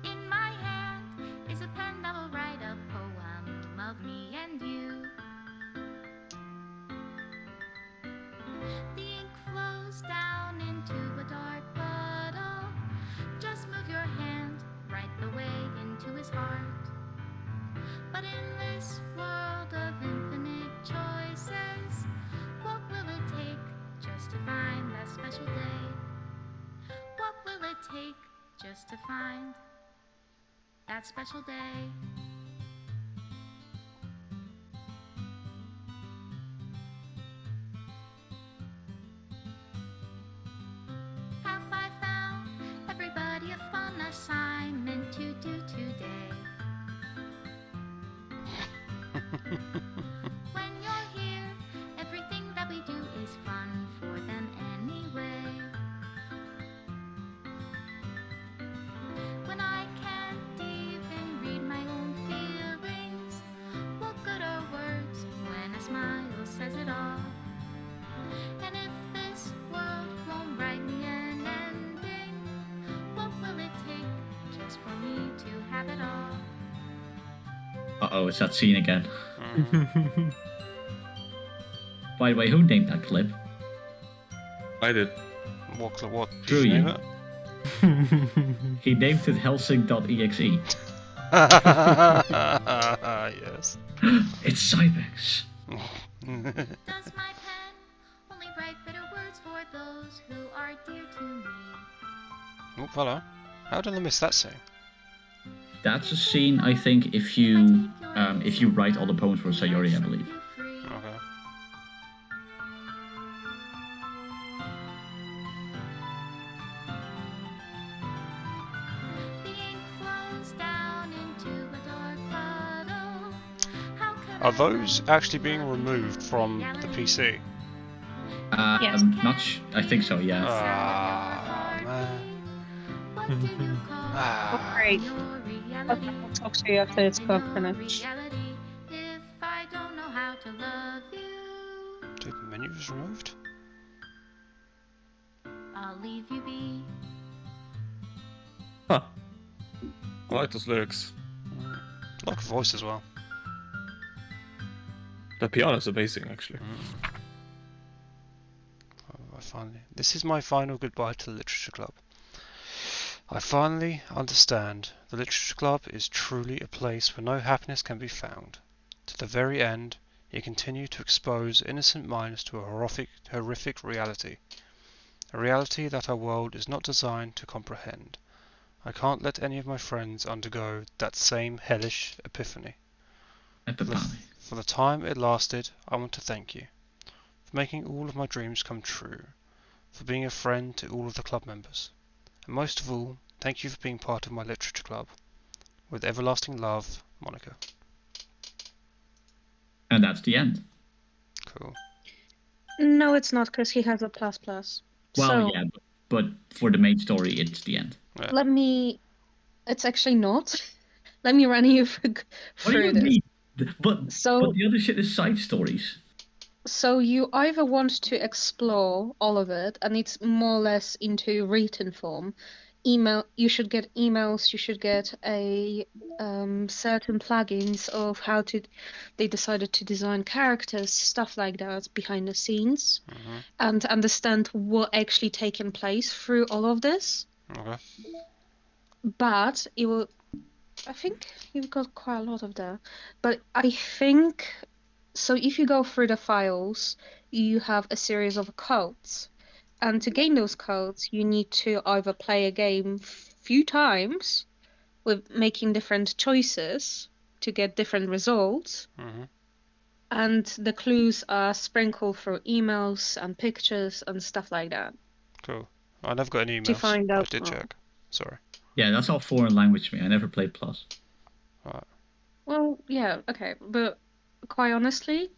In my hand is a pen that will write a poem of me and you. The ink flows down into a dark puddle. Just move your hand right the way into his heart. But in this world of infinite choices, what will it take just to find that special day? What will it take just to find that special day? Have I found everybody a fun assignment to do today? When you're here, everything that we do is fun for them anyway. When I can't even read my own feelings, what good are words when a smile says it all? And if this world won't write me an ending, what will it take just for me to have it all? Uh-oh, it's that scene again. By the way, who named that clip? I did. What? Drew, Did you you. name it? He named it Helsing.exe. Yes. It's Cybex. Does my pen only write bitter words for those who are dear to me? Oh, hello. How did I miss that scene? That's a scene, I think, if you write all the poems for Sayori, I believe. Okay. Are those actually being removed from the PC? Yes. I think so, yeah. Ah, man. Ah. Great. Okay, I'll talk to you after it's finished. Dude, the menu was removed? I'll leave you be. Huh. I like those lyrics. I like the voice as well. The piano's amazing, actually. This is my final goodbye to the Literature Club. I finally understand the Literature Club is truly a place where no happiness can be found. To the very end, you continue to expose innocent minds to a horrific reality. A reality that our world is not designed to comprehend. I can't let any of my friends undergo that same hellish epiphany. For the time it lasted, I want to thank you. For making all of my dreams come true. For being a friend to all of the club members. And most of all, thank you for being part of my Literature Club. With everlasting love, Monica. And that's the end. Cool. No, it's not, because he has a plus plus. Well, So, yeah, but for the main story, it's the end. Yeah. let me... It's actually not. Let me run you What do through you this. mean? But the other shit is side stories. So you either want to explore all of it, and it's more or less into written form. You should get emails. You should get a certain plugins of how to. They decided to design characters, stuff like that, behind the scenes, and understand what actually taken place through all of this. Okay. But it will. I think you've got quite a lot of that. But I think so. If you go through the files, you have a series of codes, and to gain those codes, you need to either play a game few times with making different choices to get different results, and the clues are sprinkled through emails and pictures and stuff like that. Cool. I never got any emails. To find out I did check. Sorry. Yeah, that's all foreign language to me. I never played Plus. Right. Well, yeah, okay, but quite honestly,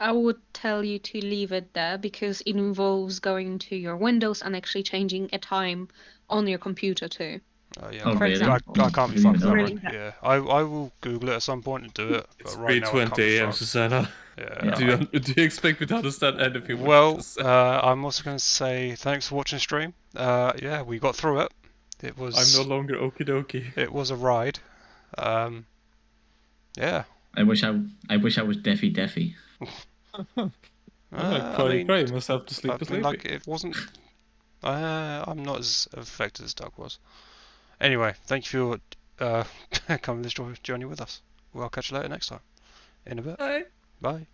I would tell you to leave it there because it involves going to your Windows and actually changing a time on your computer too. Yeah, Oh, for really? example. I can't be I didn't fucked even that know one. that. Yeah, I will Google it at some point and do it. But It's right now I can't 3:20 be a.m., fucked. Susanna. Yeah. Do you expect me to understand anything? Well, I'm also going to say thanks for watching the stream. Yeah, we got through it. It was. I'm no longer okie dokie. It was a ride. Yeah. I wish I was Deafy Deafy. I'm gonna cry myself to sleep. Like it wasn't. I'm not as affected as Doug was. Anyway, thank you for coming this journey with us. We'll catch you later next time. In a bit. Bye. Bye.